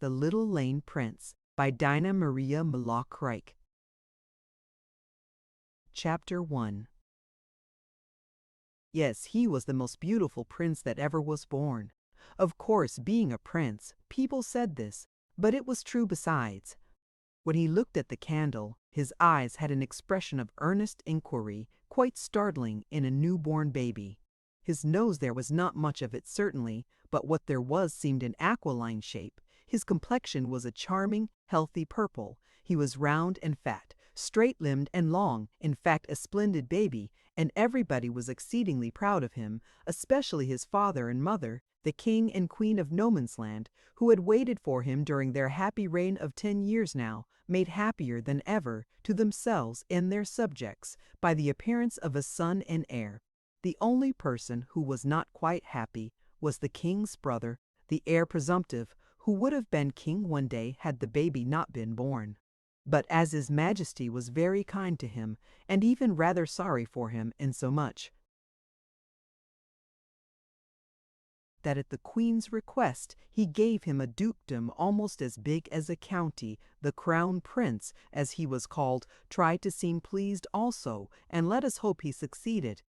The Little Lane Prince by Dinah Maria Mulock Craik. Chapter 1. Yes, he was the most beautiful prince that ever was born. Of course, being a prince, people said this, but it was true besides. When he looked at the candle, his eyes had an expression of earnest inquiry, quite startling in a newborn baby. His nose, there was not much of it certainly, but what there was seemed an aquiline shape. His complexion was a charming, healthy purple. He was round and fat, straight-limbed and long, in fact a splendid baby, and everybody was exceedingly proud of him, especially his father and mother, the king and queen of No Man's Land, who had waited for him during their happy reign of 10 years now, made happier than ever to themselves and their subjects by the appearance of a son and heir. The only person who was not quite happy was the king's brother, the heir presumptive, who would have been king one day had the baby not been born. But as His Majesty was very kind to him, and even rather sorry for him insomuch that at the Queen's request he gave him a dukedom almost as big as a county, the Crown Prince, as he was called, tried to seem pleased also, and let us hope he succeeded.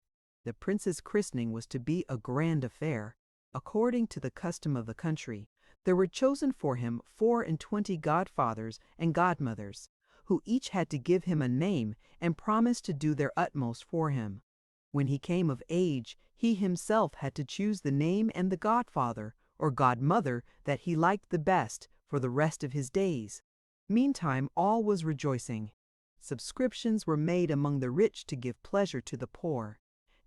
The prince's christening was to be a grand affair. According to the custom of the country, there were chosen for him 24 godfathers and godmothers, who each had to give him a name and promise to do their utmost for him. When he came of age, he himself had to choose the name and the godfather or godmother that he liked the best for the rest of his days. Meantime, all was rejoicing. Subscriptions were made among the rich to give pleasure to the poor,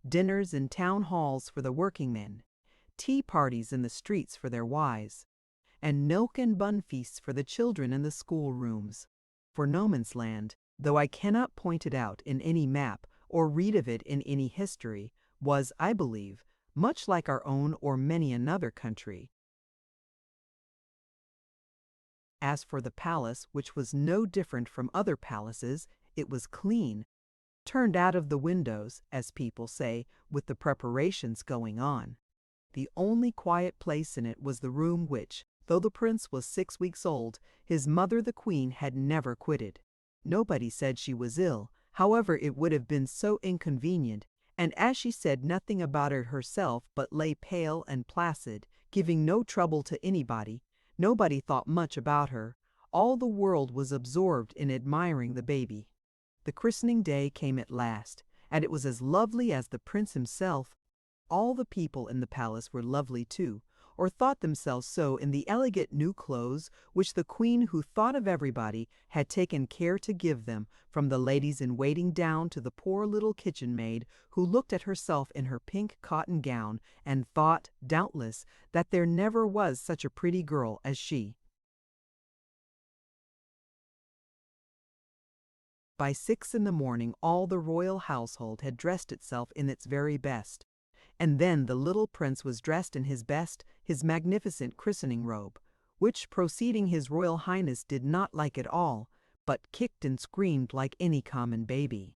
dinners in town halls for the workingmen, tea parties in the streets for their wives, and milk and bun feasts for the children in the schoolrooms. For No Man's Land, though I cannot point it out in any map or read of it in any history, was, I believe, much like our own or many another country. As for the palace, which was no different from other palaces, it was clean, turned out of the windows, as people say, with the preparations going on. The only quiet place in it was the room which, though the prince was 6 weeks old, his mother the queen had never quitted. Nobody said she was ill, however it would have been so inconvenient, and as she said nothing about it herself but lay pale and placid, giving no trouble to anybody, nobody thought much about her. All the world was absorbed in admiring the baby. The christening day came at last, and it was as lovely as the prince himself. All the people in the palace were lovely too, or thought themselves so in the elegant new clothes which the queen, who thought of everybody, had taken care to give them, from the ladies-in-waiting down to the poor little kitchen maid, who looked at herself in her pink cotton gown and thought, doubtless, that there never was such a pretty girl as she. By 6 in the morning all the royal household had dressed itself in its very best. And then the little prince was dressed in his best, his magnificent christening robe, which proceeding His Royal Highness did not like at all, but kicked and screamed like any common baby.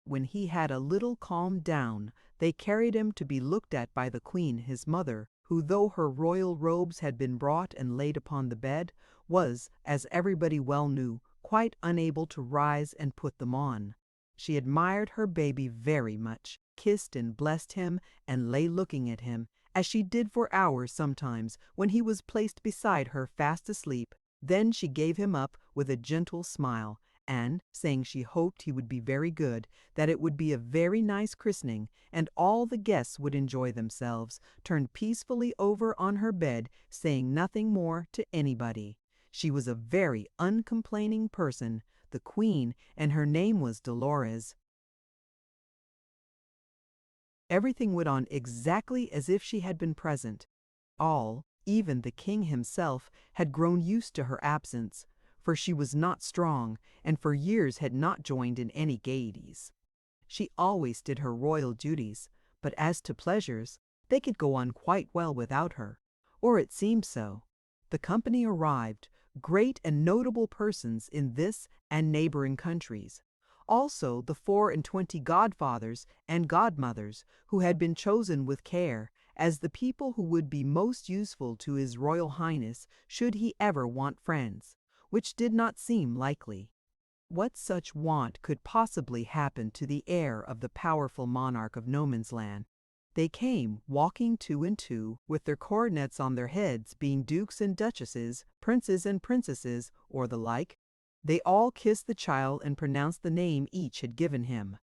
When he had a little calmed down, they carried him to be looked at by the queen, his mother, who, though her royal robes had been brought and laid upon the bed, was, as everybody well knew, quite unable to rise and put them on. She admired her baby very much, kissed and blessed him, and lay looking at him, as she did for hours sometimes, when he was placed beside her fast asleep. Then she gave him up with a gentle smile, and, saying she hoped he would be very good, that it would be a very nice christening, and all the guests would enjoy themselves, turned peacefully over on her bed, saying nothing more to anybody. She was a very uncomplaining person, the queen, and her name was Dolores. Everything went on exactly as if she had been present. All, even the king himself, had grown used to her absence, for she was not strong, and for years had not joined in any gaieties. She always did her royal duties, but as to pleasures, they could go on quite well without her, or it seemed so. The company arrived, great and notable persons in this and neighboring countries. Also the 24 godfathers and godmothers, who had been chosen with care, as the people who would be most useful to His Royal Highness should he ever want friends, which did not seem likely. What such want could possibly happen to the heir of the powerful monarch of No Man's Land? They came, walking two and two, with their coronets on their heads, being dukes and duchesses, princes and princesses, or the like. They all kissed the child and pronounced the name each had given him.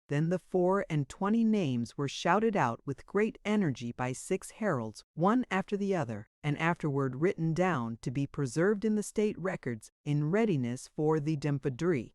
Then the 24 names were shouted out with great energy by 6 heralds, one after the other, and afterward written down to be preserved in the state records in readiness for the Demphadery.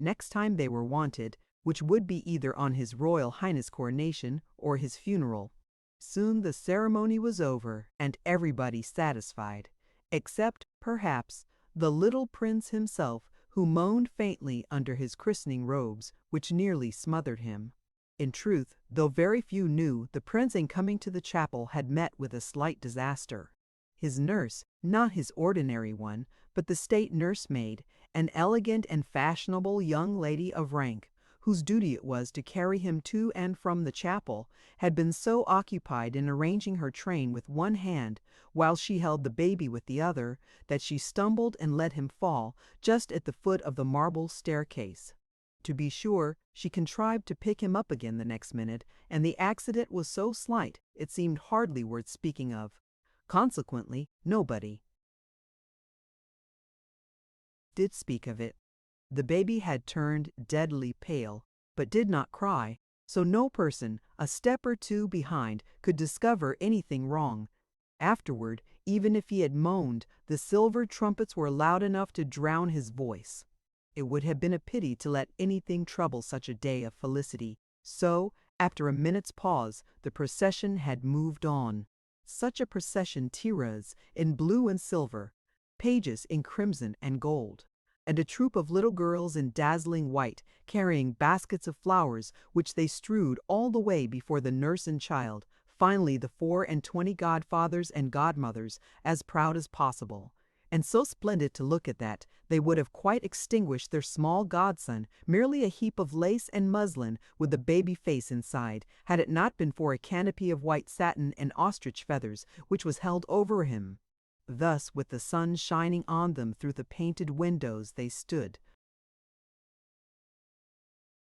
Next time they were wanted, which would be either on His Royal Highness' coronation or his funeral. Soon the ceremony was over, and everybody satisfied, except, perhaps, the little prince himself, who moaned faintly under his christening robes, which nearly smothered him. In truth, though very few knew, the prince in coming to the chapel had met with a slight disaster. His nurse, not his ordinary one, but the state nursemaid, an elegant and fashionable young lady of rank, whose duty it was to carry him to and from the chapel, had been so occupied in arranging her train with one hand, while she held the baby with the other, that she stumbled and let him fall just at the foot of the marble staircase. To be sure, she contrived to pick him up again the next minute, and the accident was so slight it seemed hardly worth speaking of. Consequently, nobody did speak of it. The baby had turned deadly pale, but did not cry, so no person, a step or two behind, could discover anything wrong. Afterward, even if he had moaned, the silver trumpets were loud enough to drown his voice. It would have been a pity to let anything trouble such a day of felicity. So, after a minute's pause, the procession had moved on. Such a procession tiaras in blue and silver, pages in crimson and gold, and a troop of little girls in dazzling white, carrying baskets of flowers, which they strewed all the way before the nurse and child, finally the 24 godfathers and godmothers, as proud as possible, and so splendid to look at that they would have quite extinguished their small godson, merely a heap of lace and muslin with a baby face inside, had it not been for a canopy of white satin and ostrich feathers, which was held over him. Thus, with the sun shining on them through the painted windows, they stood,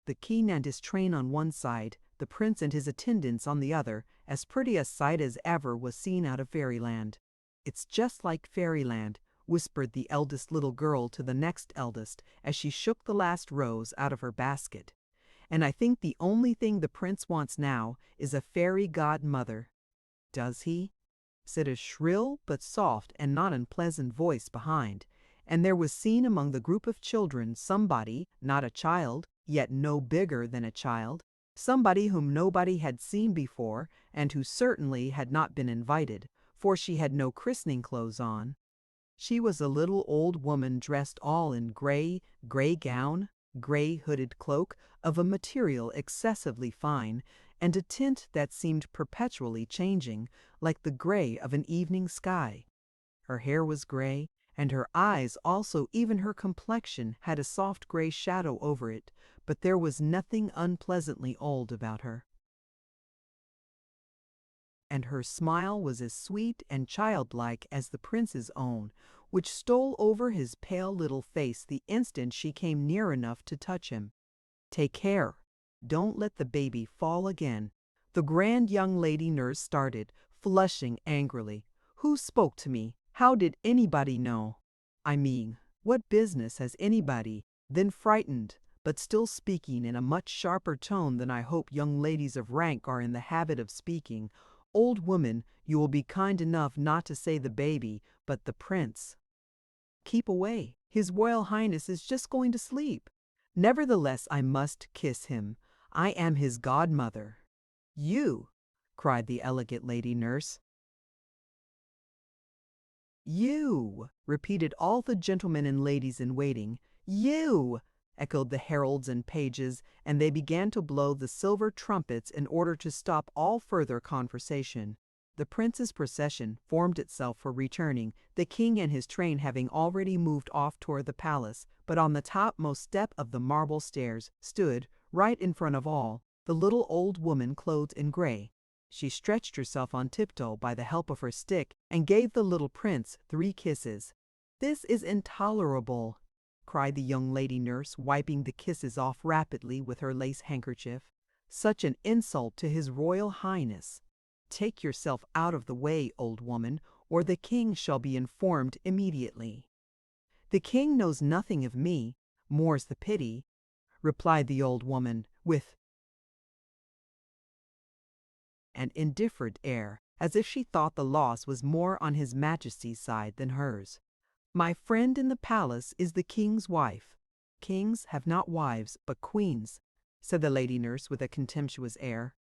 the king and his train on one side, the prince and his attendants on the other, as pretty a sight as ever was seen out of fairyland. "It's just like fairyland," whispered the eldest little girl to the next eldest, as she shook the last rose out of her basket. "And I think the only thing the prince wants now is a fairy godmother." "Does he?" said a shrill but soft and not unpleasant voice behind, and there was seen among the group of children somebody, not a child, yet no bigger than a child, somebody whom nobody had seen before, and who certainly had not been invited, for she had no christening clothes on. She was a little old woman dressed all in gray gown, gray hooded cloak of a material excessively fine, and a tint that seemed perpetually changing, like the gray of an evening sky. Her hair was gray, and her eyes also, even her complexion, had a soft gray shadow over it, but there was nothing unpleasantly old about her. And her smile was as sweet and childlike as the prince's own, which stole over his pale little face the instant she came near enough to touch him. "Take care! Don't let the baby fall again." The grand young lady nurse started, flushing angrily. "Who spoke to me? How did anybody know? I mean, what business has anybody?" Then frightened, but still speaking in a much sharper tone than I hope young ladies of rank are in the habit of speaking, "Old woman, you will be kind enough not to say the baby, but the prince." "Keep away. His Royal Highness is just going to sleep." "Nevertheless, I must kiss him. I am his godmother." "You!" cried the elegant lady nurse. "You!" repeated all the gentlemen and ladies in waiting. "You!" echoed the heralds and pages, and they began to blow the silver trumpets in order to stop all further conversation. The prince's procession formed itself for returning, the king and his train having already moved off toward the palace, but on the topmost step of the marble stairs stood, right in front of all, the little old woman clothed in gray. She stretched herself on tiptoe by the help of her stick and gave the little prince 3 kisses. "This is intolerable," cried the young lady nurse, wiping the kisses off rapidly with her lace handkerchief. "Such an insult to His Royal Highness. Take yourself out of the way, old woman, or the king shall be informed immediately." "The king knows nothing of me, more's the pity," replied the old woman, with an indifferent air, as if she thought the loss was more on His Majesty's side than hers. "My friend in the palace is the king's wife." "Kings have not wives, but queens," said the lady nurse with a contemptuous air.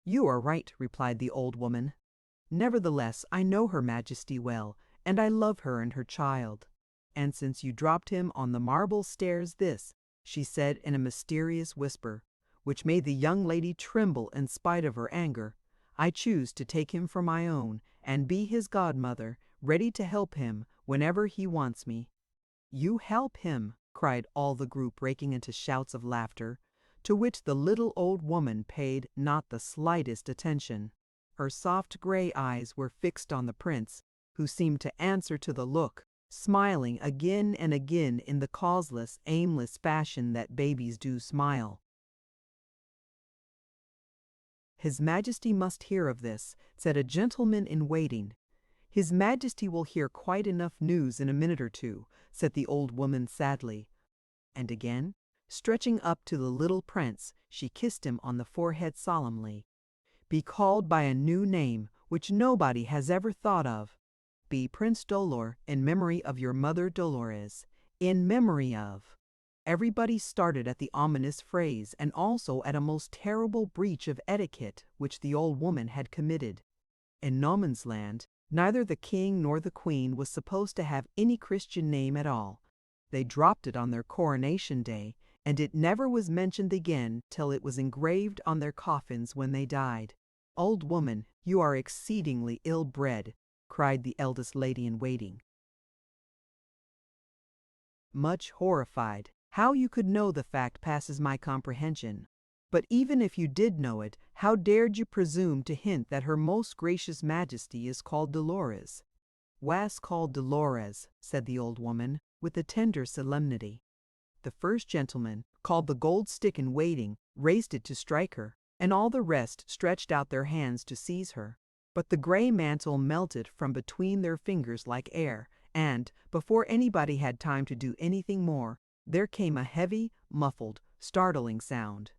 "You are right," replied the old woman. "Nevertheless, I know Her Majesty well, and I love her and her child. And since you dropped him on the marble stairs she said in a mysterious whisper, which made the young lady tremble in spite of her anger, "I choose to take him for my own, and be his godmother, ready to help him whenever he wants me." "You help him!" cried all the group, breaking into shouts of laughter, to which the little old woman paid not the slightest attention. Her soft gray eyes were fixed on the prince, who seemed to answer to the look, smiling again and again in the causeless, aimless fashion that babies do smile. "His Majesty must hear of this," said a gentleman in waiting. "His Majesty will hear quite enough news in a minute or two," said the old woman sadly. And again, stretching up to the little prince, she kissed him on the forehead solemnly. "Be called by a new name, which nobody has ever thought of. Be Prince Dolor, in memory of your mother Dolores. In memory of—" Everybody started at the ominous phrase, and also at a most terrible breach of etiquette which the old woman had committed. In No Man's Land, neither the king nor the queen was supposed to have any Christian name at all. They dropped it on their coronation day, and it never was mentioned again till it was engraved on their coffins when they died. "Old woman, you are exceedingly ill-bred," cried the eldest lady in waiting, much horrified. "How you could know the fact passes my comprehension. But even if you did know it, how dared you presume to hint that Her Most Gracious Majesty is called Dolores?" "Was called Dolores," said the old woman, with a tender solemnity. "The first gentleman, called the Gold Stick in Waiting, raised it to strike her, and all the rest stretched out their hands to seize her. But the gray mantle melted from between their fingers like air, and, before anybody had time to do anything more, there came a heavy, muffled, startling sound.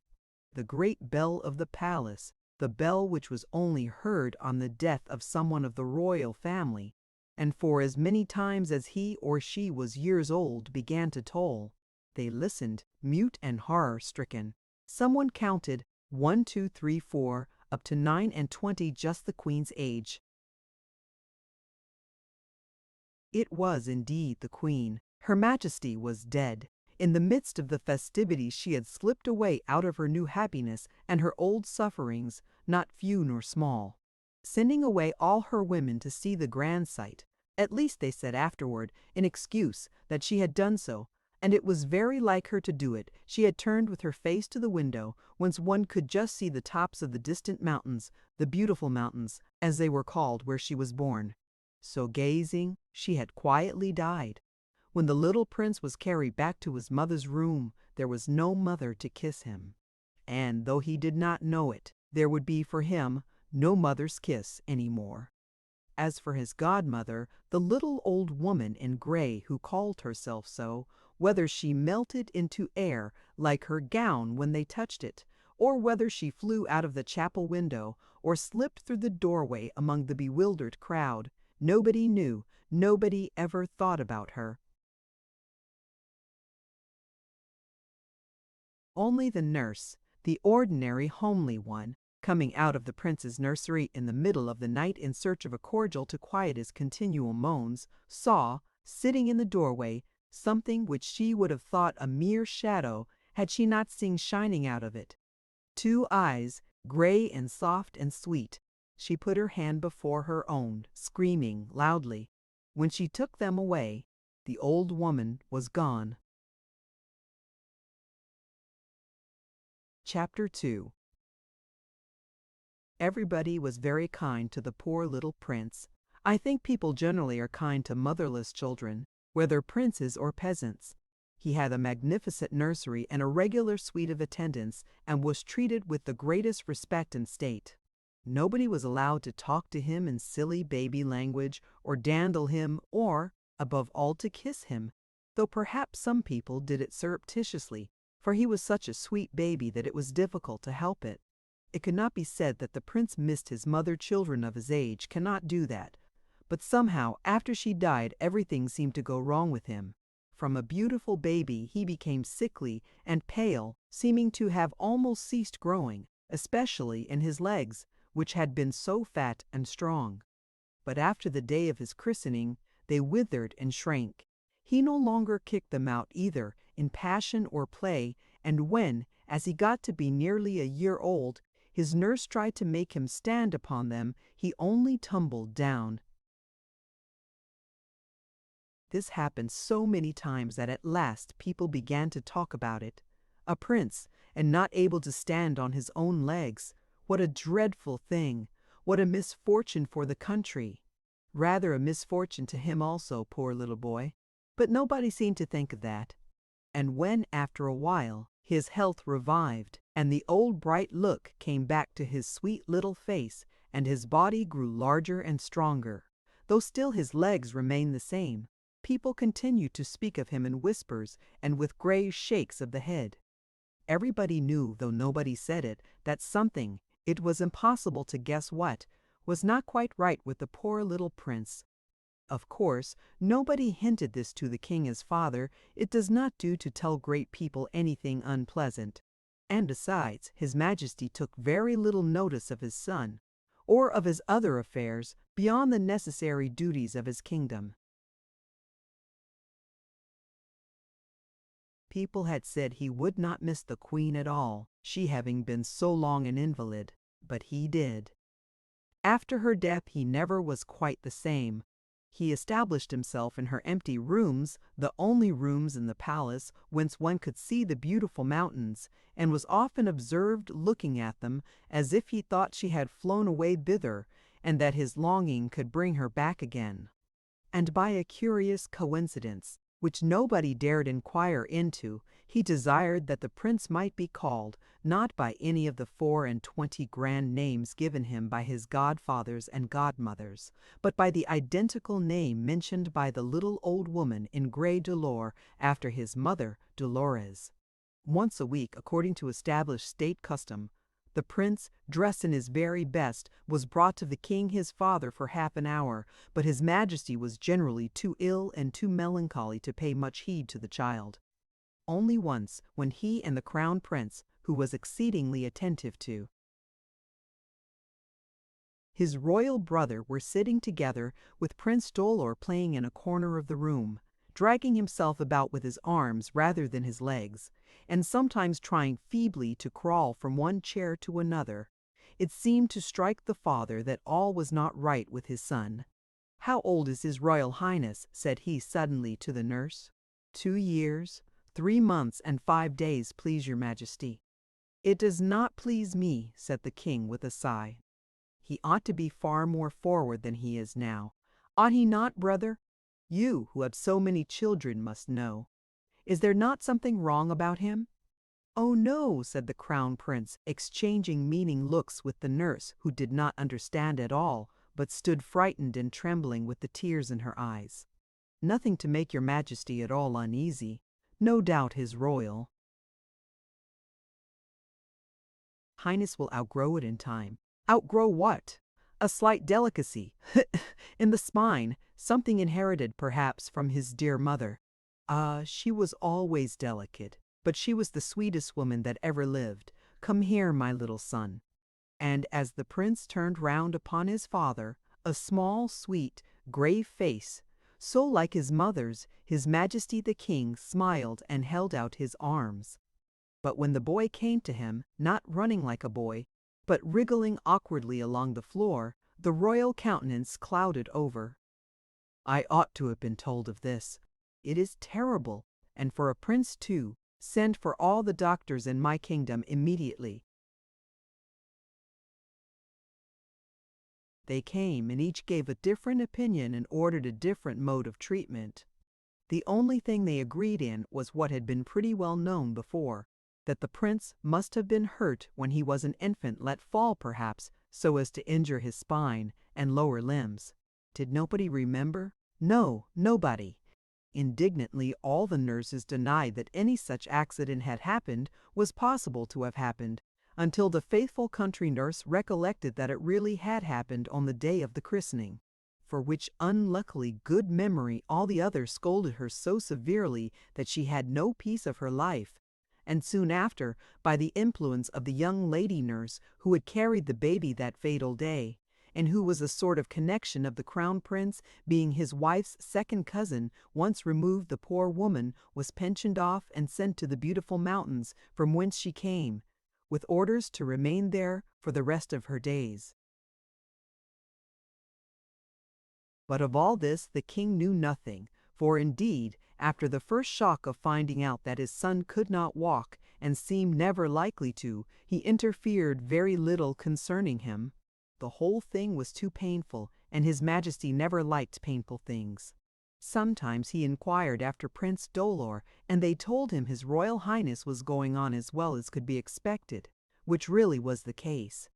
The great bell of the palace, the bell which was only heard on the death of someone of the royal family, and for as many times as he or she was years old, began to toll. They listened, mute and horror-stricken. Someone counted 1, 2, 3, 4, up to 29, just the queen's age. It was indeed the queen. Her Majesty was dead. In the midst of the festivities she had slipped away out of her new happiness and her old sufferings, not few nor small, sending away all her women to see the grand sight. At least they said afterward, in excuse, that she had done so, and it was very like her to do it. She had turned with her face to the window, whence one could just see the tops of the distant mountains, the beautiful mountains, as they were called where she was born. So gazing, she had quietly died. When the little prince was carried back to his mother's room, there was no mother to kiss him. And though he did not know it, there would be for him no mother's kiss any more. As for his godmother, the little old woman in gray who called herself so, whether she melted into air like her gown when they touched it, or whether she flew out of the chapel window, or slipped through the doorway among the bewildered crowd, nobody knew, nobody ever thought about her. Only the nurse, the ordinary homely one, coming out of the prince's nursery in the middle of the night in search of a cordial to quiet his continual moans, saw, sitting in the doorway, something which she would have thought a mere shadow had she not seen shining out of it. 2 eyes, gray and soft and sweet. She put her hand before her own, screaming loudly. When she took them away, the old woman was gone. Chapter 2. Everybody was very kind to the poor little prince. I think people generally are kind to motherless children, whether princes or peasants. He had a magnificent nursery and a regular suite of attendants, and was treated with the greatest respect and state. Nobody was allowed to talk to him in silly baby language, or dandle him, or, above all, to kiss him, though perhaps some people did it surreptitiously, for he was such a sweet baby that it was difficult to help it. It could not be said that the prince missed his mother. Children of his age cannot do that. But somehow, after she died, everything seemed to go wrong with him. From a beautiful baby, he became sickly and pale, seeming to have almost ceased growing, especially in his legs, which had been so fat and strong. But after the day of his christening, they withered and shrank. He no longer kicked them out either in passion or play, and when, as he got to be nearly a year old, his nurse tried to make him stand upon them, he only tumbled down. This happened so many times that at last people began to talk about it. A prince, and not able to stand on his own legs. What a dreadful thing! What a misfortune for the country! Rather a misfortune to him also, poor little boy. But nobody seemed to think of that. And when, after a while, his health revived, and the old bright look came back to his sweet little face, and his body grew larger and stronger, though still his legs remained the same, people continued to speak of him in whispers and with grave shakes of the head. Everybody knew, though nobody said it, that something, it was impossible to guess what, was not quite right with the poor little prince. Of course, nobody hinted this to the king his father. It does not do to tell great people anything unpleasant. And besides, his majesty took very little notice of his son, or of his other affairs, beyond the necessary duties of his kingdom. People had said he would not miss the queen at all, she having been so long an invalid, but he did. After her death he never was quite the same. He established himself in her empty rooms, the only rooms in the palace whence one could see the beautiful mountains, and was often observed looking at them, as if he thought she had flown away thither, and that his longing could bring her back again. And by a curious coincidence, which nobody dared inquire into, he desired that the prince might be called, not by any of the 24 grand names given him by his godfathers and godmothers, but by the identical name mentioned by the little old woman in grey velour after his mother, Dolores. Once a week, according to established state custom, the prince, dressed in his very best, was brought to the king his father for half an hour, but his majesty was generally too ill and too melancholy to pay much heed to the child. Only once, when he and the crown prince, who was exceedingly attentive to his royal brother, were sitting together, with Prince Dolor playing in a corner of the room, dragging himself about with his arms rather than his legs, and sometimes trying feebly to crawl from one chair to another. It seemed to strike the father that all was not right with his son. "How old is his Royal Highness?" said he suddenly to the nurse. 2 years, 3 months, and 5 days, please your majesty." "It does not please me," said the king with a sigh. "He ought to be far more forward than he is now. Ought he not, brother? You, who have so many children, must know. Is there not something wrong about him?" "Oh no," said the crown prince, exchanging meaning looks with the nurse, who did not understand at all, but stood frightened and trembling with the tears in her eyes. "Nothing to make your majesty at all uneasy. No doubt his royal highness will outgrow it in time." "Outgrow what?" "A slight delicacy in the spine, something inherited perhaps from his dear mother." She was always delicate, but she was the sweetest woman that ever lived. Come here, my little son." And as the prince turned round upon his father, a small, sweet, grave face, so like his mother's, his majesty the king smiled and held out his arms. But when the boy came to him, not running like a boy, but wriggling awkwardly along the floor, the royal countenance clouded over. "I ought to have been told of this. It is terrible, and for a prince too. Send for all the doctors in my kingdom immediately." They came, and each gave a different opinion and ordered a different mode of treatment. The only thing they agreed in was what had been pretty well known before, that the prince must have been hurt when he was an infant, let fall perhaps, so as to injure his spine and lower limbs. Did nobody remember? No, nobody. Indignantly, all the nurses denied that any such accident had happened, was possible to have happened, until the faithful country nurse recollected that it really had happened on the day of the christening, for which unluckily good memory all the others scolded her so severely that she had no peace of her life. And soon after, by the influence of the young lady nurse who had carried the baby that fatal day, and who was a sort of connection of the crown prince, being his wife's second cousin, once removed, the poor woman was pensioned off and sent to the beautiful mountains from whence she came, with orders to remain there for the rest of her days. But of all this the king knew nothing, for indeed, after the first shock of finding out that his son could not walk, and seemed never likely to, he interfered very little concerning him. The whole thing was too painful, and His Majesty never liked painful things. Sometimes he inquired after Prince Dolor, and they told him His Royal Highness was going on as well as could be expected, which really was the case.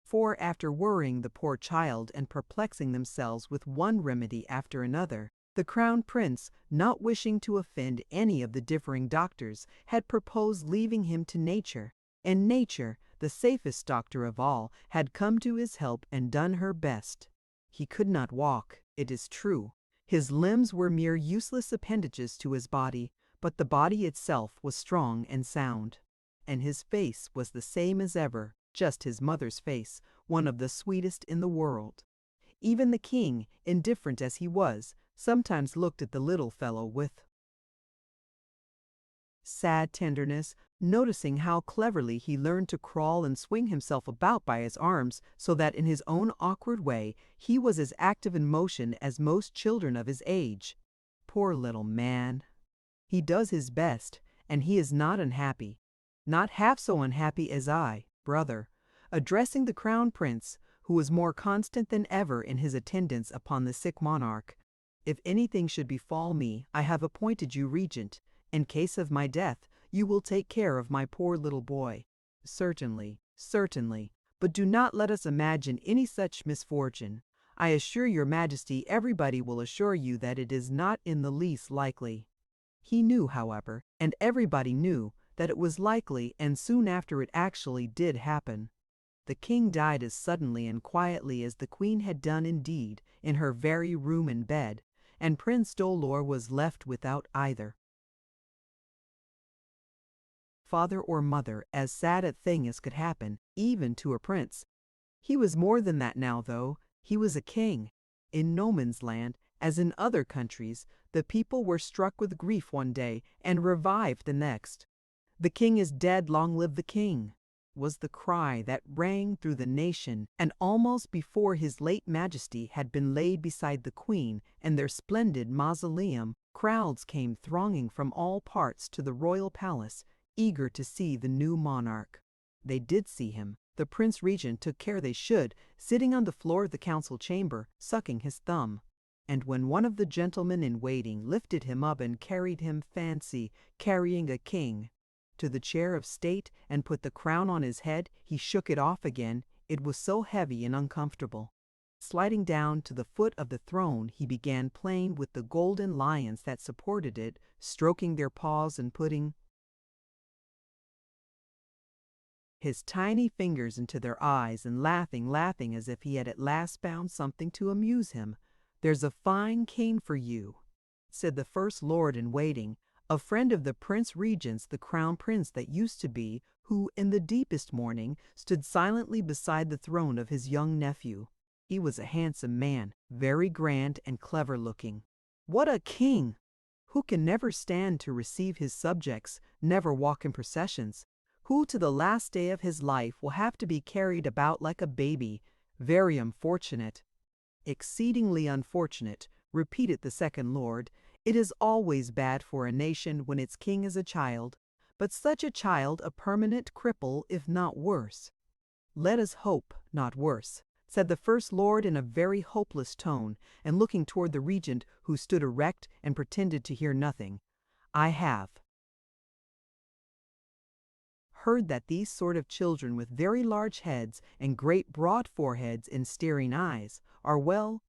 For after worrying the poor child and perplexing themselves with one remedy after another, the crown prince, not wishing to offend any of the differing doctors, had proposed leaving him to nature, and nature, the safest doctor of all, had come to his help and done her best. He could not walk, it is true. His limbs were mere useless appendages to his body, but the body itself was strong and sound. And his face was the same as ever, just his mother's face, one of the sweetest in the world. Even the king, indifferent as he was, sometimes looked at the little fellow with sad tenderness, noticing how cleverly he learned to crawl and swing himself about by his arms, so that in his own awkward way he was as active in motion as most children of his age. Poor little man! He does his best, and he is not unhappy. Not half so unhappy as I, brother. Addressing the crown prince, who was more constant than ever in his attendance upon the sick monarch, if anything should befall me, I have appointed you regent. In case of my death, you will take care of my poor little boy. Certainly, certainly, but do not let us imagine any such misfortune. I assure your Majesty everybody will assure you that it is not in the least likely. He knew, however, and everybody knew, that it was likely, and soon after it actually did happen. The king died as suddenly and quietly as the queen had done indeed, in her very room and bed, and Prince Dolor was left without either father or mother, as sad a thing as could happen, even to a prince. He was more than that now, though. He was a king. In no man's land, as in other countries, the people were struck with grief one day and revived the next. "The king is dead, long live the king," was the cry that rang through the nation, and almost before his late majesty had been laid beside the queen in their splendid mausoleum, crowds came thronging from all parts to the royal palace, eager to see the new monarch. They did see him. The prince regent took care they should, sitting on the floor of the council chamber, sucking his thumb. And when one of the gentlemen in waiting lifted him up and carried him, fancy carrying a king, to the chair of state and put the crown on his head, he shook it off again. It was so heavy and uncomfortable. Sliding down to the foot of the throne, he began playing with the golden lions that supported it, stroking their paws and putting his tiny fingers into their eyes and laughing as if he had at last found something to amuse him. "There's a fine cane for you," said the first lord in waiting, a friend of the prince regent's, the crown prince that used to be, who in the deepest mourning stood silently beside the throne of his young nephew. He was a handsome man, very grand and clever looking. What a king! Who can never stand to receive his subjects, never walk in processions, who to the last day of his life will have to be carried about like a baby. Very unfortunate. Exceedingly unfortunate, repeated the second lord. It is always bad for a nation when its king is a child, but such a child a permanent cripple, if not worse. Let us hope not worse, said the First Lord in a very hopeless tone, and looking toward the regent, who stood erect and pretended to hear nothing. "I have heard that these sort of children with very large heads and great broad foreheads and staring eyes are well,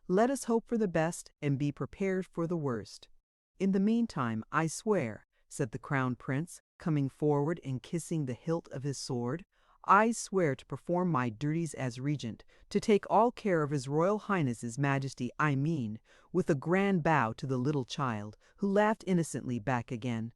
let us hope for the best and be prepared for the worst. In the meantime, I swear," said the Crown Prince, coming forward and kissing the hilt of his sword, "I swear to perform my duties as regent, to take all care of His Royal Highness's Majesty, I mean," with a grand bow to the little child, who laughed innocently back again.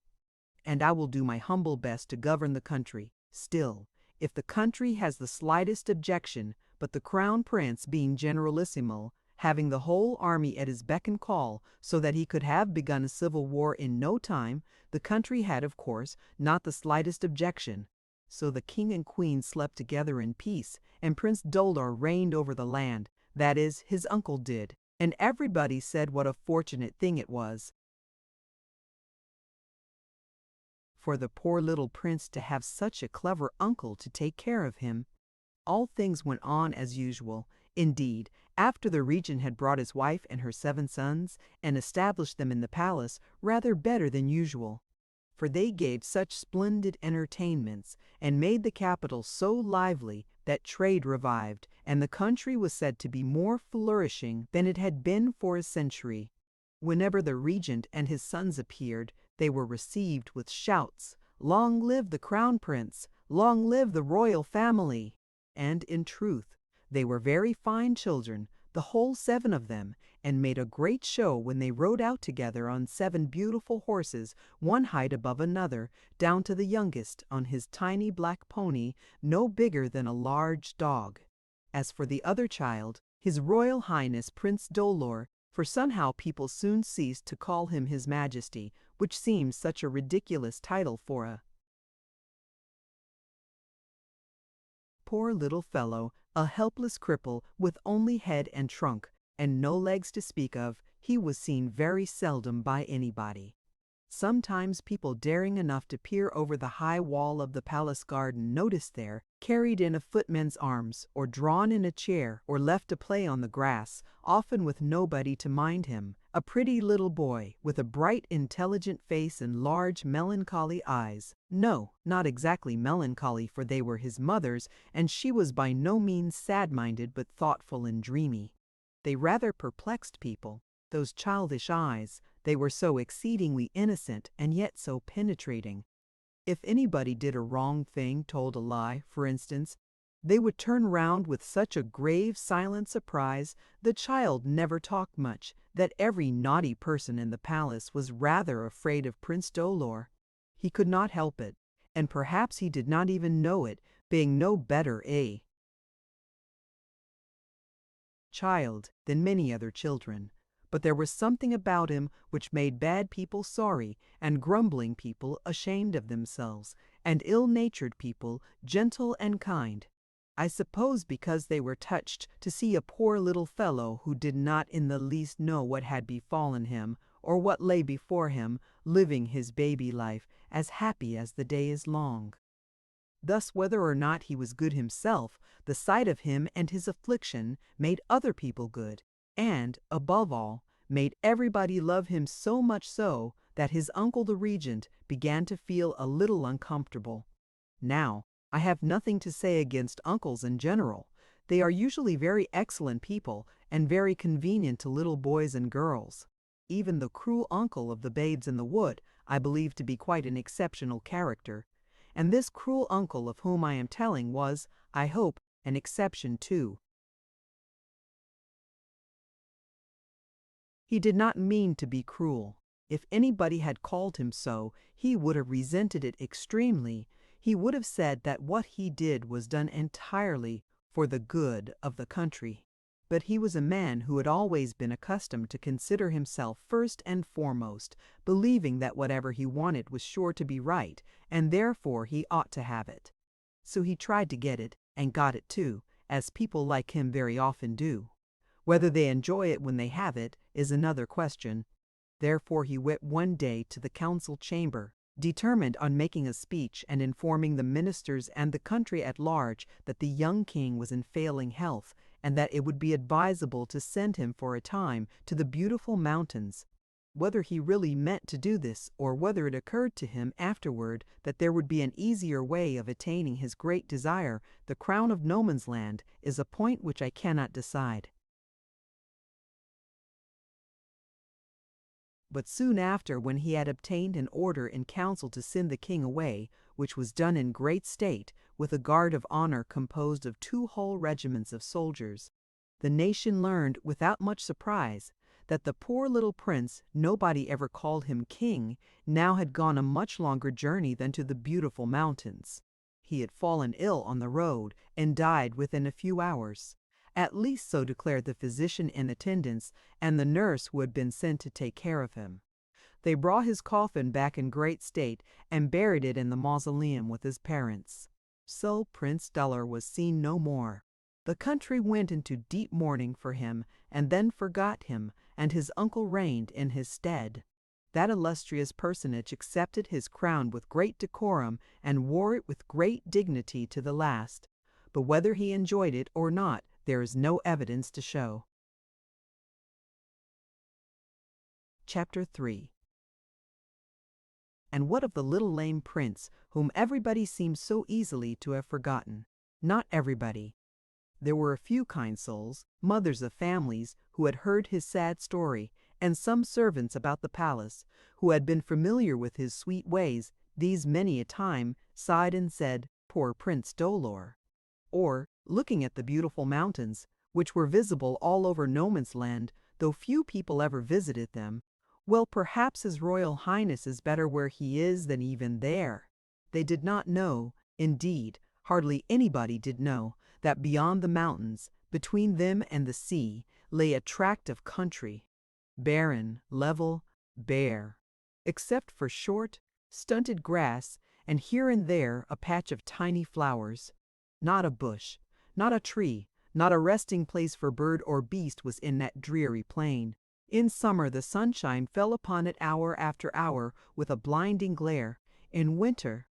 "And I will do my humble best to govern the country. Still, if the country has the slightest objection, but the Crown Prince being generalissimo, having the whole army at his beck and call, so that he could have begun a civil war in no time, the country had, of course, not the slightest objection. So the king and queen slept together in peace, and Prince Dolor reigned over the land, that is, his uncle did, and everybody said what a fortunate thing it was for the poor little prince to have such a clever uncle to take care of him. All things went on as usual. Indeed, after the regent had brought his wife and her 7 sons, and established them in the palace, rather better than usual. For they gave such splendid entertainments, and made the capital so lively, that trade revived, and the country was said to be more flourishing than it had been for a century. Whenever the regent and his sons appeared, they were received with shouts, "Long live the Crown Prince! Long live the royal family!" And in truth, they were very fine children, the whole 7 of them, and made a great show when they rode out together on 7 beautiful horses, one height above another, down to the youngest on his tiny black pony, no bigger than a large dog. As for the other child, His Royal Highness Prince Dolor, for somehow people soon ceased to call him His Majesty, which seems such a ridiculous title for a poor little fellow, a helpless cripple with only head and trunk, and no legs to speak of. He was seen very seldom by anybody. Sometimes people daring enough to peer over the high wall of the palace garden noticed there, carried in a footman's arms, or drawn in a chair, or left to play on the grass, often with nobody to mind him, a pretty little boy with a bright, intelligent face and large, melancholy eyes. No, not exactly melancholy, for they were his mother's, and she was by no means sad-minded, but thoughtful and dreamy. They rather perplexed people, those childish eyes. They were so exceedingly innocent and yet so penetrating. If anybody did a wrong thing, told a lie, for instance, they would turn round with such a grave, silent surprise. The child never talked much, that every naughty person in the palace was rather afraid of Prince Dolor. He could not help it, and perhaps he did not even know it, being no better a child than many other children. But there was something about him which made bad people sorry, and grumbling people ashamed of themselves, and ill-natured people gentle and kind. I suppose because they were touched to see a poor little fellow who did not in the least know what had befallen him, or what lay before him, living his baby life, as happy as the day is long. Thus, whether or not he was good himself, the sight of him and his affliction made other people good, and, above all, made everybody love him so much so that his uncle the regent began to feel a little uncomfortable. Now, I have nothing to say against uncles in general. They are usually very excellent people and very convenient to little boys and girls. Even the cruel uncle of the Babes in the Wood I believe to be quite an exceptional character. And this cruel uncle of whom I am telling was, I hope, an exception too. He did not mean to be cruel. If anybody had called him so, he would have resented it extremely. He would have said that what he did was done entirely for the good of the country. But he was a man who had always been accustomed to consider himself first and foremost, believing that whatever he wanted was sure to be right, and therefore he ought to have it. So he tried to get it, and got it too, as people like him very often do. Whether they enjoy it when they have it is another question. Therefore he went one day to the council chamber, determined on making a speech and informing the ministers and the country at large that the young king was in failing health, and that it would be advisable to send him for a time to the beautiful mountains. Whether he really meant to do this, or whether it occurred to him afterward that there would be an easier way of attaining his great desire, the crown of no man's land, is a point which I cannot decide. But soon after, when he had obtained an order in council to send the king away, which was done in great state, with a guard of honor composed of 2 whole regiments of soldiers, the nation learned, without much surprise, that the poor little prince, nobody ever called him king, now had gone a much longer journey than to the beautiful mountains. He had fallen ill on the road, and died within a few hours. At least so declared the physician in attendance and the nurse who had been sent to take care of him. They brought his coffin back in great state and buried it in the mausoleum with his parents. So Prince Duller was seen no more. The country went into deep mourning for him, and then forgot him, and his uncle reigned in his stead. That illustrious personage accepted his crown with great decorum and wore it with great dignity to the last. But whether he enjoyed it or not, there is no evidence to show. Chapter 3. And what of the little lame prince, whom everybody seems so easily to have forgotten? Not everybody. There were a few kind souls, mothers of families, who had heard his sad story, and some servants about the palace, who had been familiar with his sweet ways. These many a time sighed and said, "Poor Prince Dolor." Or, looking at the beautiful mountains, which were visible all over no man's land, though few people ever visited them, "Well, perhaps His Royal Highness is better where he is than even there." They did not know, indeed, hardly anybody did know, that beyond the mountains, between them and the sea, lay a tract of country, barren, level, bare, except for short, stunted grass, and here and there a patch of tiny flowers. Not a bush, not a tree, not a resting place for bird or beast was in that dreary plain. In summer the sunshine fell upon it hour after hour with a blinding glare. In winter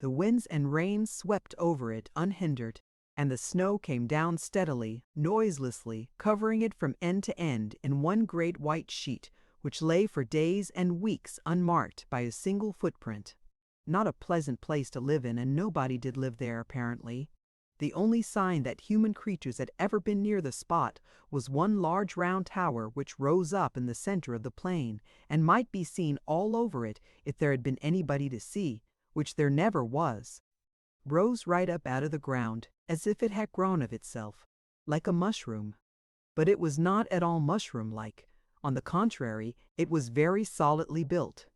the winds and rains swept over it unhindered, and the snow came down steadily, noiselessly, covering it from end to end in one great white sheet, which lay for days and weeks unmarked by a single footprint. Not a pleasant place to live in, and nobody did live there, apparently. The only sign that human creatures had ever been near the spot was one large round tower which rose up in the center of the plain, and might be seen all over it if there had been anybody to see, which there never was. Rose right up out of the ground, as if it had grown of itself, like a mushroom. But it was not at all mushroom-like. On the contrary, it was very solidly built.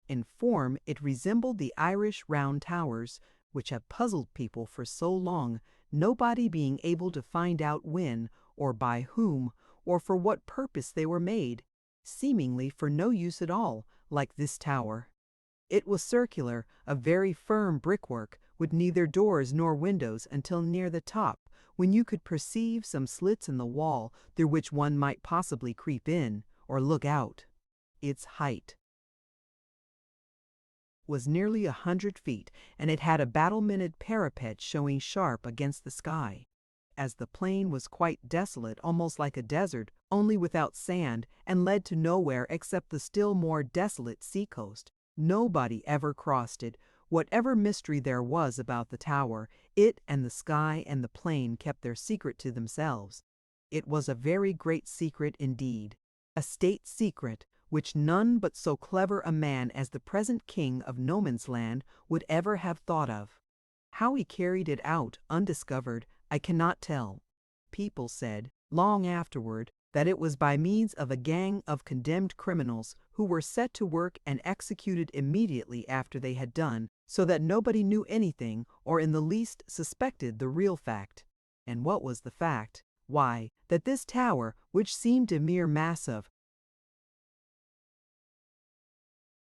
In form it resembled the Irish round towers, which have puzzled people for so long, nobody being able to find out when, or by whom, or for what purpose they were made, seemingly for no use at all, like this tower. It was circular, of very firm brickwork, with neither doors nor windows until near the top, when you could perceive some slits in the wall through which one might possibly creep in or look out. Its height was nearly 100 feet, and it had a battlemented parapet showing sharp against the sky. As the plain was quite desolate, almost like a desert, only without sand, and led to nowhere except the still more desolate sea-coast, nobody ever crossed it. Whatever mystery there was about the tower, it and the sky and the plain kept their secret to themselves. It was a very great secret indeed, a state secret, which none but so clever a man as the present king of no man's land would ever have thought of. How he carried it out undiscovered, I cannot tell. People said, long afterward, that it was by means of a gang of condemned criminals who were set to work and executed immediately after they had done, so that nobody knew anything or in the least suspected the real fact. And what was the fact? Why, that this tower, which seemed a mere mass of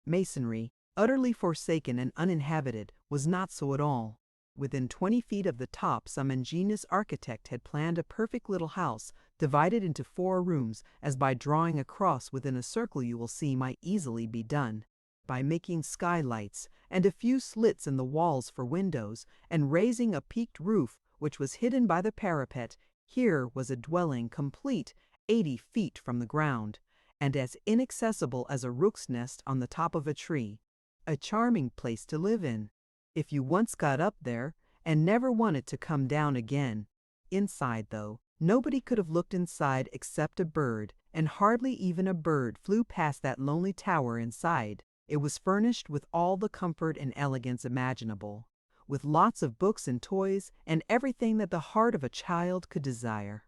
masonry, utterly forsaken and uninhabited, was not so at all. Within 20 feet of the top, some ingenious architect had planned a perfect little house, divided into 4 rooms, as by drawing a cross within a circle you will see might easily be done. By making skylights, and a few slits in the walls for windows, and raising a peaked roof, which was hidden by the parapet, here was a dwelling complete 80 feet from the ground, and as inaccessible as a rook's nest on the top of a tree. A charming place to live in, if you once got up there, and never wanted to come down again. Inside, though, nobody could have looked inside except a bird, and hardly even a bird flew past that lonely tower inside. It was furnished with all the comfort and elegance imaginable, with lots of books and toys, and everything that the heart of a child could desire.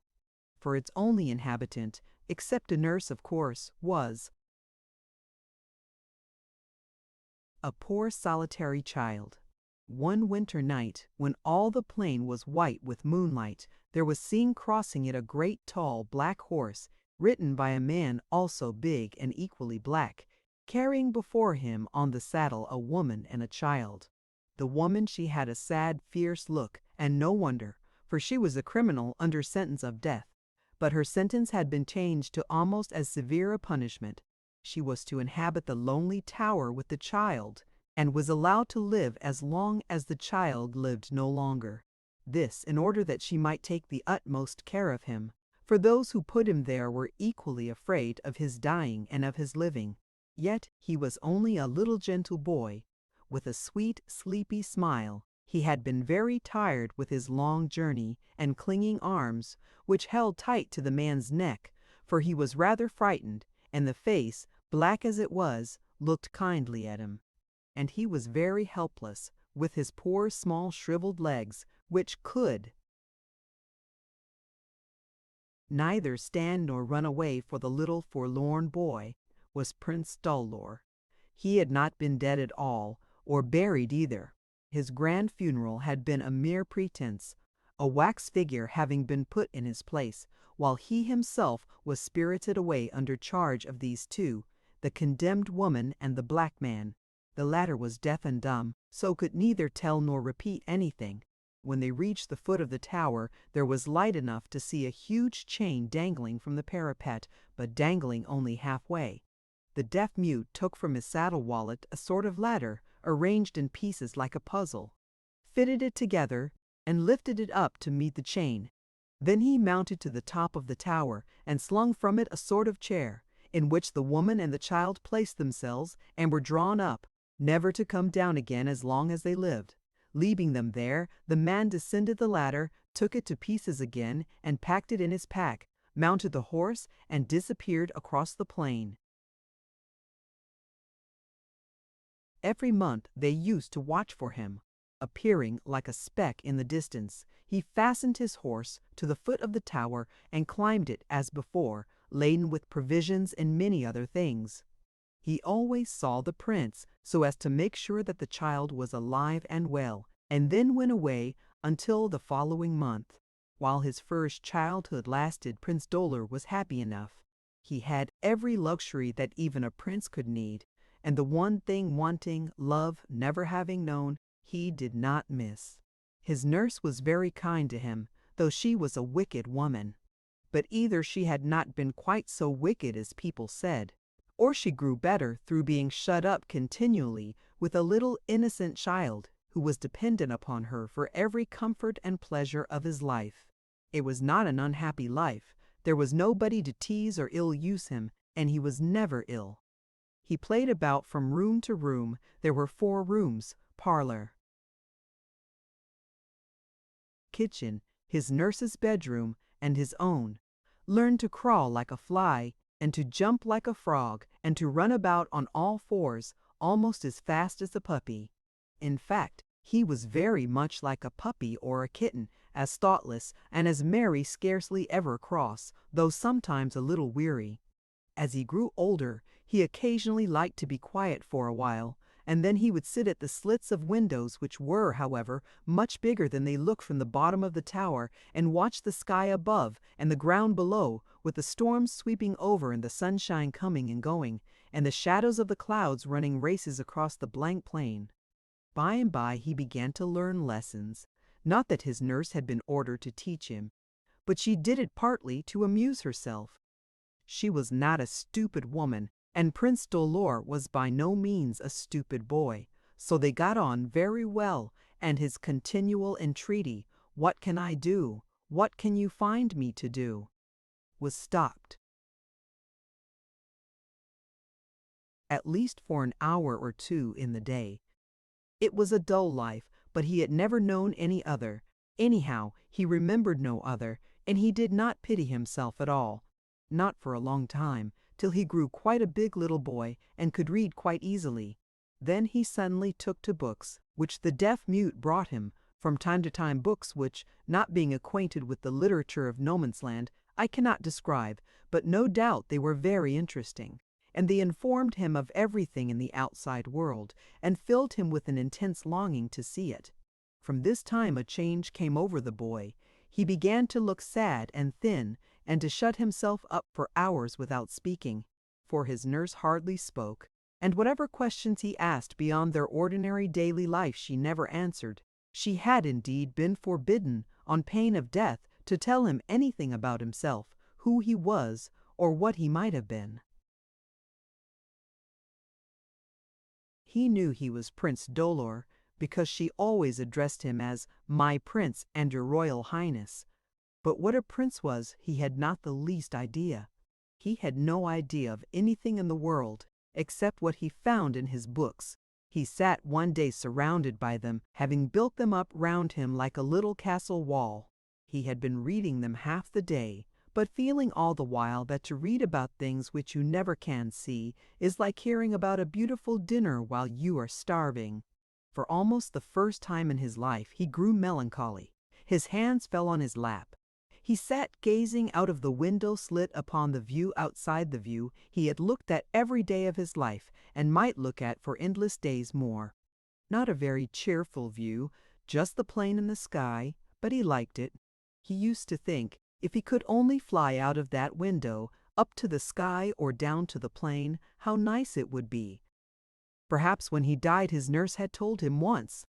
For its only inhabitant, except a nurse of course, was a poor solitary child. One winter night, when all the plain was white with moonlight, there was seen crossing it a great tall black horse, ridden by a man also big and equally black, carrying before him on the saddle a woman and a child. The woman, she had a sad, fierce look, and no wonder, for she was a criminal under sentence of death. But her sentence had been changed to almost as severe a punishment. She was to inhabit the lonely tower with the child, and was allowed to live as long as the child lived no longer. This in order that she might take the utmost care of him, for those who put him there were equally afraid of his dying and of his living. Yet he was only a little gentle boy, with a sweet, sleepy smile. He had been very tired with his long journey and clinging arms, which held tight to the man's neck, for he was rather frightened, and the face, black as it was, looked kindly at him. And he was very helpless, with his poor small shriveled legs, which could neither stand nor run away. For the little forlorn boy was Prince Dullor. He had not been dead at all, or buried either. His grand funeral had been a mere pretense, a wax figure having been put in his place, while he himself was spirited away under charge of these 2, the condemned woman and the black man. The latter was deaf and dumb, so could neither tell nor repeat anything. When they reached the foot of the tower, there was light enough to see a huge chain dangling from the parapet, but dangling only halfway. The deaf mute took from his saddle wallet a sort of ladder, arranged in pieces like a puzzle, fitted it together, and lifted it up to meet the chain. Then he mounted to the top of the tower, and slung from it a sort of chair, in which the woman and the child placed themselves, and were drawn up, never to come down again as long as they lived. Leaving them there, the man descended the ladder, took it to pieces again, and packed it in his pack, mounted the horse, and disappeared across the plain. Every month they used to watch for him, appearing like a speck in the distance. He fastened his horse to the foot of the tower and climbed it as before, laden with provisions and many other things. He always saw the prince, so as to make sure that the child was alive and well, and then went away until the following month. While his first childhood lasted, Prince Dullor was happy enough. He had every luxury that even a prince could need, and the one thing wanting, love, never having known, he did not miss. His nurse was very kind to him, though she was a wicked woman. But either she had not been quite so wicked as people said, or she grew better through being shut up continually with a little innocent child who was dependent upon her for every comfort and pleasure of his life. It was not an unhappy life. There was nobody to tease or ill-use him, and he was never ill. He played about from room to room. There were 4 rooms: parlor, kitchen, his nurse's bedroom, and his own. Learned to crawl like a fly, and to jump like a frog, and to run about on all 4s, almost as fast as a puppy. In fact, he was very much like a puppy or a kitten, as thoughtless and as merry, scarcely ever cross, though sometimes a little weary. As he grew older, he occasionally liked to be quiet for a while, and then he would sit at the slits of windows, which were, however, much bigger than they looked from the bottom of the tower, and watch the sky above and the ground below, with the storms sweeping over and the sunshine coming and going, and the shadows of the clouds running races across the blank plain. By and by he began to learn lessons. Not that his nurse had been ordered to teach him, but she did it partly to amuse herself. She was not a stupid woman, and Prince Dolor was by no means a stupid boy, so they got on very well, and his continual entreaty, "What can I do? What can you find me to do?" was stopped. At least for an hour or two in the day. It was a dull life, but he had never known any other. Anyhow, he remembered no other, and he did not pity himself at all. Not for a long time, till he grew quite a big little boy and could read quite easily. Then he suddenly took to books, which the deaf-mute brought him, from time to time books which, not being acquainted with the literature of No Man's Land, I cannot describe, but no doubt they were very interesting, and they informed him of everything in the outside world, and filled him with an intense longing to see it. From this time a change came over the boy. He began to look sad and thin, and to shut himself up for hours without speaking, for his nurse hardly spoke, and whatever questions he asked beyond their ordinary daily life she never answered. She had indeed been forbidden, on pain of death, to tell him anything about himself, who he was, or what he might have been. He knew he was Prince Dolor, because she always addressed him as "my prince and your royal highness." But what a prince was he had not the least idea. He had no idea of anything in the world except what he found in his books. He sat one day surrounded by them, having built them up round him like a little castle wall. He had been reading them half the day, but feeling all the while that to read about things which you never can see is like hearing about a beautiful dinner while you are starving. For almost the first time in his life he grew melancholy. His hands fell on his lap. He sat gazing out of the window slit upon the view outside the view he had looked at every day of his life, and might look at for endless days more. Not a very cheerful view, just the plain and the sky, but he liked it. He used to think, if he could only fly out of that window, up to the sky or down to the plain, how nice it would be. Perhaps when he died his nurse had told him once,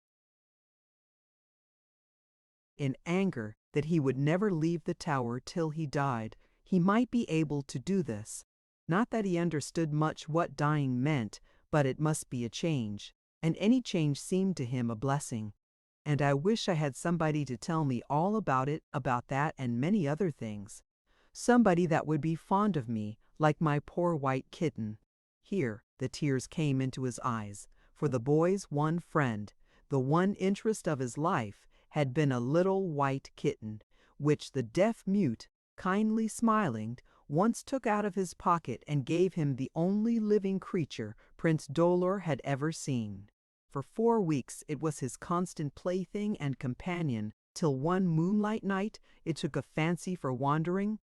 in anger, that he would never leave the tower till he died. He might be able to do this. Not that he understood much what dying meant, but it must be a change, and any change seemed to him a blessing. And I wish I had somebody to tell me all about it, about that and many other things. Somebody that would be fond of me, like my poor white kitten. Here the tears came into his eyes, for the boy's one friend, the one interest of his life, had been a little white kitten, which the deaf-mute, kindly smiling, once took out of his pocket and gave him, the only living creature Prince Dolor had ever seen. For 4 weeks it was his constant plaything and companion, till one moonlight night it took a fancy for wandering,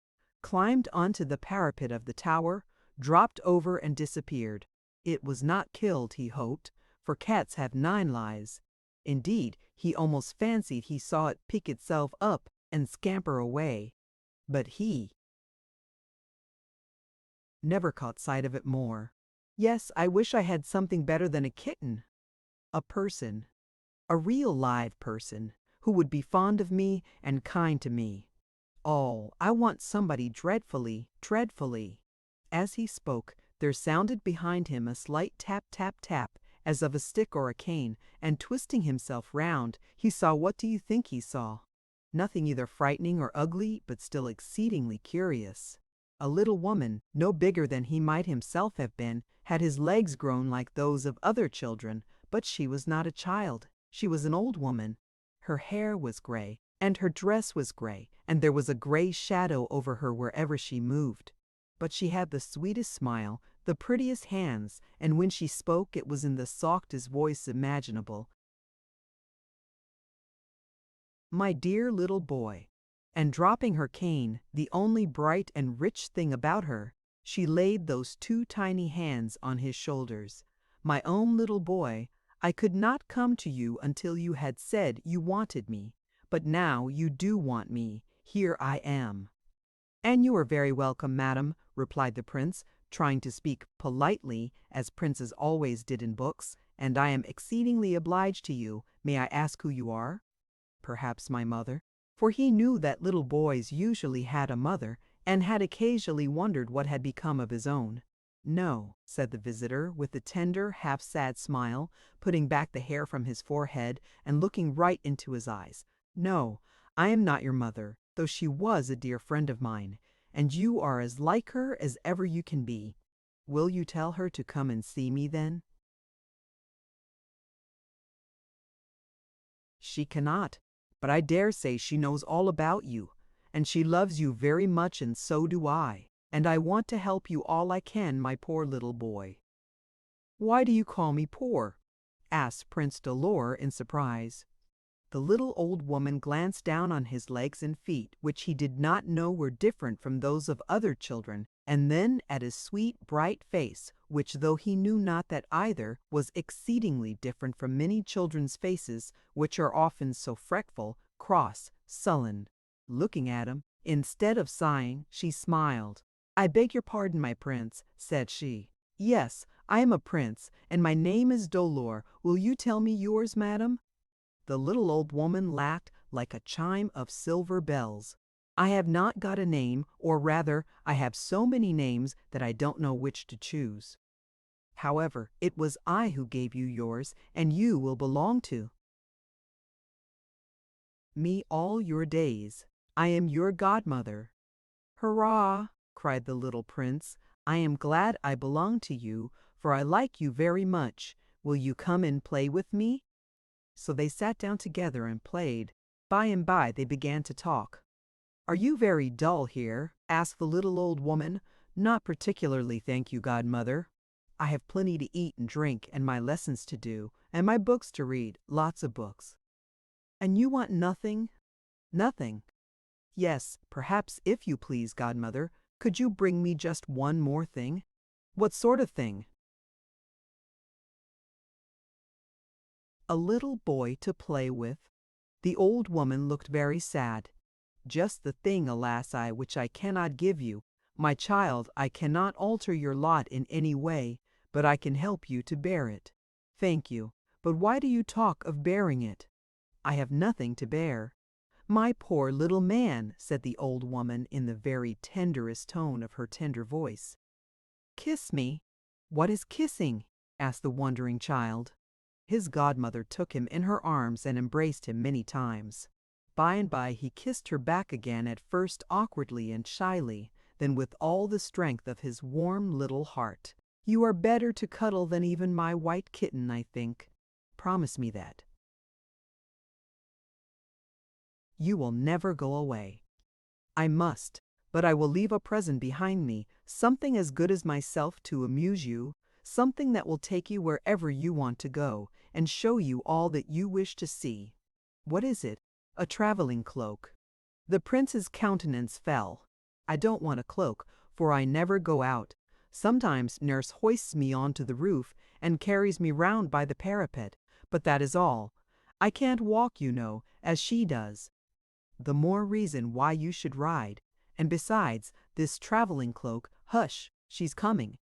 climbed onto the parapet of the tower, dropped over and disappeared. It was not killed, he hoped, for cats have 9 lives. Indeed, he almost fancied he saw it pick itself up and scamper away. But he never caught sight of it more. Yes, I wish I had something better than a kitten. A person, a real live person, who would be fond of me and kind to me. Oh, I want somebody dreadfully, dreadfully. As he spoke, there sounded behind him a slight tap, tap, tap, as of a stick or a cane, and twisting himself round, he saw, what do you think he saw? Nothing either frightening or ugly, but still exceedingly curious. A little woman, no bigger than he might himself have been, had his legs grown like those of other children, but she was not a child, she was an old woman. Her hair was gray, and her dress was gray, and there was a gray shadow over her wherever she moved. But she had the sweetest smile, the prettiest hands, and when she spoke it was in the softest voice imaginable. My dear little boy. And dropping her cane, the only bright and rich thing about her, she laid those 2 tiny hands on his shoulders. My own little boy, I could not come to you until you had said you wanted me, but now you do want me. Here I am. And you are very welcome, madam, replied the prince, trying to speak politely, as princes always did in books, and I am exceedingly obliged to you. May I ask who you are?" "Perhaps my mother." For he knew that little boys usually had a mother, and had occasionally wondered what had become of his own. "No," said the visitor, with a tender, half-sad smile, putting back the hair from his forehead and looking right into his eyes. "No, I am not your mother, though she was a dear friend of mine, and you are as like her as ever you can be. Will you tell her to come and see me then?" "She cannot, but I dare say she knows all about you, and she loves you very much, and so do I, and I want to help you all I can, my poor little boy." "Why do you call me poor?" asked Prince Dolor in surprise. The little old woman glanced down on his legs and feet, which he did not know were different from those of other children, and then at his sweet, bright face, which, though he knew not that either, was exceedingly different from many children's faces, which are often so fretful, cross, sullen. Looking at him, instead of sighing, she smiled. "I beg your pardon, my prince," said she. "Yes, I am a prince, and my name is Dolor. Will you tell me yours, madam?" The little old woman laughed like a chime of silver bells. "I have not got a name, or rather, I have so many names that I don't know which to choose. However, it was I who gave you yours, and you will belong to me all your days. I am your godmother." "Hurrah!" cried the little prince. "I am glad I belong to you, for I like you very much. Will you come and play with me?" So they sat down together and played. By and by they began to talk. "Are you very dull here?" asked the little old woman. "Not particularly, thank you, godmother. I have plenty to eat and drink, and my lessons to do, and my books to read, lots of books." "And you want nothing?" "Nothing. Yes, perhaps, if you please, godmother, could you bring me just one more thing?" "What sort of thing?" "A little boy to play with." The old woman looked very sad. "Just the thing, alas I, which I cannot give you. My child, I cannot alter your lot in any way, but I can help you to bear it." "Thank you, but why do you talk of bearing it?" "I have nothing to bear." "My poor little man," said the old woman in the very tenderest tone of her tender voice. "Kiss me." "What is kissing?" asked the wondering child. His godmother took him in her arms and embraced him many times. By and by he kissed her back again, at first awkwardly and shyly, then with all the strength of his warm little heart. "You are better to cuddle than even my white kitten, I think. Promise me that. You will never go away." "I must, but I will leave a present behind me, something as good as myself to amuse you, something that will take you wherever you want to go, and show you all that you wish to see." "What is it?" "A traveling cloak." The prince's countenance fell. "I don't want a cloak, for I never go out. Sometimes nurse hoists me on to the roof, and carries me round by the parapet, but that is all. I can't walk, you know, as she does." "The more reason why you should ride. And besides, this traveling cloak, hush, she's coming."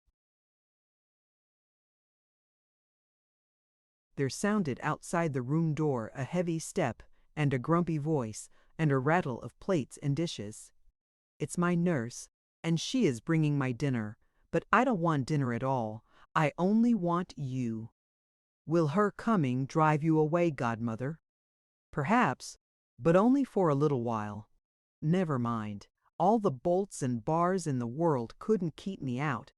There sounded outside the room door a heavy step, and a grumpy voice, and a rattle of plates and dishes. "It's my nurse, and she is bringing my dinner, but I don't want dinner at all. I only want you." "Will her coming drive you away, godmother?" "Perhaps, but only for a little while." "Never mind. All the bolts and bars in the world couldn't keep me out.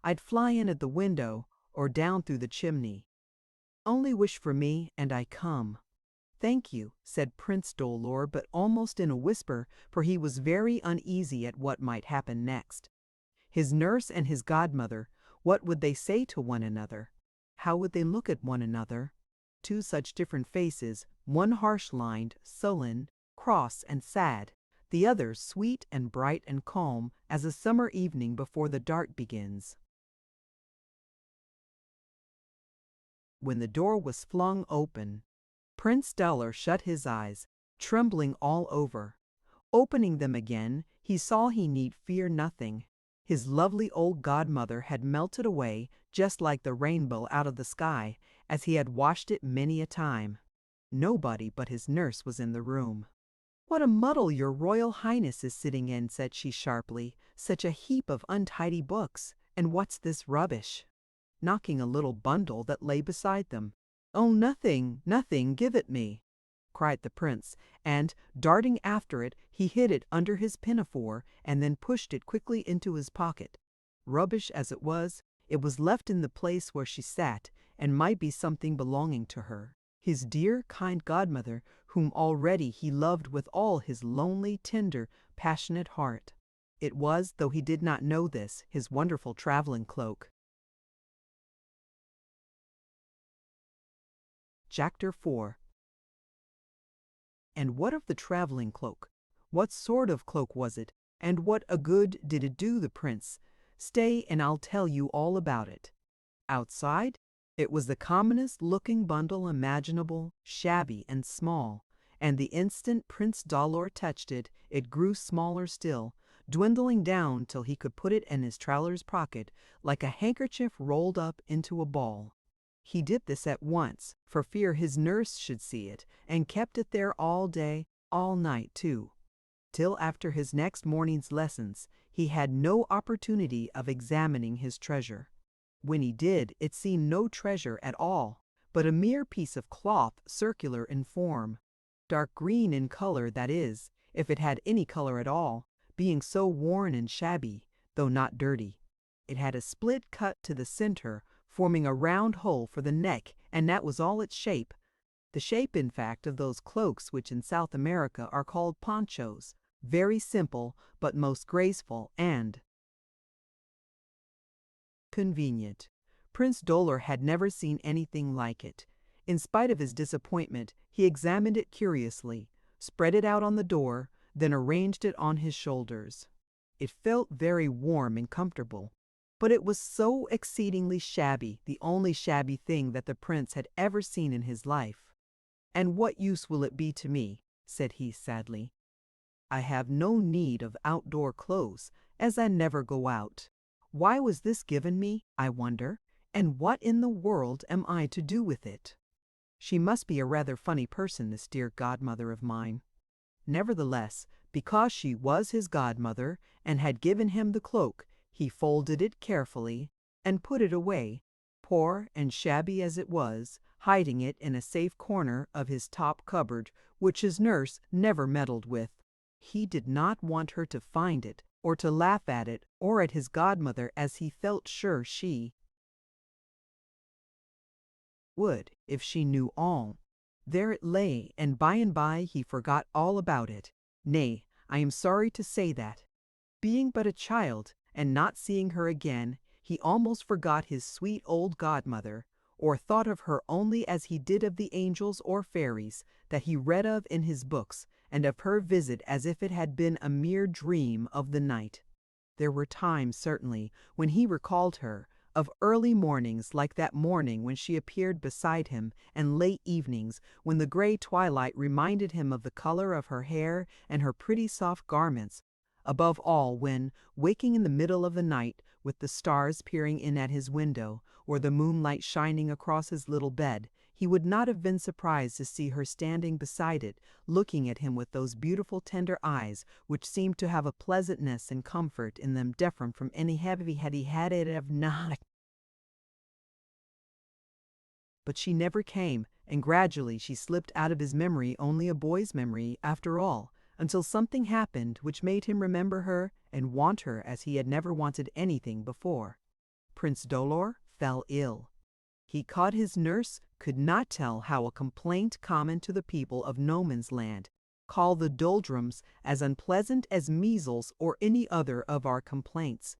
I'd fly in at the window, or down through the chimney. Only wish for me, and I come." "Thank you," said Prince Dolor, but almost in a whisper, for he was very uneasy at what might happen next. His nurse and his godmother, what would they say to one another? How would they look at one another? Two such different faces, one harsh-lined, sullen, cross, and sad, the other sweet and bright and calm as a summer evening before the dark begins. When the door was flung open, Prince Dolor shut his eyes, trembling all over. Opening them again, he saw he need fear nothing. His lovely old godmother had melted away, just like the rainbow out of the sky, as he had washed it many a time. Nobody but his nurse was in the room. "What a muddle your Royal Highness is sitting in," said she sharply. "Such a heap of untidy books. And what's this rubbish?" Knocking a little bundle that lay beside them. "Oh, nothing, nothing, give it me," cried the prince, and, darting after it, he hid it under his pinafore and then pushed it quickly into his pocket. Rubbish as it was left in the place where she sat, and might be something belonging to her, his dear, kind godmother, whom already he loved with all his lonely, tender, passionate heart. It was, though he did not know this, his wonderful traveling cloak. Chapter 4. And what of the traveling cloak? What sort of cloak was it, and what a good did it do the prince? Stay, and I'll tell you all about it. Outside, it was the commonest looking bundle imaginable, shabby and small, and the instant Prince Dolor touched it, it grew smaller still, dwindling down till he could put it in his trouser's pocket like a handkerchief rolled up into a ball. He did this at once, for fear his nurse should see it, and kept it there all day, all night too. Till after his next morning's lessons, he had no opportunity of examining his treasure. When he did, it seemed no treasure at all, but a mere piece of cloth circular in form, dark green in color, that is, if it had any color at all, being so worn and shabby, though not dirty. It had a split cut to the center, forming a round hole for the neck, and that was all its shape. The shape, in fact, of those cloaks which in South America are called ponchos, very simple, but most graceful and convenient. Prince Dolor had never seen anything like it. In spite of his disappointment, he examined it curiously, spread it out on the door, then arranged it on his shoulders. It felt very warm and comfortable, but it was so exceedingly shabby, the only shabby thing that the prince had ever seen in his life. "And what use will it be to me?" said he sadly. "I have no need of outdoor clothes, as I never go out. Why was this given me, I wonder, and what in the world am I to do with it? She must be a rather funny person, this dear godmother of mine." Nevertheless, because she was his godmother and had given him the cloak, he folded it carefully and put it away, poor and shabby as it was, hiding it in a safe corner of his top cupboard, which his nurse never meddled with. He did not want her to find it, or to laugh at it, or at his godmother, as he felt sure she would if she knew all. There it lay, and by he forgot all about it. Nay, I am sorry to say that, being but a child, and not seeing her again, he almost forgot his sweet old godmother, or thought of her only as he did of the angels or fairies that he read of in his books, and of her visit as if it had been a mere dream of the night. There were times, certainly, when he recalled her, of early mornings like that morning when she appeared beside him, and late evenings when the gray twilight reminded him of the color of her hair and her pretty soft garments. Above all, when, waking in the middle of the night, with the stars peering in at his window, or the moonlight shining across his little bed, he would not have been surprised to see her standing beside it, looking at him with those beautiful tender eyes, which seemed to have a pleasantness and comfort in them different from any heavy had he had it of not. But she never came, and gradually she slipped out of his memory, only a boy's memory after all, until something happened which made him remember her and want her as he had never wanted anything before. Prince Dolor fell ill. He caught his nurse, could not tell how a complaint common to the people of No Man's Land, called the doldrums, as unpleasant as measles or any other of our complaints,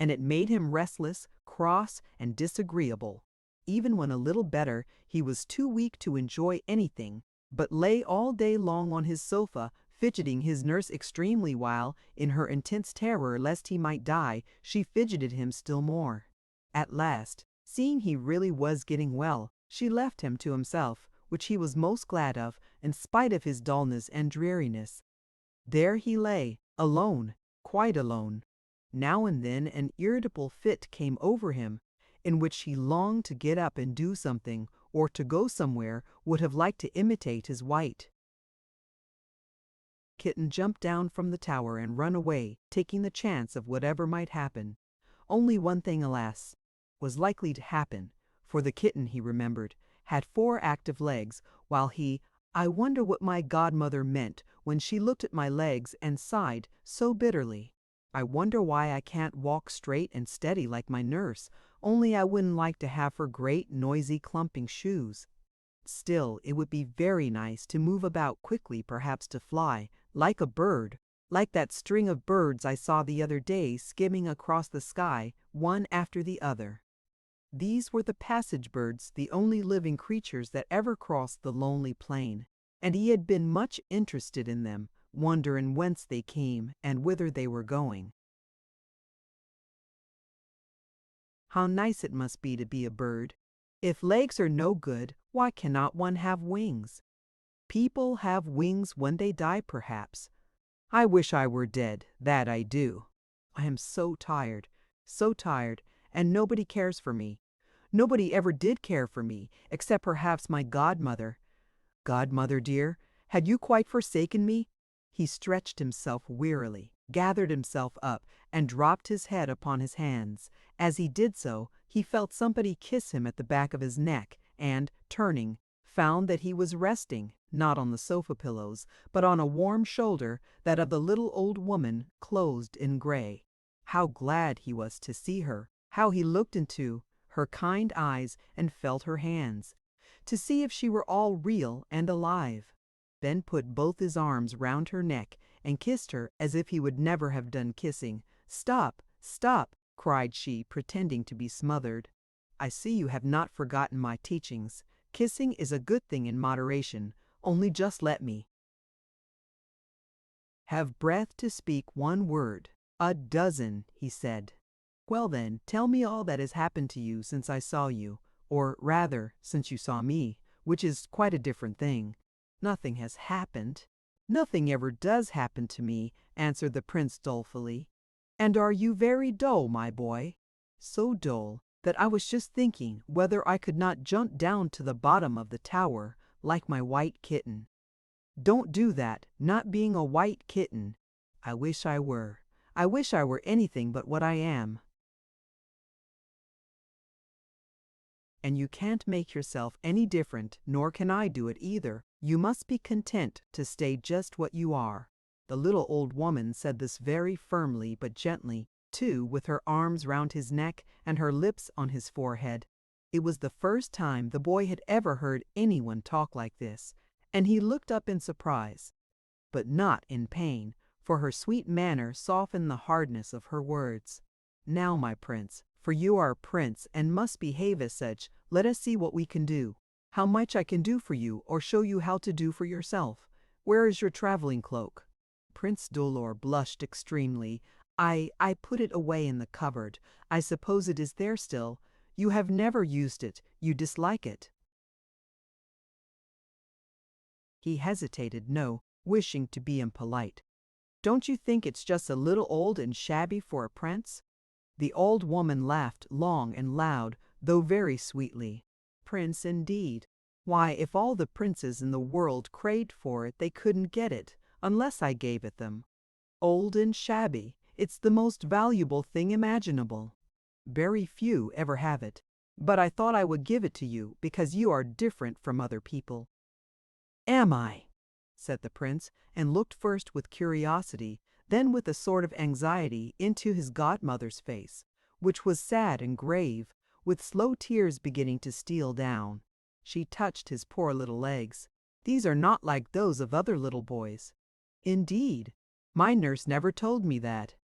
and it made him restless, cross, and disagreeable. Even when a little better, he was too weak to enjoy anything, but lay all day long on his sofa, fidgeting his nurse extremely while, in her intense terror lest he might die, she fidgeted him still more. At last, seeing he really was getting well, she left him to himself, which he was most glad of, in spite of his dullness and dreariness. There he lay, alone, quite alone. Now and then an irritable fit came over him, in which he longed to get up and do something, or to go somewhere would have liked to imitate his white kitten jumped down from the tower and run away, taking the chance of whatever might happen. Only one thing, alas, was likely to happen, for the kitten, he remembered, had 4 active legs, while I wonder what my godmother meant when she looked at my legs and sighed so bitterly. I wonder why I can't walk straight and steady like my nurse, only I wouldn't like to have her great, noisy, clumping shoes. Still, it would be very nice to move about quickly, perhaps to fly, like a bird, like that string of birds I saw the other day skimming across the sky, one after the other. These were the passage birds, the only living creatures that ever crossed the lonely plain, and he had been much interested in them, wondering whence they came and whither they were going. How nice it must be to be a bird. If legs are no good, why cannot one have wings? People have wings when they die, perhaps. I wish I were dead, that I do. I am so tired, and nobody cares for me. Nobody ever did care for me, except perhaps my godmother. Godmother dear, had you quite forsaken me? He stretched himself wearily, gathered himself up, and dropped his head upon his hands. As he did so, he felt somebody kiss him at the back of his neck, and, turning, found that he was resting, not on the sofa pillows, but on a warm shoulder, that of the little old woman clothed in gray. How glad he was to see her! How he looked into her kind eyes and felt her hands, to see if she were all real and alive. Ben put both his arms round her neck and kissed her as if he would never have done kissing. "Stop, stop!" cried she, pretending to be smothered. "I see you have not forgotten my teachings. Kissing is a good thing in moderation, only just let me have breath to speak one word." "A dozen," he said. "Well then, tell me all that has happened to you since I saw you, or rather, since you saw me, which is quite a different thing." "Nothing has happened." "Nothing ever does happen to me," answered the prince dolefully. "And are you very dull, my boy?" "So dull that I was just thinking whether I could not jump down to the bottom of the tower, like my white kitten." "Don't do that, not being a white kitten." "I wish I were. I wish I were anything but what I am." "And you can't make yourself any different, nor can I do it either. You must be content to stay just what you are." The little old woman said this very firmly but gently, too, with her arms round his neck and her lips on his forehead. It was the first time the boy had ever heard anyone talk like this, and he looked up in surprise, but not in pain, for her sweet manner softened the hardness of her words. "Now, my prince, for you are a prince and must behave as such, let us see what we can do. How much I can do for you, or show you how to do for yourself. Where is your traveling cloak?" Prince Dolor blushed extremely. I put it away in the cupboard. I suppose it is there still. You have never used it. You dislike it." He hesitated, wishing to be impolite. "Don't you think it's just a little old and shabby for a prince?" The old woman laughed long and loud, though very sweetly. "Prince indeed! Why, if all the princes in the world craved for it, they couldn't get it, unless I gave it them. Old and shabby, it's the most valuable thing imaginable. Very few ever have it, but I thought I would give it to you because you are different from other people." "Am I?" said the prince, and looked first with curiosity, then with a sort of anxiety into his godmother's face, which was sad and grave, with slow tears beginning to steal down. She touched his poor little legs. "These are not like those of other little boys." "Indeed, my nurse never told me that."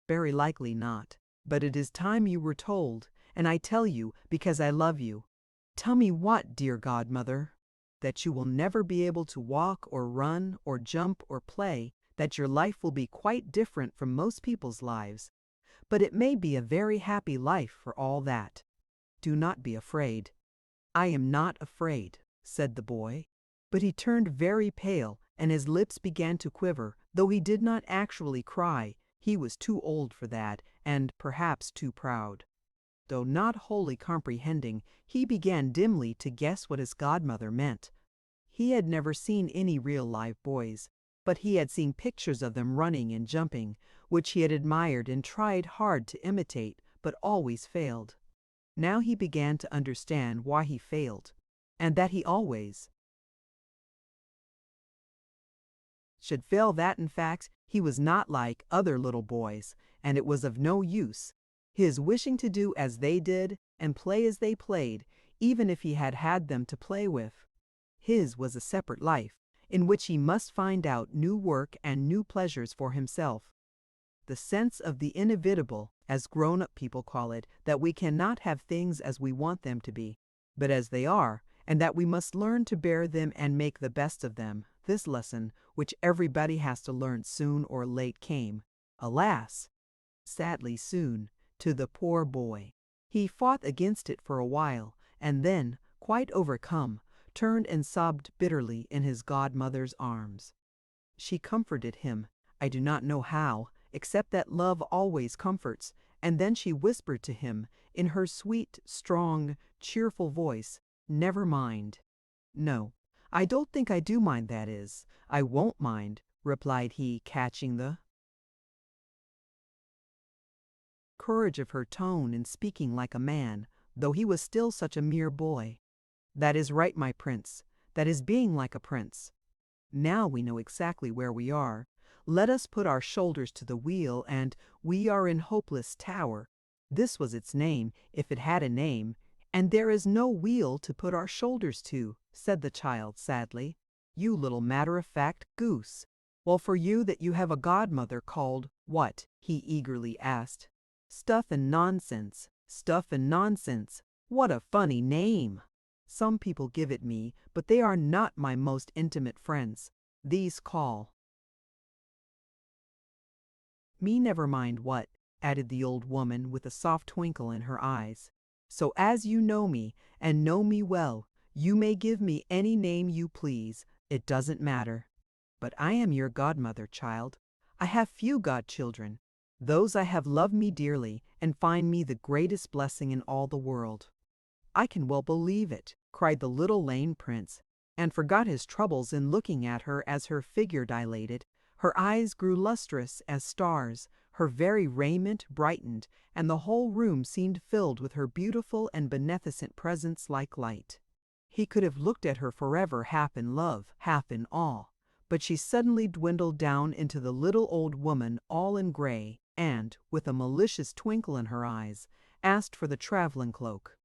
"Very likely not, but it is time you were told, and I tell you because I love you." "Tell me what, dear godmother?" "That you will never be able to walk or run or jump or play, that your life will be quite different from most people's lives. But it may be a very happy life for all that. Do not be afraid." "I am not afraid," said the boy. But he turned very pale, and his lips began to quiver, though he did not actually cry. He was too old for that, and perhaps too proud. Though not wholly comprehending, he began dimly to guess what his godmother meant. He had never seen any real live boys, but he had seen pictures of them running and jumping, which he had admired and tried hard to imitate, but always failed. Now he began to understand why he failed, and that he always should fail, that in fact he was not like other little boys, and it was of no use his wishing to do as they did and play as they played, even if he had had them to play with. His was a separate life, in which he must find out new work and new pleasures for himself. The sense of the inevitable, as grown-up people call it, that we cannot have things as we want them to be, but as they are, and that we must learn to bear them and make the best of them. This lesson, which everybody has to learn soon or late, came, alas, sadly soon, to the poor boy. He fought against it for a while, and then, quite overcome, turned and sobbed bitterly in his godmother's arms. She comforted him, I do not know how, except that love always comforts, and then she whispered to him, in her sweet, strong, cheerful voice, "Never mind." "No, I don't think I do mind, that is, I won't mind," replied he, catching the courage of her tone and speaking like a man, though he was still such a mere boy. "That is right, my prince. That is being like a prince. Now we know exactly where we are. Let us put our shoulders to the wheel, and we are in Hopeless Tower. This was its name, if it had a name, and there is no wheel to put our shoulders to," said the child sadly. "You little matter-of-fact goose. Well for you that you have a godmother called what?" he eagerly asked. "Stuff and Nonsense. Stuff and Nonsense. What a funny name! Some people give it me, but they are not my most intimate friends. These call me never mind what," added the old woman with a soft twinkle in her eyes. "So as you know me, and know me well, you may give me any name you please. It doesn't matter. But I am your godmother, child. I have few godchildren. Those I have love me dearly, and find me the greatest blessing in all the world." "I can well believe it," cried the little lame prince, and forgot his troubles in looking at her as her figure dilated. Her eyes grew lustrous as stars, her very raiment brightened, and the whole room seemed filled with her beautiful and beneficent presence like light. He could have looked at her forever, half in love, half in awe, but she suddenly dwindled down into the little old woman all in gray, and, with a malicious twinkle in her eyes, asked for the traveling cloak.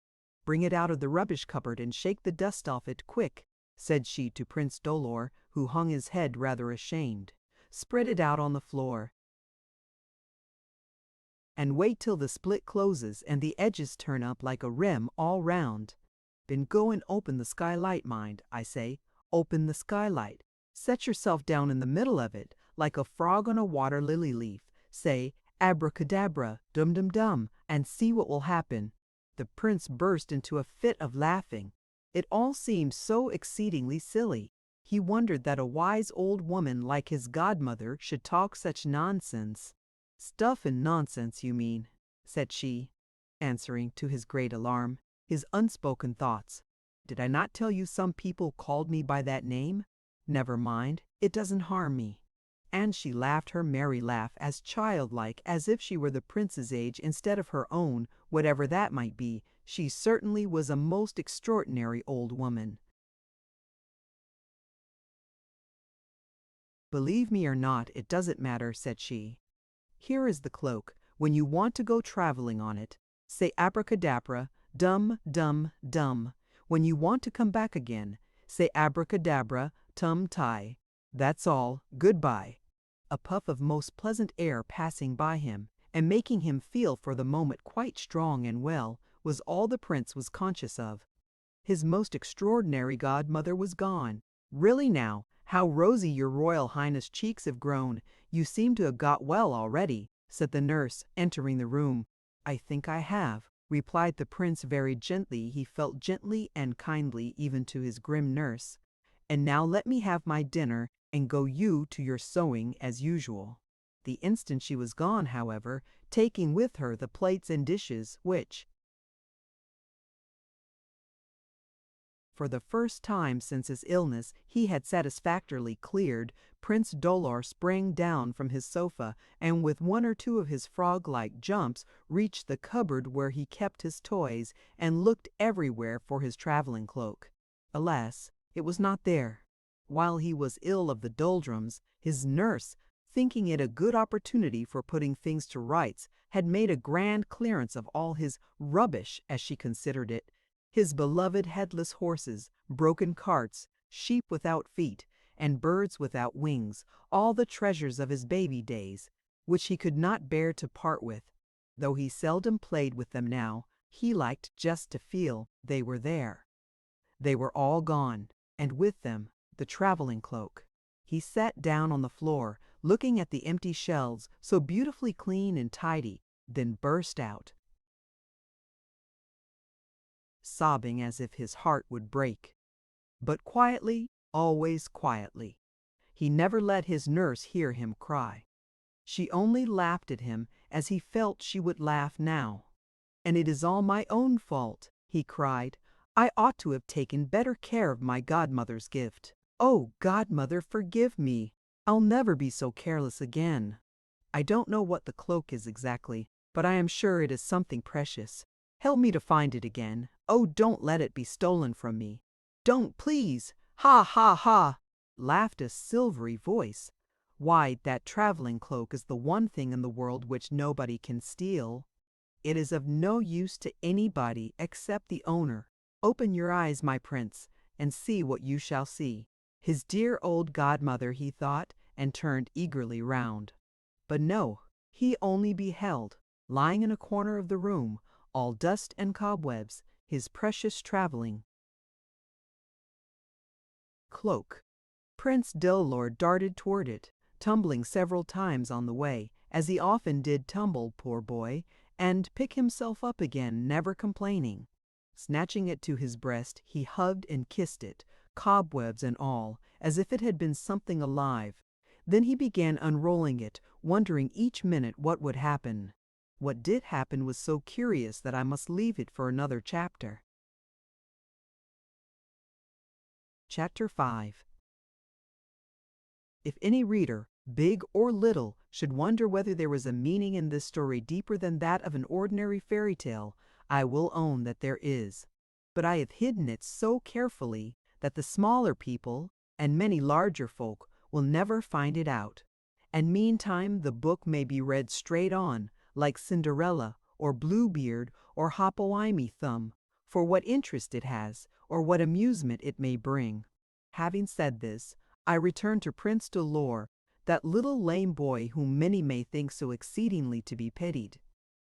"Bring it out of the rubbish cupboard and shake the dust off it, quick," said she to Prince Dolor, who hung his head rather ashamed. "Spread it out on the floor, and wait till the split closes and the edges turn up like a rim all round. Then go and open the skylight, mind, I say, open the skylight. Set yourself down in the middle of it, like a frog on a water lily leaf. Say, abracadabra, dum-dum-dum, and see what will happen." The prince burst into a fit of laughing. It all seemed so exceedingly silly. He wondered that a wise old woman like his godmother should talk such nonsense. "Stuff and nonsense, you mean," said she, answering, to his great alarm, his unspoken thoughts. "Did I not tell you some people called me by that name? Never mind, it doesn't harm me." And she laughed her merry laugh, as childlike as if she were the prince's age instead of her own, whatever that might be. She certainly was a most extraordinary old woman. "Believe me or not, it doesn't matter," said she. "Here is the cloak. When you want to go traveling on it, say abracadabra, dum, dum, dum. When you want to come back again, say abracadabra, tum tie. That's all. Goodbye." A puff of most pleasant air passing by him, and making him feel for the moment quite strong and well, was all the prince was conscious of. His most extraordinary godmother was gone. "Really now, how rosy your Royal Highness' cheeks have grown. You seem to have got well already," said the nurse, entering the room. "I think I have," replied the prince very gently. He felt gently and kindly even to his grim nurse. "And now let me have my dinner, and go you to your sewing as usual." The instant she was gone, however, taking with her the plates and dishes, which, For the first time since his illness he had satisfactorily cleared, Prince Dolor sprang down from his sofa and with one or two of his frog-like jumps reached the cupboard where he kept his toys and looked everywhere for his traveling cloak. Alas, it was not there. While he was ill of the doldrums, his nurse, thinking it a good opportunity for putting things to rights, had made a grand clearance of all his rubbish, as she considered it, his beloved headless horses, broken carts, sheep without feet, and birds without wings, all the treasures of his baby days, which he could not bear to part with. Though he seldom played with them now, he liked just to feel they were there. They were all gone, and with them the traveling cloak. He sat down on the floor, looking at the empty shelves, so beautifully clean and tidy, then burst out, sobbing as if his heart would break. But quietly, always quietly. He never let his nurse hear him cry. She only laughed at him as he felt she would laugh now. "And it is all my own fault," he cried. "I ought to have taken better care of my godmother's gift. Oh, godmother, forgive me. I'll never be so careless again. I don't know what the cloak is exactly, but I am sure it is something precious. Help me to find it again. Oh, don't let it be stolen from me. Don't, please. Ha, ha, ha," laughed a silvery voice. "Why, that traveling cloak is the one thing in the world which nobody can steal. It is of no use to anybody except the owner. Open your eyes, my prince, and see what you shall see." His dear old godmother, he thought, and turned eagerly round. But no, he only beheld, lying in a corner of the room, all dust and cobwebs, his precious traveling cloak. Prince Dolor darted toward it, tumbling several times on the way, as he often did tumble, poor boy, and pick himself up again, never complaining. Snatching it to his breast, he hugged and kissed it, cobwebs and all, as if it had been something alive. Then he began unrolling it, wondering each minute what would happen. What did happen was so curious that I must leave it for another chapter. Chapter 5. If any reader, big or little, should wonder whether there was a meaning in this story deeper than that of an ordinary fairy tale, I will own that there is. But I have hidden it so carefully that the smaller people, and many larger folk, will never find it out. And meantime the book may be read straight on, like Cinderella, or Bluebeard, or Hop o' Imy Thumb, for what interest it has, or what amusement it may bring. Having said this, I return to Prince Dolor, that little lame boy whom many may think so exceedingly to be pitied.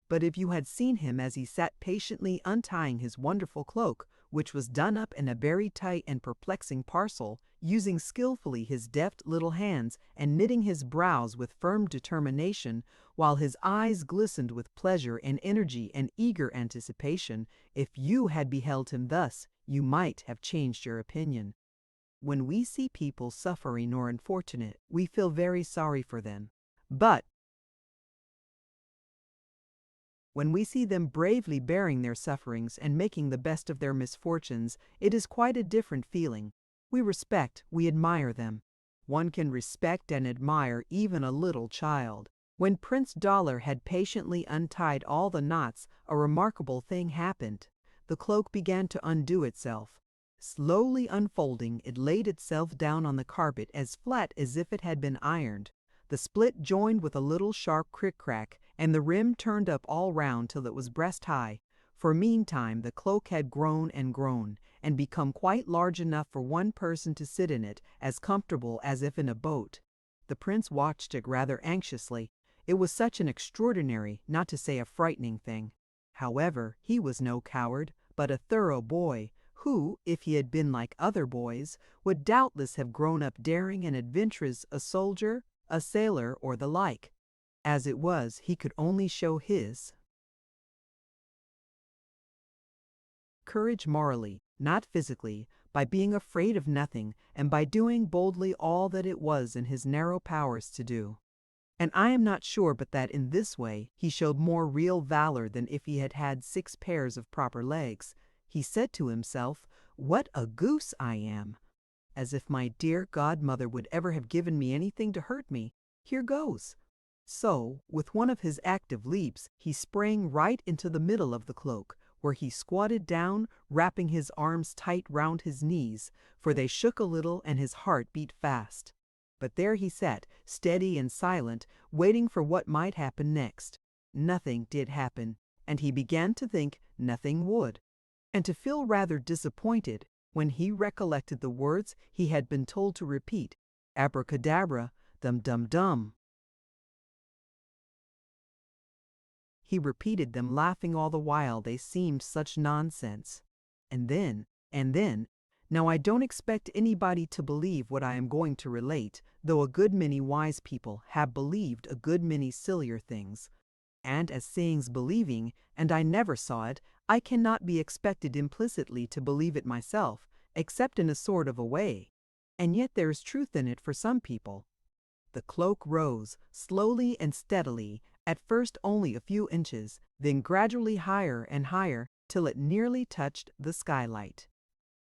But if you had seen him as he sat patiently untying his wonderful cloak, which was done up in a very tight and perplexing parcel, using skillfully his deft little hands and knitting his brows with firm determination, while his eyes glistened with pleasure and energy and eager anticipation, if you had beheld him thus, you might have changed your opinion. When we see people suffering or unfortunate, we feel very sorry for them. But when we see them bravely bearing their sufferings and making the best of their misfortunes, it is quite a different feeling. We respect, we admire them. One can respect and admire even a little child. When Prince Dolor had patiently untied all the knots, a remarkable thing happened. The cloak began to undo itself. Slowly unfolding, it laid itself down on the carpet as flat as if it had been ironed. The split joined with a little sharp crick-crack, and the rim turned up all round till it was breast-high. For meantime the cloak had grown, and become quite large enough for one person to sit in it, as comfortable as if in a boat. The prince watched it rather anxiously. It was such an extraordinary, not to say a frightening thing. However, he was no coward, but a thorough boy, who, if he had been like other boys, would doubtless have grown up daring and adventurous, a soldier, a sailor, or the like. As it was, he could only show his courage morally, not physically, by being afraid of nothing, and by doing boldly all that it was in his narrow powers to do. And I am not sure but that in this way he showed more real valor than if he had had 6 pairs of proper legs. He said to himself, "What a goose I am! As if my dear godmother would ever have given me anything to hurt me. Here goes." So, with one of his active leaps, he sprang right into the middle of the cloak, where he squatted down, wrapping his arms tight round his knees, for they shook a little and his heart beat fast. But there he sat, steady and silent, waiting for what might happen next. Nothing did happen, and he began to think nothing would, and to feel rather disappointed when he recollected the words he had been told to repeat, "Abracadabra, dum-dum-dum." He repeated them, laughing all the while, they seemed such nonsense. And then, now I don't expect anybody to believe what I am going to relate, though a good many wise people have believed a good many sillier things. And as seeing's believing, and I never saw it, I cannot be expected implicitly to believe it myself, except in a sort of a way. And yet there is truth in it for some people. The cloak rose, slowly and steadily, at first only a few inches, then gradually higher and higher, till it nearly touched the skylight.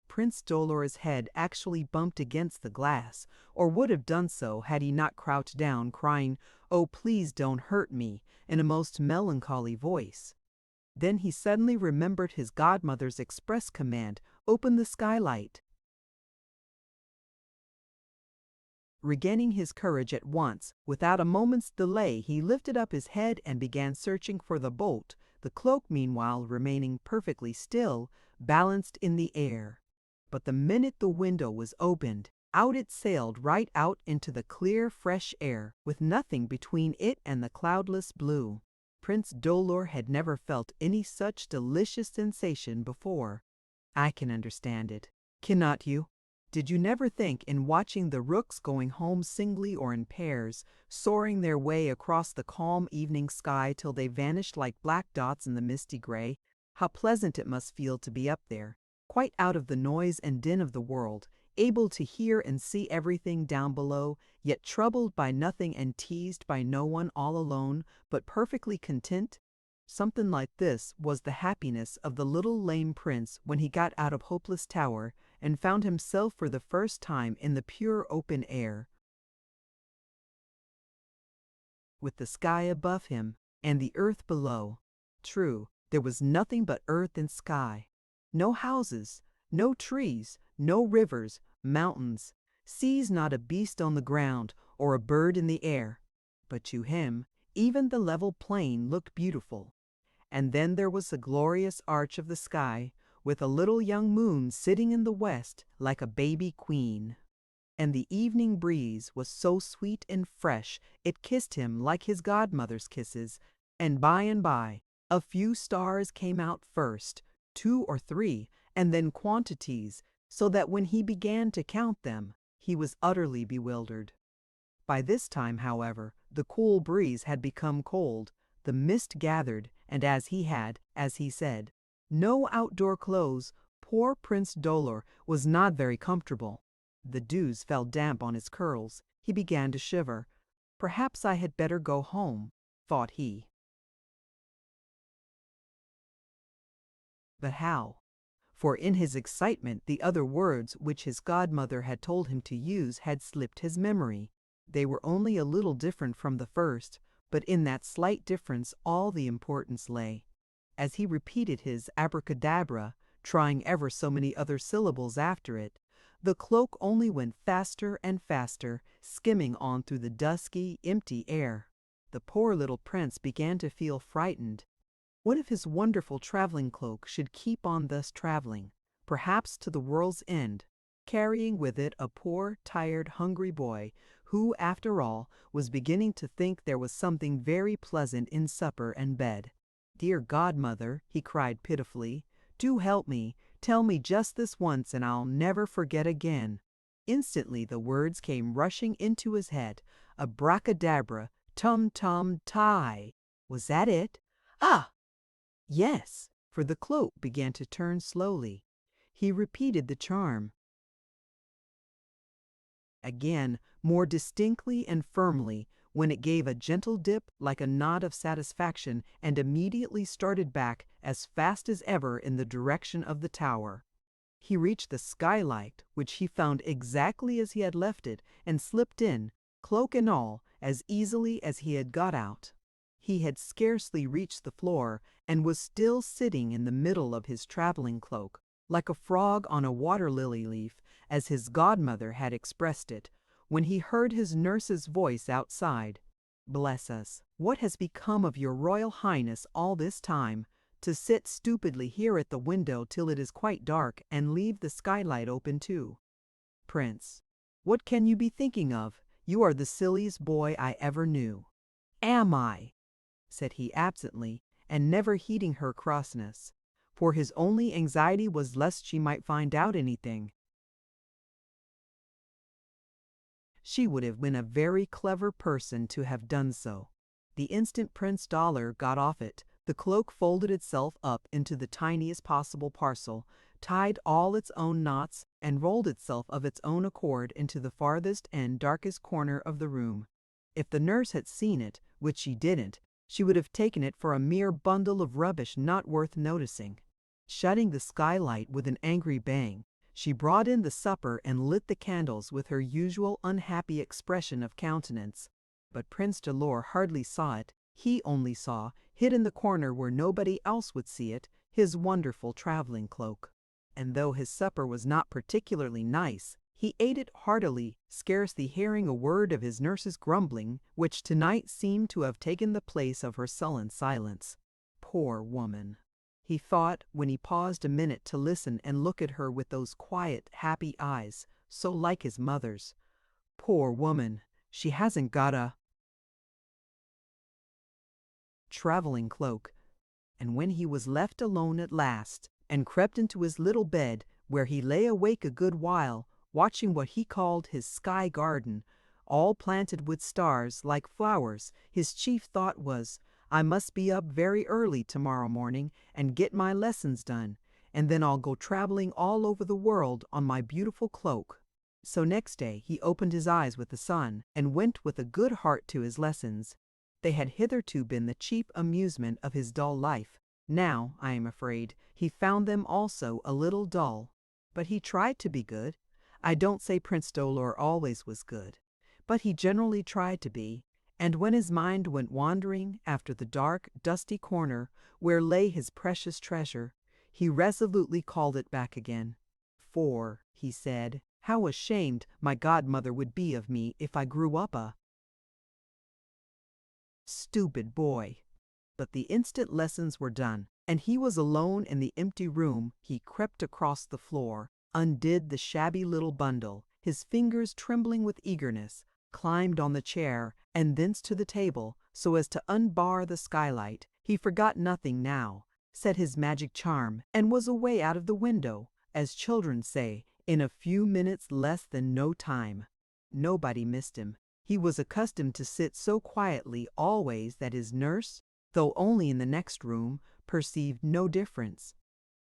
Prince Dolor's head actually bumped against the glass, or would have done so had he not crouched down, crying, "Oh, please don't hurt me," in a most melancholy voice. Then he suddenly remembered his godmother's express command, "Open the skylight." Regaining his courage at once, without a moment's delay he lifted up his head and began searching for the bolt, the cloak meanwhile remaining perfectly still, balanced in the air. But the minute the window was opened, out it sailed right out into the clear, fresh air, with nothing between it and the cloudless blue. Prince Dolor had never felt any such delicious sensation before. I can understand it. Cannot you? Did you never think, in watching the rooks going home singly or in pairs, soaring their way across the calm evening sky till they vanished like black dots in the misty gray, how pleasant it must feel to be up there, quite out of the noise and din of the world, able to hear and see everything down below, yet troubled by nothing and teased by no one, all alone, but perfectly content? Something like this was the happiness of the little lame prince when he got out of Hopeless Tower and found himself for the first time in the pure open air, with the sky above him and the earth below. True, there was nothing but earth and sky. No houses, no trees, no rivers, mountains, seas, not a beast on the ground or a bird in the air. But to him, even the level plain looked beautiful. And then there was the glorious arch of the sky, with a little young moon sitting in the west like a baby queen. And the evening breeze was so sweet and fresh it kissed him like his godmother's kisses, and by, a few stars came out first, 2 or 3, and then quantities, so that when he began to count them, he was utterly bewildered. By this time, however, the cool breeze had become cold, the mist gathered, and as he said, no outdoor clothes, poor Prince Dolor was not very comfortable. The dews fell damp on his curls. He began to shiver. "Perhaps I had better go home," thought he. But how? For in his excitement the other words which his godmother had told him to use had slipped his memory. They were only a little different from the first, but in that slight difference all the importance lay. As he repeated his abracadabra, trying ever so many other syllables after it, the cloak only went faster and faster, skimming on through the dusky, empty air. The poor little prince began to feel frightened. What if his wonderful traveling cloak should keep on thus traveling, perhaps to the world's end, carrying with it a poor, tired, hungry boy, who, after all, was beginning to think there was something very pleasant in supper and bed? "Dear godmother," he cried pitifully, "do help me. Tell me just this once, and I'll never forget again." Instantly the words came rushing into his head. Abracadabra, tum-tum-tie. Was that it? Ah! Yes, for the cloak began to turn slowly. He repeated the charm. Again, more distinctly and firmly, when it gave a gentle dip like a nod of satisfaction and immediately started back as fast as ever in the direction of the tower. He reached the skylight, which he found exactly as he had left it, and slipped in, cloak and all, as easily as he had got out. He had scarcely reached the floor, and was still sitting in the middle of his traveling cloak, like a frog on a water-lily leaf, as his godmother had expressed it, when he heard his nurse's voice outside. "Bless us, what has become of your Royal Highness all this time, to sit stupidly here at the window till it is quite dark, and leave the skylight open too? Prince, what can you be thinking of? You are the silliest boy I ever knew." "Am I?" said he absently, and never heeding her crossness, for his only anxiety was lest she might find out anything. She would have been a very clever person to have done so. The instant Prince Dolor got off it, the cloak folded itself up into the tiniest possible parcel, tied all its own knots, and rolled itself of its own accord into the farthest and darkest corner of the room. If the nurse had seen it, which she didn't, she would have taken it for a mere bundle of rubbish not worth noticing. Shutting the skylight with an angry bang, she brought in the supper and lit the candles with her usual unhappy expression of countenance. But Prince Dolor hardly saw it. He only saw, hid in the corner where nobody else would see it, his wonderful traveling cloak. And though his supper was not particularly nice, he ate it heartily, scarcely hearing a word of his nurse's grumbling, which tonight seemed to have taken the place of her sullen silence. Poor woman, he thought, when he paused a minute to listen and look at her with those quiet, happy eyes, so like his mother's. Poor woman, she hasn't got a traveling cloak. And when he was left alone at last, and crept into his little bed, where he lay awake a good while, watching what he called his sky garden, all planted with stars like flowers, his chief thought was, "I must be up very early tomorrow morning and get my lessons done, and then I'll go traveling all over the world on my beautiful cloak." So next day he opened his eyes with the sun, and went with a good heart to his lessons. They had hitherto been the chief amusement of his dull life. Now, I am afraid, he found them also a little dull. But he tried to be good. I don't say Prince Dolor always was good, but he generally tried to be, and when his mind went wandering after the dark, dusty corner where lay his precious treasure, he resolutely called it back again. "For," he said, "how ashamed my godmother would be of me if I grew up a stupid boy." But the instant lessons were done, and he was alone in the empty room, he crept across the floor, undid the shabby little bundle, his fingers trembling with eagerness, climbed on the chair, and thence to the table, so as to unbar the skylight. He forgot nothing now, said his magic charm, and was away out of the window, as children say, in a few minutes less than no time. Nobody missed him. He was accustomed to sit so quietly always that his nurse, though only in the next room, perceived no difference.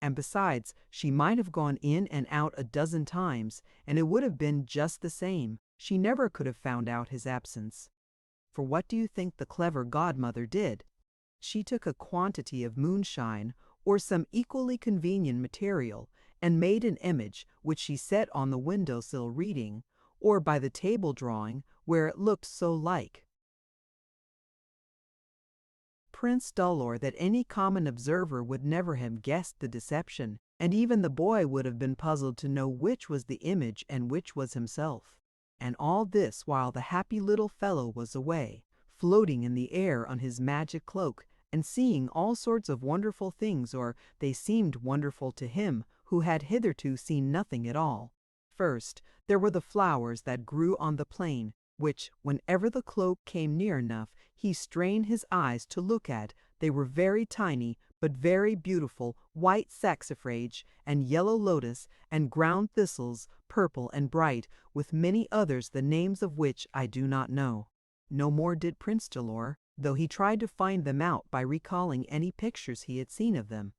And besides, she might have gone in and out a dozen times, and it would have been just the same. She never could have found out his absence. For what do you think the clever godmother did? She took a quantity of moonshine, or some equally convenient material, and made an image, which she set on the window-sill reading, or by the table drawing, where it looked so like Prince Dolor that any common observer would never have guessed the deception, and even the boy would have been puzzled to know which was the image and which was himself. And all this while the happy little fellow was away, floating in the air on his magic cloak, and seeing all sorts of wonderful things, or they seemed wonderful to him, who had hitherto seen nothing at all. First, there were the flowers that grew on the plain, which, whenever the cloak came near enough, he strained his eyes to look at. They were very tiny, but very beautiful, white saxifrage, and yellow lotus, and ground thistles, purple and bright, with many others the names of which I do not know. No more did Prince Dolor, though he tried to find them out by recalling any pictures he had seen of them.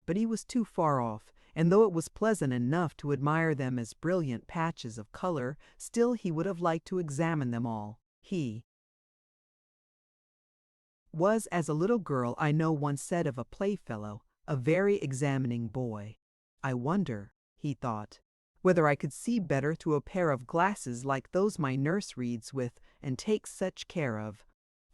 But he was too far off, and though it was pleasant enough to admire them as brilliant patches of color, still he would have liked to examine them all. He was, as a little girl I know once said of a playfellow, a very examining boy. I wonder, he thought, whether I could see better through a pair of glasses like those my nurse reads with and takes such care of.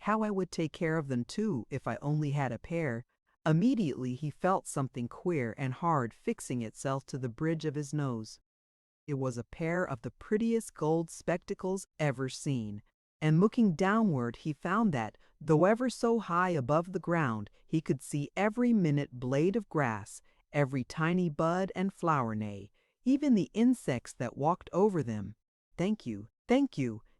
How I would take care of them too if I only had a pair. Immediately he felt something queer and hard fixing itself to the bridge of his nose. It was a pair of the prettiest gold spectacles ever seen, and looking downward he found that, though ever so high above the ground, he could see every minute blade of grass, every tiny bud and flower, nay, even the insects that walked over them. Thank you,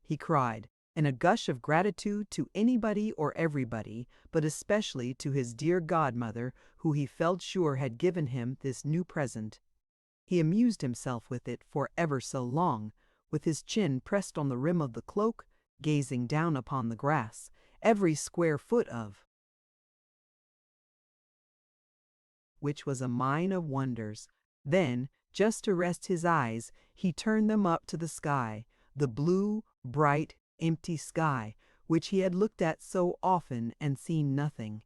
he cried, in a gush of gratitude to anybody or everybody, but especially to his dear godmother, who he felt sure had given him this new present. He amused himself with it for ever so long, with his chin pressed on the rim of the cloak, gazing down upon the grass, every square foot of which was a mine of wonders. Then, just to rest his eyes, he turned them up to the sky, the blue, bright, empty sky, which he had looked at so often and seen nothing.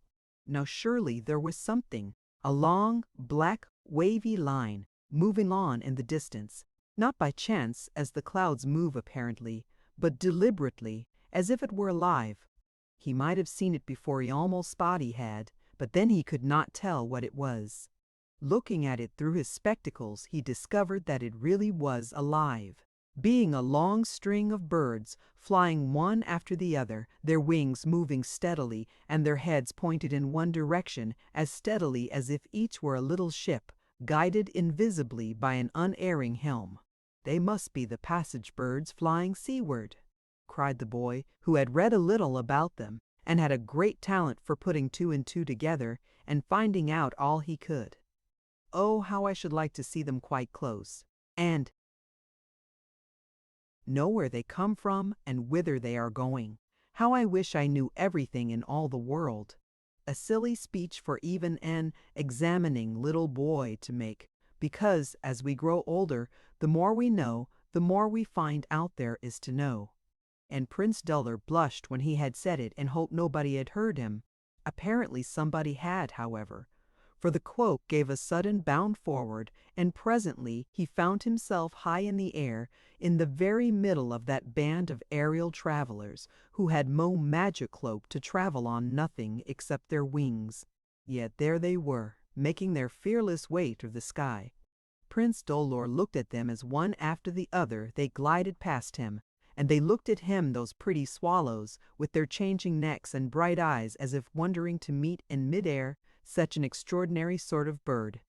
Now surely there was something, a long, black, wavy line, moving on in the distance, not by chance as the clouds move apparently, but deliberately, as if it were alive. He might have seen it before he almost thought he had, but then he could not tell what it was. Looking at it through his spectacles, he discovered that it really was alive, being a long string of birds, flying one after the other, their wings moving steadily and their heads pointed in one direction as steadily as if each were a little ship, guided invisibly by an unerring helm. "They must be the passage birds flying seaward," cried the boy, who had read a little about them, and had a great talent for putting two and two together and finding out all he could. "Oh, how I should like to see them quite close, and know where they come from and whither they are going. How I wish I knew everything in all the world." A silly speech for even an examining little boy to make, because as we grow older, the more we know, the more we find out there is to know. And Prince Duller blushed when he had said it and hoped nobody had heard him. Apparently somebody had, however, for the cloak gave a sudden bound forward, and presently he found himself high in the air, in the very middle of that band of aerial travelers who had no magic cloak to travel on nothing except their wings. Yet there they were, making their fearless way through the sky. Prince Dolor looked at them as one after the other they glided past him, and they looked at him, those pretty swallows, with their changing necks and bright eyes, as if wondering to meet in mid-air such an extraordinary sort of bird.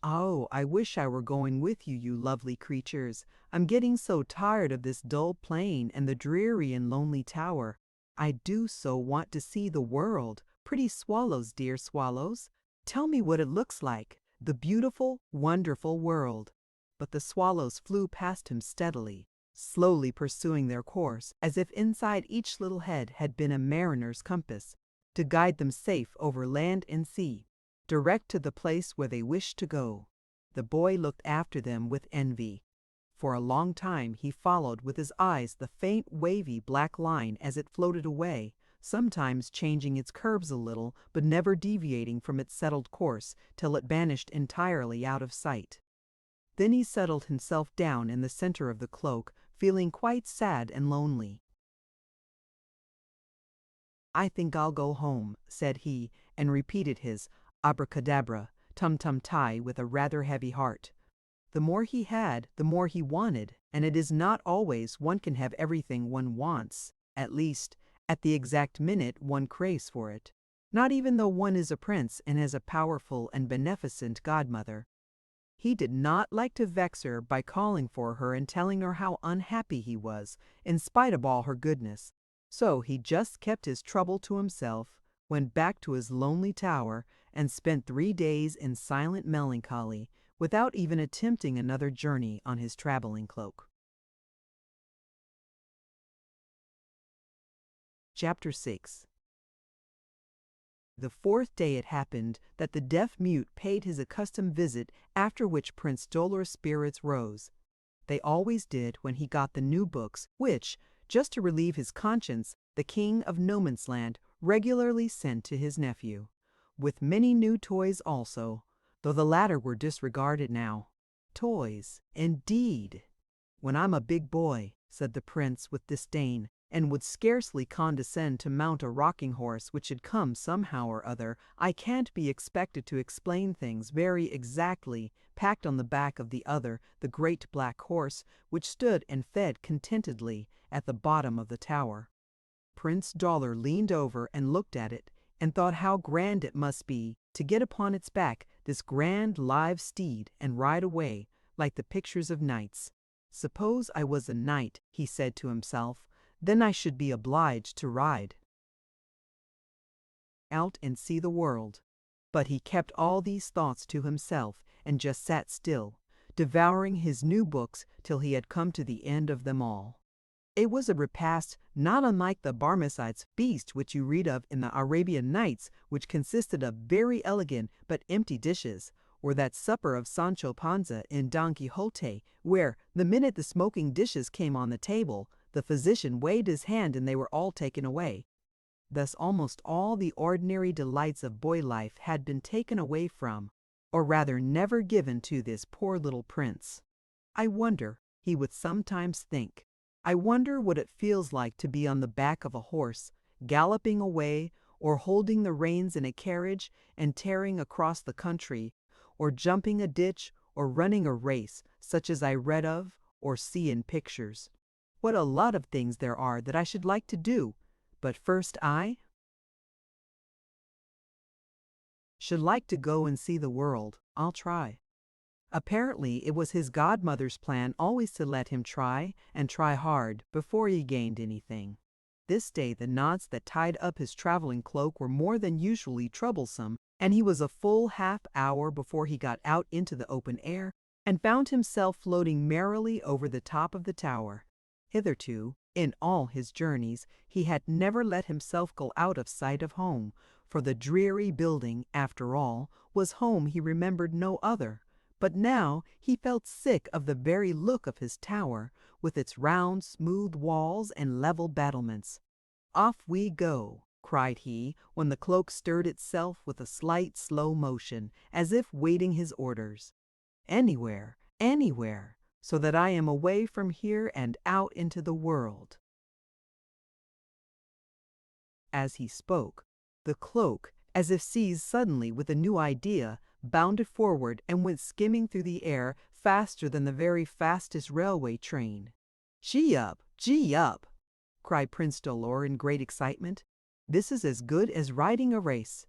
"Oh, I wish I were going with you, you lovely creatures. I'm getting so tired of this dull plain and the dreary and lonely tower. I do so want to see the world. Pretty swallows, dear swallows, tell me what it looks like, the beautiful, wonderful world." But the swallows flew past him steadily, slowly pursuing their course, as if inside each little head had been a mariner's compass, to guide them safe over land and sea, direct to the place where they wished to go. The boy looked after them with envy. For a long time he followed with his eyes the faint wavy black line as it floated away, sometimes changing its curves a little, but never deviating from its settled course till it vanished entirely out of sight. Then he settled himself down in the center of the cloak, feeling quite sad and lonely. "I think I'll go home," said he, and repeated his abracadabra, tum-tum-tie, with a rather heavy heart. The more he had, the more he wanted, and it is not always one can have everything one wants, at least, at the exact minute one craves for it, not even though one is a prince and has a powerful and beneficent godmother. He did not like to vex her by calling for her and telling her how unhappy he was, in spite of all her goodness. So he just kept his trouble to himself, went back to his lonely tower, and spent 3 days in silent melancholy, without even attempting another journey on his traveling cloak. Chapter 6. The 4th day it happened that the deaf-mute paid his accustomed visit, after which Prince Dolor's spirits rose. They always did when he got the new books, which, just to relieve his conscience, the king of No Man's Land regularly sent to his nephew, with many new toys also, though the latter were disregarded now. Toys, indeed! "When I'm a big boy," said the prince with disdain, and would scarcely condescend to mount a rocking horse which had come somehow or other, "I can't be expected to explain things very exactly, packed on the back of the other, the great black horse, which stood and fed contentedly at the bottom of the tower." Prince Dollar leaned over and looked at it, and thought how grand it must be to get upon its back, this grand live steed, and ride away, like the pictures of knights. "Suppose I was a knight," he said to himself, "then I should be obliged to ride out and see the world." But he kept all these thoughts to himself, and just sat still, devouring his new books till he had come to the end of them all. It was a repast not unlike the Barmecide's feast which you read of in the Arabian Nights, which consisted of very elegant but empty dishes, or that supper of Sancho Panza in Don Quixote, where, the minute the smoking dishes came on the table, the physician waved his hand and they were all taken away. Thus almost all the ordinary delights of boy life had been taken away from, or rather never given to, this poor little prince. "I wonder," he would sometimes think, "I wonder what it feels like to be on the back of a horse, galloping away, or holding the reins in a carriage and tearing across the country, or jumping a ditch, or running a race, such as I read of or see in pictures. What a lot of things there are that I should like to do, but first I should like to go and see the world. I'll try." Apparently it was his godmother's plan always to let him try, and try hard, before he gained anything. This day the knots that tied up his traveling cloak were more than usually troublesome, and he was a full half-hour before he got out into the open air, and found himself floating merrily over the top of the tower. Hitherto, in all his journeys, he had never let himself go out of sight of home, for the dreary building, after all, was home he remembered no other. But now he felt sick of the very look of his tower, with its round, smooth walls and level battlements. "Off we go," cried he, when the cloak stirred itself with a slight, slow motion, as if waiting his orders. "Anywhere, anywhere, so that I am away from here and out into the world." As he spoke, the cloak, as if seized suddenly with a new idea, bounded forward and went skimming through the air faster than the very fastest railway train. "Gee up, gee up!" cried Prince Dolor in great excitement. "This is as good as riding a race."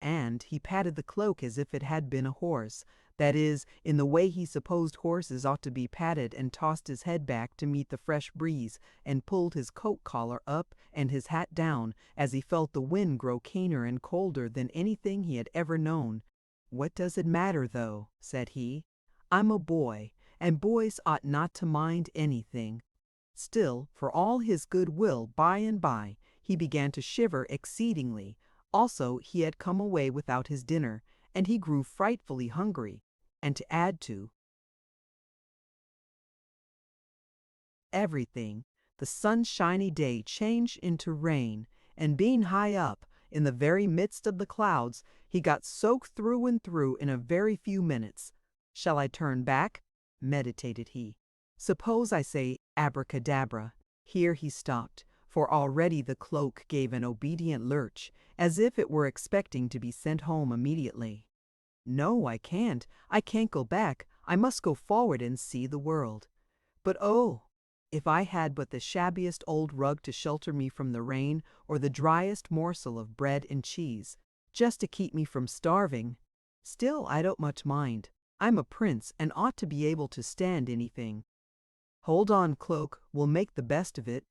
And he patted the cloak as if it had been a horse, that is, in the way he supposed horses ought to be patted, and tossed his head back to meet the fresh breeze, and pulled his coat collar up and his hat down, as he felt the wind grow keener and colder than anything he had ever known. "What does it matter, though?" said he. "I'm a boy, and boys ought not to mind anything." Still, for all his good will, by and by he began to shiver exceedingly. Also he had come away without his dinner, and he grew frightfully hungry. And to add to everything, the sunshiny day changed into rain, and being high up, in the very midst of the clouds, he got soaked through and through in a very few minutes. "Shall I turn back?" meditated he. "Suppose I say abracadabra." Here he stopped, for already the cloak gave an obedient lurch, as if it were expecting to be sent home immediately. "No, I can't go back. I must go forward and see the world. But oh, if I had but the shabbiest old rug to shelter me from the rain, or the driest morsel of bread and cheese, just to keep me from starving. Still, I don't much mind. I'm a prince and ought to be able to stand anything. Hold on, cloak, we'll make the best of it."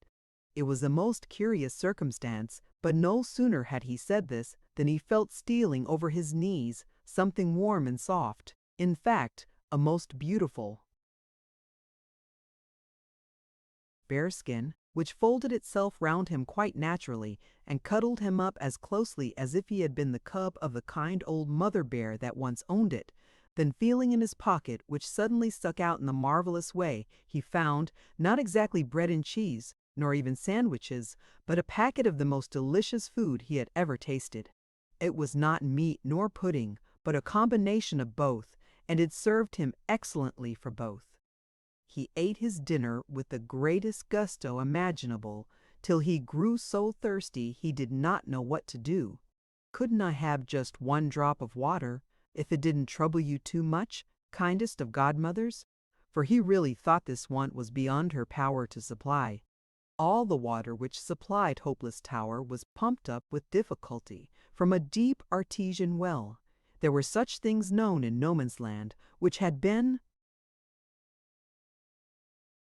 It was a most curious circumstance, but no sooner had he said this than he felt stealing over his knees something warm and soft, in fact, a most beautiful bearskin, which folded itself round him quite naturally, and cuddled him up as closely as if he had been the cub of the kind old mother bear that once owned it. Then, feeling in his pocket, which suddenly stuck out in the marvelous way, he found, not exactly bread and cheese, nor even sandwiches, but a packet of the most delicious food he had ever tasted. It was not meat nor pudding, but a combination of both, and it served him excellently for both. He ate his dinner with the greatest gusto imaginable, till he grew so thirsty he did not know what to do. "Couldn't I have just one drop of water, if it didn't trouble you too much, kindest of godmothers?" For he really thought this want was beyond her power to supply. All the water which supplied Hopeless Tower was pumped up with difficulty from a deep artesian well. There were such things known in No Man's Land, which had been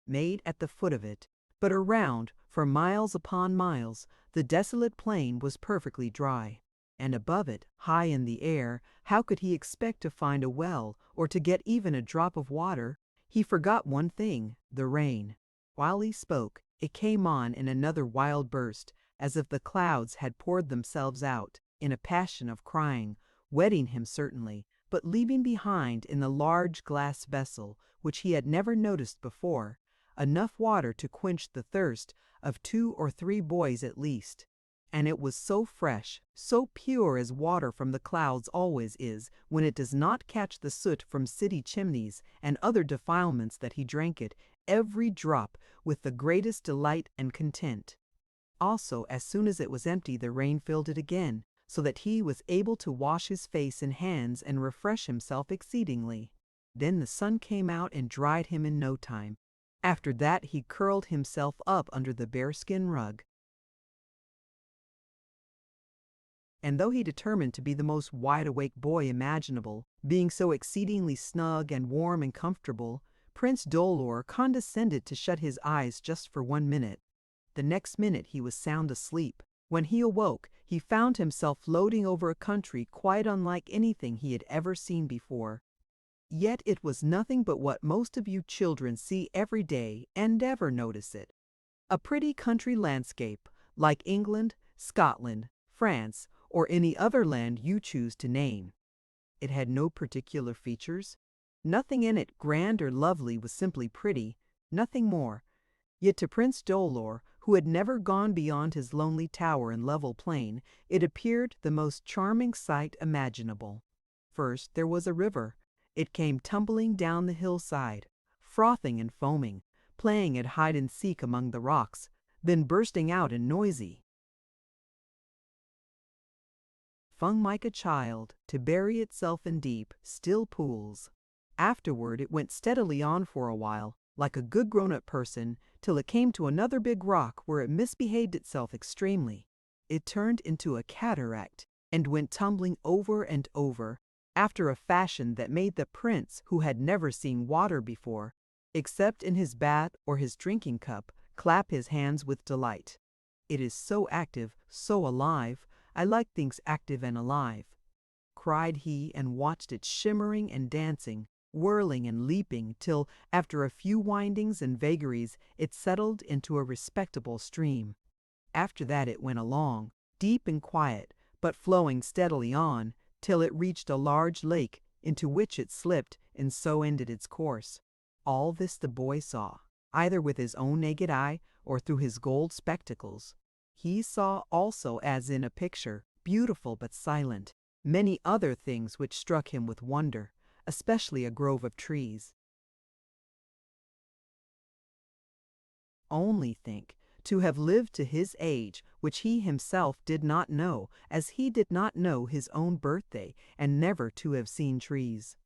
made at the foot of it, but around, for miles upon miles, the desolate plain was perfectly dry. And above it, high in the air, how could he expect to find a well or to get even a drop of water? He forgot one thing, the rain. While he spoke, it came on in another wild burst, as if the clouds had poured themselves out in a passion of crying, wetting him certainly, but leaving behind in the large glass vessel, which he had never noticed before, enough water to quench the thirst of 2 or 3 boys at least. And it was so fresh, so pure as water from the clouds always is when it does not catch the soot from city chimneys and other defilements, that he drank it, every drop, with the greatest delight and content. Also, as soon as it was empty, the rain filled it again, so that he was able to wash his face and hands and refresh himself exceedingly. Then the sun came out and dried him in no time. After that he curled himself up under the bearskin rug. And though he determined to be the most wide-awake boy imaginable, being so exceedingly snug and warm and comfortable, Prince Dolor condescended to shut his eyes just for 1 minute. The next minute he was sound asleep. When he awoke, he found himself floating over a country quite unlike anything he had ever seen before. Yet it was nothing but what most of you children see every day and never notice it. A pretty country landscape, like England, Scotland, France, or any other land you choose to name. It had no particular features. Nothing in it grand or lovely, was simply pretty, nothing more. Yet to Prince Dolor, who had never gone beyond his lonely tower and level plain, it appeared the most charming sight imaginable. First there was a river. It came tumbling down the hillside, frothing and foaming, playing at hide-and-seek among the rocks, then bursting out in noisy fun like a child, to bury itself in deep, still pools. Afterward it went steadily on for a while, like a good grown-up person, till it came to another big rock where it misbehaved itself extremely. It turned into a cataract, and went tumbling over and over, after a fashion that made the prince, who had never seen water before, except in his bath or his drinking cup, clap his hands with delight. "It is so active, so alive. I like things active and alive," cried he, and watched it shimmering and dancing, whirling and leaping, till, after a few windings and vagaries, it settled into a respectable stream. After that it went along, deep and quiet, but flowing steadily on, till it reached a large lake, into which it slipped, and so ended its course. All this the boy saw, either with his own naked eye or through his gold spectacles. He saw also, as in a picture, beautiful but silent, many other things which struck him with wonder, especially a grove of trees. Only think, to have lived to his age, which he himself did not know, as he did not know his own birthday, and never to have seen trees.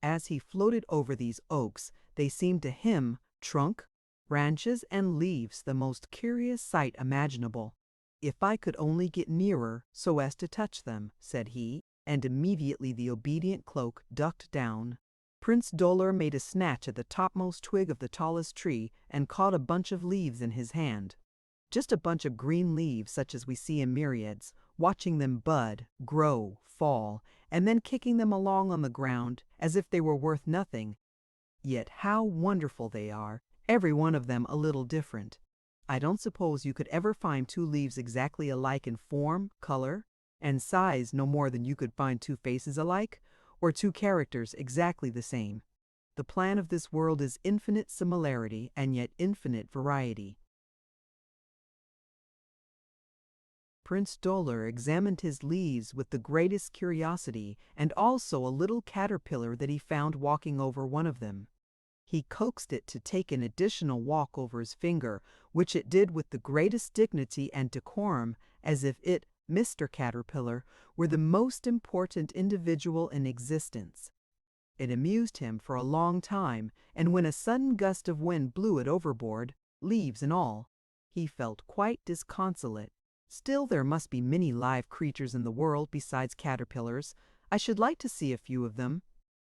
As he floated over these oaks, they seemed to him trunk, branches, and leaves the most curious sight imaginable. "If I could only get nearer, so as to touch them," said he, and immediately the obedient cloak ducked down. Prince Dolor made a snatch at the topmost twig of the tallest tree, and caught a bunch of leaves in his hand. Just a bunch of green leaves such as we see in myriads, watching them bud, grow, fall, and then kicking them along on the ground as if they were worth nothing. Yet how wonderful they are, every one of them a little different. I don't suppose you could ever find 2 leaves exactly alike in form, color, and size no more than you could find 2 faces alike, or 2 characters exactly the same. The plan of this world is infinite similarity and yet infinite variety. Prince Dolor examined his leaves with the greatest curiosity, and also a little caterpillar that he found walking over one of them. He coaxed it to take an additional walk over his finger, which it did with the greatest dignity and decorum, as if it, Mr. Caterpillar, were the most important individual in existence. It amused him for a long time, and when a sudden gust of wind blew it overboard, leaves and all, he felt quite disconsolate. Still, there must be many live creatures in the world besides caterpillars. I should like to see a few of them.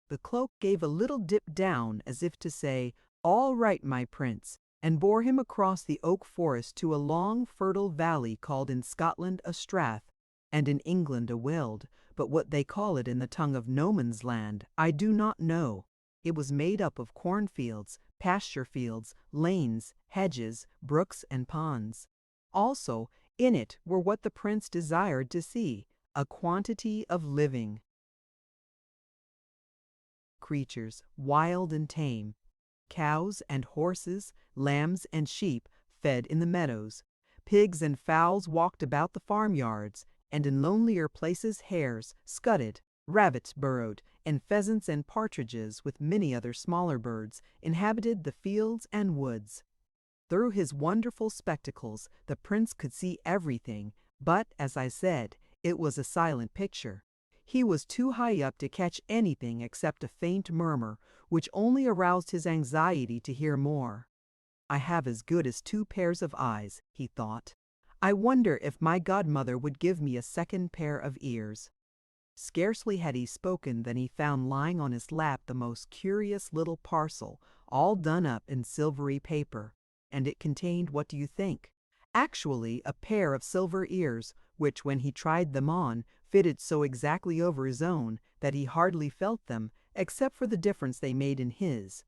The cloak gave a little dip down as if to say, "All right, my prince," and bore him across the oak forest to a long fertile valley called in Scotland a strath, and in England a weald, but what they call it in the tongue of no man's land I do not know. It was made up of cornfields, pasture fields, lanes, hedges, brooks, and ponds. Also, in it were what the prince desired to see, a quantity of living creatures, wild and tame. Cows and horses, lambs and sheep fed in the meadows. Pigs and fowls walked about the farmyards, and in lonelier places hares scudded, rabbits burrowed, and pheasants and partridges, with many other smaller birds, inhabited the fields and woods. Through his wonderful spectacles the prince could see everything, but, as I said, it was a silent picture. He was too high up to catch anything except a faint murmur, which only aroused his anxiety to hear more. "I have as good as 2 pairs of eyes," he thought. "I wonder if my godmother would give me a second pair of ears." Scarcely had he spoken than he found lying on his lap the most curious little parcel, all done up in silvery paper. And it contained, what do you think? Actually a pair of silver ears, which, when he tried them on, fitted so exactly over his own that he hardly felt them, except for the difference they made in his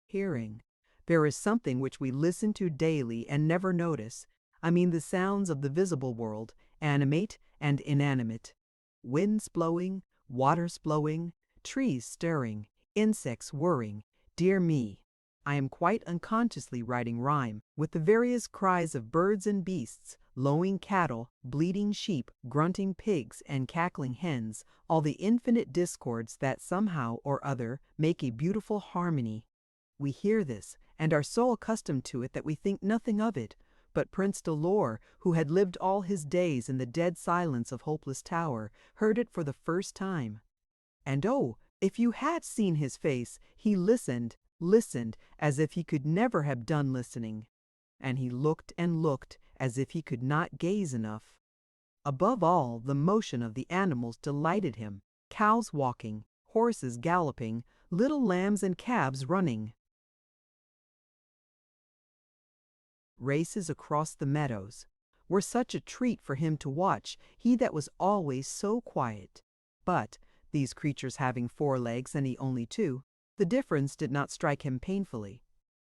hearing. There is something which we listen to daily and never notice. I mean the sounds of the visible world, animate and inanimate. Winds blowing, waters flowing, trees stirring, insects whirring. Dear me, I am quite unconsciously writing rhyme with the various cries of birds and beasts, lowing cattle, bleating sheep, grunting pigs, and cackling hens, all the infinite discords that somehow or other make a beautiful harmony. We hear this, and are so accustomed to it that we think nothing of it. But Prince Dolor, who had lived all his days in the dead silence of Hopeless Tower, heard it for the first time. And oh, if you had seen his face, he listened, as if he could never have done listening. And he looked and looked, as if he could not gaze enough. Above all, the motion of the animals delighted him. Cows walking, horses galloping, little lambs and calves running. Races across the meadows were such a treat for him to watch, he that was always so quiet. But, these creatures having 4 legs and he only 2, the difference did not strike him painfully.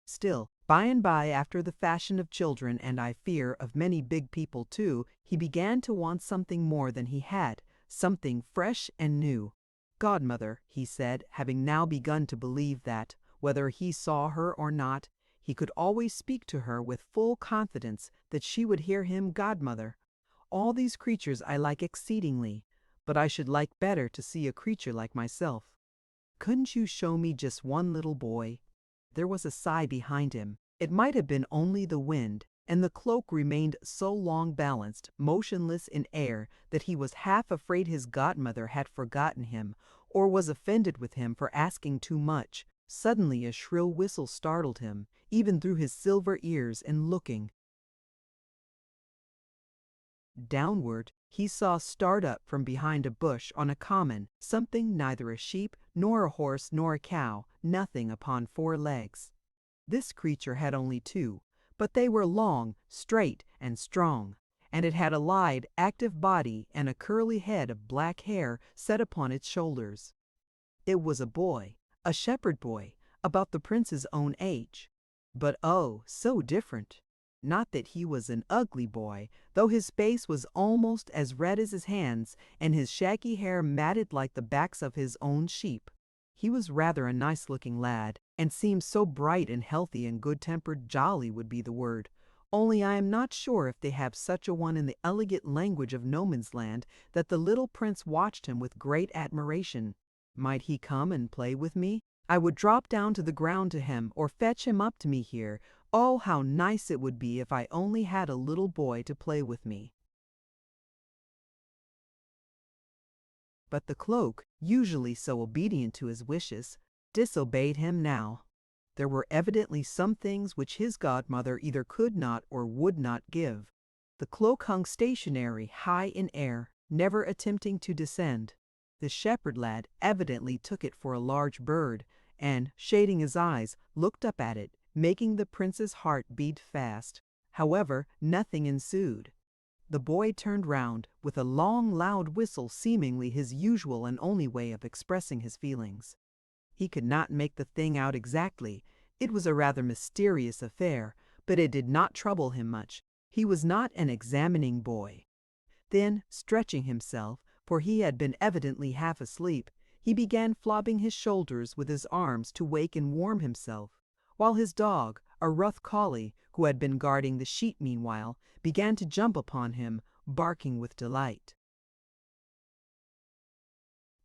Still, by and by, after the fashion of children, and I fear of many big people too, he began to want something more than he had, something fresh and new. "Godmother," he said, having now begun to believe that, whether he saw her or not, he could always speak to her with full confidence that she would hear him, "Godmother, all these creatures I like exceedingly, but I should like better to see a creature like myself. Couldn't you show me just one little boy?" There was a sigh behind him. It might have been only the wind, and the cloak remained so long balanced, motionless in air, that he was half afraid his godmother had forgotten him, or was offended with him for asking too much. Suddenly a shrill whistle startled him, even through his silver ears, and looking downward, he saw start up from behind a bush on a common something, neither a sheep, nor a horse, nor a cow, nothing upon 4 legs. This creature had only 2, but they were long, straight, and strong, and it had a lithe, active body and a curly head of black hair set upon its shoulders. It was a boy, a shepherd boy, about the prince's own age. But oh, so different! Not that he was an ugly boy, though his face was almost as red as his hands, and his shaggy hair matted like the backs of his own sheep. He was rather a nice-looking lad, and seemed so bright and healthy and good-tempered, jolly would be the word. only I am not sure if they have such a one in the elegant language of no man's land. That the little prince watched him with great admiration. Might he come and play with me? I would drop down to the ground to him, or fetch him up to me here. Oh, how nice it would be if I only had a little boy to play with me. But the cloak, usually so obedient to his wishes, disobeyed him now. There were evidently some things which his godmother either could not or would not give. The cloak hung stationary, high in air, never attempting to descend. The shepherd lad evidently took it for a large bird, and, shading his eyes, looked up at it, making the prince's heart beat fast. However, nothing ensued. The boy turned round, with a long, loud whistle, seemingly his usual and only way of expressing his feelings. He could not make the thing out exactly. It was a rather mysterious affair, but it did not trouble him much. He was not an examining boy. Then, stretching himself, for he had been evidently half asleep, he began flopping his shoulders with his arms to wake and warm himself, while his dog, a rough collie, who had been guarding the sheep meanwhile, began to jump upon him, barking with delight.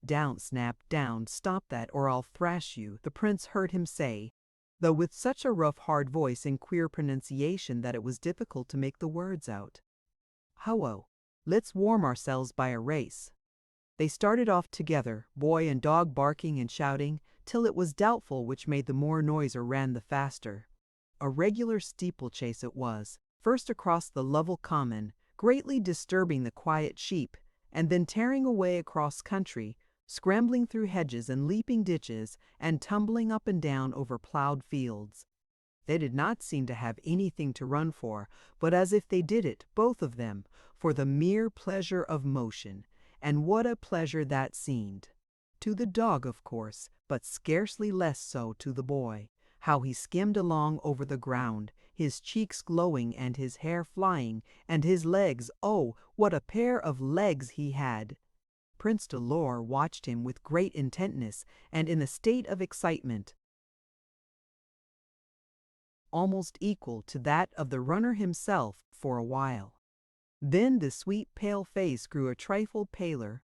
"Down, Snap, down, stop that, or I'll thrash you," the prince heard him say, though with such a rough, hard voice and queer pronunciation that it was difficult to make the words out. "Ho-oh, let's warm ourselves by a race." They started off together, boy and dog barking and shouting, till it was doubtful which made the more noise or ran the faster. A regular steeplechase it was, first across the level common, greatly disturbing the quiet sheep, and then tearing away across country, scrambling through hedges and leaping ditches, and tumbling up and down over plowed fields. They did not seem to have anything to run for, but as if they did it, both of them, for the mere pleasure of motion, and what a pleasure that seemed! To the dog, of course, but scarcely less so to the boy. How he skimmed along over the ground, his cheeks glowing and his hair flying, and his legs, oh, what a pair of legs he had! Prince Dolor watched him with great intentness and in a state of excitement almost equal to that of the runner himself for a while. Then the sweet pale face grew a trifle paler,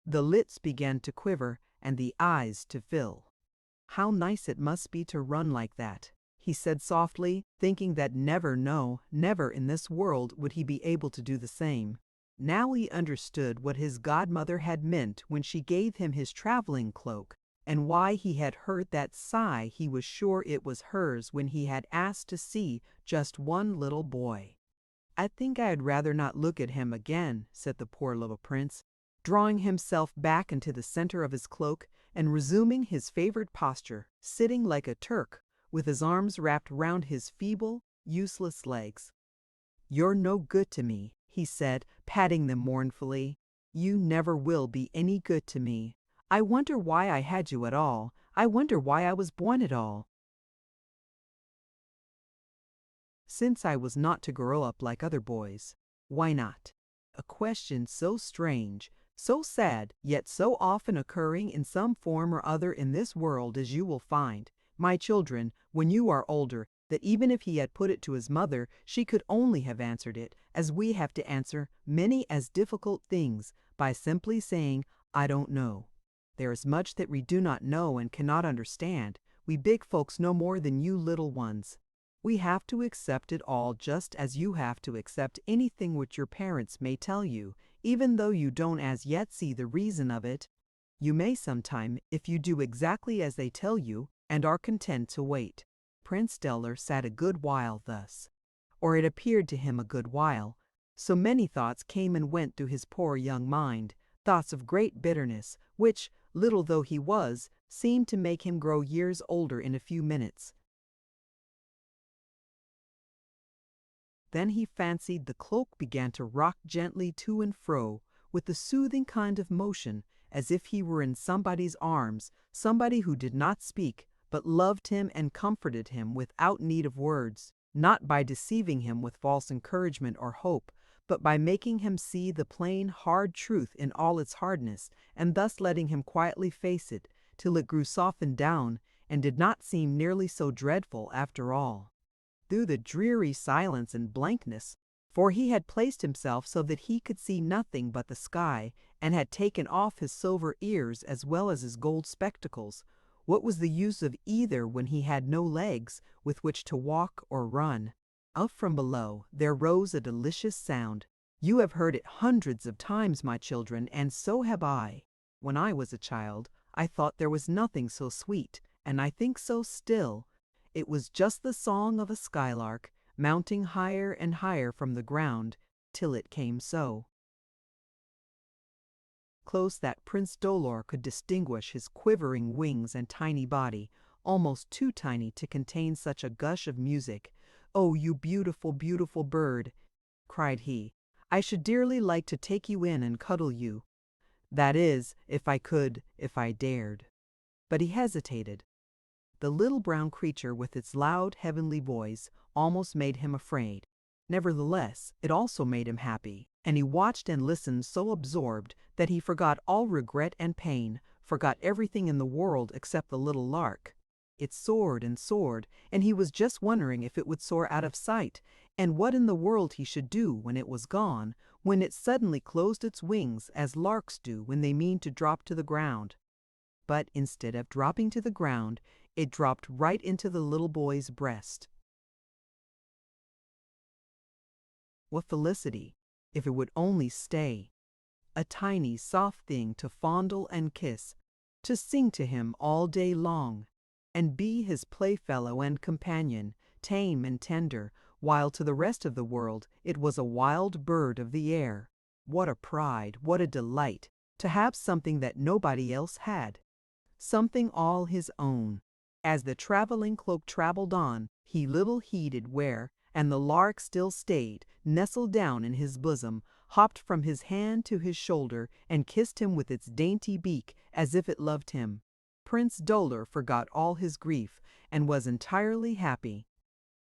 the lips began to quiver, and the eyes to fill. "How nice it must be to run like that," he said softly, thinking that never in this world would he be able to do the same. Now he understood what his godmother had meant when she gave him his traveling cloak, and why he had heard that sigh. He was sure it was hers when he had asked to see just one little boy. "I think I'd rather not look at him again," said the poor little prince, drawing himself back into the center of his cloak and resuming his favorite posture, sitting like a Turk, with his arms wrapped round his feeble, useless legs. "You're no good to me," he said, patting them mournfully. "You never will be any good to me. I wonder why I had you at all. I wonder why I was born at all, since I was not to grow up like other boys. Why not?" A question so strange, so sad, yet so often occurring in some form or other in this world, as you will find, my children, when you are older, that even if he had put it to his mother, she could only have answered it, as we have to answer many as difficult things, by simply saying, "I don't know." There is much that we do not know and cannot understand. We big folks know more than you little ones. We have to accept it all just as you have to accept anything which your parents may tell you, even though you don't as yet see the reason of it. You may sometime, if you do exactly as they tell you, and are content to wait. Prince Dolor sat a good while thus, or it appeared to him a good while. So many thoughts came and went through his poor young mind, thoughts of great bitterness, which, little though he was, seemed to make him grow years older in a few minutes. Then he fancied the cloak began to rock gently to and fro, with a soothing kind of motion, as if he were in somebody's arms, somebody who did not speak, but loved him and comforted him without need of words, not by deceiving him with false encouragement or hope, but by making him see the plain, hard truth in all its hardness, and thus letting him quietly face it, till it grew softened down, and did not seem nearly so dreadful after all. through the dreary silence and blankness, for he had placed himself so that he could see nothing but the sky, and had taken off his silver ears as well as his gold spectacles. What was the use of either when he had no legs with which to walk or run? Up from below there rose a delicious sound. You have heard it hundreds of times, my children, and so have I. When I was a child, I thought there was nothing so sweet, and I think so still. It was just the song of a skylark, mounting higher and higher from the ground, till it came so close that Prince Dolor could distinguish his quivering wings and tiny body, almost too tiny to contain such a gush of music. "Oh, you beautiful, beautiful bird!" cried he. "I should dearly like to take you in and cuddle you. That is, if I could, if I dared." But he hesitated. The little brown creature with its loud, heavenly voice almost made him afraid. Nevertheless, it also made him happy, and he watched and listened so absorbed that he forgot all regret and pain, forgot everything in the world except the little lark. It soared and soared, and he was just wondering if it would soar out of sight, and what in the world he should do when it was gone, when it suddenly closed its wings as larks do when they mean to drop to the ground. But instead of dropping to the ground, it dropped right into the little boy's breast. What felicity, if it would only stay! A tiny, soft thing to fondle and kiss, to sing to him all day long, and be his playfellow and companion, tame and tender, while to the rest of the world it was a wild bird of the air. What a pride, what a delight, to have something that nobody else had, something all his own. As the traveling cloak traveled on, he little heeded where, and the lark still stayed, nestled down in his bosom, hopped from his hand to his shoulder, and kissed him with its dainty beak as if it loved him. Prince Dolor forgot all his grief, and was entirely happy.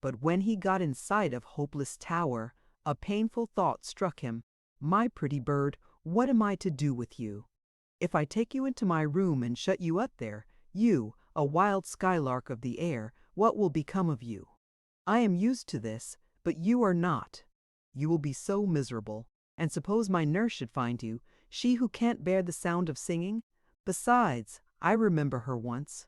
But when he got in sight of Hopeless Tower, a painful thought struck him. "My pretty bird, what am I to do with you? If I take you into my room and shut you up there, you, a wild skylark of the air, what will become of you? I am used to this, but you are not. You will be so miserable. And suppose my nurse should find you, she who can't bear the sound of singing? Besides, I remember her once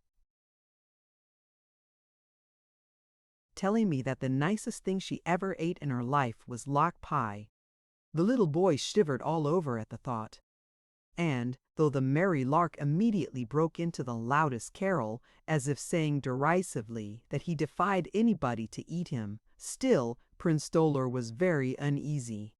telling me that the nicest thing she ever ate in her life was lark pie." The little boy shivered all over at the thought. And, though the merry lark immediately broke into the loudest carol, as if saying derisively that he defied anybody to eat him, still Prince Dolor was very uneasy.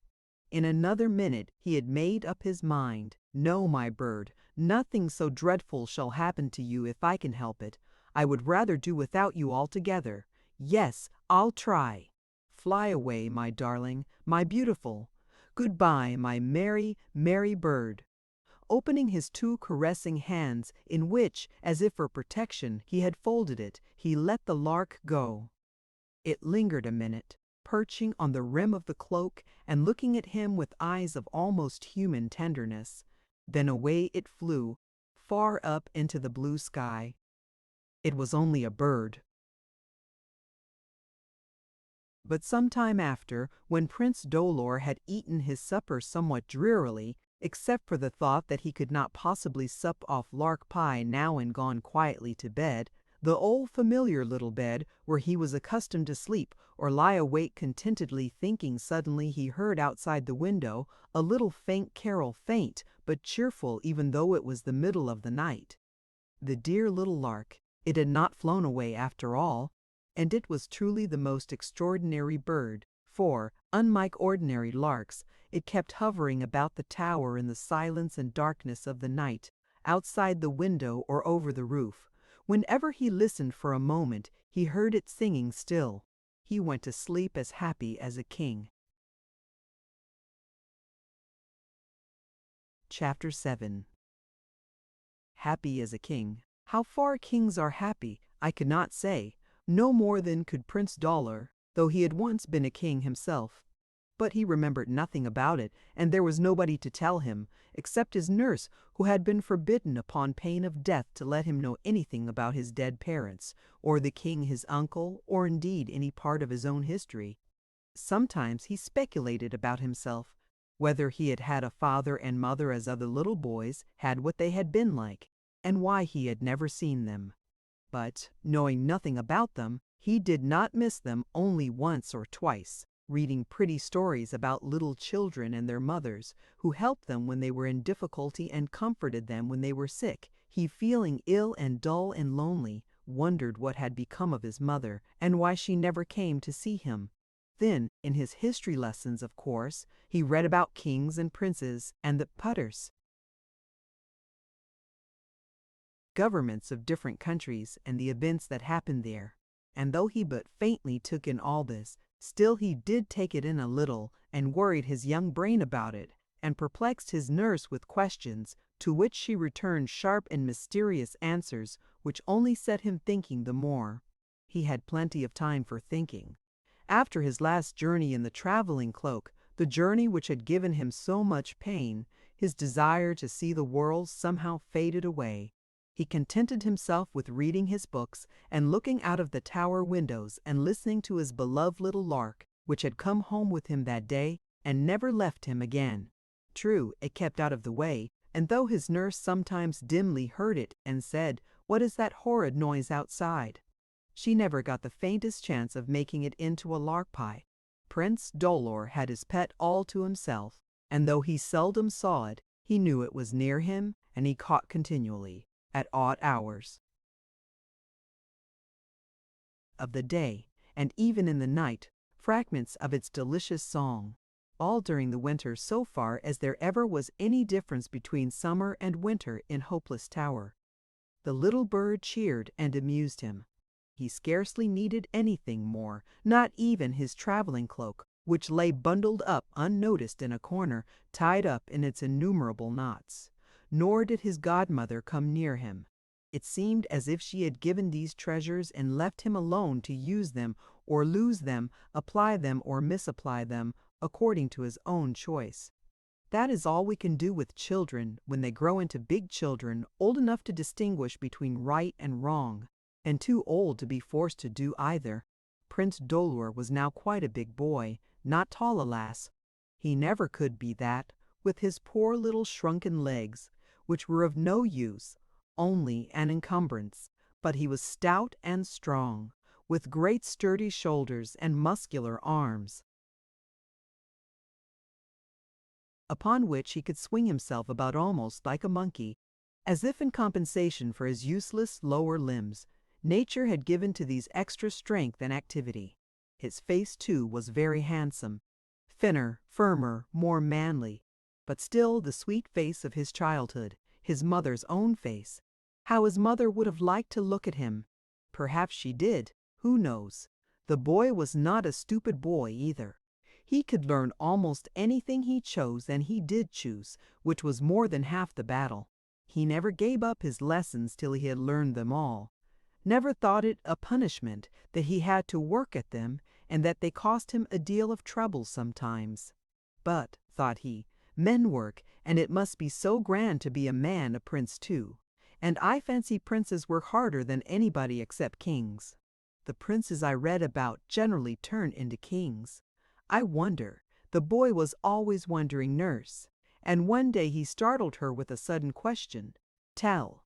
In another minute he had made up his mind. "No, my bird, nothing so dreadful shall happen to you if I can help it. I would rather do without you altogether. Yes, I'll try. Fly away, my darling, my beautiful. Goodbye, my merry, merry bird." Opening his two caressing hands, in which, as if for protection, he had folded it, he let the lark go. It lingered a minute, perching on the rim of the cloak and looking at him with eyes of almost human tenderness. Then away it flew, far up into the blue sky. It was only a bird. But some time after, when Prince Dolor had eaten his supper somewhat drearily, except for the thought that he could not possibly sup off lark pie now and gone quietly to bed, the old familiar little bed where he was accustomed to sleep or lie awake contentedly thinking, suddenly he heard outside the window a little faint carol, faint but cheerful even though it was the middle of the night. The dear little lark, it had not flown away after all, and it was truly the most extraordinary bird, for, unlike ordinary larks, it kept hovering about the tower in the silence and darkness of the night, outside the window or over the roof. Whenever he listened for a moment, he heard it singing still. He went to sleep as happy as a king. Chapter 7. Happy as a king. How far kings are happy, I could not say. No more than could Prince Dolor, though he had once been a king himself. But he remembered nothing about it, and there was nobody to tell him, except his nurse, who had been forbidden upon pain of death to let him know anything about his dead parents, or the king his uncle, or indeed any part of his own history. Sometimes he speculated about himself, whether he had had a father and mother as other little boys had what they had been like, and why he had never seen them. But, knowing nothing about them, he did not miss them only once or twice, reading pretty stories about little children and their mothers, who helped them when they were in difficulty and comforted them when they were sick. He, feeling ill and dull and lonely, wondered what had become of his mother, and why she never came to see him. Then, in his history lessons, of course, he read about kings and princes and the putters, governments of different countries, and the events that happened there. And though he but faintly took in all this, still he did take it in a little, and worried his young brain about it, and perplexed his nurse with questions, to which she returned sharp and mysterious answers, which only set him thinking the more. He had plenty of time for thinking. After his last journey in the traveling cloak, the journey which had given him so much pain, his desire to see the world somehow faded away. He contented himself with reading his books and looking out of the tower windows and listening to his beloved little lark, which had come home with him that day and never left him again. True, it kept out of the way, and though his nurse sometimes dimly heard it and said, "What is that horrid noise outside?" she never got the faintest chance of making it into a lark pie. Prince Dolor had his pet all to himself, and though he seldom saw it, he knew it was near him, and he caught continually, at odd hours of the day, and even in the night, fragments of its delicious song, all during the winter, so far as there ever was any difference between summer and winter in Hopeless Tower. The little bird cheered and amused him. He scarcely needed anything more, not even his traveling cloak, which lay bundled up unnoticed in a corner, tied up in its innumerable knots. Nor did his godmother come near him. It seemed as if she had given these treasures and left him alone to use them or lose them, apply them or misapply them, according to his own choice. That is all we can do with children when they grow into big children, old enough to distinguish between right and wrong, and too old to be forced to do either. Prince Dolor was now quite a big boy, not tall, alas. He never could be that, with his poor little shrunken legs, which were of no use, only an encumbrance, but he was stout and strong, with great sturdy shoulders and muscular arms, upon which he could swing himself about almost like a monkey. As if in compensation for his useless lower limbs, nature had given to these extra strength and activity. His face, too, was very handsome, thinner, firmer, more manly, but still the sweet face of his childhood, his mother's own face. How his mother would have liked to look at him! Perhaps she did, who knows? The boy was not a stupid boy either. He could learn almost anything he chose, and he did choose, which was more than half the battle. He never gave up his lessons till he had learned them all, never thought it a punishment that he had to work at them, and that they cost him a deal of trouble sometimes. But, thought he, men work, and it must be so grand to be a man, a prince too. And I fancy princes work harder than anybody except kings. The princes I read about generally turn into kings. I wonder, the boy was always wondering, nurse, and one day he startled her with a sudden question. Tell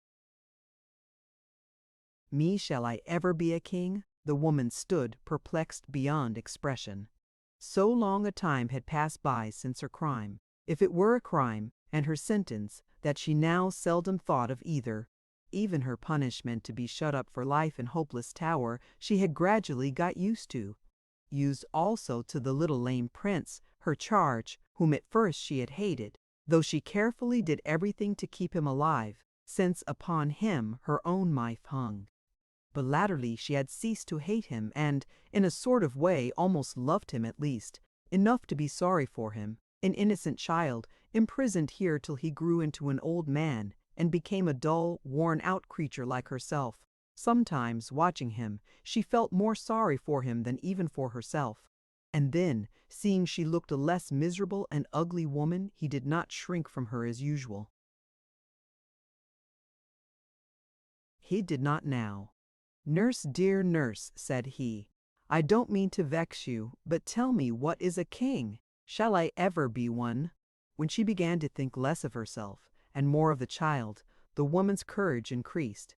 me, shall I ever be a king? The woman stood perplexed beyond expression. So long a time had passed by since her crime, if it were a crime, and her sentence, that she now seldom thought of either. Even her punishment to be shut up for life in Hopeless Tower she had gradually got used to. Used also to the little lame prince, her charge, whom at first she had hated, though she carefully did everything to keep him alive, since upon him her own life hung. But latterly she had ceased to hate him and, in a sort of way, almost loved him at least, enough to be sorry for him, an innocent child, imprisoned here till he grew into an old man, and became a dull, worn-out creature like herself. Sometimes, watching him, she felt more sorry for him than even for herself. And then, seeing she looked a less miserable and ugly woman, he did not shrink from her as usual. He did not now. "Nurse, dear nurse," said he, "I don't mean to vex you, but tell me, what is a king? Shall I ever be one?" When she began to think less of herself and more of the child, the woman's courage increased.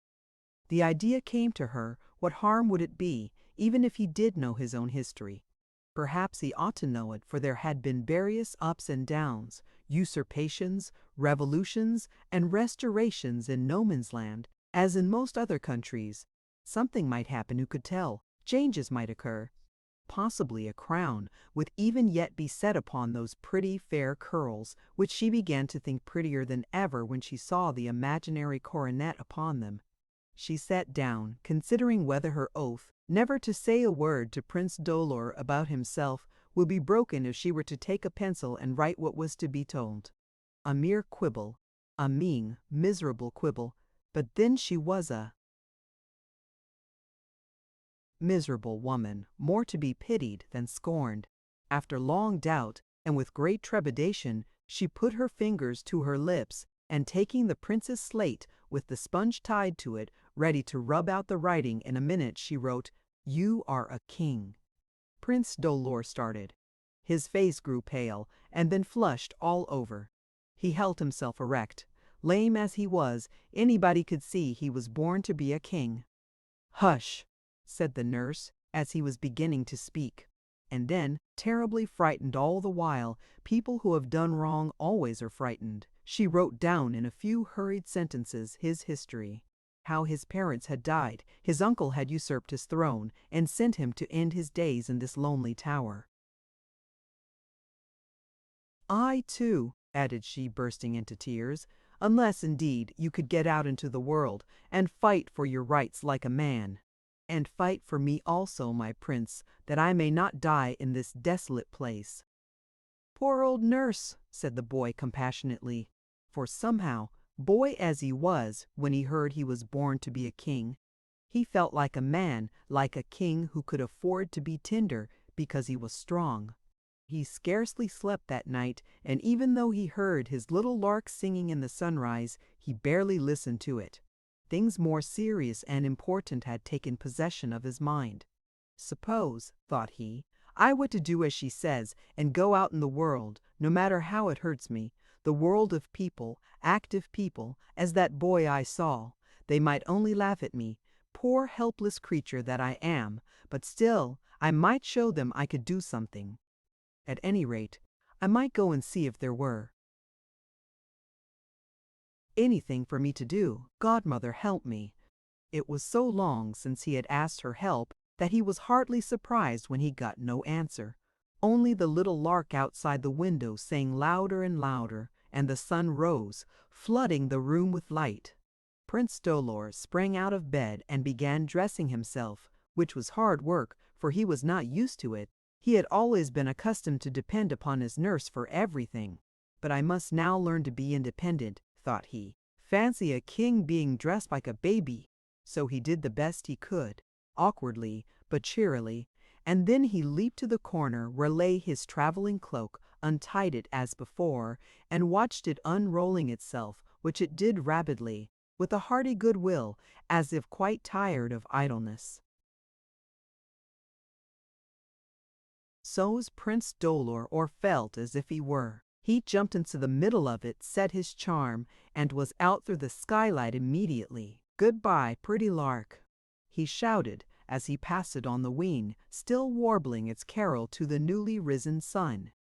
The idea came to her, what harm would it be, even if he did know his own history? Perhaps he ought to know it, for there had been various ups and downs, usurpations, revolutions, and restorations in no man's land, as in most other countries. Something might happen, who could tell? Changes might occur. Possibly a crown would even yet be set upon those pretty fair curls, which she began to think prettier than ever when she saw the imaginary coronet upon them. She sat down, considering whether her oath never to say a word to Prince Dolor about himself would be broken if she were to take a pencil and write what was to be told. A mere quibble, a mean, miserable quibble, but then she was a miserable woman, more to be pitied than scorned. After long doubt, and with great trepidation, she put her fingers to her lips, and taking the prince's slate, with the sponge tied to it, ready to rub out the writing in a minute, she wrote, "You are a king." Prince Dolor started. His face grew pale, and then flushed all over. He held himself erect. Lame as he was, anybody could see he was born to be a king. "Hush," said the nurse, as he was beginning to speak. And then, terribly frightened all the while, people who have done wrong always are frightened, she wrote down in a few hurried sentences his history. How his parents had died, his uncle had usurped his throne, and sent him to end his days in this lonely tower. "I, too," added she, bursting into tears, "unless, indeed, you could get out into the world, and fight for your rights like a man. And fight for me also, my prince, that I may not die in this desolate place." "Poor old nurse," said the boy compassionately, for somehow, boy as he was, when he heard he was born to be a king, he felt like a man, like a king who could afford to be tender because he was strong. He scarcely slept that night, and even though he heard his little lark singing in the sunrise, he barely listened to it. Things more serious and important had taken possession of his mind. "Suppose," thought he, "I were to do as she says, and go out in the world, no matter how it hurts me, the world of people, active people, as that boy I saw, they might only laugh at me, poor helpless creature that I am, but still I might show them I could do something. At any rate, I might go and see if there were anything for me to do. Godmother, help me." It was so long since he had asked her help that he was hardly surprised when he got no answer. Only the little lark outside the window sang louder and louder, and the sun rose, flooding the room with light. Prince Dolor sprang out of bed and began dressing himself, which was hard work, for he was not used to it. He had always been accustomed to depend upon his nurse for everything. "But I must now learn to be independent," thought he. "Fancy a king being dressed like a baby!" So he did the best he could, awkwardly but cheerily, and then he leaped to the corner where lay his traveling cloak, untied it as before, and watched it unrolling itself, which it did rapidly, with a hearty good will, as if quite tired of idleness. So's Prince Dolor, or felt as if he were. He jumped into the middle of it, set his charm, and was out through the skylight immediately. "Goodbye, pretty lark," he shouted as he passed it on the wing, still warbling its carol to the newly risen sun.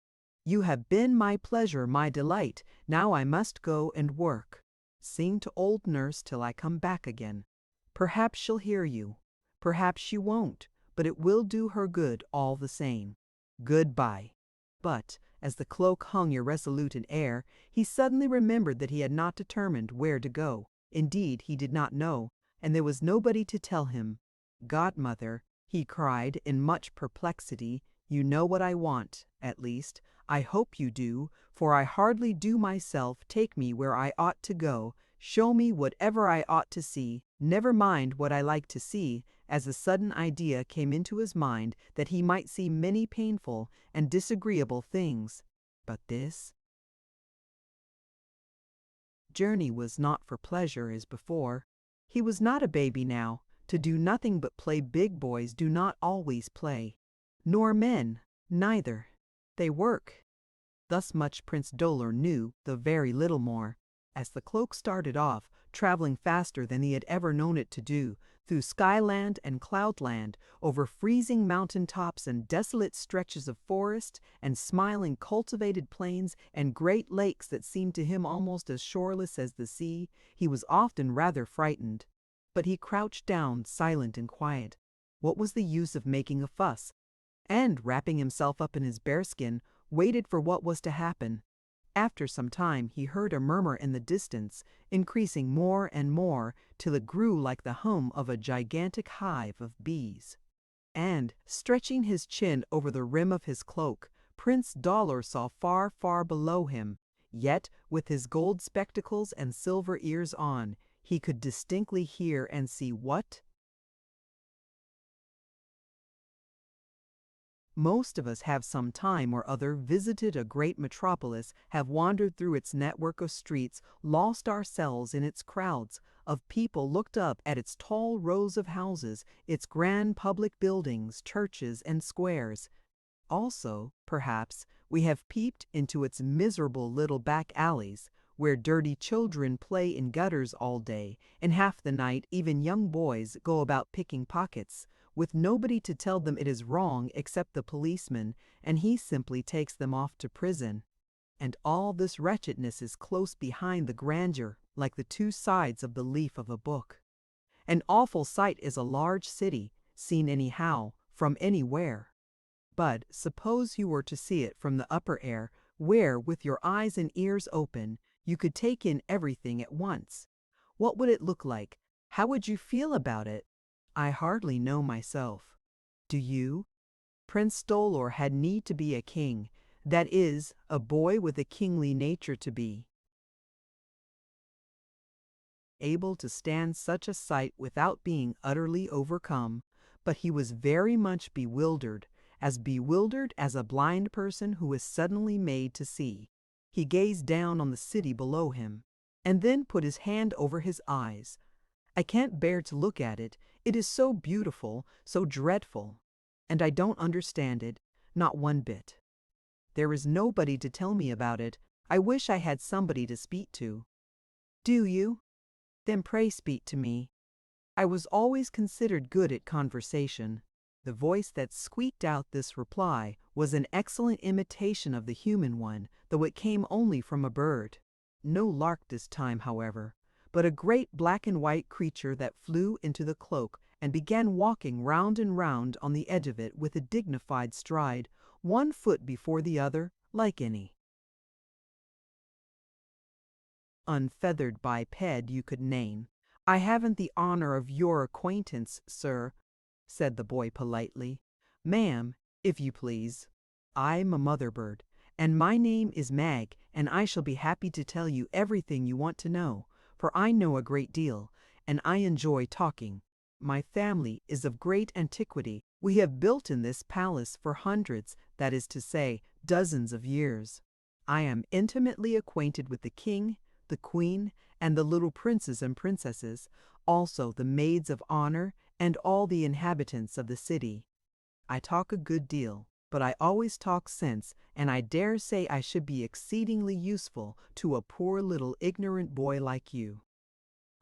"You have been my pleasure, my delight. Now I must go and work. Sing to old nurse till I come back again. Perhaps she'll hear you. Perhaps she won't, but it will do her good all the same. Goodbye." But, as the cloak hung irresolute in air, he suddenly remembered that he had not determined where to go. Indeed, he did not know, and there was nobody to tell him. "Godmother," he cried in much perplexity, "you know what I want, at least. I hope you do, for I hardly do myself. Take me where I ought to go, show me whatever I ought to see, never mind what I like to see, as a sudden idea came into his mind that he might see many painful and disagreeable things. But this journey was not for pleasure as before. He was not a baby now, to do nothing but play. Big boys do not always play, nor men, neither. They work. Thus much Prince Dolor knew, though very little more. As the cloak started off, traveling faster than he had ever known it to do, through skyland and cloudland, over freezing mountain tops and desolate stretches of forest, and smiling cultivated plains and great lakes that seemed to him almost as shoreless as the sea, he was often rather frightened. But he crouched down, silent and quiet. What was the use of making a fuss? And, wrapping himself up in his bearskin, waited for what was to happen. After some time he heard a murmur in the distance, increasing more and more, till it grew like the hum of a gigantic hive of bees. And, stretching his chin over the rim of his cloak, Prince Dolor saw far, far below him. Yet, with his gold spectacles and silver ears on, he could distinctly hear and see what? Most of us have some time or other visited a great metropolis, have wandered through its network of streets, lost ourselves in its crowds of people, looked up at its tall rows of houses, its grand public buildings, churches, and squares. Also, perhaps, we have peeped into its miserable little back alleys, where dirty children play in gutters all day, and half the night even young boys go about picking pockets, with nobody to tell them it is wrong except the policeman, and he simply takes them off to prison. And all this wretchedness is close behind the grandeur, like the two sides of the leaf of a book. An awful sight is a large city, seen anyhow, from anywhere. But suppose you were to see it from the upper air, where, with your eyes and ears open, you could take in everything at once. What would it look like? How would you feel about it? I hardly know myself. Do you? Prince Dolor had need to be a king, that is, a boy with a kingly nature to be able to stand such a sight without being utterly overcome. But he was very much bewildered as a blind person who is suddenly made to see. He gazed down on the city below him, and then put his hand over his eyes. I can't bear to look at it. It is so beautiful, so dreadful. And I don't understand it, not one bit. There is nobody to tell me about it. I wish I had somebody to speak to. Do you? Then pray speak to me. I was always considered good at conversation. The voice that squeaked out this reply was an excellent imitation of the human one, though it came only from a bird. No lark this time, however, but a great black and white creature that flew into the cloak and began walking round and round on the edge of it with a dignified stride, one foot before the other, like any unfeathered biped you could name. I haven't the honor of your acquaintance, sir, said the boy politely. Ma'am, if you please. I'm a mother bird, and my name is Mag, and I shall be happy to tell you everything you want to know, for I know a great deal, and I enjoy talking. My family is of great antiquity. We have built in this palace for hundreds, that is to say, dozens of years. I am intimately acquainted with the king, the queen, and the little princes and princesses, also the maids of honor, and all the inhabitants of the city. I talk a good deal, but I always talk sense, and I dare say I should be exceedingly useful to a poor little ignorant boy like you.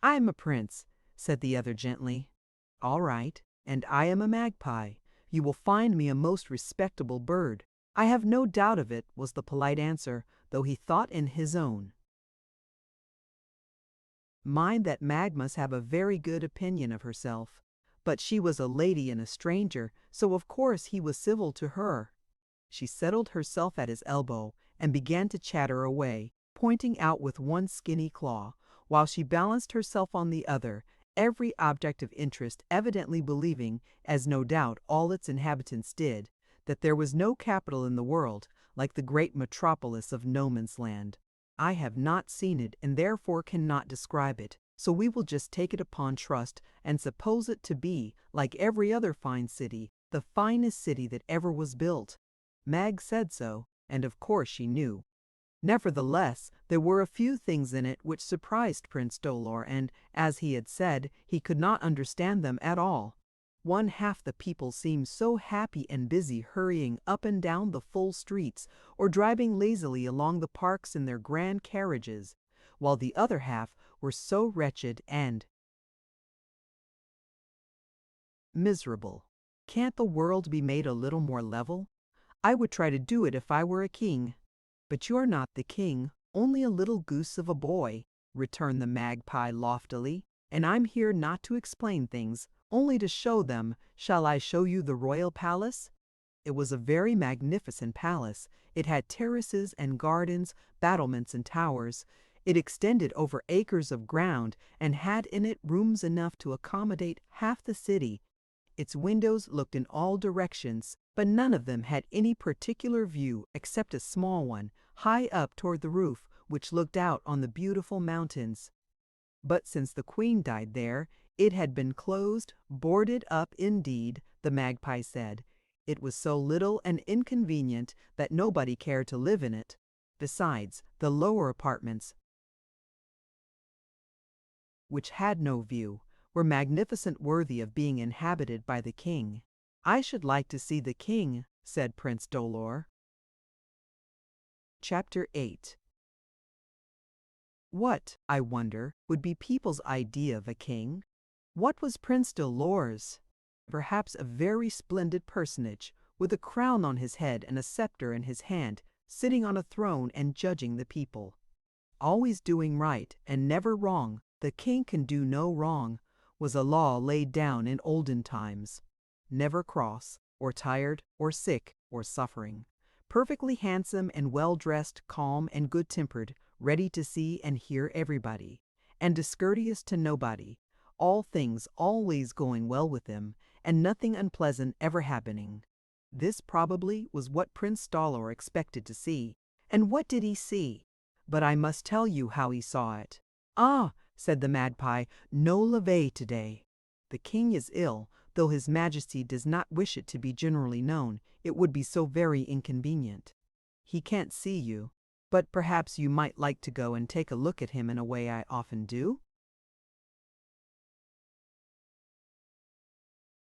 I am a prince, said the other gently. All right, and I am a magpie. You will find me a most respectable bird. I have no doubt of it, was the polite answer, though he thought in his own mind that Mag must have a very good opinion of herself. But she was a lady and a stranger, so of course he was civil to her. She settled herself at his elbow and began to chatter away, pointing out with one skinny claw, while she balanced herself on the other, every object of interest, evidently believing, as no doubt all its inhabitants did, that there was no capital in the world like the great metropolis of No Man's Land. I have not seen it and therefore cannot describe it. so we will just take it upon trust and suppose it to be, like every other fine city, the finest city that ever was built. Mag said so, and of course she knew. Nevertheless, there were a few things in it which surprised Prince Dolor, and, as he had said, he could not understand them at all. One half the people seemed so happy and busy hurrying up and down the full streets, or driving lazily along the parks in their grand carriages, while the other half were so wretched and miserable. Can't the world be made a little more level? I would try to do it if I were a king. But you're not the king, only a little goose of a boy, returned the magpie loftily, and I'm here not to explain things, only to show them. Shall I show you the royal palace? It was a very magnificent palace. It had terraces and gardens, battlements and towers. It extended over acres of ground and had in it rooms enough to accommodate half the city. Its windows looked in all directions, but none of them had any particular view except a small one, high up toward the roof, which looked out on the beautiful mountains. But since the queen died there, it had been closed, boarded up indeed, the magpie said. It was so little and inconvenient that nobody cared to live in it. Besides, the lower apartments, which had no view, were magnificent, worthy of being inhabited by the king. I should like to see the king, said Prince Dolor. Chapter 8. What, I wonder, would be people's idea of a king? What was Prince Dolor's? Perhaps a very splendid personage, with a crown on his head and a scepter in his hand, sitting on a throne and judging the people. Always doing right and never wrong, the king can do no wrong, was a law laid down in olden times. Never cross, or tired, or sick, or suffering. Perfectly handsome and well-dressed, calm and good-tempered, ready to see and hear everybody, and discourteous to nobody, all things always going well with him, and nothing unpleasant ever happening. This probably was what Prince Dolor expected to see. And what did he see? But I must tell you how he saw it. Ah, said the magpie, no levee today. The king is ill, though his majesty does not wish it to be generally known. It would be so very inconvenient. He can't see you, but perhaps you might like to go and take a look at him in a way I often do?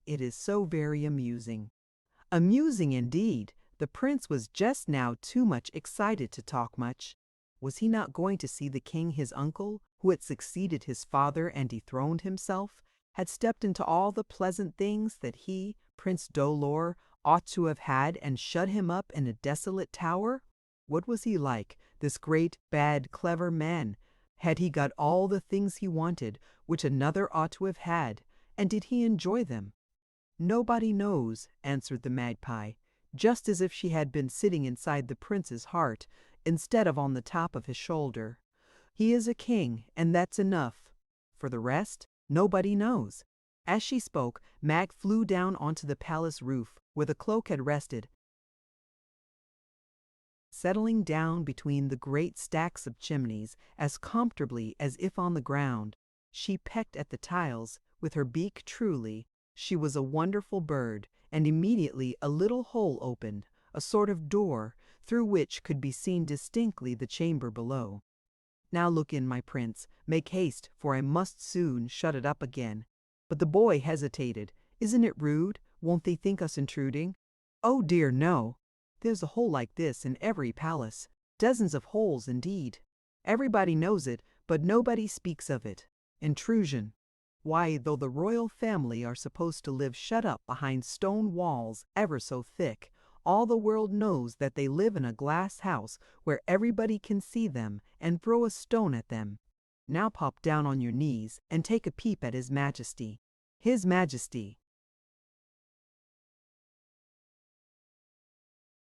It is so very amusing. Amusing indeed. The prince was just now too much excited to talk much. Was he not going to see the king, his uncle, who had succeeded his father and dethroned himself, had stepped into all the pleasant things that he, Prince Dolor, ought to have had, and shut him up in a desolate tower? What was he like, this great, bad, clever man? Had he got all the things he wanted, which another ought to have had, and did he enjoy them? Nobody knows, answered the magpie, just as if she had been sitting inside the prince's heart, instead of on the top of his shoulder. He is a king, and that's enough. For the rest, nobody knows. As she spoke, Mag flew down onto the palace roof, where the cloak had rested, settling down between the great stacks of chimneys as comfortably as if on the ground. She pecked at the tiles with her beak. Truly, she was a wonderful bird, and immediately a little hole opened, a sort of door, through which could be seen distinctly the chamber below. Now look in, my prince, make haste, for I must soon shut it up again. But the boy hesitated. Isn't it rude? Won't they think us intruding? Oh dear, no. There's a hole like this in every palace. Dozens of holes, indeed. Everybody knows it, but nobody speaks of it. Intrusion. Why, though the royal family are supposed to live shut up behind stone walls ever so thick, all the world knows that they live in a glass house where everybody can see them and throw a stone at them. Now pop down on your knees and take a peep at His Majesty. His Majesty.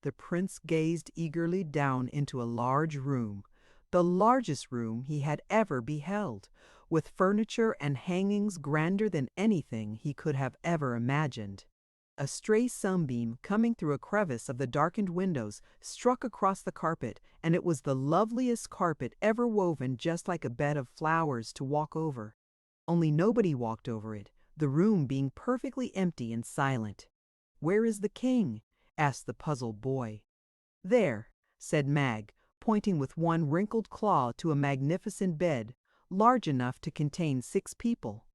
The prince gazed eagerly down into a large room, the largest room he had ever beheld, with furniture and hangings grander than anything he could have ever imagined. A stray sunbeam coming through a crevice of the darkened windows struck across the carpet, and it was the loveliest carpet ever woven, just like a bed of flowers to walk over. only nobody walked over it, the room being perfectly empty and silent. "Where is the king?" asked the puzzled boy. "There," said Mag, pointing with one wrinkled claw to a magnificent bed, large enough to contain 6 people.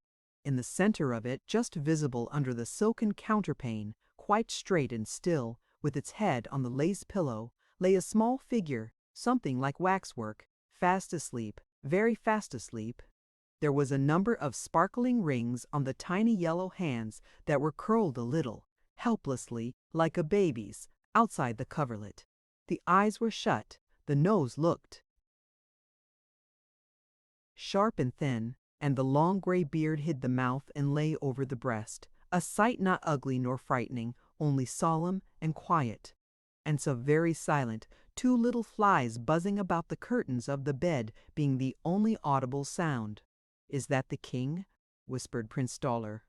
In the center of it, just visible under the silken counterpane, quite straight and still, with its head on the lace pillow, lay a small figure, something like waxwork, fast asleep, very fast asleep. There was a number of sparkling rings on the tiny yellow hands that were curled a little, helplessly, like a baby's, outside the coverlet. The eyes were shut, the nose looked sharp and thin, and the long gray beard hid the mouth and lay over the breast, a sight not ugly nor frightening, only solemn and quiet. And so very silent, 2 little flies buzzing about the curtains of the bed being the only audible sound. "Is that the king?" whispered Prince Dolor.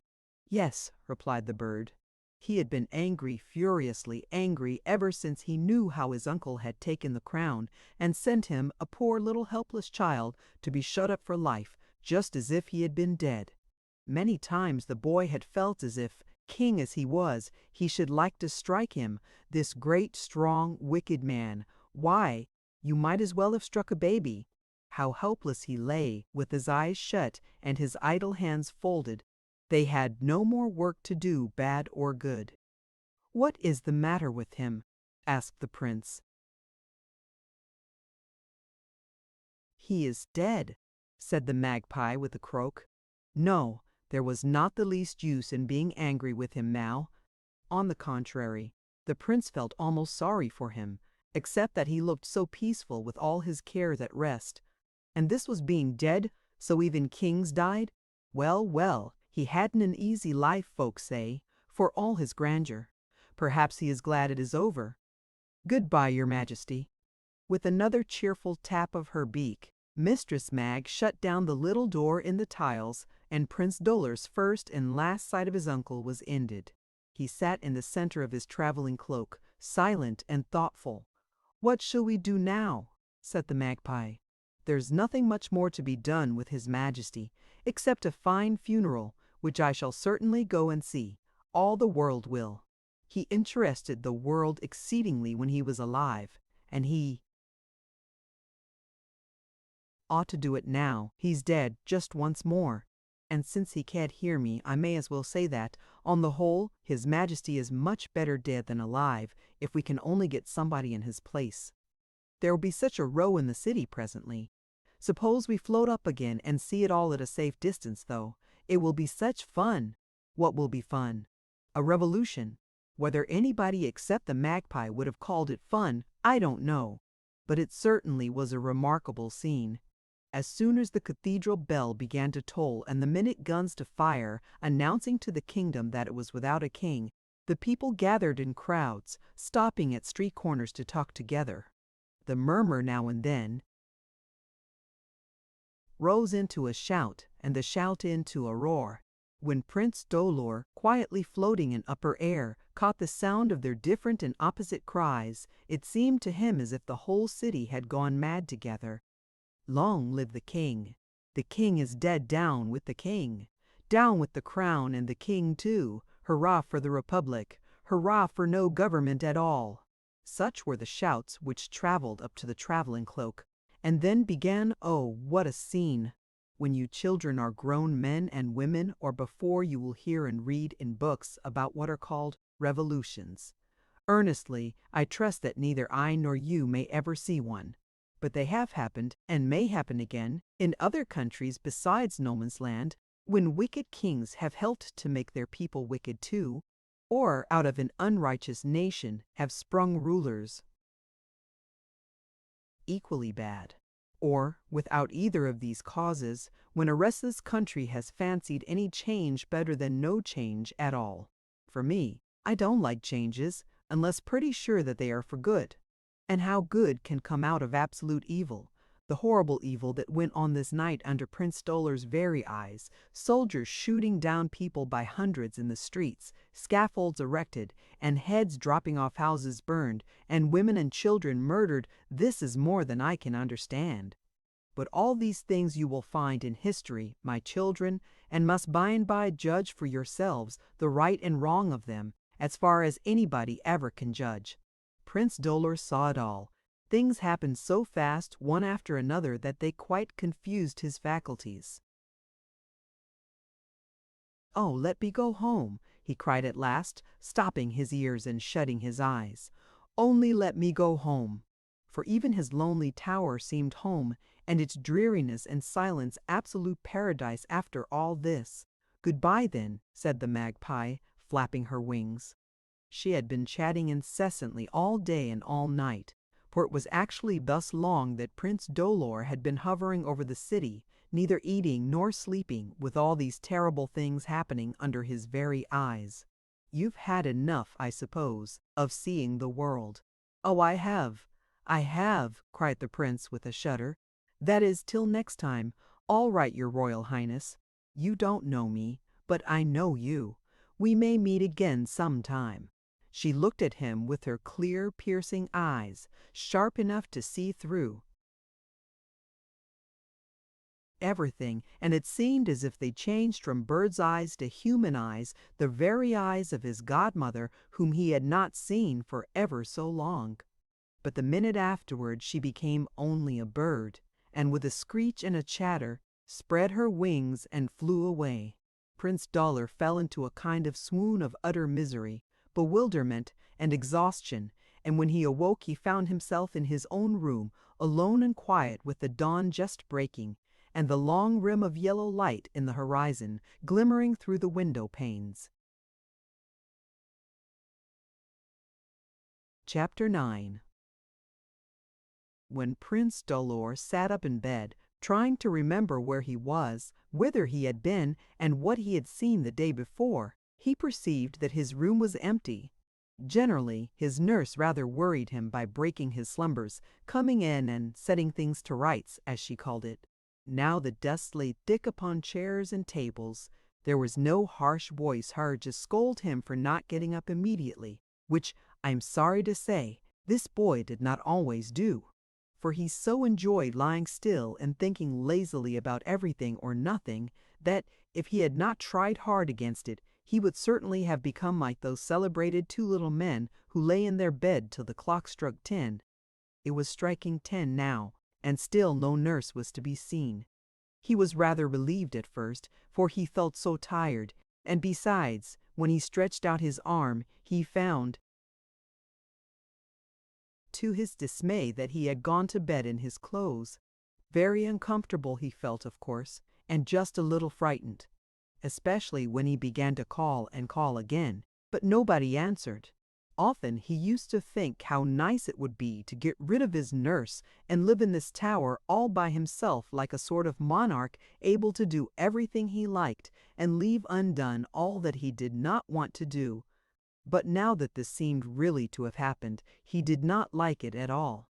"Yes," replied the bird. He had been angry, furiously angry, ever since he knew how his uncle had taken the crown and sent him, a poor little helpless child, to be shut up for life, just as if he had been dead. Many times the boy had felt as if, king as he was, he should like to strike him, this great, strong, wicked man. Why, you might as well have struck a baby. How helpless he lay, with his eyes shut and his idle hands folded. They had no more work to do, bad or good. "What is the matter with him?" asked the prince. "He is dead," said the magpie with a croak. No, there was not the least use in being angry with him now. On the contrary, the prince felt almost sorry for him, except that he looked so peaceful with all his cares at rest. And this was being dead, so even kings died? Well, well, he hadn't an easy life, folks say, for all his grandeur. Perhaps he is glad it is over. Goodbye, your majesty." With another cheerful tap of her beak, Mistress Mag shut down the little door in the tiles, and Prince Dolor's first and last sight of his uncle was ended. He sat in the center of his traveling cloak, silent and thoughtful. "What shall we do now?" said the magpie. "There's nothing much more to be done with his majesty, except a fine funeral, which I shall certainly go and see. All the world will. He interested the world exceedingly when he was alive, and he ought to do it now. He's dead, just once more. And since he can't hear me, I may as well say that, on the whole, his majesty is much better dead than alive, if we can only get somebody in his place. There will be such a row in the city presently. Suppose we float up again and see it all at a safe distance, though. It will be such fun." "What will be fun?" "A revolution. Whether anybody except the magpie would have called it fun, I don't know. But it certainly was a remarkable scene. As soon as the cathedral bell began to toll and the minute guns to fire, announcing to the kingdom that it was without a king, the people gathered in crowds, stopping at street corners to talk together. The murmur now and then rose into a shout, and the shout into a roar. When Prince Dolor, quietly floating in upper air, caught the sound of their different and opposite cries, it seemed to him as if the whole city had gone mad together. Long live the king! The king is dead. Down with the king! Down with the crown and the king too! Hurrah for the republic! Hurrah for no government at all! Such were the shouts which traveled up to the traveling cloak. And then began, oh, what a scene! When you children are grown men and women, or before, you will hear and read in books about what are called revolutions. Earnestly, I trust that neither I nor you may ever see one. But they have happened, and may happen again, in other countries besides No Man's Land, when wicked kings have helped to make their people wicked too, or out of an unrighteous nation have sprung rulers equally bad. Or, without either of these causes, when a restless country has fancied any change better than no change at all. For me, I don't like changes, unless pretty sure that they are for good. And how good can come out of absolute evil, the horrible evil that went on this night under Prince Dolor's very eyes, soldiers shooting down people by hundreds in the streets, scaffolds erected, and heads dropping off houses burned, and women and children murdered. This is more than I can understand. But all these things you will find in history, my children, and must by and by judge for yourselves the right and wrong of them, as far as anybody ever can judge. Prince Dolor saw it all. Things happened so fast, one after another, that they quite confused his faculties. "Oh, let me go home," he cried at last, stopping his ears and shutting his eyes. "Only let me go home." For even his lonely tower seemed home, and its dreariness and silence absolute paradise after all this. "Goodbye, then," said the magpie, flapping her wings. She had been chatting incessantly all day and all night, for it was actually thus long that Prince Dolor had been hovering over the city, neither eating nor sleeping, with all these terrible things happening under his very eyes. "You've had enough, I suppose, of seeing the world." "Oh, I have," cried the prince with a shudder. "That is, till next time. All right, your royal highness. You don't know me, but I know you. We may meet again some time." She looked at him with her clear, piercing eyes, sharp enough to see through everything, and it seemed as if they changed from bird's eyes to human eyes, the very eyes of his godmother, whom he had not seen for ever so long. But the minute afterward she became only a bird, and with a screech and a chatter, spread her wings and flew away. Prince Dolor fell into a kind of swoon of utter misery, bewilderment, and exhaustion, and when he awoke he found himself in his own room, alone and quiet, with the dawn just breaking, and the long rim of yellow light in the horizon glimmering through the window panes. Chapter 9. When Prince Dolor sat up in bed, trying to remember where he was, whither he had been, and what he had seen the day before, he perceived that his room was empty. Generally, his nurse rather worried him by breaking his slumbers, coming in and setting things to rights, as she called it. Now the dust lay thick upon chairs and tables. There was no harsh voice heard to scold him for not getting up immediately, which, I'm sorry to say, this boy did not always do. For he so enjoyed lying still and thinking lazily about everything or nothing, that, if he had not tried hard against it, he would certainly have become like those celebrated two little men who lay in their bed till the clock struck 10. It was striking 10 now, and still no nurse was to be seen. He was rather relieved at first, for he felt so tired, and besides, when he stretched out his arm, he found, to his dismay, that he had gone to bed in his clothes. Very uncomfortable he felt, of course, and just a little frightened, especially when he began to call and call again, but nobody answered. Often he used to think how nice it would be to get rid of his nurse and live in this tower all by himself, like a sort of monarch, able to do everything he liked and leave undone all that he did not want to do. But now that this seemed really to have happened, he did not like it at all.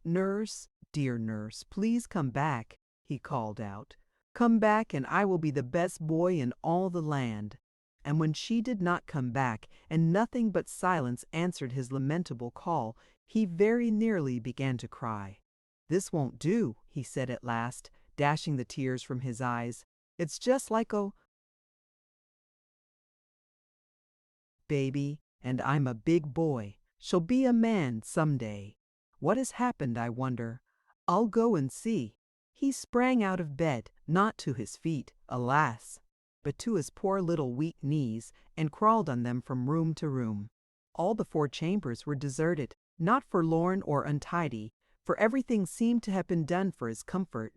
"Nurse, dear nurse, please come back," he called out. "Come back, and I will be the best boy in all the land." And when she did not come back, and nothing but silence answered his lamentable call, he very nearly began to cry. "This won't do," he said at last, dashing the tears from his eyes. "It's just like a baby, and I'm a big boy, shall be a man some day. What has happened, I wonder? I'll go and see." He sprang out of bed, not to his feet, alas, but to his poor little weak knees, and crawled on them from room to room. All the 4 chambers were deserted, not forlorn or untidy, for everything seemed to have been done for his comfort.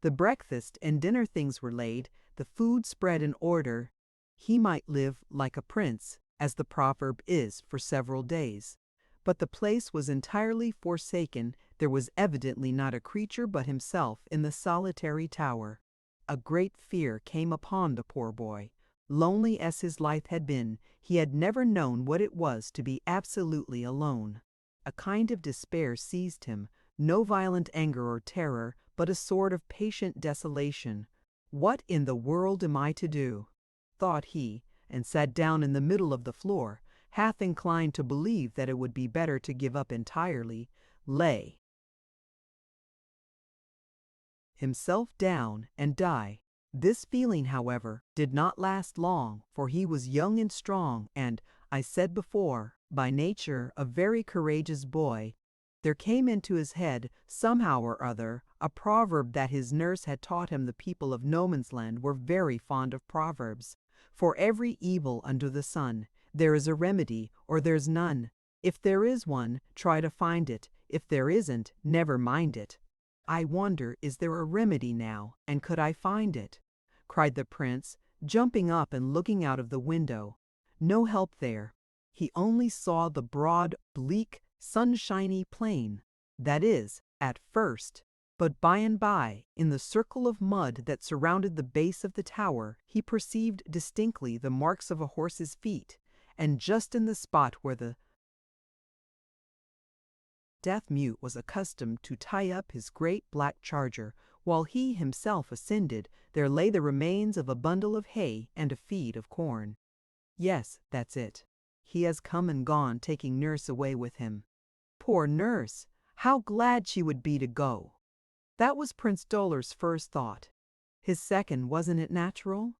The breakfast and dinner things were laid, the food spread in order. He might live like a prince, as the proverb is, for several days. But the place was entirely forsaken. There was evidently not a creature but himself in the solitary tower. A great fear came upon the poor boy. Lonely as his life had been, he had never known what it was to be absolutely alone. A kind of despair seized him, no violent anger or terror, but a sort of patient desolation. "What in the world am I to do?" thought he, and sat down in the middle of the floor, half inclined to believe that it would be better to give up entirely, lay himself down and die. This feeling, however, did not last long, for he was young and strong and, I said before, by nature a very courageous boy. There came into his head, somehow or other, a proverb that his nurse had taught him. The people of No Man's Land were very fond of proverbs. For every evil under the sun, there is a remedy, or there's none. If there is one, try to find it. If there isn't, never mind it. I wonder, is there a remedy now, and could I find it? Cried the prince, jumping up and looking out of the window. No help there. He only saw the broad, bleak, sunshiny plain. That is, at first. But by and by, in the circle of mud that surrounded the base of the tower, he perceived distinctly the marks of a horse's feet, and just in the spot where the deaf-mute was accustomed to tie up his great black charger, while he himself ascended, there lay the remains of a bundle of hay and a feed of corn. Yes, that's it. He has come and gone, taking nurse away with him. Poor nurse! How glad she would be to go! That was Prince Dolor's first thought. His second, wasn't it natural?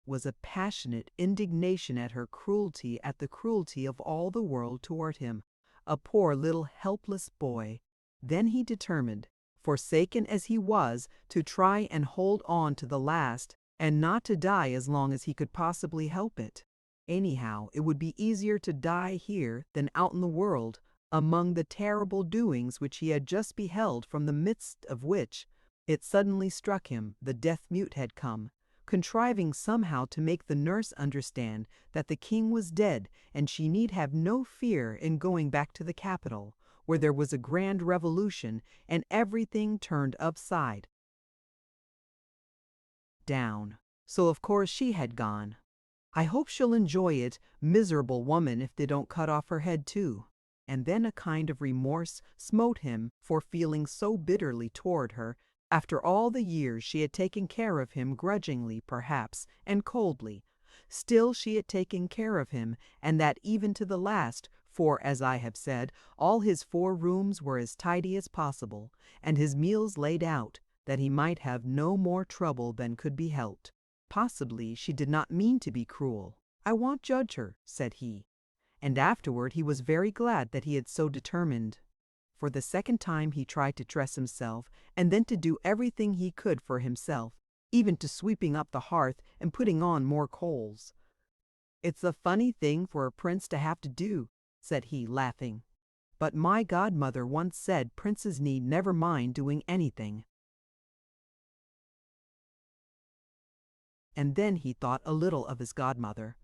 Was a passionate indignation at her cruelty, at the cruelty of all the world toward him, a poor little helpless boy. Then he determined, forsaken as he was, to try and hold on to the last, and not to die as long as he could possibly help it. Anyhow, it would be easier to die here than out in the world, among the terrible doings which he had just beheld, from the midst of which, it suddenly struck him, the deaf-mute had come, contriving somehow to make the nurse understand that the king was dead, and she need have no fear in going back to the capital, where there was a grand revolution and everything turned upside down. So of course she had gone. I hope she'll enjoy it, miserable woman, if they don't cut off her head too. And then a kind of remorse smote him for feeling so bitterly toward her, after all the years she had taken care of him, grudgingly perhaps, and coldly. Still she had taken care of him, and that even to the last, for, as I have said, all his 4 rooms were as tidy as possible, and his meals laid out, that he might have no more trouble than could be helped. Possibly she did not mean to be cruel. I won't judge her, said he. And afterward he was very glad that he had so determined. For the second time he tried to dress himself, and then to do everything he could for himself, even to sweeping up the hearth and putting on more coals. It's a funny thing for a prince to have to do, said he, laughing. But my godmother once said princes need never mind doing anything. And then he thought a little of his godmother.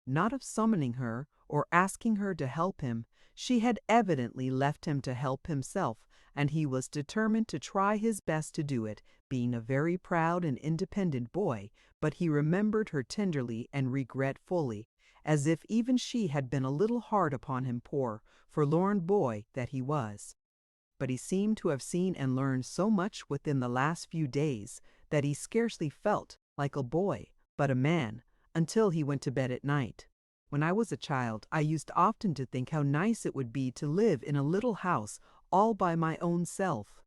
Not of summoning her or asking her to help him. She had evidently left him to help himself, and he was determined to try his best to do it, being a very proud and independent boy, but he remembered her tenderly and regretfully, as if even she had been a little hard upon him, poor, forlorn boy that he was. But he seemed to have seen and learned so much within the last few days that he scarcely felt like a boy, but a man, until he went to bed at night. When I was a child, I used often to think how nice it would be to live in a little house all by my own self.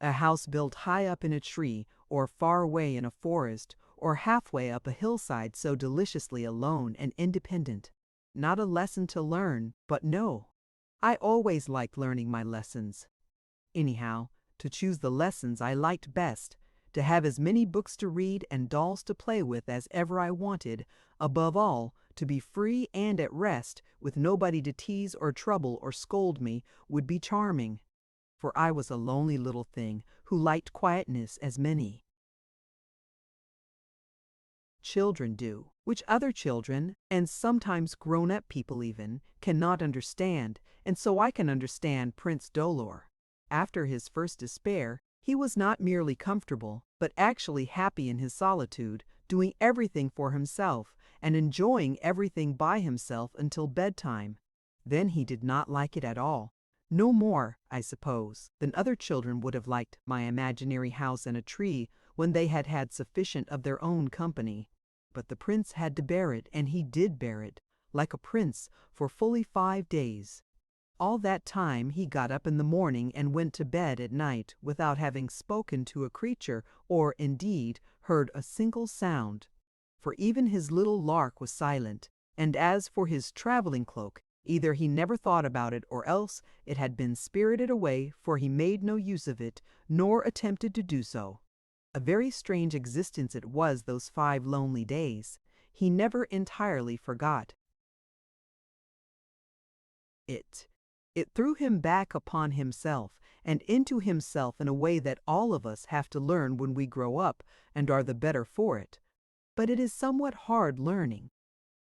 A house built high up in a tree, or far away in a forest, or halfway up a hillside, so deliciously alone and independent. Not a lesson to learn, but no. I always liked learning my lessons. Anyhow, to choose the lessons I liked best, to have as many books to read and dolls to play with as ever I wanted, above all, to be free and at rest, with nobody to tease or trouble or scold me, would be charming. For I was a lonely little thing who liked quietness as many children do, which other children, and sometimes grown-up people even, cannot understand, and so I can understand Prince Dolor. After his first despair, he was not merely comfortable, but actually happy in his solitude, doing everything for himself, and enjoying everything by himself until bedtime. Then he did not like it at all. No more, I suppose, than other children would have liked my imaginary house and a tree when they had had sufficient of their own company. But the prince had to bear it, and he did bear it, like a prince, for fully 5 days. All that time he got up in the morning and went to bed at night without having spoken to a creature or, indeed, heard a single sound. For even his little lark was silent, and as for his traveling cloak, either he never thought about it or else it had been spirited away, for he made no use of it, nor attempted to do so. A very strange existence it was, those 5 lonely days. He never entirely forgot it. It threw him back upon himself and into himself in a way that all of us have to learn when we grow up and are the better for it. But it is somewhat hard learning.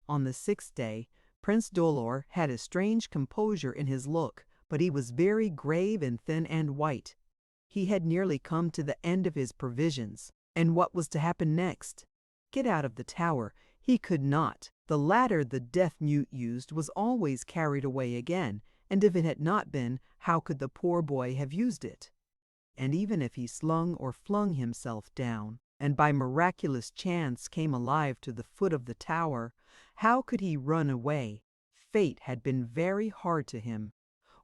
On the 6th day, Prince Dolor had a strange composure in his look, but he was very grave and thin and white. He had nearly come to the end of his provisions, and what was to happen next? Get out of the tower. He could not. The ladder the deaf-mute used was always carried away again, and if it had not been, how could the poor boy have used it? And even if he slung or flung himself down, and by miraculous chance came alive to the foot of the tower, how could he run away? Fate had been very hard to him,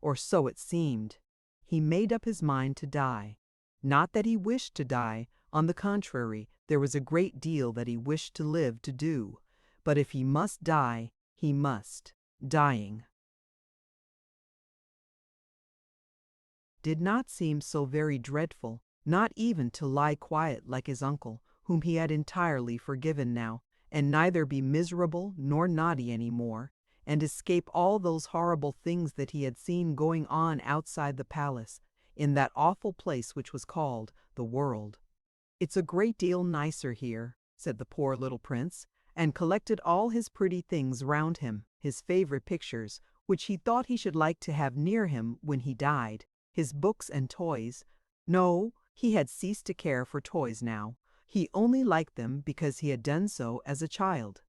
or so it seemed. He made up his mind to die. Not that he wished to die, on the contrary, there was a great deal that he wished to live to do. But if he must die, he must. Dying did not seem so very dreadful, not even to lie quiet like his uncle, whom he had entirely forgiven now, and neither be miserable nor naughty any more, and escape all those horrible things that he had seen going on outside the palace, in that awful place which was called the world. "It's a great deal nicer here," said the poor little prince, and collected all his pretty things round him, his favorite pictures, which he thought he should like to have near him when he died, his books and toys. No, he had ceased to care for toys now. He only liked them because he had done so as a child.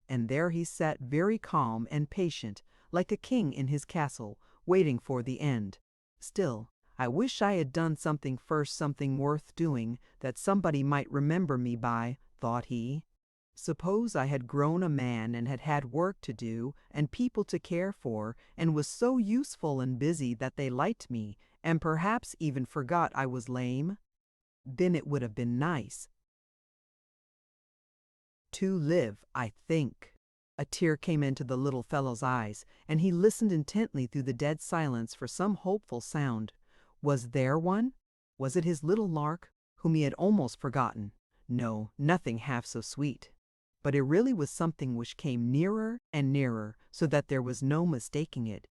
And there he sat very calm and patient, like a king in his castle, waiting for the end. Still, I wish I had done something first, something worth doing, that somebody might remember me by, thought he. Suppose I had grown a man and had had work to do and people to care for, and was so useful and busy that they liked me, and perhaps even forgot I was lame? Then it would have been nice to live, I think. A tear came into the little fellow's eyes, and he listened intently through the dead silence for some hopeful sound. Was there one? Was it his little lark, whom he had almost forgotten? No, nothing half so sweet. But it really was something which came nearer and nearer, so that there was no mistaking it.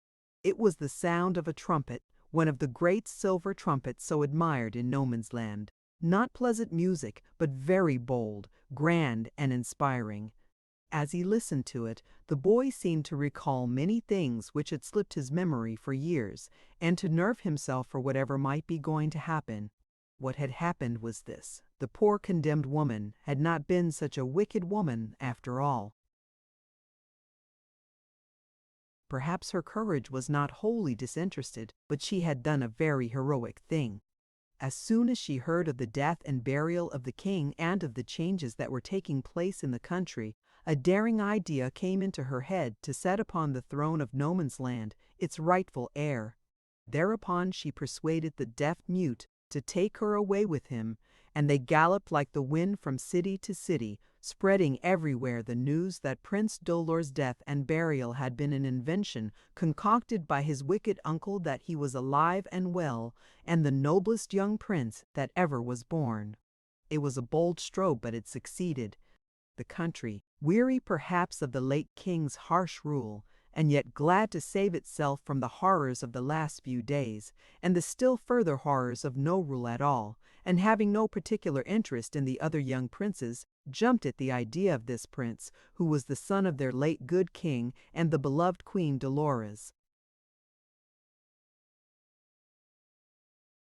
It was the sound of a trumpet, one of the great silver trumpets so admired in No Man's Land. Not pleasant music, but very bold, grand, and inspiring. As he listened to it, the boy seemed to recall many things which had slipped his memory for years, and to nerve himself for whatever might be going to happen. What had happened was this: the poor condemned woman had not been such a wicked woman after all. Perhaps her courage was not wholly disinterested, but she had done a very heroic thing. As soon as she heard of the death and burial of the king and of the changes that were taking place in the country, a daring idea came into her head to set upon the throne of No Man's Land its rightful heir. Thereupon she persuaded the deaf-mute to take her away with him, and they galloped like the wind from city to city, spreading everywhere the news that Prince Dolor's death and burial had been an invention concocted by his wicked uncle, that he was alive and well, and the noblest young prince that ever was born. It was a bold stroke, but it succeeded. The country, weary perhaps of the late king's harsh rule, and yet glad to save itself from the horrors of the last few days, and the still further horrors of no rule at all, and having no particular interest in the other young princes, jumped at the idea of this prince, who was the son of their late good king and the beloved Queen Dolores.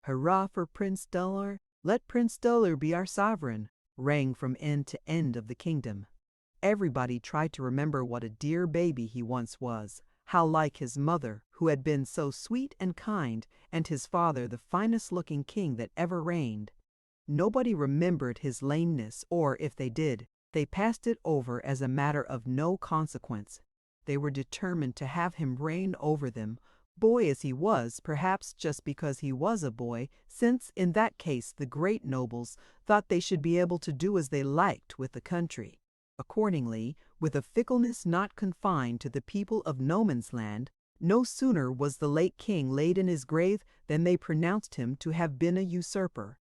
"Hurrah for Prince Dolor! Let Prince Dolor be our sovereign!" rang from end to end of the kingdom. Everybody tried to remember what a dear baby he once was, how like his mother, who had been so sweet and kind, and his father the finest-looking king that ever reigned. Nobody remembered his lameness, or, if they did, they passed it over as a matter of no consequence. They were determined to have him reign over them, boy as he was, perhaps just because he was a boy, since in that case the great nobles thought they should be able to do as they liked with the country. Accordingly, with a fickleness not confined to the people of No Man's Land, no sooner was the late king laid in his grave than they pronounced him to have been a usurper,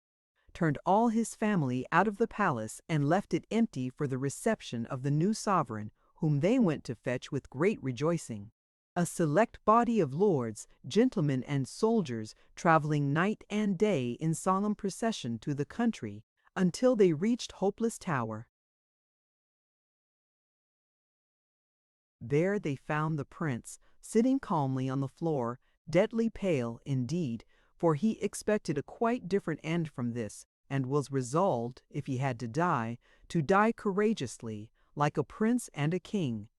turned all his family out of the palace, and left it empty for the reception of the new sovereign, whom they went to fetch with great rejoicing. A select body of lords, gentlemen, and soldiers traveling night and day in solemn procession to the country until they reached Hopeless Tower. There they found the prince sitting calmly on the floor, deadly pale indeed, for he expected a quite different end from this, and was resolved, if he had to die courageously, like a prince and a king.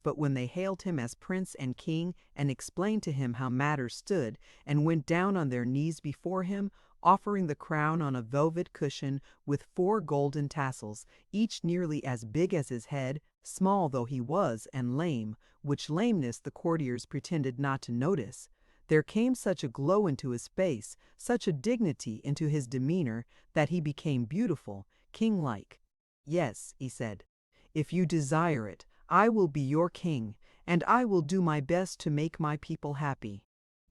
But when they hailed him as prince and king, and explained to him how matters stood, and went down on their knees before him, offering the crown on a velvet cushion with 4 golden tassels, each nearly as big as his head, small though he was and lame, which lameness the courtiers pretended not to notice, there came such a glow into his face, such a dignity into his demeanor, that he became beautiful, king-like. "Yes," he said, "if you desire it, I will be your king, and I will do my best to make my people happy."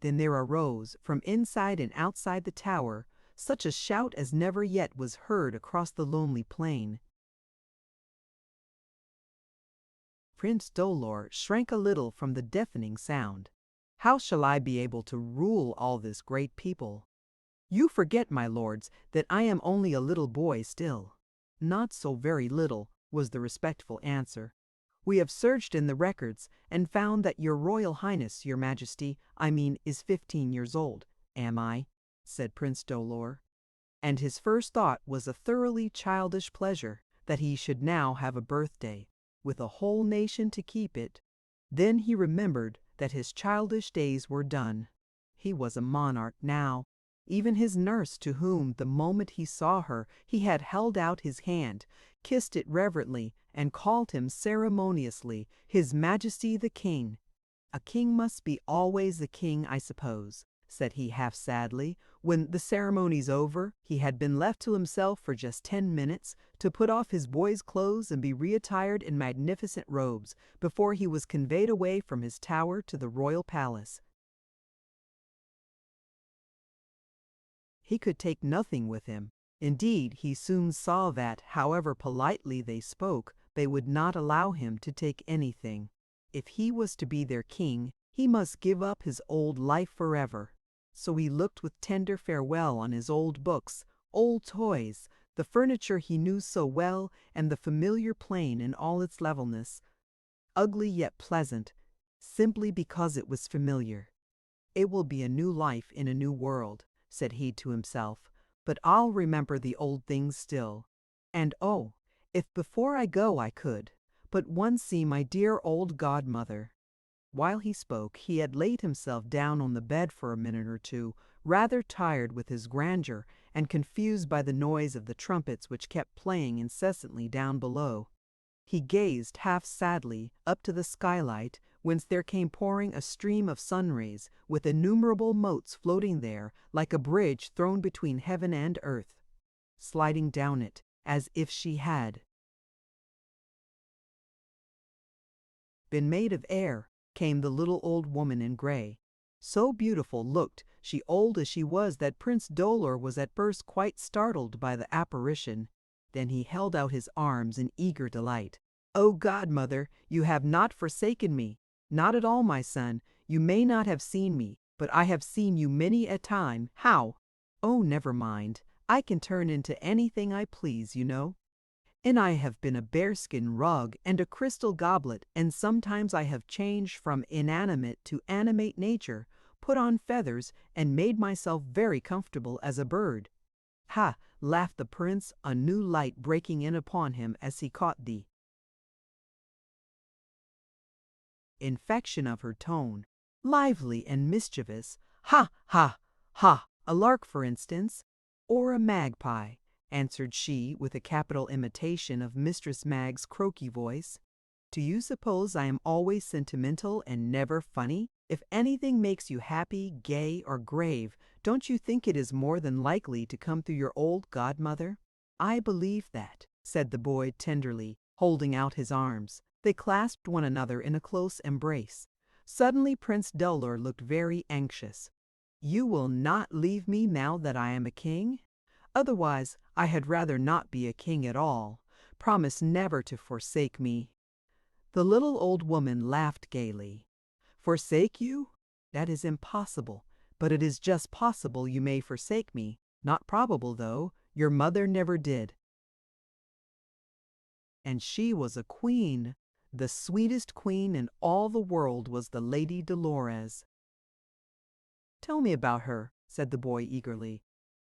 Then there arose, from inside and outside the tower, such a shout as never yet was heard across the lonely plain. Prince Dolor shrank a little from the deafening sound. "How shall I be able to rule all this great people?" "You forget, my lords, that I am only a little boy still." "Not so very little," was the respectful answer. "We have searched in the records and found that your Royal Highness, your Majesty, I mean, is 15 years old." "Am I?" said Prince Dolor. And his first thought was a thoroughly childish pleasure that he should now have a birthday, with a whole nation to keep it. Then he remembered that his childish days were done. He was a monarch now. Even his nurse, to whom, the moment he saw her, he had held out his hand, kissed it reverently, and called him ceremoniously His Majesty the King. "A king must be always a king, I suppose," said he half sadly, when, the ceremonies over, he had been left to himself for just 10 minutes, to put off his boy's clothes and be reattired in magnificent robes, before he was conveyed away from his tower to the royal palace. He could take nothing with him. Indeed, he soon saw that, however politely they spoke, they would not allow him to take anything. If he was to be their king, he must give up his old life forever. So he looked with tender farewell on his old books, old toys, the furniture he knew so well, and the familiar plain in all its levelness, ugly yet pleasant, simply because it was familiar. "It will be a new life in a new world," said he to himself, "but I'll remember the old things still. And oh, if before I go I could but once see my dear old godmother." While he spoke, he had laid himself down on the bed for a minute or two, rather tired with his grandeur and confused by the noise of the trumpets which kept playing incessantly down below. He gazed half sadly up to the skylight, whence there came pouring a stream of sunrays, with innumerable motes floating there like a bridge thrown between heaven and earth, sliding down it as if she had been made of air. Came the little old woman in gray. So beautiful looked she, old as she was, that Prince Dolor was at first quite startled by the apparition. Then he held out his arms in eager delight. "Oh, godmother, you have not forsaken me." "Not at all, my son. You may not have seen me, but I have seen you many a time." "How?" "Oh, never mind. I can turn into anything I please, you know. And I have been a bearskin rug and a crystal goblet, and sometimes I have changed from inanimate to animate nature, put on feathers, and made myself very comfortable as a bird." "Ha!" laughed the prince, a new light breaking in upon him as he caught the infection of her tone. "Lively and mischievous. Ha! ha! ha! A lark, for instance?" "Or a magpie," answered she, with a capital imitation of Mistress Mag's croaky voice. "Do you suppose I am always sentimental and never funny? If anything makes you happy, gay, or grave, don't you think it is more than likely to come through your old godmother? I believe that, said the boy tenderly, holding out his arms. They clasped one another in a close embrace. Suddenly Prince Dolor looked very anxious. You will not leave me now that I am a king? Otherwise, I had rather not be a king at all. Promise never to forsake me. The little old woman laughed gaily. Forsake you? That is impossible, but it is just possible you may forsake me. Not probable, though. Your mother never did. And she was a queen. The sweetest queen in all the world was the Lady Dolores. Tell me about her, said the boy eagerly.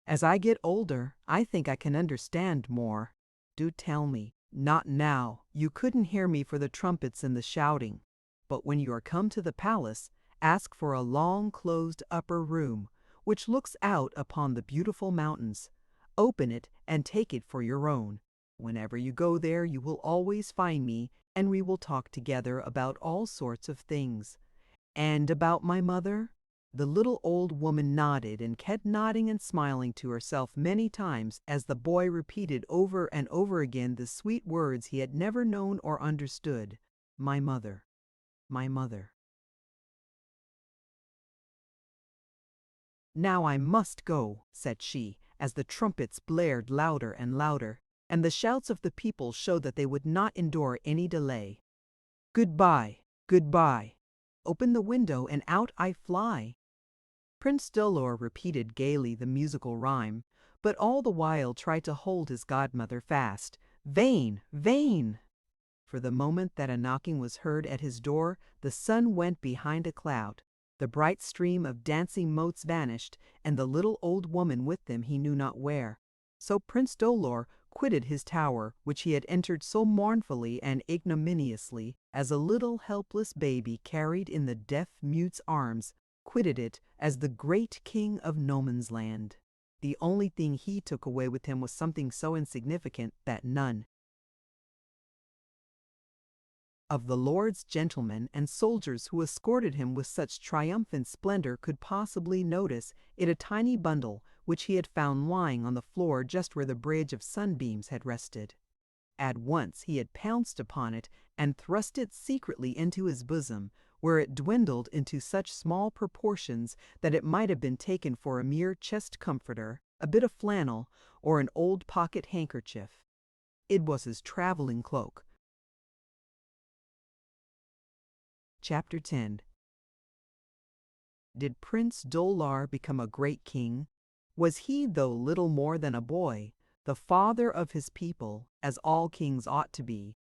As I get older, I think I can understand more. Do tell me. Not now. You couldn't hear me for the trumpets and the shouting. But when you are come to the palace, ask for a long closed upper room, which looks out upon the beautiful mountains. Open it and take it for your own. Whenever you go there, you will always find me, and we will talk together about all sorts of things. And about my mother? The little old woman nodded and kept nodding and smiling to herself many times as the boy repeated over and over again the sweet words he had never known or understood. My mother, my mother. Now I must go, said she, as the trumpets blared louder and louder, and the shouts of the people showed that they would not endure any delay. Goodbye, goodbye. Open the window and out I fly. Prince Dolor repeated gaily the musical rhyme, but all the while tried to hold his godmother fast. Vain, vain! For the moment that a knocking was heard at his door, the sun went behind a cloud. The bright stream of dancing motes vanished, and the little old woman with them he knew not where. So Prince Dolor quitted his tower, which he had entered so mournfully and ignominiously, as a little helpless baby carried in the deaf-mute's arms, quitted it as the great king of No Man's Land. The only thing he took away with him was something so insignificant that none of the lords, gentlemen, and soldiers who escorted him with such triumphant splendor could possibly notice it, a tiny bundle which he had found lying on the floor just where the bridge of sunbeams had rested. At once he had pounced upon it and thrust it secretly into his bosom, where it dwindled into such small proportions that it might have been taken for a mere chest comforter, a bit of flannel, or an old pocket handkerchief. It was his traveling cloak. Chapter 10. Did Prince Dolor become a great king? Was he, though little more than a boy, the father of his people, as all kings ought to be?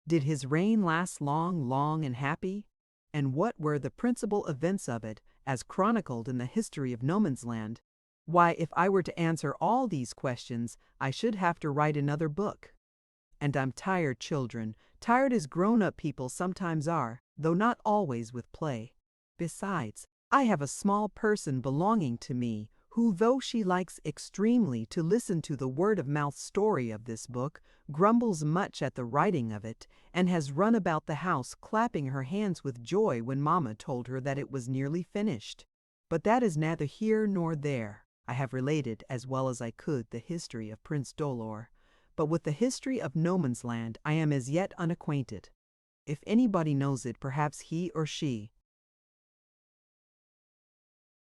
Did his reign last long, long and happy? And what were the principal events of it, as chronicled in the history of No Man's Land? Why, if I were to answer all these questions, I should have to write another book. And I'm tired, children, tired as grown-up people sometimes are, though not always with play. Besides, I have a small person belonging to me, who, though she likes extremely to listen to the word-of-mouth story of this book, grumbles much at the writing of it, and has run about the house clapping her hands with joy when Mamma told her that it was nearly finished. But that is neither here nor there. I have related as well as I could the history of Prince Dolor, but with the history of No Man's Land I am as yet unacquainted. If anybody knows it, perhaps he or she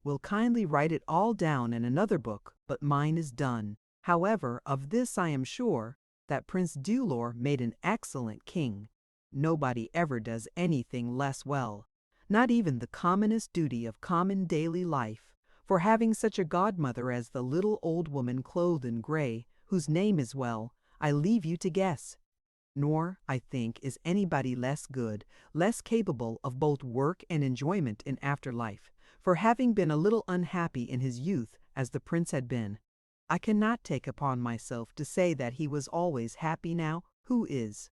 will kindly write it all down in another book, but mine is done. However, of this I am sure, that Prince Dolor made an excellent king. Nobody ever does anything less well, not even the commonest duty of common daily life, for having such a godmother as the little old woman clothed in gray, whose name is well, I leave you to guess. Nor, I think, is anybody less good, less capable of both work and enjoyment in after life, for having been a little unhappy in his youth, as the prince had been. I cannot take upon myself to say that he was always happy now, who is,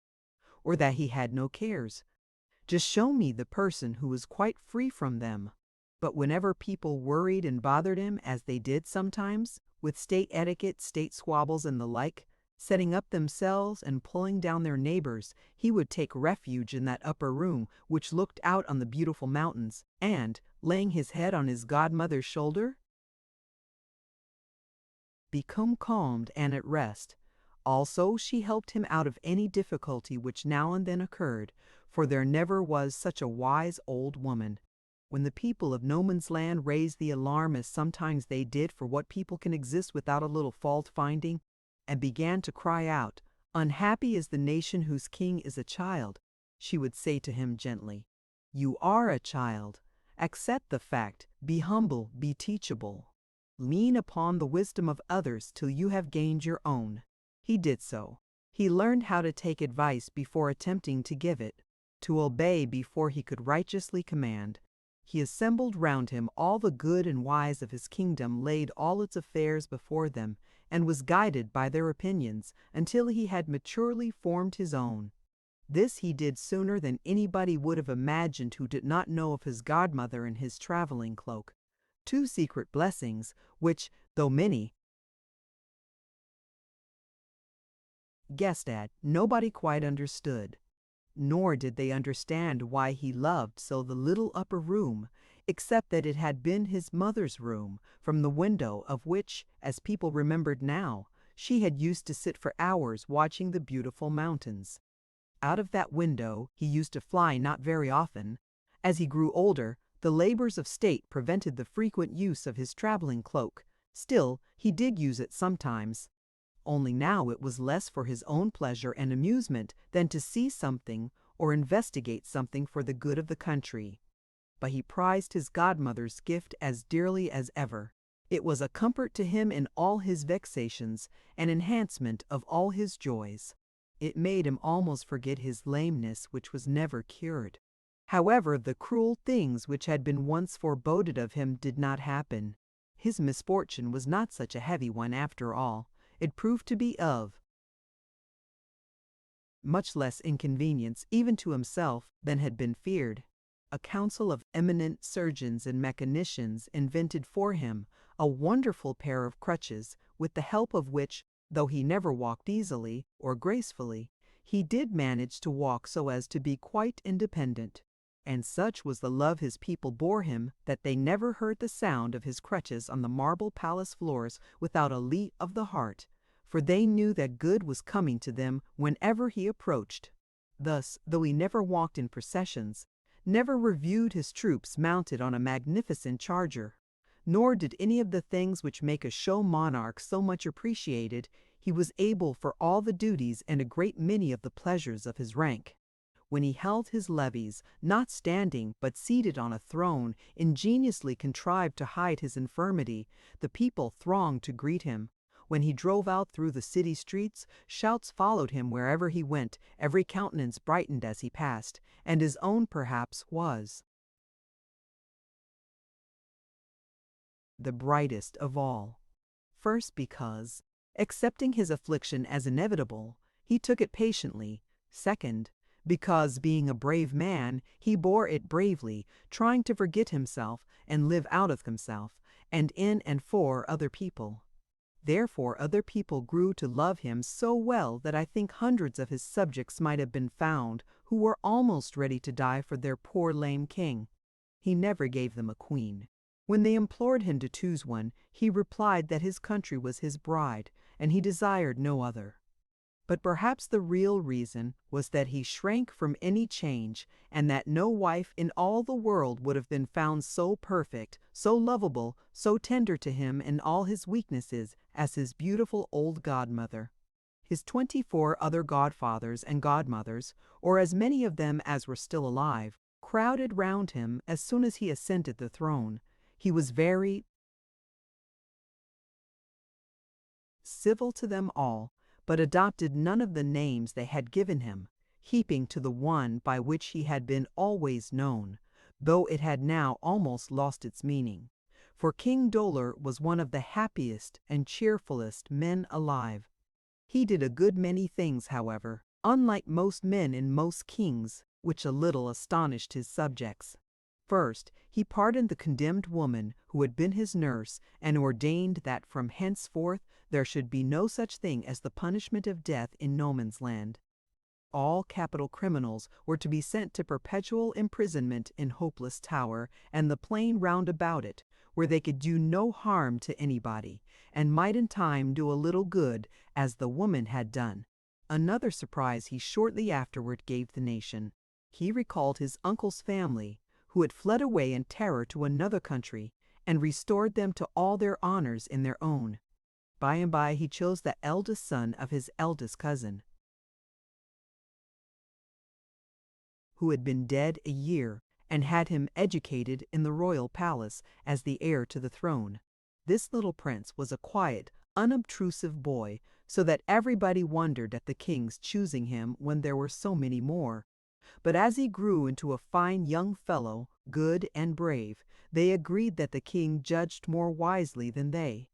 or that he had no cares. Just show me the person who was quite free from them. But whenever people worried and bothered him, as they did sometimes, with state etiquette, state squabbles, and the like, Setting up themselves and pulling down their neighbors, he would take refuge in that upper room which looked out on the beautiful mountains, and, laying his head on his godmother's shoulder, become calmed and at rest. Also, she helped him out of any difficulty which now and then occurred, for there never was such a wise old woman. When the people of No Man's Land raised the alarm, as sometimes they did, for what people can exist without a little fault-finding, and began to cry out, "Unhappy is the nation whose king is a child," she would say to him gently, "You are a child. Accept the fact. Be humble, be teachable. Lean upon the wisdom of others till you have gained your own." He did so. He learned how to take advice before attempting to give it, to obey before he could righteously command. He assembled round him all the good and wise of his kingdom, laid all its affairs before them, and was guided by their opinions until he had maturely formed his own. This he did sooner than anybody would have imagined who did not know of his godmother and his traveling cloak. Two secret blessings, which, though many guessed at, nobody quite understood. Nor did they understand why he loved so the little upper room, except that it had been his mother's room, from the window of which, as people remembered now, she had used to sit for hours watching the beautiful mountains. Out of that window he used to fly not very often. As he grew older, the labors of state prevented the frequent use of his traveling cloak. Still, he did use it sometimes. Only now it was less for his own pleasure and amusement than to see something or investigate something for the good of the country. But he prized his godmother's gift as dearly as ever. It was a comfort to him in all his vexations, an enhancement of all his joys. It made him almost forget his lameness, which was never cured. However, the cruel things which had been once foreboded of him did not happen. His misfortune was not such a heavy one after all. It proved to be of much less inconvenience, even to himself, than had been feared. A council of eminent surgeons and mechanicians invented for him a wonderful pair of crutches, with the help of which, though he never walked easily or gracefully, he did manage to walk so as to be quite independent. And such was the love his people bore him that they never heard the sound of his crutches on the marble palace floors without a leap of the heart, for they knew that good was coming to them whenever he approached. Thus, though he never walked in processions, never reviewed his troops mounted on a magnificent charger, nor did any of the things which make a show monarch so much appreciated, he was able for all the duties and a great many of the pleasures of his rank. When he held his levees, not standing but seated on a throne ingeniously contrived to hide his infirmity, the people thronged to greet him. When he drove out through the city streets, shouts followed him wherever he went, every countenance brightened as he passed, and his own perhaps was the brightest of all. First because, accepting his affliction as inevitable, he took it patiently. Second, because, being a brave man, he bore it bravely, trying to forget himself and live out of himself, and in and for other people. Therefore other people grew to love him so well that I think hundreds of his subjects might have been found who were almost ready to die for their poor lame king. He never gave them a queen. When they implored him to choose one, he replied that his country was his bride, and he desired no other. But perhaps the real reason was that he shrank from any change, and that no wife in all the world would have been found so perfect, so lovable, so tender to him in all his weaknesses as his beautiful old godmother. His 24 other godfathers and godmothers, or as many of them as were still alive, crowded round him as soon as he ascended the throne. He was very civil to them all, but adopted none of the names they had given him, heaping to the one by which he had been always known, though it had now almost lost its meaning. For King Dolor was one of the happiest and cheerfulest men alive. He did a good many things, however, unlike most men and most kings, which a little astonished his subjects. First, he pardoned the condemned woman who had been his nurse and ordained that from henceforth there should be no such thing as the punishment of death in no man's land. All capital criminals were to be sent to perpetual imprisonment in Hopeless Tower and the plain round about it, where they could do no harm to anybody, and might in time do a little good, as the woman had done. Another surprise he shortly afterward gave the nation. He recalled his uncle's family, who had fled away in terror to another country, and restored them to all their honors in their own. By and by he chose the eldest son of his eldest cousin, who had been dead a year, and had him educated in the royal palace as the heir to the throne. This little prince was a quiet, unobtrusive boy, so that everybody wondered at the king's choosing him when there were so many more. But as he grew into a fine young fellow, good and brave, they agreed that the king judged more wisely than they.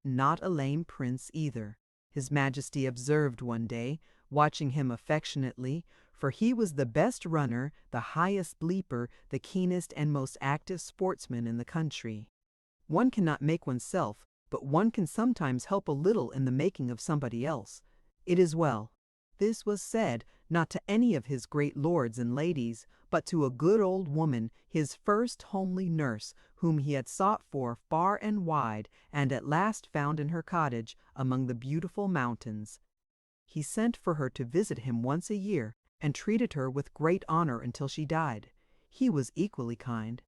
Not a lame prince either, His Majesty observed one day, watching him affectionately, for he was the best runner, the highest leaper, the keenest and most active sportsman in the country. One cannot make oneself, but one can sometimes help a little in the making of somebody else. It is well. This was said, not to any of his great lords and ladies, but to a good old woman, his first homely nurse, whom he had sought for far and wide, and at last found in her cottage among the beautiful mountains. He sent for her to visit him once a year, and treated her with great honor until she died. He was equally kind,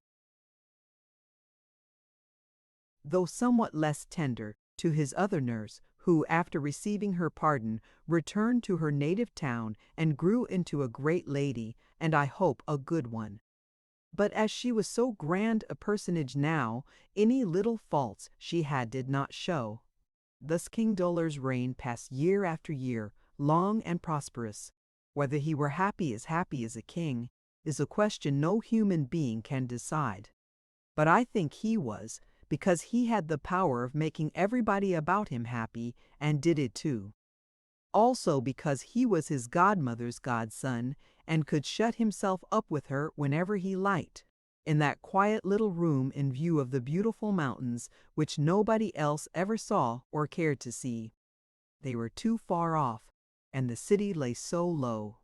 though somewhat less tender, to his other nurse, who, after receiving her pardon, returned to her native town and grew into a great lady, and I hope a good one. But as she was so grand a personage now, any little faults she had did not show. Thus King Dolor's reign passed year after year, long and prosperous. Whether he were happy as a king is a question no human being can decide. But I think he was, because he had the power of making everybody about him happy, and did it too. Also because he was his godmother's godson, and could shut himself up with her whenever he liked, in that quiet little room in view of the beautiful mountains, which nobody else ever saw or cared to see. They were too far off, and the city lay so low.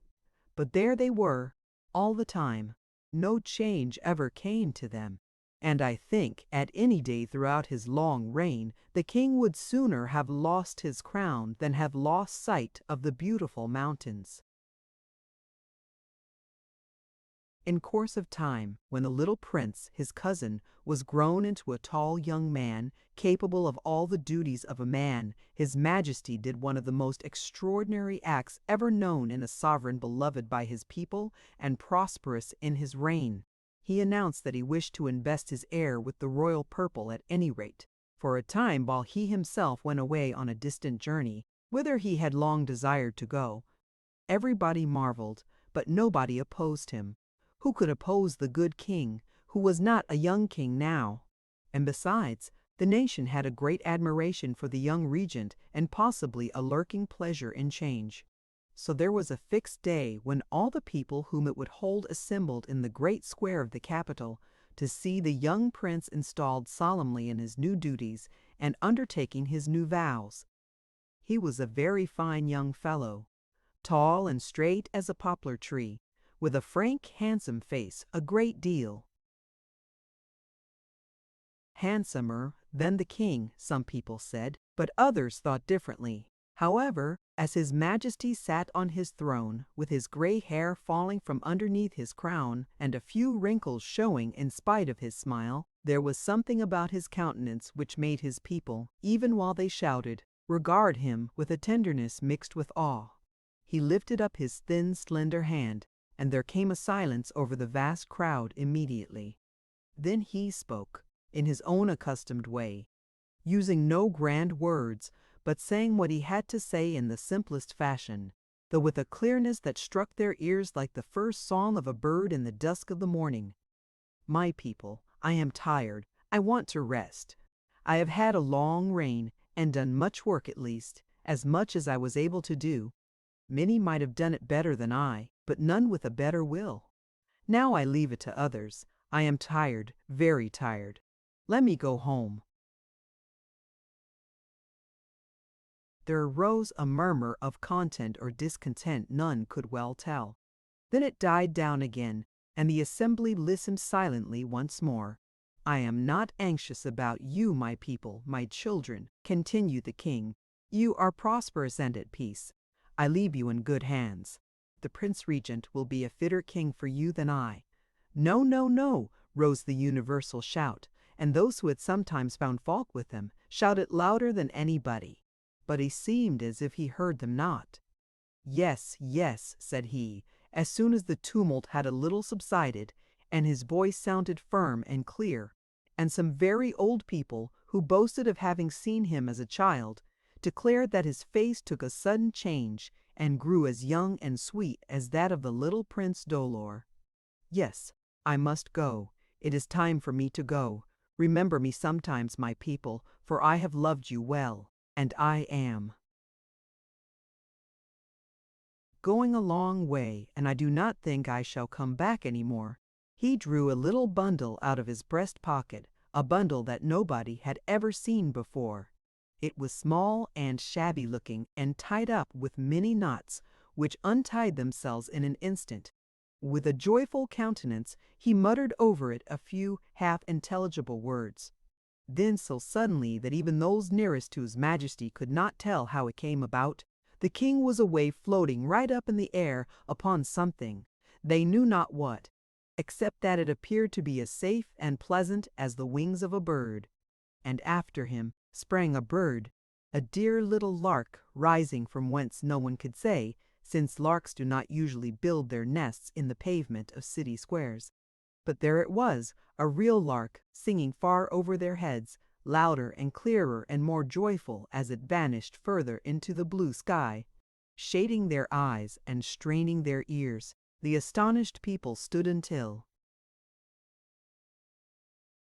But there they were, all the time. No change ever came to them. And I think, at any day throughout his long reign, the king would sooner have lost his crown than have lost sight of the beautiful mountains. In course of time, when the little prince, his cousin, was grown into a tall young man, capable of all the duties of a man, His Majesty did one of the most extraordinary acts ever known in a sovereign beloved by his people and prosperous in his reign. He announced that he wished to invest his heir with the royal purple at any rate, for a time while he himself went away on a distant journey, whither he had long desired to go. Everybody marveled, but nobody opposed him. Who could oppose the good king, who was not a young king now? And besides, the nation had a great admiration for the young regent and possibly a lurking pleasure in change. So there was a fixed day when all the people whom it would hold assembled in the great square of the capital to see the young prince installed solemnly in his new duties and undertaking his new vows. He was a very fine young fellow, tall and straight as a poplar tree, with a frank, handsome face, a great deal handsomer than the king, some people said, but others thought differently. However, as His Majesty sat on his throne, with his gray hair falling from underneath his crown, and a few wrinkles showing in spite of his smile, there was something about his countenance which made his people, even while they shouted, regard him with a tenderness mixed with awe. He lifted up his thin, slender hand, and there came a silence over the vast crowd immediately. Then he spoke, in his own accustomed way, using no grand words, but saying what he had to say in the simplest fashion, though with a clearness that struck their ears like the first song of a bird in the dusk of the morning. My people, I am tired. I want to rest. I have had a long reign, and done much work at least, as much as I was able to do. Many might have done it better than I, but none with a better will. Now I leave it to others. I am tired, very tired. Let me go home." There arose a murmur of content or discontent none could well tell. Then it died down again, and the assembly listened silently once more. "I am not anxious about you, my people, my children," continued the king. "You are prosperous and at peace. I leave you in good hands. The Prince Regent will be a fitter king for you than I." "No, no, no," rose the universal shout, and those who had sometimes found fault with him shouted louder than anybody. But he seemed as if he heard them not. "Yes, yes," said he, as soon as the tumult had a little subsided, and his voice sounded firm and clear, and some very old people, who boasted of having seen him as a child, declared that his face took a sudden change, and grew as young and sweet as that of the little Prince Dolor. "Yes, I must go. It is time for me to go. Remember me sometimes, my people, for I have loved you well, and I am going a long way, and I do not think I shall come back any more." He drew a little bundle out of his breast pocket, a bundle that nobody had ever seen before. It was small and shabby looking, and tied up with many knots, which untied themselves in an instant. With a joyful countenance, he muttered over it a few half-intelligible words. Then so suddenly that even those nearest to his majesty could not tell how it came about, the king was away floating right up in the air upon something, they knew not what, except that it appeared to be as safe and pleasant as the wings of a bird. And after him sprang a bird, a dear little lark, rising from whence no one could say, since larks do not usually build their nests in the pavement of city squares. But there it was, a real lark, singing far over their heads, louder and clearer and more joyful as it vanished further into the blue sky. Shading their eyes and straining their ears, the astonished people stood until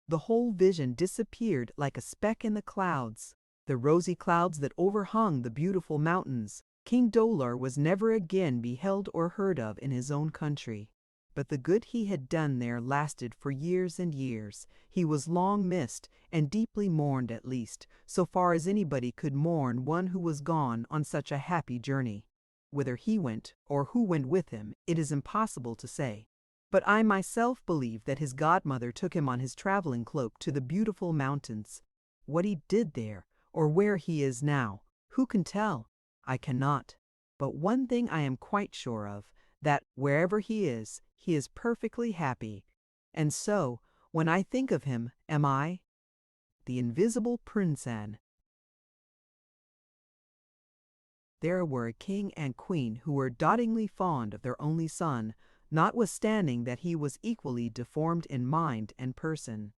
the whole vision disappeared like a speck in the clouds, the rosy clouds that overhung the beautiful mountains. King Dolor was never again beheld or heard of in his own country. But the good he had done there lasted for years and years. He was long missed, and deeply mourned, at least, so far as anybody could mourn one who was gone on such a happy journey. Whither he went, or who went with him, it is impossible to say. But I myself believe that his godmother took him on his traveling cloak to the beautiful mountains. What he did there, or where he is now, who can tell? I cannot. But one thing I am quite sure of, that wherever he is perfectly happy. And so, when I think of him, am I the invisible Prinsan? There were a king and queen who were dotingly fond of their only son, notwithstanding that he was equally deformed in mind and person.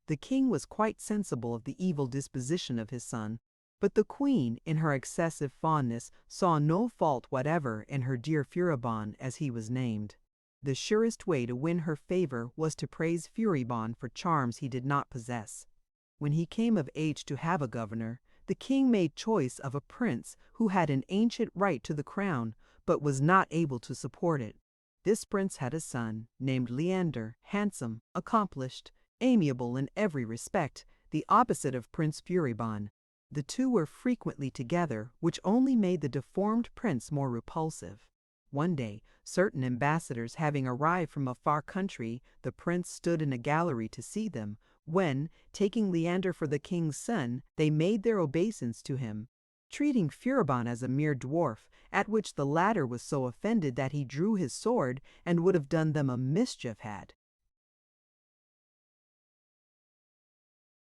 The king was quite sensible of the evil disposition of his son, but the queen, in her excessive fondness, saw no fault whatever in her dear Furibon, as he was named. The surest way to win her favor was to praise Furibon for charms he did not possess. When he came of age to have a governor, the king made choice of a prince who had an ancient right to the crown, but was not able to support it. This prince had a son, named Leander, handsome, accomplished, amiable in every respect, the opposite of Prince Furibon. The two were frequently together, which only made the deformed prince more repulsive. One day, certain ambassadors having arrived from a far country, the prince stood in a gallery to see them, when, taking Leander for the king's son, they made their obeisance to him, treating Furibon as a mere dwarf, at which the latter was so offended that he drew his sword and would have done them a mischief had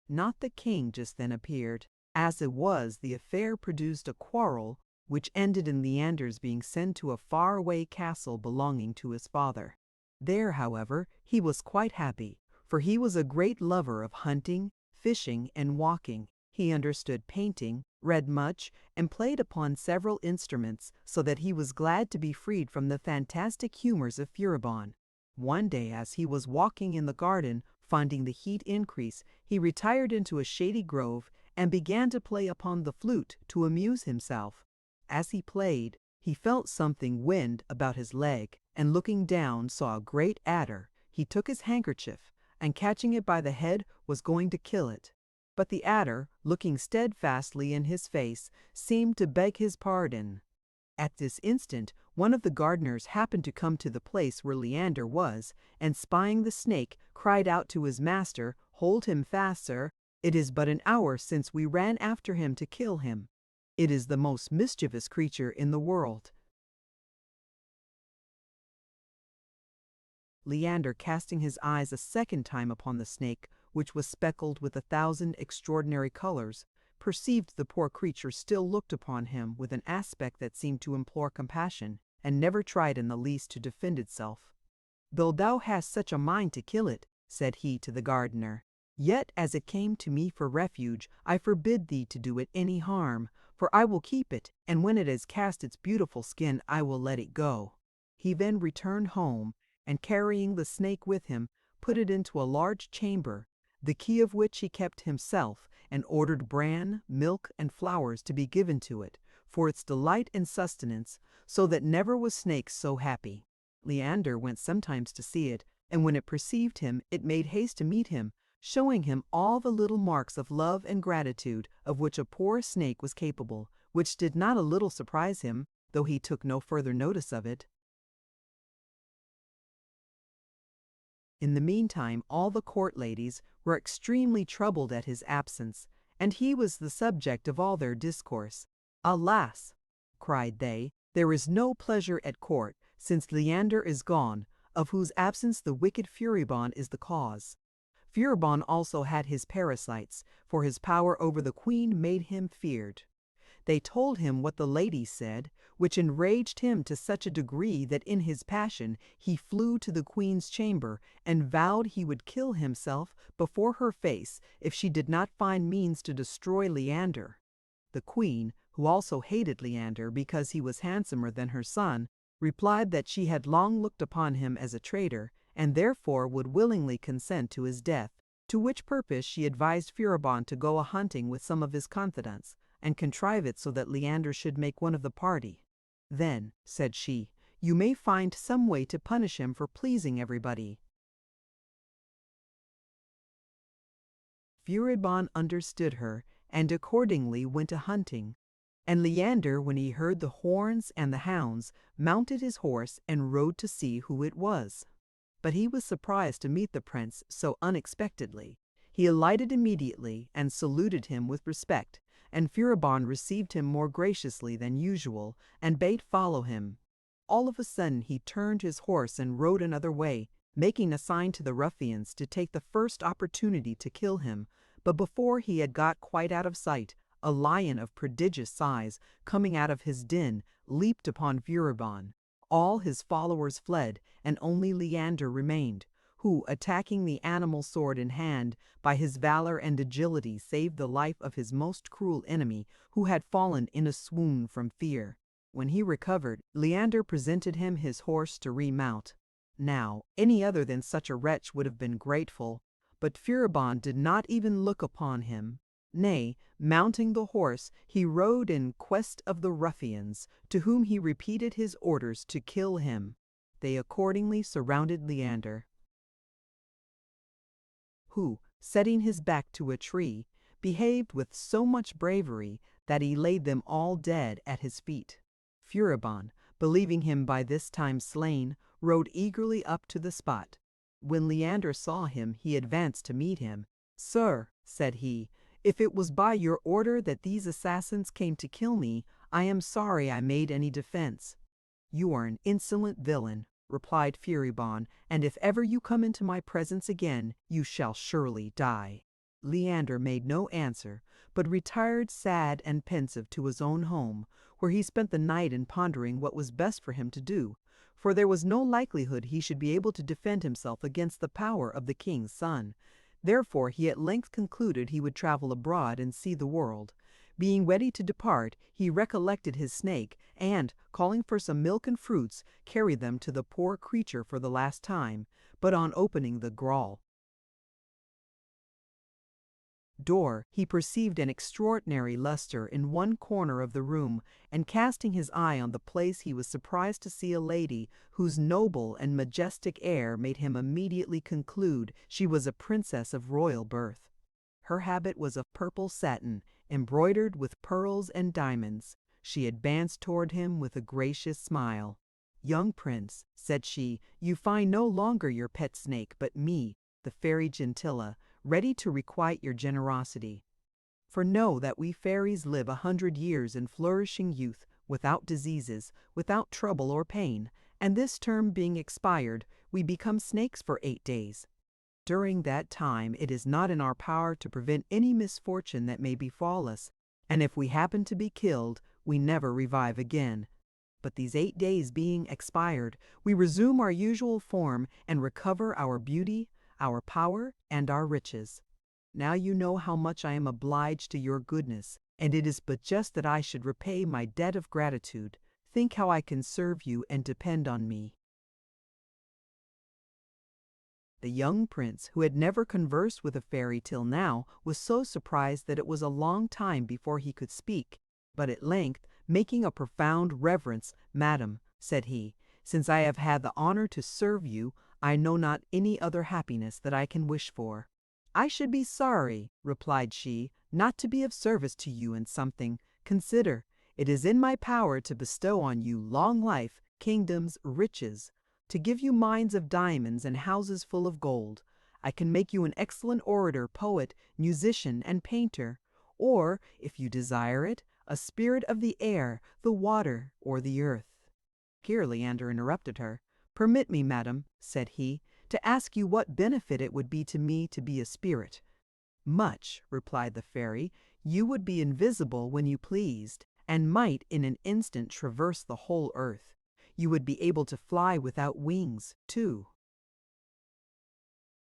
not the king just then appeared. As it was, the affair produced a quarrel, which ended in Leander's being sent to a far-away castle belonging to his father. There, however, he was quite happy, for he was a great lover of hunting, fishing, and walking. He understood painting, read much, and played upon several instruments, so that he was glad to be freed from the fantastic humors of Furibon. One day, as he was walking in the garden, finding the heat increase, he retired into a shady grove and began to play upon the flute to amuse himself. As he played, he felt something wind about his leg, and looking down saw a great adder, he took his handkerchief, and catching it by the head was going to kill it. But the adder, looking steadfastly in his face, seemed to beg his pardon. At this instant, one of the gardeners happened to come to the place where Leander was, and spying the snake, cried out to his master, "Hold him fast, sir. It is but an hour since we ran after him to kill him. It is the most mischievous creature in the world." Leander, casting his eyes a second time upon the snake, which was speckled with 1,000 extraordinary colors, perceived the poor creature still looked upon him with an aspect that seemed to implore compassion, and never tried in the least to defend itself. "Though thou hast such a mind to kill it," said he to the gardener, "yet as it came to me for refuge, I forbid thee to do it any harm, for I will keep it, and when it has cast its beautiful skin I will let it go." He then returned home, and carrying the snake with him, put it into a large chamber, the key of which he kept himself, and ordered bran, milk, and flowers to be given to it, for its delight and sustenance, so that never was snake so happy. Leander went sometimes to see it, and when it perceived him, it made haste to meet him, showing him all the little marks of love and gratitude of which a poor snake was capable, which did not a little surprise him, though he took no further notice of it. In the meantime, all the court ladies were extremely troubled at his absence, and he was the subject of all their discourse. "Alas!" cried they, "there is no pleasure at court, since Leander is gone, of whose absence the wicked Furibon is the cause." Furibon also had his parasites, for his power over the queen made him feared. They told him what the ladies said, which enraged him to such a degree that in his passion he flew to the queen's chamber and vowed he would kill himself before her face if she did not find means to destroy Leander. The queen, who also hated Leander because he was handsomer than her son, replied that she had long looked upon him as a traitor, and therefore would willingly consent to his death, to which purpose she advised Furibon to go a-hunting with some of his confidants, and contrive it so that Leander should make one of the party. "Then," said she, "you may find some way to punish him for pleasing everybody." Furibon understood her, and accordingly went a-hunting. And Leander, when he heard the horns and the hounds, mounted his horse and rode to see who it was. But he was surprised to meet the prince so unexpectedly. He alighted immediately and saluted him with respect, and Furibon received him more graciously than usual, and bade follow him. All of a sudden he turned his horse and rode another way, making a sign to the ruffians to take the first opportunity to kill him, but before he had got quite out of sight, a lion of prodigious size, coming out of his den, leaped upon Furibon. All his followers fled, and only Leander remained, who, attacking the animal sword in hand, by his valor and agility saved the life of his most cruel enemy, who had fallen in a swoon from fear. When he recovered, Leander presented him his horse to remount. Now, any other than such a wretch would have been grateful, but Furibon did not even look upon him. Nay, mounting the horse, he rode in quest of the ruffians, to whom he repeated his orders to kill him. They accordingly surrounded Leander, who, setting his back to a tree, behaved with so much bravery that he laid them all dead at his feet. Furibon, believing him by this time slain, rode eagerly up to the spot. When Leander saw him, he advanced to meet him. "Sir," said he, "if it was by your order that these assassins came to kill me, I am sorry I made any defense." "You are an insolent villain," replied Furibon, "and if ever you come into my presence again, you shall surely die." Leander made no answer, but retired sad and pensive to his own home, where he spent the night in pondering what was best for him to do, for there was no likelihood he should be able to defend himself against the power of the king's son. Therefore he at length concluded he would travel abroad and see the world. Being ready to depart, he recollected his snake, and, calling for some milk and fruits, carried them to the poor creature for the last time, but on opening the grawl, door, he perceived an extraordinary luster in one corner of the room, and casting his eye on the place he was surprised to see a lady whose noble and majestic air made him immediately conclude she was a princess of royal birth. Her habit was of purple satin, embroidered with pearls and diamonds. She advanced toward him with a gracious smile. "Young prince," said she, "you find no longer your pet snake, but me, the fairy Gentilla, ready to requite your generosity. For know that we fairies live 100 years in flourishing youth, without diseases, without trouble or pain, and this term being expired, we become snakes for 8 days. During that time it is not in our power to prevent any misfortune that may befall us, and if we happen to be killed, we never revive again. But these 8 days being expired, we resume our usual form and recover our beauty, our power, and our riches. Now you know how much I am obliged to your goodness, and it is but just that I should repay my debt of gratitude. Think how I can serve you and depend on me." The young prince, who had never conversed with a fairy till now, was so surprised that it was a long time before he could speak. But at length, making a profound reverence, "Madam," said he, "since I have had the honor to serve you, I know not any other happiness that I can wish for." "I should be sorry," replied she, "not to be of service to you in something. Consider, it is in my power to bestow on you long life, kingdoms, riches, to give you mines of diamonds and houses full of gold. I can make you an excellent orator, poet, musician, and painter, or, if you desire it, a spirit of the air, the water, or the earth." Here Leander interrupted her. "Permit me, madam," said he, "to ask you what benefit it would be to me to be a spirit." "Much," replied the fairy. "You would be invisible when you pleased, and might in an instant traverse the whole earth. You would be able to fly without wings, too,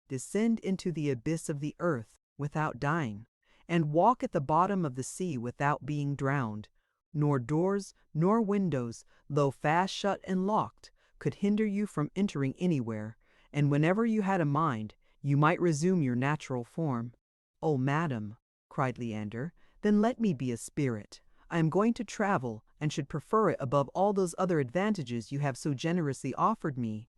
descend into the abyss of the earth without dying, and walk at the bottom of the sea without being drowned. Nor doors nor windows, though fast shut and locked, could hinder you from entering anywhere, and whenever you had a mind, you might resume your natural form." "Oh, madam," cried Leander, "then let me be a spirit. I am going to travel, and should prefer it above all those other advantages you have so generously offered me."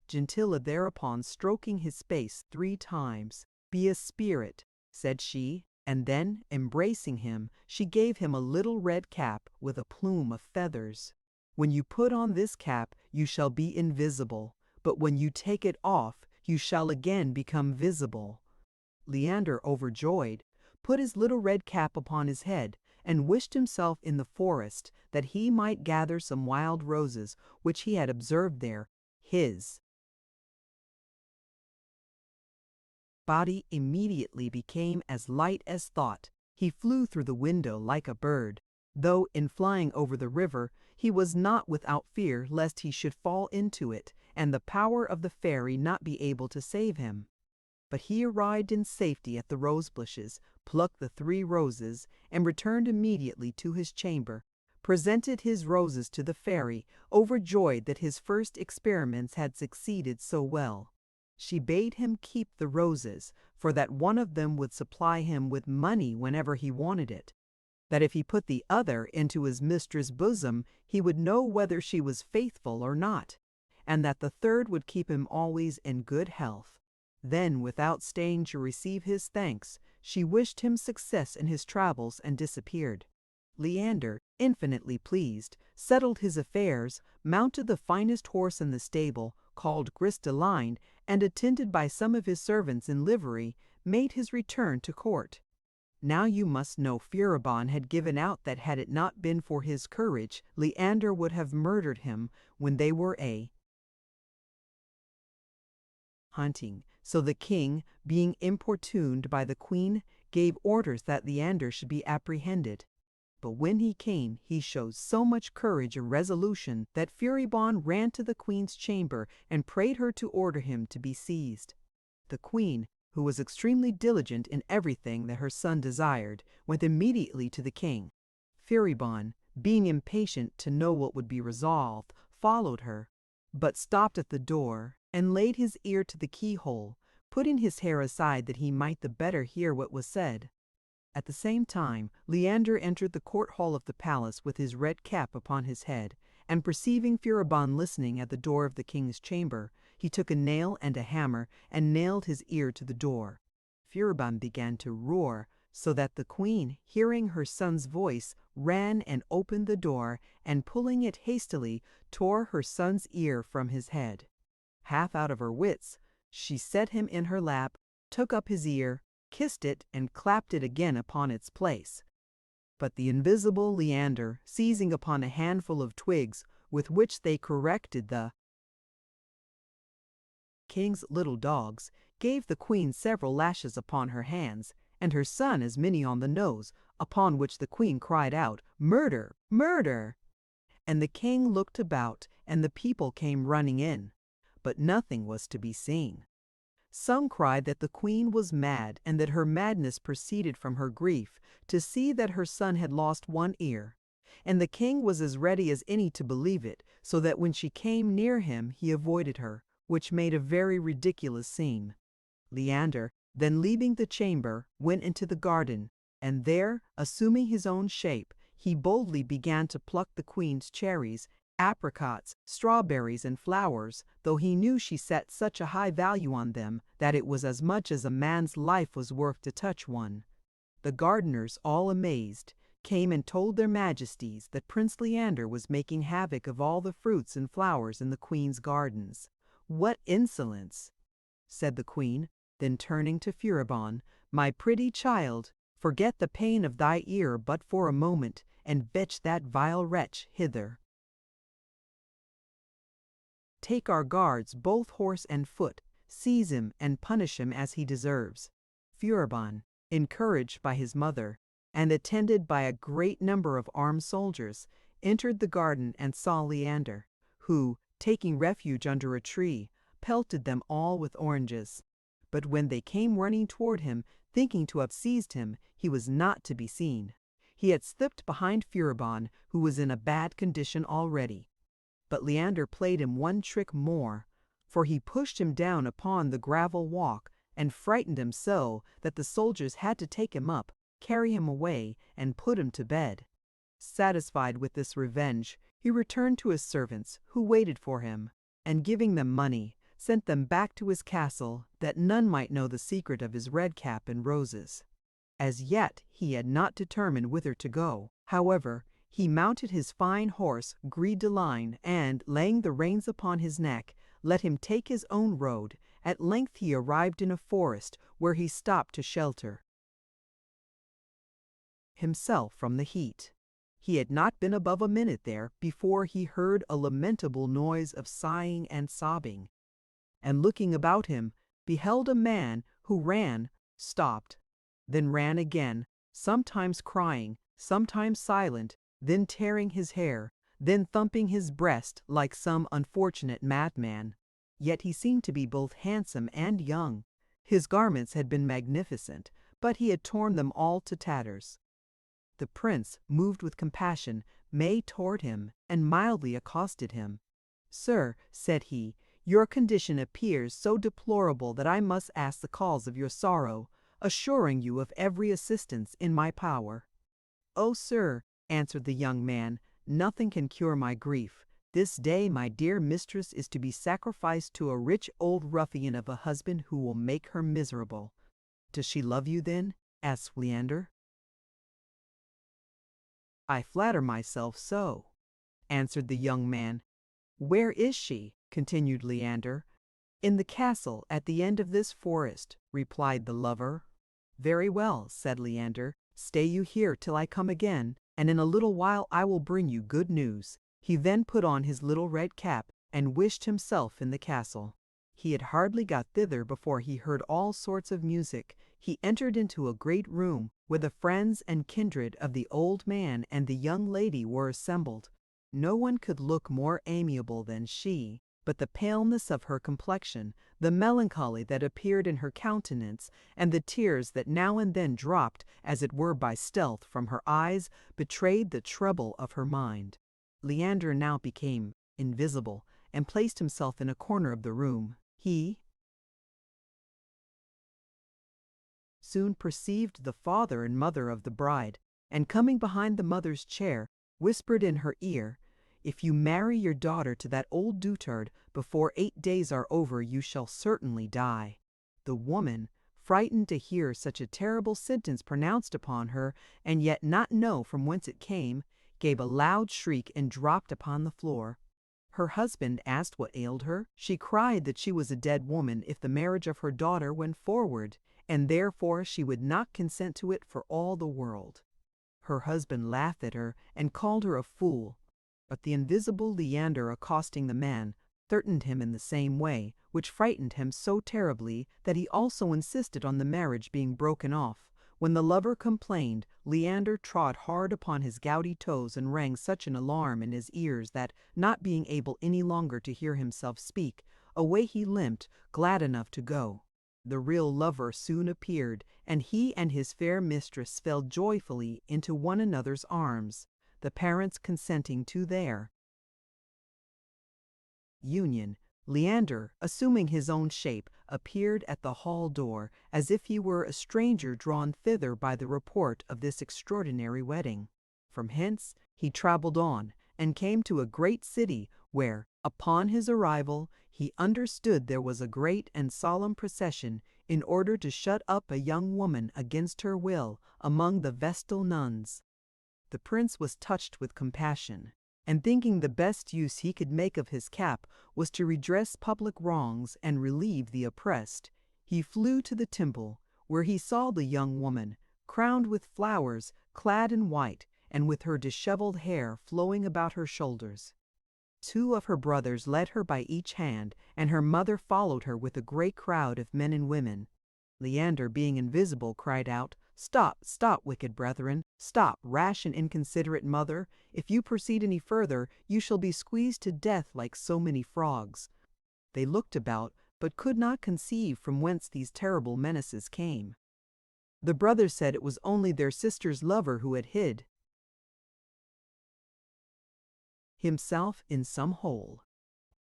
Gentilla thereupon stroking his face 3 times, "Be a spirit," said she, and then, embracing him, she gave him a little red cap with a plume of feathers. "When you put on this cap, you shall be invisible, but when you take it off, you shall again become visible." Leander, overjoyed, put his little red cap upon his head, and wished himself in the forest, that he might gather some wild roses which he had observed there. His body immediately became as light as thought. He flew through the window like a bird, though in flying over the river he was not without fear lest he should fall into it, and the power of the fairy not be able to save him. But he arrived in safety at the rose bushes, plucked the 3 roses, and returned immediately to his chamber, presented his roses to the fairy, overjoyed that his first experiments had succeeded so well. She bade him keep the roses, for that one of them would supply him with money whenever he wanted it, that if he put the other into his mistress' bosom, he would know whether she was faithful or not, and that the third would keep him always in good health. Then, without staying to receive his thanks, she wished him success in his travels and disappeared. Leander, infinitely pleased, settled his affairs, mounted the finest horse in the stable, called Gristeline, and attended by some of his servants in livery, made his return to court. Now you must know Furibon had given out that had it not been for his courage, Leander would have murdered him when they were hunting. So the king, being importuned by the queen, gave orders that Leander should be apprehended. But when he came, he showed so much courage and resolution that Furibon ran to the queen's chamber and prayed her to order him to be seized. The queen, who was extremely diligent in everything that her son desired, went immediately to the king. Furibon, being impatient to know what would be resolved, followed her, but stopped at the door and laid his ear to the keyhole, putting his hair aside that he might the better hear what was said. At the same time, Leander entered the court hall of the palace with his red cap upon his head, and perceiving Furibon listening at the door of the king's chamber, he took a nail and a hammer and nailed his ear to the door. Furibon began to roar, so that the queen, hearing her son's voice, ran and opened the door, and pulling it hastily, tore her son's ear from his head. Half out of her wits, she set him in her lap, took up his ear, kissed it, and clapped it again upon its place. But the invisible Leander, seizing upon a handful of twigs with which they corrected the king's little dogs, gave the queen several lashes upon her hands, and her son as many on the nose, upon which the queen cried out, "Murder! Murder!" And the king looked about, and the people came running in, but nothing was to be seen. Some cried that the queen was mad, and that her madness proceeded from her grief to see that her son had lost one ear. And the king was as ready as any to believe it, so that when she came near him he avoided her, which made a very ridiculous scene. Leander, then leaving the chamber, went into the garden, and there, assuming his own shape, he boldly began to pluck the queen's cherries, apricots, strawberries, and flowers, though he knew she set such a high value on them that it was as much as a man's life was worth to touch one. The gardeners, all amazed, came and told their majesties that Prince Leander was making havoc of all the fruits and flowers in the queen's gardens. "What insolence!" said the queen, then turning to Furibon, "My pretty child, forget the pain of thy ear but for a moment, and fetch that vile wretch hither. Take our guards, both horse and foot, seize him and punish him as he deserves." Furibon, encouraged by his mother, and attended by a great number of armed soldiers, entered the garden and saw Leander, who, taking refuge under a tree, pelted them all with oranges. But when they came running toward him, thinking to have seized him, he was not to be seen. He had slipped behind Furibon, who was in a bad condition already. But Leander played him one trick more, for he pushed him down upon the gravel walk, and frightened him so that the soldiers had to take him up, carry him away, and put him to bed. Satisfied with this revenge, he returned to his servants, who waited for him, and giving them money, sent them back to his castle, that none might know the secret of his red cap and roses. As yet he had not determined whither to go. However, he mounted his fine horse, Gris de Line, and, laying the reins upon his neck, let him take his own road. At length he arrived in a forest, where he stopped to shelter himself from the heat. He had not been above a minute there before he heard a lamentable noise of sighing and sobbing, and looking about him, beheld a man who ran, stopped, then ran again, sometimes crying, sometimes silent, then tearing his hair, then thumping his breast like some unfortunate madman. Yet he seemed to be both handsome and young. His garments had been magnificent, but he had torn them all to tatters. The prince, moved with compassion, made toward him, and mildly accosted him. "Sir," said he, "your condition appears so deplorable that I must ask the cause of your sorrow, assuring you of every assistance in my power." "Oh, sir," answered the young man, "nothing can cure my grief. This day my dear mistress is to be sacrificed to a rich old ruffian of a husband who will make her miserable." "Does she love you, then?" asked Leander. "I flatter myself so," answered the young man. "Where is she?" continued Leander. "In the castle at the end of this forest," replied the lover. "Very well," said Leander. "Stay you here till I come again, and in a little while I will bring you good news." He then put on his little red cap and wished himself in the castle. He had hardly got thither before he heard all sorts of music. He entered into a great room where the friends and kindred of the old man and the young lady were assembled. No one could look more amiable than she, but the paleness of her complexion, the melancholy that appeared in her countenance, and the tears that now and then dropped, as it were by stealth, from her eyes, betrayed the trouble of her mind. Leander now became invisible, and placed himself in a corner of the room. He soon perceived the father and mother of the bride, and coming behind the mother's chair, whispered in her ear, "If you marry your daughter to that old dotard before 8 days are over, you shall certainly die." The woman, frightened to hear such a terrible sentence pronounced upon her, and yet not know from whence it came, gave a loud shriek and dropped upon the floor. Her husband asked what ailed her. She cried that she was a dead woman if the marriage of her daughter went forward, and therefore she would not consent to it for all the world. Her husband laughed at her and called her a fool, but the invisible Leander, accosting the man, threatened him in the same way, which frightened him so terribly that he also insisted on the marriage being broken off. When the lover complained, Leander trod hard upon his gouty toes and rang such an alarm in his ears that, not being able any longer to hear himself speak, away he limped, glad enough to go. The real lover soon appeared, and he and his fair mistress fell joyfully into one another's arms, the parents consenting to their union. Leander, assuming his own shape, appeared at the hall door, as if he were a stranger drawn thither by the report of this extraordinary wedding. From hence he travelled on, and came to a great city, where, upon his arrival, he understood there was a great and solemn procession, in order to shut up a young woman against her will among the Vestal nuns. The prince was touched with compassion, and thinking the best use he could make of his cap was to redress public wrongs and relieve the oppressed, he flew to the temple, where he saw the young woman, crowned with flowers, clad in white, and with her dishevelled hair flowing about her shoulders. 2 of her brothers led her by each hand, and her mother followed her with a great crowd of men and women. Leander, being invisible, cried out, "Stop, stop, wicked brethren! Stop, rash and inconsiderate mother! If you proceed any further, you shall be squeezed to death like so many frogs." They looked about, but could not conceive from whence these terrible menaces came. The brothers said it was only their sister's lover who had hid himself in some hole.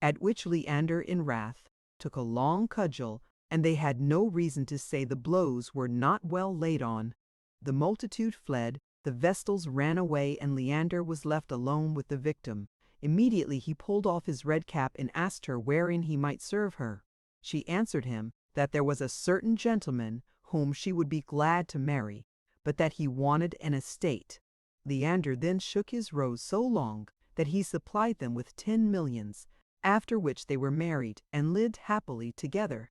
At which Leander, in wrath, took a long cudgel, and they had no reason to say the blows were not well laid on. The multitude fled, the Vestals ran away, and Leander was left alone with the victim. Immediately he pulled off his red cap and asked her wherein he might serve her. She answered him that there was a certain gentleman whom she would be glad to marry, but that he wanted an estate. Leander then shook his rose so long that he supplied them with 10 millions, after which they were married and lived happily together.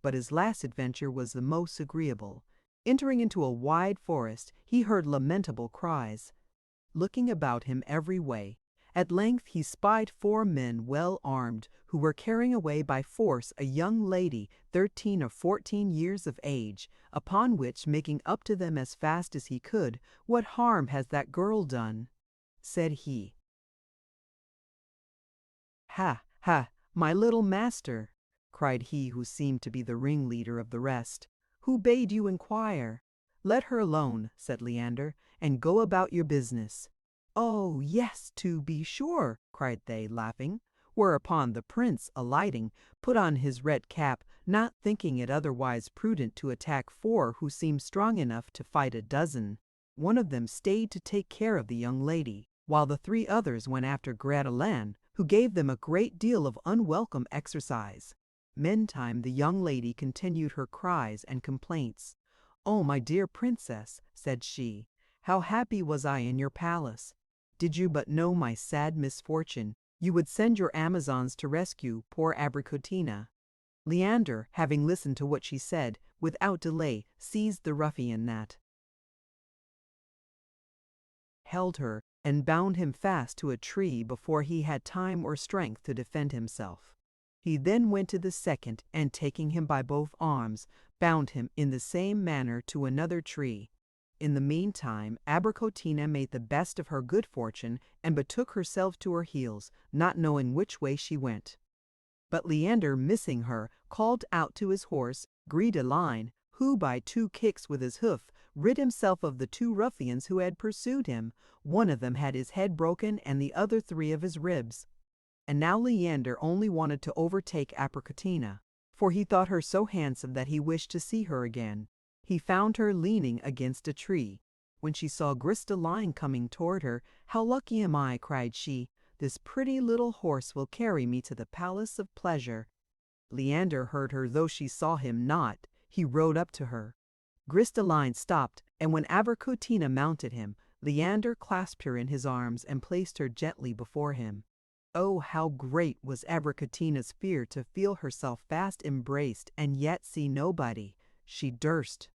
But his last adventure was the most agreeable. Entering into a wide forest, he heard lamentable cries. Looking about him every way, at length he spied 4 men well armed, who were carrying away by force a young lady 13 or 14 years of age, upon which, making up to them as fast as he could, "What harm has that girl done?" said he. "Ha, ha, my little master," cried he who seemed to be the ringleader of the rest, "who bade you inquire?" "Let her alone," said Leander, "and go about your business." "Oh, yes, to be sure," cried they, laughing, whereupon the prince, alighting, put on his red cap, not thinking it otherwise prudent to attack 4 who seemed strong enough to fight a dozen. One of them stayed to take care of the young lady, while the 3 others went after Gratelan, who gave them a great deal of unwelcome exercise. Meantime the young lady continued her cries and complaints. "Oh, my dear princess," said she, "how happy was I in your palace! Did you but know my sad misfortune, you would send your Amazons to rescue poor Abricotina." Leander, having listened to what she said, without delay seized the ruffian that held her, and bound him fast to a tree before he had time or strength to defend himself. He then went to the second, and taking him by both arms, bound him in the same manner to another tree. In the meantime, Abricotina made the best of her good fortune, and betook herself to her heels, not knowing which way she went. But Leander, missing her, called out to his horse, Gratelan, who by 2 kicks with his hoof rid himself of the 2 ruffians who had pursued him. One of them had his head broken, and the other 3 of his ribs. And now Leander only wanted to overtake Abricotina, for he thought her so handsome that he wished to see her again. he found her leaning against a tree. When she saw Gristeline coming toward her, "How lucky am I," cried she. "This pretty little horse will carry me to the palace of pleasure." Leander heard her, though she saw him not. He rode up to her. Gristeline stopped, and when Abricotina mounted him, Leander clasped her in his arms and placed her gently before him. Oh, how great was Abricotina's fear to feel herself fast embraced and yet see nobody. She durst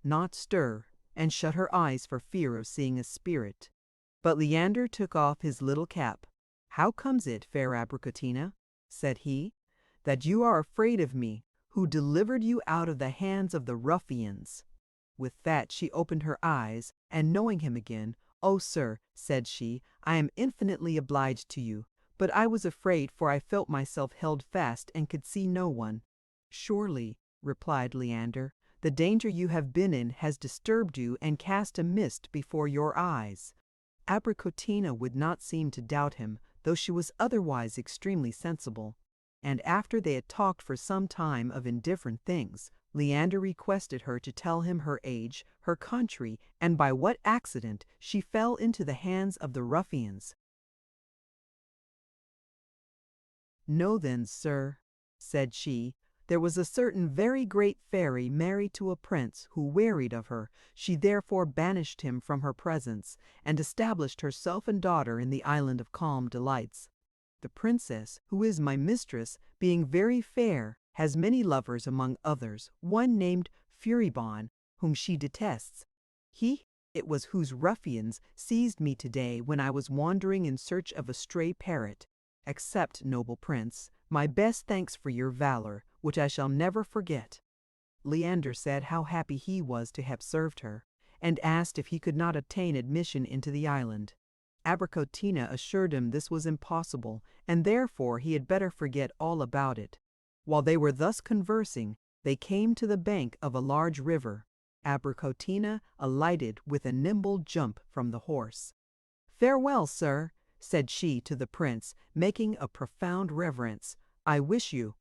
not stir, and shut her eyes for fear of seeing a spirit. But Leander took off his little cap. "How comes it, fair Abricotina," said he, "that you are afraid of me, who delivered you out of the hands of the ruffians?" With that she opened her eyes, and knowing him again, "Oh, sir," said she, "I am infinitely obliged to you, but I was afraid, for I felt myself held fast and could see no one." "Surely," replied Leander, "the danger you have been in has disturbed you and cast a mist before your eyes." Abricotina would not seem to doubt him, though she was otherwise extremely sensible. And after they had talked for some time of indifferent things, Leander requested her to tell him her age, her country, and by what accident she fell into the hands of the ruffians. "Know then, sir," said she, "there was a certain very great fairy married to a prince who wearied of her. She therefore banished him from her presence, and established herself and daughter in the island of Calm Delights. The princess, who is my mistress, being very fair, has many lovers, among others one named Furibon, whom she detests. He it was whose ruffians seized me today when I was wandering in search of a stray parrot. Accept, noble prince, my best thanks for your valor, which I shall never forget." Leander said how happy he was to have served her, and asked if he could not obtain admission into the island. Abricotina assured him this was impossible, and therefore he had better forget all about it. While they were thus conversing, they came to the bank of a large river. Abricotina alighted with a nimble jump from the horse. "Farewell, sir," said she to the prince, making a profound reverence. "I wish you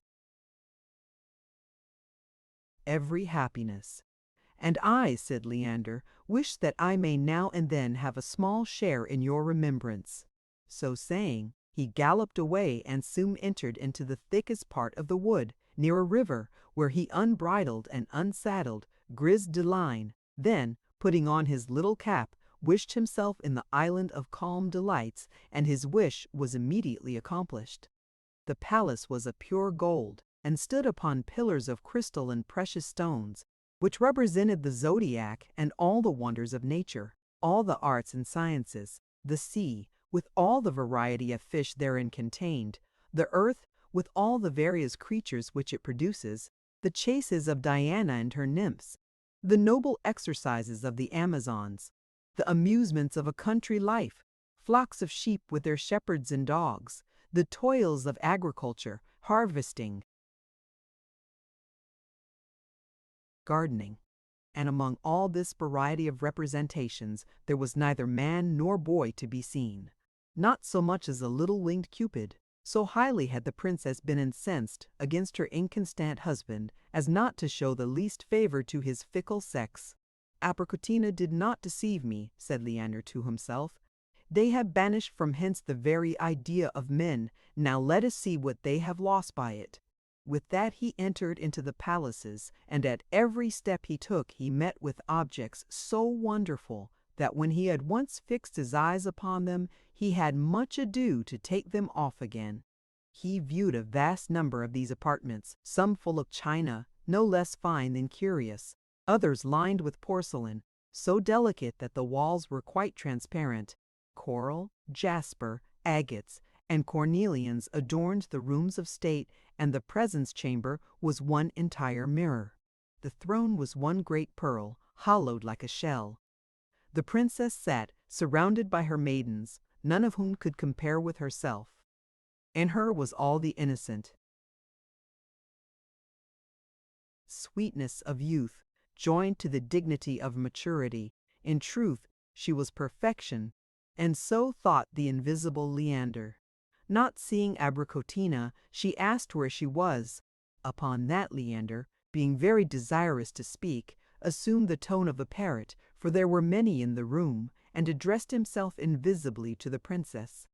every happiness." "And I," said Leander, "wish that I may now and then have a small share in your remembrance." So saying, he galloped away and soon entered into the thickest part of the wood, near a river, where he unbridled and unsaddled Gristeline. Then, putting on his little cap, wished himself in the island of Calm Delights, and his wish was immediately accomplished. The palace was of pure gold, and stood upon pillars of crystal and precious stones, which represented the zodiac and all the wonders of nature, all the arts and sciences, the sea, with all the variety of fish therein contained, the earth, with all the various creatures which it produces, the chases of Diana and her nymphs, the noble exercises of the Amazons, the amusements of a country life, flocks of sheep with their shepherds and dogs, the toils of agriculture, harvesting, gardening. And among all this variety of representations there was neither man nor boy to be seen, not so much as a little winged Cupid. So highly had the princess been incensed against her inconstant husband as not to show the least favor to his fickle sex. "Abricotina did not deceive me," said Leander to himself. "They have banished from hence the very idea of men. Now let us see what they have lost by it." With that he entered into the palaces, and at every step he took he met with objects so wonderful that when he had once fixed his eyes upon them, he had much ado to take them off again. He viewed a vast number of these apartments, some full of china, no less fine than curious, others lined with porcelain, so delicate that the walls were quite transparent. Coral, jasper, agates, and cornelians adorned the rooms of state, and the presence chamber was one entire mirror. The throne was one great pearl, hollowed like a shell. The princess sat, surrounded by her maidens, none of whom could compare with herself. In her was all the innocent sweetness of youth, joined to the dignity of maturity. In truth, she was perfection, and so thought the invisible Leander. Not seeing Abricotina, she asked where she was. Upon that Leander, being very desirous to speak, assumed the tone of a parrot, for there were many in the room, and addressed himself invisibly to the princess.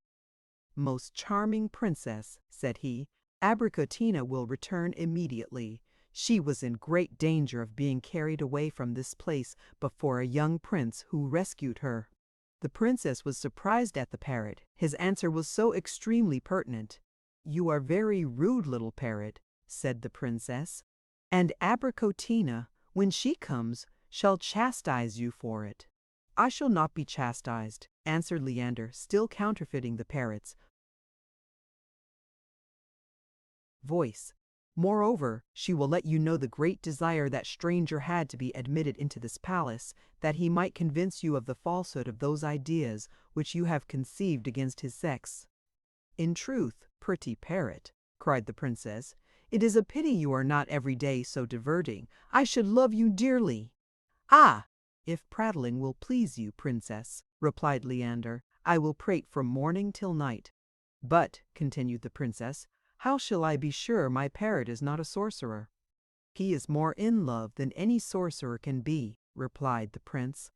"Most charming princess," said he, "Abricotina will return immediately. She was in great danger of being carried away from this place before a young prince who rescued her." The princess was surprised at the parrot. His answer was so extremely pertinent. "You are very rude, little parrot," said the princess, "and Abricotina, when she comes, shall chastise you for it." "I shall not be chastised," answered Leander, still counterfeiting the parrot's voice. "Moreover, she will let you know the great desire that stranger had to be admitted into this palace, that he might convince you of the falsehood of those ideas which you have conceived against his sex." "In truth, pretty parrot," cried the princess, "it is a pity you are not every day so diverting. I should love you dearly." "Ah! If prattling will please you, princess," replied Leander, "I will prate from morning till night." "But," continued the princess, "how shall I be sure my parrot is not a sorcerer?" "He is more in love than any sorcerer can be," replied the prince.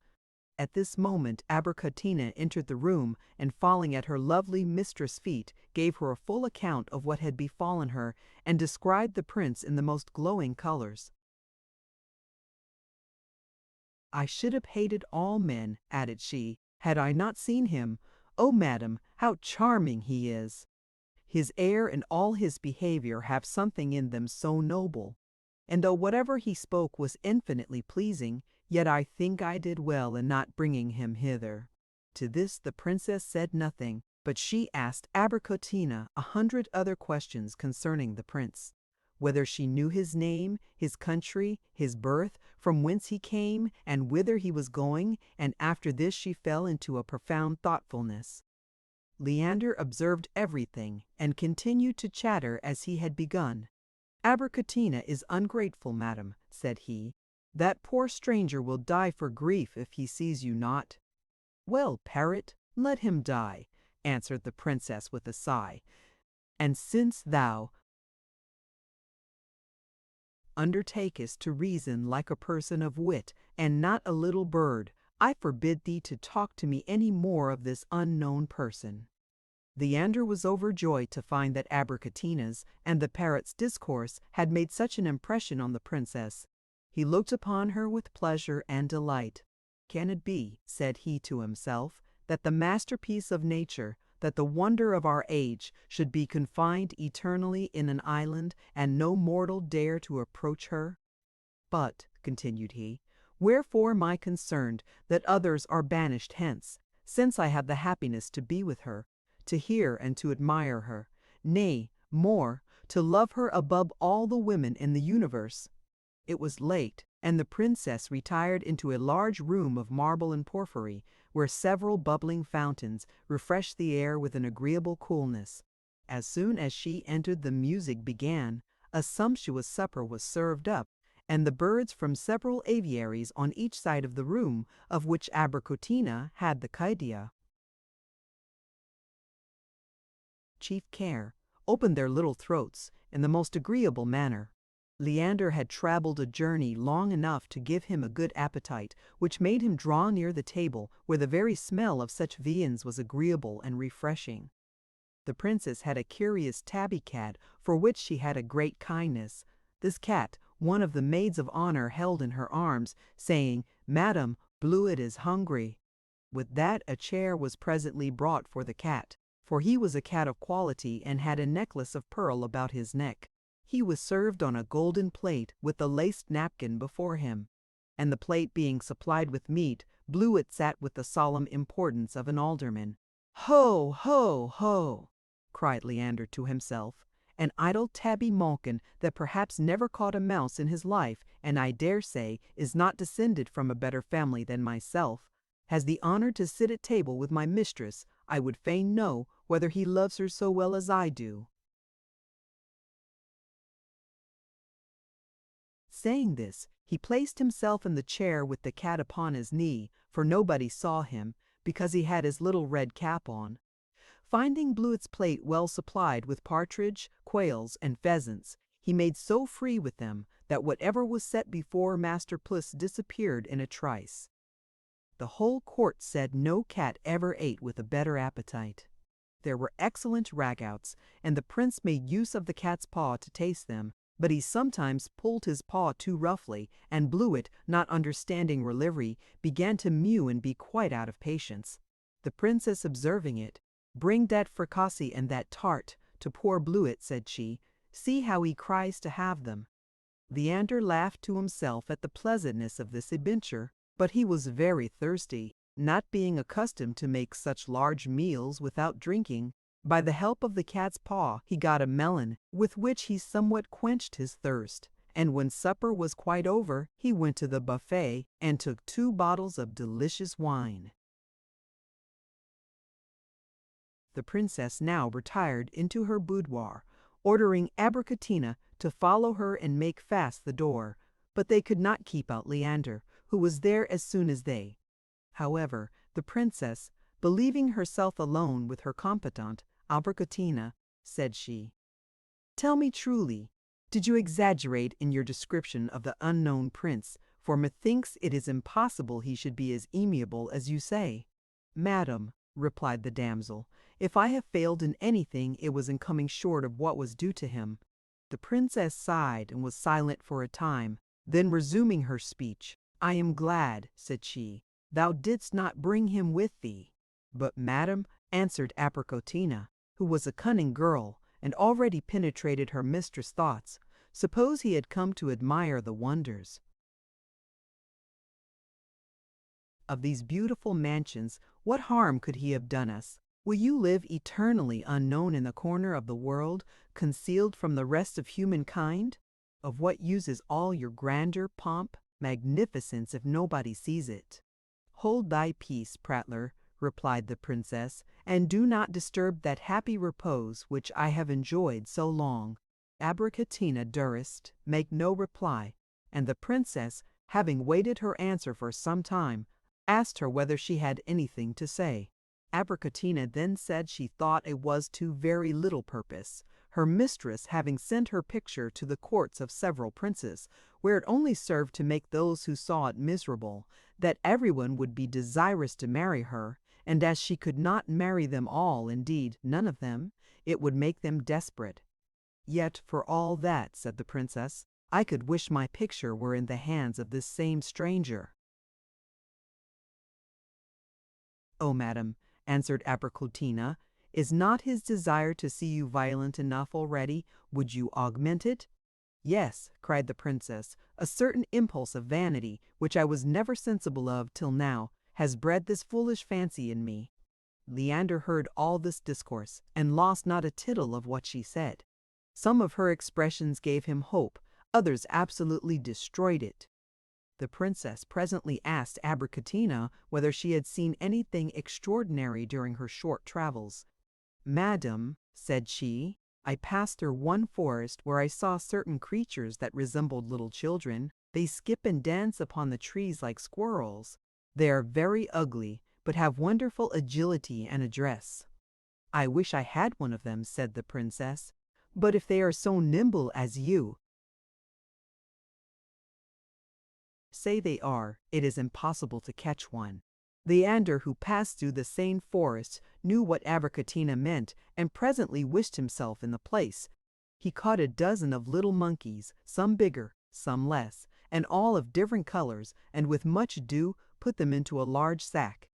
At this moment Abricotina entered the room, and falling at her lovely mistress' feet, gave her a full account of what had befallen her, and described the prince in the most glowing colors. "I should have hated all men," added she, "had I not seen him. Oh, madam, how charming he is! His air and all his behavior have something in them so noble, and though whatever he spoke was infinitely pleasing, yet I think I did well in not bringing him hither." To this the princess said nothing, but she asked Abricotina 100 other questions concerning the prince. Whether she knew his name, his country, his birth, from whence he came, and whither he was going, and after this she fell into a profound thoughtfulness. Leander observed everything, and continued to chatter as he had begun. "Abricotina is ungrateful, madam," said he. "That poor stranger will die for grief if he sees you not." "Well, parrot, let him die," answered the princess with a sigh. "And since thou undertakest to reason like a person of wit, and not a little bird, I forbid thee to talk to me any more of this unknown person." Leander was overjoyed to find that Abricotina's and the parrot's discourse had made such an impression on the princess. He looked upon her with pleasure and delight. "Can it be," said he to himself, "that the masterpiece of nature, that the wonder of our age, should be confined eternally in an island, and no mortal dare to approach her? But," continued he, "wherefore am I concerned that others are banished hence, since I have the happiness to be with her, to hear and to admire her, nay, more, to love her above all the women in the universe?" It was late, and the princess retired into a large room of marble and porphyry, where several bubbling fountains refreshed the air with an agreeable coolness. As soon as she entered the music began, a sumptuous supper was served up, and the birds from several aviaries on each side of the room, of which Abricotina had the idea, chief care, opened their little throats in the most agreeable manner. Leander had travelled a journey long enough to give him a good appetite, which made him draw near the table, where the very smell of such viands was agreeable and refreshing. The princess had a curious tabby cat, for which she had a great kindness. This cat one of the maids of honor held in her arms, saying, "Madam, Bluet is hungry." With that a chair was presently brought for the cat, for he was a cat of quality and had a necklace of pearl about his neck. He was served on a golden plate with a laced napkin before him, and the plate being supplied with meat, Bluet sat with the solemn importance of an alderman. "Ho, ho, ho!" cried Leander to himself. "An idle tabby malkin that perhaps never caught a mouse in his life, and I dare say is not descended from a better family than myself, has the honor to sit at table with my mistress. I would fain know whether he loves her so well as I do." Saying this, he placed himself in the chair with the cat upon his knee, for nobody saw him, because he had his little red cap on. Finding Bluet's plate well supplied with partridge, quails, and pheasants, he made so free with them that whatever was set before Master Puss disappeared in a trice. The whole court said no cat ever ate with a better appetite. There were excellent ragouts, and the prince made use of the cat's paw to taste them, but he sometimes pulled his paw too roughly, and Bluet, not understanding relivery, began to mew and be quite out of patience. The princess observing it, "Bring that fricassee and that tart to poor Bluet," said she. "See how he cries to have them." Leander laughed to himself at the pleasantness of this adventure, but he was very thirsty, not being accustomed to make such large meals without drinking. By the help of the cat's paw he got a melon, with which he somewhat quenched his thirst, and when supper was quite over he went to the buffet and took 2 bottles of delicious wine. The princess now retired into her boudoir, ordering Abricotina to follow her and make fast the door, but they could not keep out Leander, who was there as soon as they. However, the princess, believing herself alone with her confidante, Abricotina, said she, "Tell me truly, did you exaggerate in your description of the unknown prince, for methinks it is impossible he should be as amiable as you say?" "Madam," replied the damsel, "if I have failed in anything, it was in coming short of what was due to him." The princess sighed and was silent for a time, then resuming her speech, "I am glad," said she, "thou didst not bring him with thee." "But, madam," answered Abricotina, who was a cunning girl, and already penetrated her mistress' thoughts, "suppose he had come to admire the wonders of these beautiful mansions, what harm could he have done us? Will you live eternally unknown in the corner of the world, concealed from the rest of humankind? Of what use is all your grandeur, pomp, magnificence, if nobody sees it?" "Hold thy peace, prattler," replied the princess, "and do not disturb that happy repose which I have enjoyed so long." Abricotina durst make no reply, and the princess, having waited her answer for some time, asked her whether she had anything to say. Abricotina then said she thought it was to very little purpose, her mistress having sent her picture to the courts of several princes, where it only served to make those who saw it miserable, that everyone would be desirous to marry her, and as she could not marry them all, indeed none of them, it would make them desperate. "Yet for all that," said the princess, "I could wish my picture were in the hands of this same stranger." "Oh, madam," answered Abricotina, "is not his desire to see you violent enough already? Would you augment it?" "Yes," cried the princess, "a certain impulse of vanity, which I was never sensible of till now, has bred this foolish fancy in me." Leander heard all this discourse, and lost not a tittle of what she said. Some of her expressions gave him hope, others absolutely destroyed it. The princess presently asked Abricotina whether she had seen anything extraordinary during her short travels. "Madam," said she, "I passed through one forest where I saw certain creatures that resembled little children. They skip and dance upon the trees like squirrels. They are very ugly, but have wonderful agility and address." "I wish I had one of them," said the princess, "but if they are so nimble as you say they are, it is impossible to catch one." Leander, who passed through the same forest, knew what Abricotina meant, and presently wished himself in the place. He caught a dozen of little monkeys, some bigger, some less, and all of different colors, and with much ado put them into a large sack.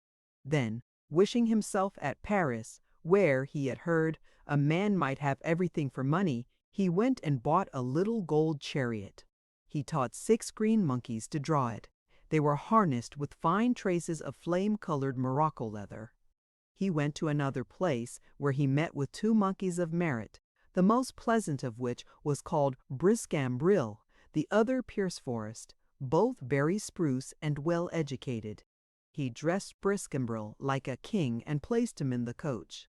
Then, wishing himself at Paris, where, he had heard, a man might have everything for money, he went and bought a little gold chariot. He taught 6 green monkeys to draw it. They were harnessed with fine traces of flame-colored morocco leather. He went to another place, where he met with 2 monkeys of merit, the most pleasant of which was called Briscambril, the other Pierceforest, both very spruce and well educated. He dressed Briscambril like a king and placed him in the coach.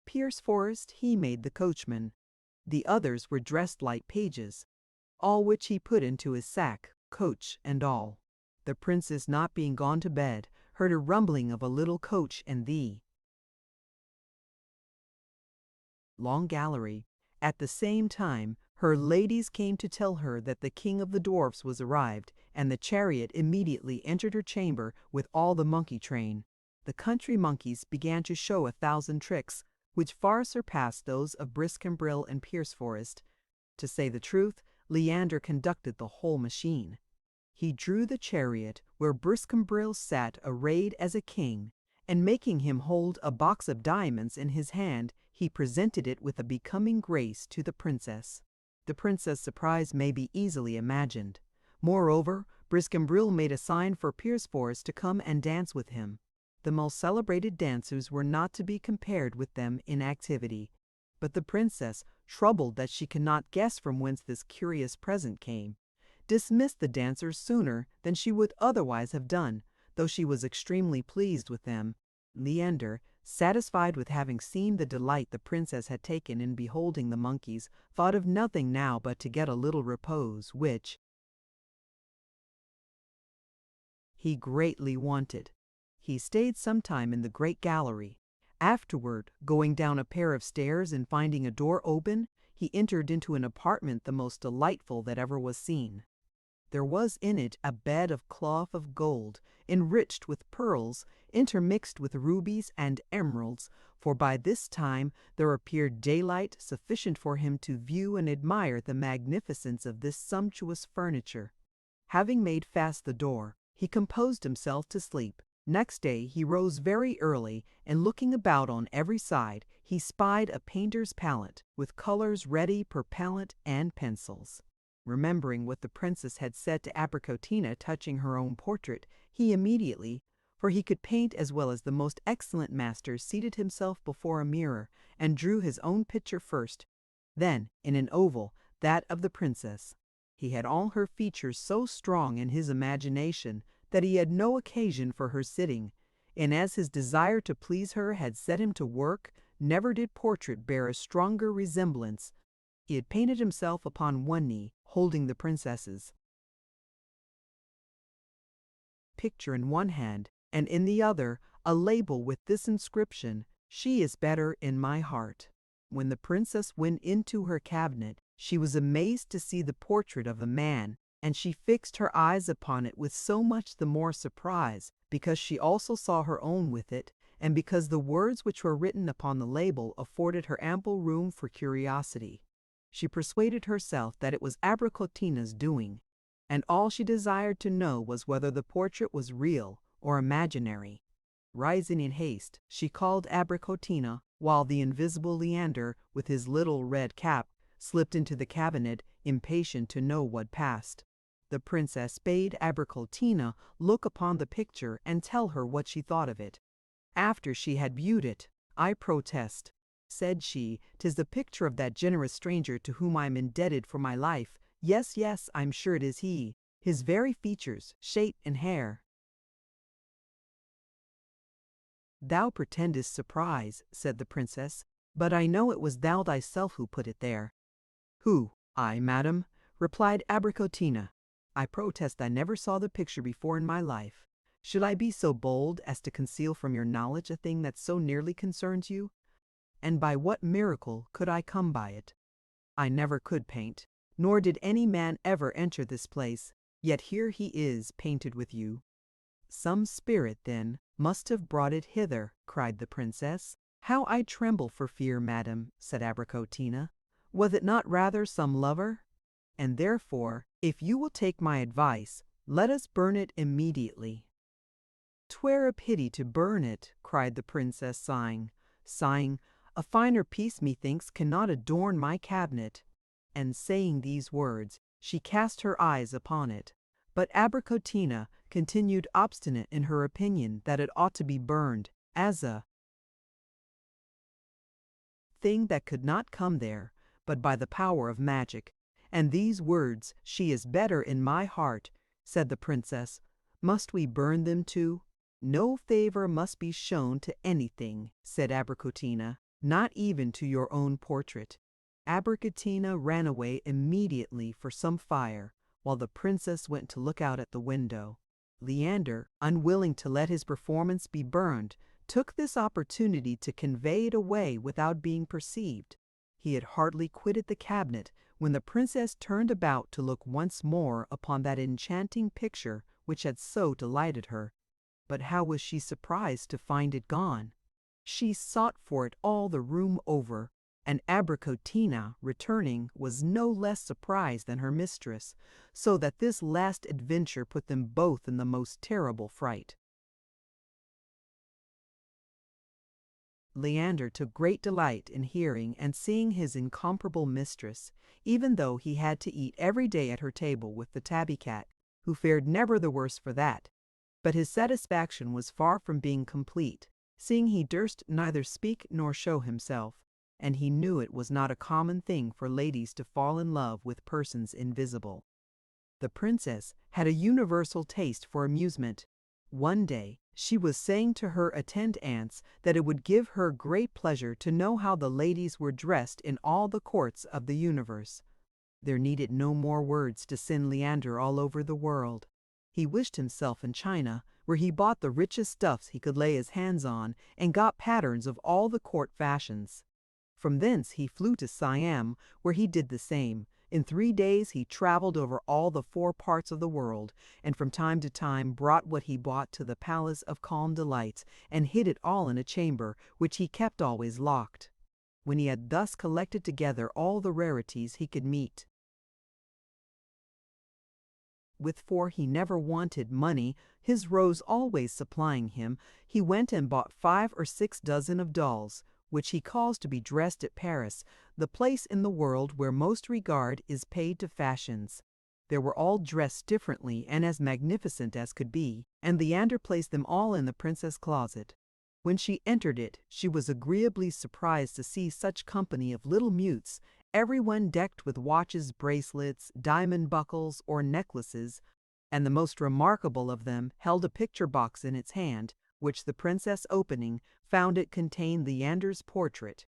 Pierceforest he made the coachman. The others were dressed like pages, all which he put into his sack, coach and all. The princess, not being gone to bed, heard a rumbling of a little coach in the long gallery, at the same time Her ladies came to tell her that the king of the dwarfs was arrived, and the chariot immediately entered her chamber with all the monkey train. The country monkeys began to show 1,000 tricks, which far surpassed those of Briscambril and Pierceforest. To say the truth, Leander conducted the whole machine. He drew the chariot where Briscambril sat arrayed as a king, and making him hold a box of diamonds in his hand, he presented it with a becoming grace to the princess. The princess' surprise may be easily imagined. Moreover, Briscambril made a sign for Pierceforest to come and dance with him. The most celebrated dancers were not to be compared with them in activity. But the princess, troubled that she could not guess from whence this curious present came, dismissed the dancers sooner than she would otherwise have done, though she was extremely pleased with them. Leander, satisfied with having seen the delight the princess had taken in beholding the monkeys, thought of nothing now but to get a little repose, which he greatly wanted. He stayed some time in the great gallery. Afterward, going down a pair of stairs and finding a door open, he entered into an apartment the most delightful that ever was seen. There was in it a bed of cloth of gold, enriched with pearls, intermixed with rubies and emeralds, for by this time there appeared daylight sufficient for him to view and admire the magnificence of this sumptuous furniture. Having made fast the door, he composed himself to sleep. Next day he rose very early, and looking about on every side, he spied a painter's palette, with colors ready per palette and pencils. Remembering what the princess had said to Abricotina touching her own portrait, he immediately, for he could paint as well as the most excellent masters, seated himself before a mirror, and drew his own picture first, then, in an oval, that of the princess. He had all her features so strong in his imagination that he had no occasion for her sitting, and as his desire to please her had set him to work, never did portrait bear a stronger resemblance. He had painted himself upon one knee, holding the princess's picture in one hand, and in the other a label with this inscription, "She is better in my heart." When the princess went into her cabinet, she was amazed to see the portrait of a man, and she fixed her eyes upon it with so much the more surprise, because she also saw her own with it, and because the words which were written upon the label afforded her ample room for curiosity. She persuaded herself that it was Abricotina's doing, and all she desired to know was whether the portrait was real or imaginary. Rising in haste, she called Abricotina, while the invisible Leander, with his little red cap, slipped into the cabinet, impatient to know what passed. The princess bade Abricotina look upon the picture and tell her what she thought of it. After she had viewed it, "I protest," said she, "'tis the picture of that generous stranger to whom I am indebted for my life. Yes, yes, I'm sure it is he. His very features, shape, and hair." "Thou pretendest surprise," said the princess, "but I know it was thou thyself who put it there." "Who? I, madam?" replied Abricotina. "I protest I never saw the picture before in my life. Should I be so bold as to conceal from your knowledge a thing that so nearly concerns you? And by what miracle could I come by it? I never could paint, nor did any man ever enter this place, yet here he is painted with you." "Some spirit, then, must have brought it hither," cried the princess. "How I tremble for fear, madam," said Abricotina. "Was it not rather some lover? And therefore, if you will take my advice, let us burn it immediately." "'Twere a pity to burn it," cried the princess, sighing. "A finer piece, methinks, cannot adorn my cabinet." And saying these words, she cast her eyes upon it. But Abricotina continued obstinate in her opinion that it ought to be burned, as a thing that could not come there, but by the power of magic. And these words, "She is better in my heart," said the princess, "must we burn them too?" "No favor must be shown to anything," said Abricotina, "not even to your own portrait." Abricotina ran away immediately for some fire, while the princess went to look out at the window. Leander, unwilling to let his performance be burned, took this opportunity to convey it away without being perceived. He had hardly quitted the cabinet when the princess turned about to look once more upon that enchanting picture which had so delighted her. But how was she surprised to find it gone? She sought for it all the room over, and Abricotina, returning, was no less surprised than her mistress, so that this last adventure put them both in the most terrible fright. Leander took great delight in hearing and seeing his incomparable mistress, even though he had to eat every day at her table with the tabby cat, who fared never the worse for that. But his satisfaction was far from being complete, seeing he durst neither speak nor show himself, and he knew it was not a common thing for ladies to fall in love with persons invisible. The princess had a universal taste for amusement. One day she was saying to her attendants that it would give her great pleasure to know how the ladies were dressed in all the courts of the universe. There needed no more words to send Leander all over the world. He wished himself in China, where he bought the richest stuffs he could lay his hands on and got patterns of all the court fashions. From thence he flew to Siam, where he did the same. In 3 days he traveled over all the 4 parts of the world, and from time to time brought what he bought to the palace of calm delights, and hid it all in a chamber, which he kept always locked. When he had thus collected together all the rarities he could meet with, for he never wanted money, his rose always supplying him, he went and bought 5 or 6 dozen of dolls, which he caused to be dressed at Paris, the place in the world where most regard is paid to fashions. They were all dressed differently and as magnificent as could be, and Leander placed them all in the princess' closet. When she entered it, she was agreeably surprised to see such company of little mutes, everyone decked with watches, bracelets, diamond buckles, or necklaces, and the most remarkable of them held a picture box in its hand, which the princess, opening, found it contained Leander's portrait.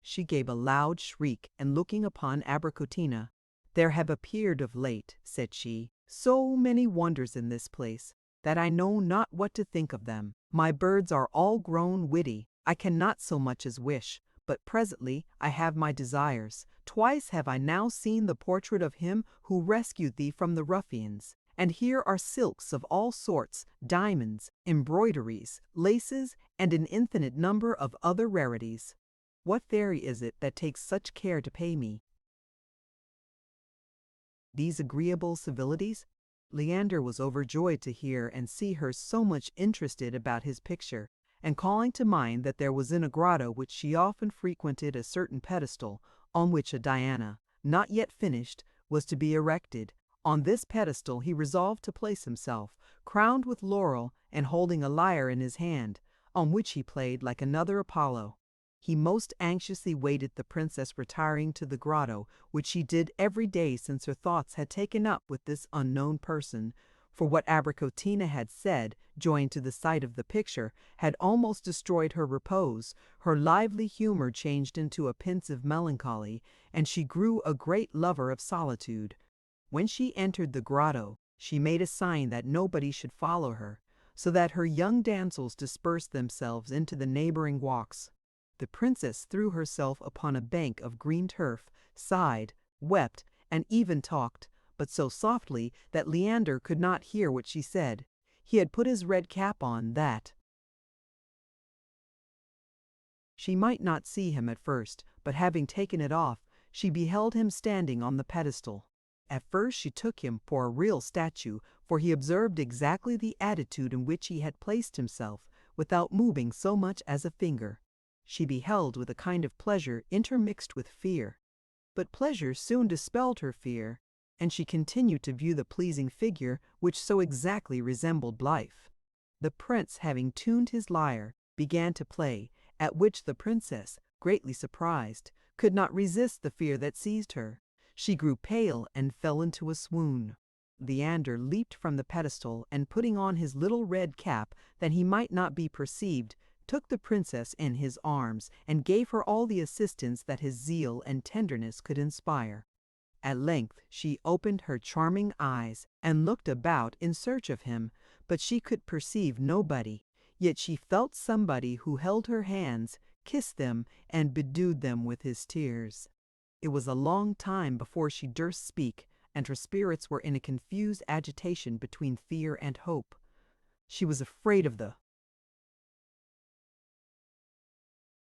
She gave a loud shriek, and looking upon Abricotina, "There have appeared of late," said she, "so many wonders in this place, that I know not what to think of them. My birds are all grown witty, I cannot so much as wish, but presently I have my desires. Twice have I now seen the portrait of him who rescued thee from the ruffians, and here are silks of all sorts, diamonds, embroideries, laces, and an infinite number of other rarities. What fairy is it that takes such care to pay me these agreeable civilities?" Leander was overjoyed to hear and see her so much interested about his picture, and calling to mind that there was in a grotto which she often frequented a certain pedestal, on which a Diana, not yet finished, was to be erected. On this pedestal he resolved to place himself, crowned with laurel and holding a lyre in his hand, on which he played like another Apollo. He most anxiously waited the princess retiring to the grotto, which she did every day since her thoughts had taken up with this unknown person, for what Abricotina had said, joined to the sight of the picture, had almost destroyed her repose. Her lively humor changed into a pensive melancholy, and she grew a great lover of solitude. When she entered the grotto, she made a sign that nobody should follow her, so that her young damsels dispersed themselves into the neighboring walks. The princess threw herself upon a bank of green turf, sighed, wept, and even talked, but so softly that Leander could not hear what she said. He had put his red cap on that she might not see him at first, but having taken it off, she beheld him standing on the pedestal. At first she took him for a real statue, for he observed exactly the attitude in which he had placed himself, without moving so much as a finger. She beheld with a kind of pleasure intermixed with fear, but pleasure soon dispelled her fear, and she continued to view the pleasing figure which so exactly resembled life. The prince, having tuned his lyre, began to play, at which the princess, greatly surprised, could not resist the fear that seized her. She grew pale and fell into a swoon. Leander leaped from the pedestal, and putting on his little red cap that he might not be perceived, took the princess in his arms, and gave her all the assistance that his zeal and tenderness could inspire. At length she opened her charming eyes, and looked about in search of him, but she could perceive nobody, yet she felt somebody who held her hands, kissed them, and bedewed them with his tears. It was a long time before she durst speak, and her spirits were in a confused agitation between fear and hope. She was afraid of the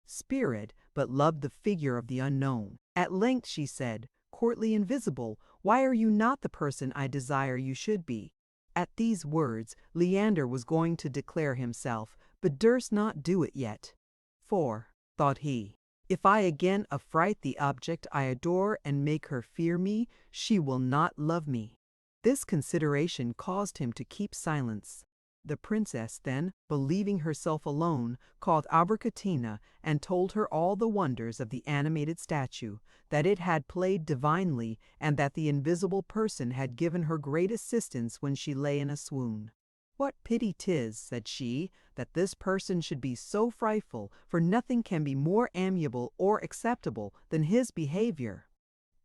spirit, but loved the figure of the unknown. At length she said, "Courtly Invisible, why are you not the person I desire you should be?" At these words, Leander was going to declare himself, but durst not do it yet. "For," thought he, "if I again affright the object I adore and make her fear me, she will not love me." This consideration caused him to keep silence. The princess then, believing herself alone, called Abricotina and told her all the wonders of the animated statue, that it had played divinely, and that the invisible person had given her great assistance when she lay in a swoon. "What pity 'tis," said she, "that this person should be so frightful, for nothing can be more amiable or acceptable than his behavior."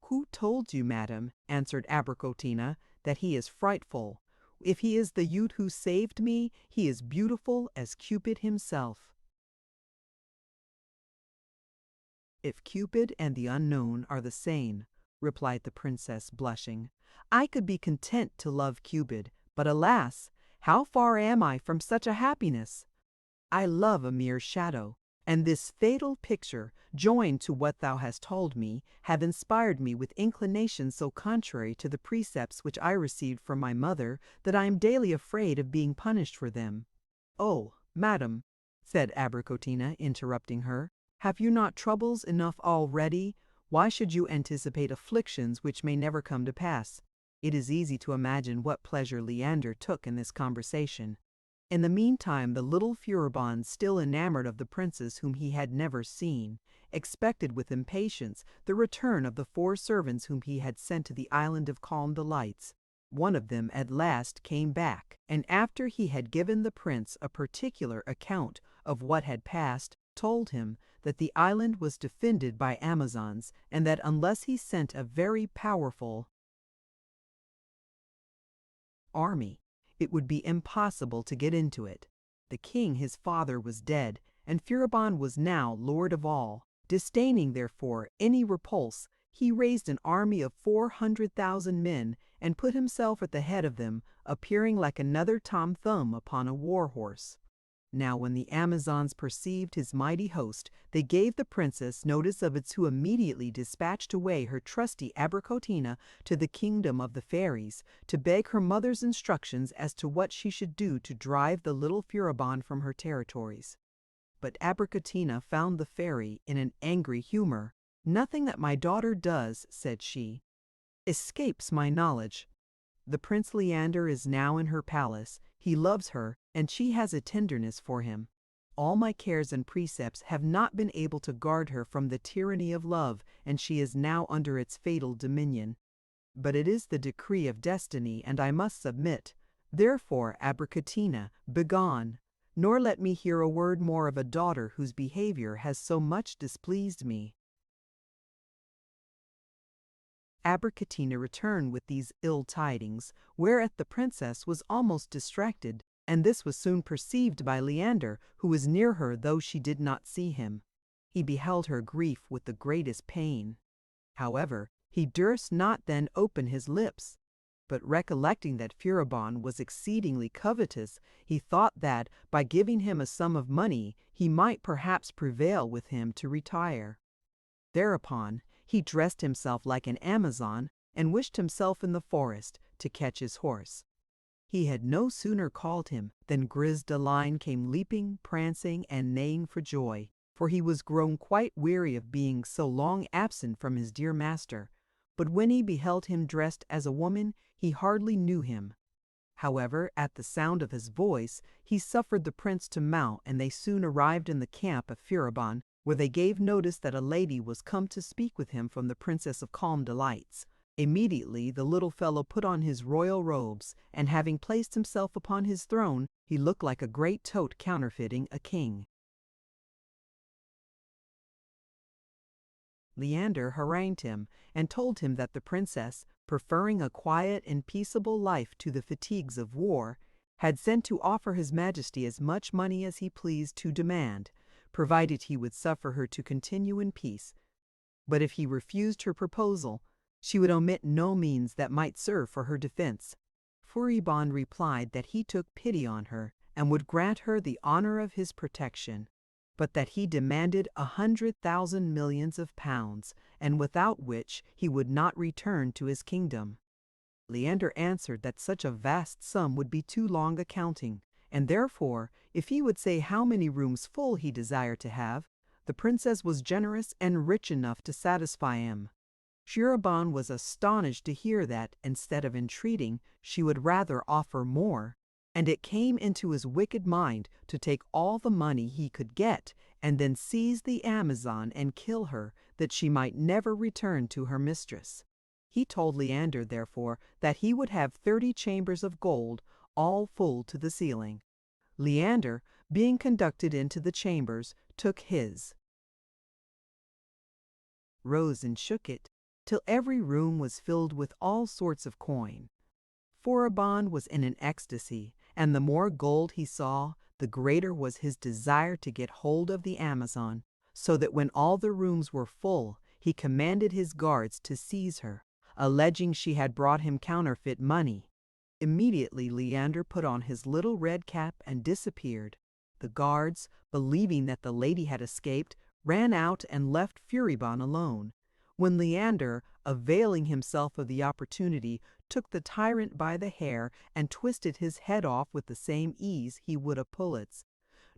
"Who told you, madam," answered Abricotina, "that he is frightful? If he is the youth who saved me, he is beautiful as Cupid himself." "If Cupid and the unknown are the same," replied the princess, blushing, "I could be content to love Cupid, but alas! how far am I from such a happiness! I love a mere shadow, and this fatal picture, joined to what thou hast told me, have inspired me with inclinations so contrary to the precepts which I received from my mother, that I am daily afraid of being punished for them." "Oh, madam," said Abricotina, interrupting her, "have you not troubles enough already? Why should you anticipate afflictions which may never come to pass?" It is easy to imagine what pleasure Leander took in this conversation. In the meantime, the little Furibon, still enamored of the princess whom he had never seen, expected with impatience the return of the 4 servants whom he had sent to the island of Calm Delights. One of them at last came back, and after he had given the prince a particular account of what had passed, told him that the island was defended by Amazons, and that unless he sent a very powerful army, it would be impossible to get into it. The king his father was dead, and Furibon was now lord of all. Disdaining, therefore, any repulse, he raised an army of 400,000 men, and put himself at the head of them, appearing like another Tom Thumb upon a war horse. Now when the Amazons perceived his mighty host, they gave the princess notice of it, who immediately dispatched away her trusty Abricotina to the kingdom of the fairies, to beg her mother's instructions as to what she should do to drive the little Furibon from her territories. But Abricotina found the fairy in an angry humor. "Nothing that my daughter does," said she, "escapes my knowledge. The Prince Leander is now in her palace. He loves her, and she has a tenderness for him. All my cares and precepts have not been able to guard her from the tyranny of love, and she is now under its fatal dominion. But it is the decree of destiny, and I must submit. Therefore, Abricotina, begone, nor let me hear a word more of a daughter whose behavior has so much displeased me." Abricotina returned with these ill tidings, whereat the princess was almost distracted, and this was soon perceived by Leander, who was near her though she did not see him. He beheld her grief with the greatest pain. However, he durst not then open his lips, but recollecting that Furibon was exceedingly covetous, he thought that, by giving him a sum of money, he might perhaps prevail with him to retire. Thereupon he dressed himself like an Amazon, and wished himself in the forest to catch his horse. He had no sooner called him than Gris-de-line came leaping, prancing, and neighing for joy, for he was grown quite weary of being so long absent from his dear master. But when he beheld him dressed as a woman, he hardly knew him. However, at the sound of his voice, he suffered the prince to mount, and they soon arrived in the camp of Furibon, where they gave notice that a lady was come to speak with him from the Princess of Calm Delights. Immediately the little fellow put on his royal robes, and having placed himself upon his throne, he looked like a great toad counterfeiting a king. Leander harangued him, and told him that the princess, preferring a quiet and peaceable life to the fatigues of war, had sent to offer his majesty as much money as he pleased to demand, provided he would suffer her to continue in peace. But if he refused her proposal, she would omit no means that might serve for her defense. Furibon replied that he took pity on her and would grant her the honor of his protection, but that he demanded 100,000 millions of pounds, and without which he would not return to his kingdom. Leander answered that such a vast sum would be too long accounting, and therefore, if he would say how many rooms full he desired to have, the princess was generous and rich enough to satisfy him. Furibon was astonished to hear that, instead of entreating, she would rather offer more, and it came into his wicked mind to take all the money he could get, and then seize the Amazon and kill her, that she might never return to her mistress. He told Leander, therefore, that he would have 30 chambers of gold, all full to the ceiling. Leander, being conducted into the chambers, took his, rose and shook it, till every room was filled with all sorts of coin. Furibon was in an ecstasy, and the more gold he saw, the greater was his desire to get hold of the Amazon, so that when all the rooms were full, he commanded his guards to seize her, alleging she had brought him counterfeit money. Immediately Leander put on his little red cap and disappeared. The guards, believing that the lady had escaped, ran out and left Furibon alone, when Leander, availing himself of the opportunity, took the tyrant by the hair and twisted his head off with the same ease he would a pullet's.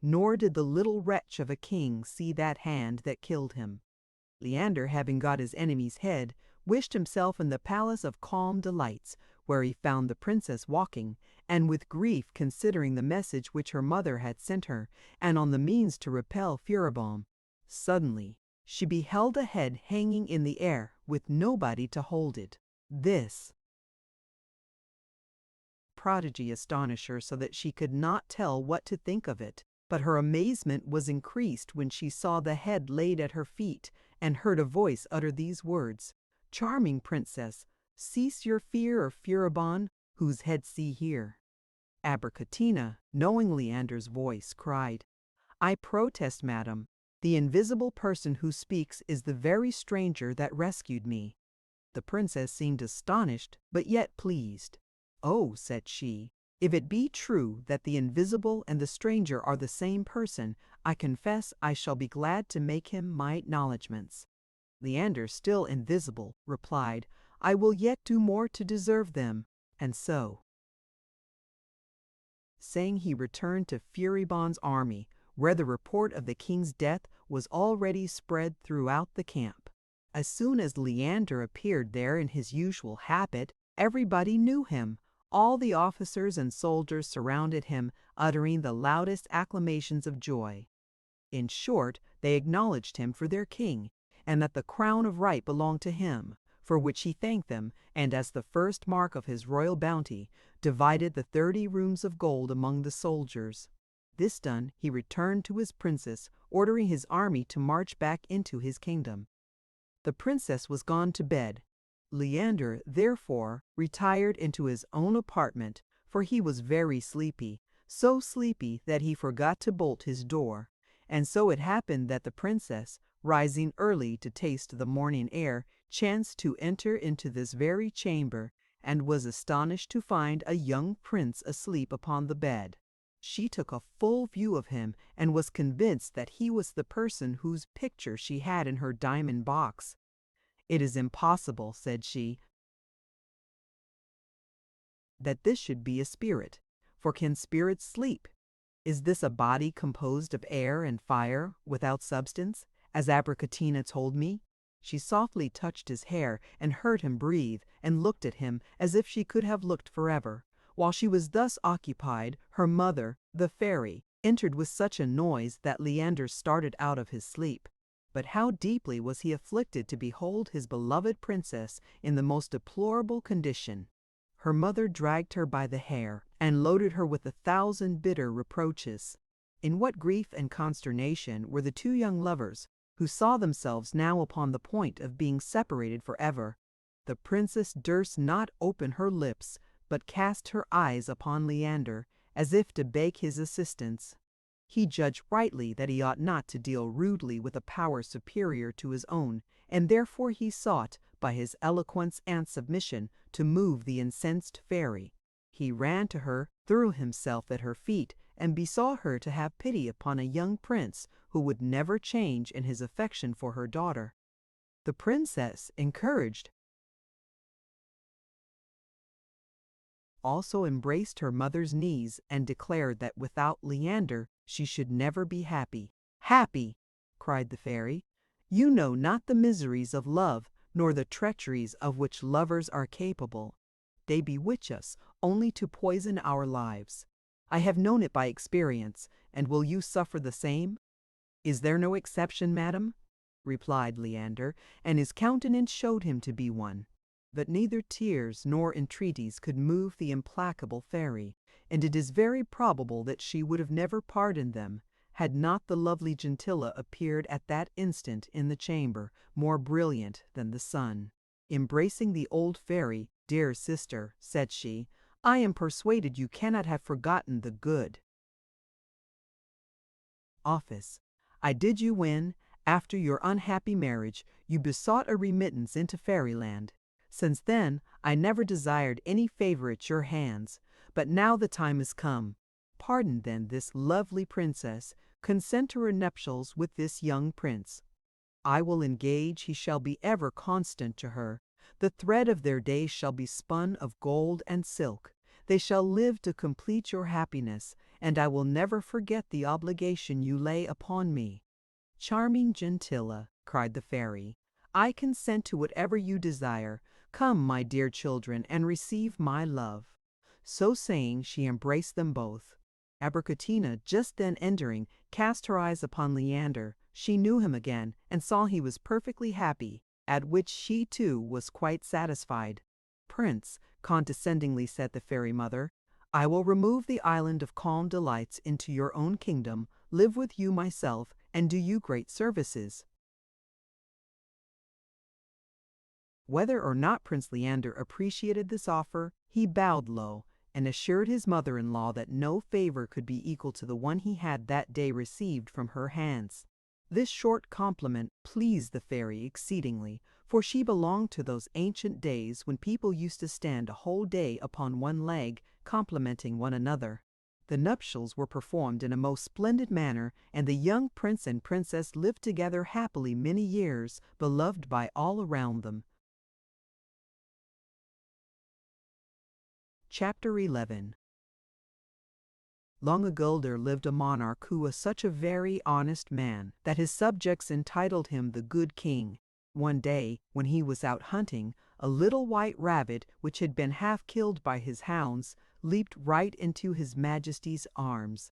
Nor did the little wretch of a king see that hand that killed him. Leander, having got his enemy's head, wished himself in the palace of calm delights, where he found the princess walking, and with grief considering the message which her mother had sent her, and on the means to repel Furibon. Suddenly she beheld a head hanging in the air, with nobody to hold it. This prodigy astonished her so that she could not tell what to think of it, but her amazement was increased when she saw the head laid at her feet, and heard a voice utter these words: "Charming princess, cease your fear of Furibon, whose head see here." Abricotina, knowing Leander's voice, cried, "I protest, madam, the invisible person who speaks is the very stranger that rescued me." The princess seemed astonished, but yet pleased. "Oh," said she, "if it be true that the invisible and the stranger are the same person, I confess I shall be glad to make him my acknowledgments." Leander, still invisible, replied, "I will yet do more to deserve them," and so saying he returned to Furibon's army, where the report of the king's death was already spread throughout the camp. As soon as Leander appeared there in his usual habit, everybody knew him. All the officers and soldiers surrounded him, uttering the loudest acclamations of joy. In short, they acknowledged him for their king, and that the crown of right belonged to him, for which he thanked them, and as the first mark of his royal bounty, divided the 30 rooms of gold among the soldiers. This done, he returned to his princess, ordering his army to march back into his kingdom. The princess was gone to bed. Leander, therefore, retired into his own apartment, for he was very sleepy, so sleepy that he forgot to bolt his door. And so it happened that the princess, rising early to taste the morning air, chanced to enter into this very chamber, and was astonished to find a young prince asleep upon the bed. She took a full view of him, and was convinced that he was the person whose picture she had in her diamond box. "It is impossible," said she, "that this should be a spirit, for can spirits sleep? Is this a body composed of air and fire, without substance, as Abricotina told me?" She softly touched his hair, and heard him breathe, and looked at him as if she could have looked forever. While she was thus occupied, her mother, the fairy, entered with such a noise that Leander started out of his sleep. But how deeply was he afflicted to behold his beloved princess in the most deplorable condition! Her mother dragged her by the hair, and loaded her with 1,000 bitter reproaches. In what grief and consternation were the 2 young lovers, who saw themselves now upon the point of being separated forever! The princess durst not open her lips, but cast her eyes upon Leander, as if to beg his assistance. He judged rightly that he ought not to deal rudely with a power superior to his own, and therefore he sought, by his eloquence and submission, to move the incensed fairy. He ran to her, threw himself at her feet, and besought her to have pity upon a young prince who would never change in his affection for her daughter. The princess, encouraged, also embraced her mother's knees and declared that without Leander she should never be happy. "Happy!" cried the fairy. "You know not the miseries of love, nor the treacheries of which lovers are capable. They bewitch us only to poison our lives. I have known it by experience, and will you suffer the same?" "Is there no exception, madam?" replied Leander, and his countenance showed him to be one. But neither tears nor entreaties could move the implacable fairy, and it is very probable that she would have never pardoned them, had not the lovely Gentilla appeared at that instant in the chamber, more brilliant than the sun. Embracing the old fairy, "Dear sister," said she, "I am persuaded you cannot have forgotten the good office I did you when, after your unhappy marriage, you besought a remittance into fairyland. Since then I never desired any favor at your hands, but now the time is come. Pardon then this lovely princess, consent to her nuptials with this young prince. I will engage he shall be ever constant to her. The thread of their days shall be spun of gold and silk. They shall live to complete your happiness, and I will never forget the obligation you lay upon me." "Charming Gentilla," cried the fairy, "I consent to whatever you desire. Come, my dear children, and receive my love." So saying, she embraced them both. Abricotina, just then entering, cast her eyes upon Leander. She knew him again, and saw he was perfectly happy, at which she too was quite satisfied. "Prince," condescendingly said the fairy mother, "I will remove the island of calm delights into your own kingdom, live with you myself, and do you great services." Whether or not Prince Leander appreciated this offer, he bowed low, and assured his mother-in-law that no favor could be equal to the one he had that day received from her hands. This short compliment pleased the fairy exceedingly, for she belonged to those ancient days when people used to stand a whole day upon one leg, complimenting one another. The nuptials were performed in a most splendid manner, and the young prince and princess lived together happily many years, beloved by all around them. Chapter 11. Long ago there lived a monarch who was such a very honest man that his subjects entitled him the Good King. One day, when he was out hunting, a little white rabbit, which had been half killed by his hounds, leaped right into his Majesty's arms.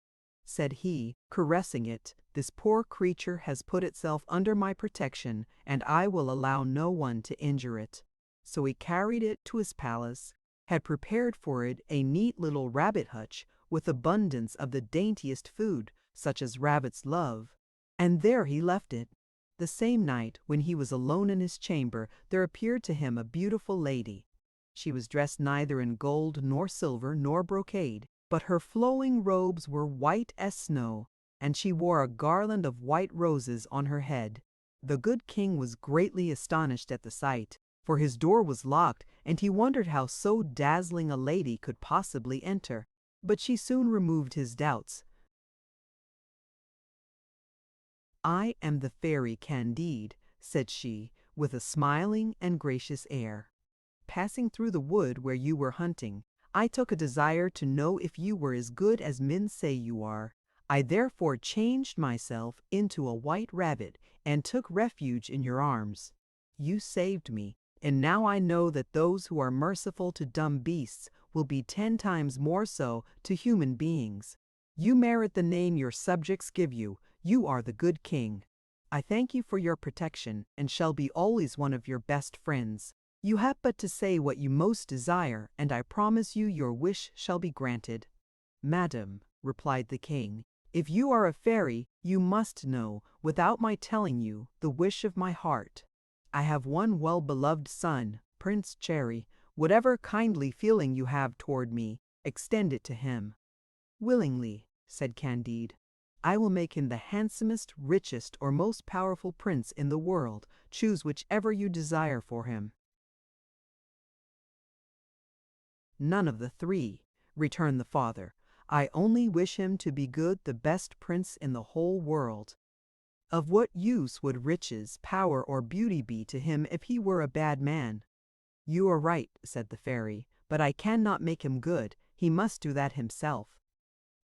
Said he, caressing it, "This poor creature has put itself under my protection, and I will allow no one to injure it." So he carried it to his palace, had prepared for it a neat little rabbit hutch with abundance of the daintiest food, such as rabbits love, and there he left it. The same night, when he was alone in his chamber, there appeared to him a beautiful lady. She was dressed neither in gold nor silver nor brocade, but her flowing robes were white as snow, and she wore a garland of white roses on her head. The good king was greatly astonished at the sight, for his door was locked, and he wondered how so dazzling a lady could possibly enter. But she soon removed his doubts. "I am the fairy Candide," said she, with a smiling and gracious air. "Passing through the wood where you were hunting, I took a desire to know if you were as good as men say you are. I therefore changed myself into a white rabbit and took refuge in your arms. You saved me, and now I know that those who are merciful to dumb beasts will be 10 times more so to human beings. You merit the name your subjects give you. You are the good king. I thank you for your protection, and shall be always one of your best friends. You have but to say what you most desire, and I promise you your wish shall be granted." "Madam," replied the king, "if you are a fairy, you must know, without my telling you, the wish of my heart. I have one well-beloved son, Prince Cherry. Whatever kindly feeling you have toward me, extend it to him." "Willingly," said Candide. I will make him the handsomest, richest, or most powerful prince in the world. Choose whichever you desire for him." "None of the three," returned the father. "I only wish him to be good, the best prince in the whole world." "Of what use would riches, power, or beauty be to him if he were a bad man?" "You are right," said the fairy, "but I cannot make him good. He must do that himself.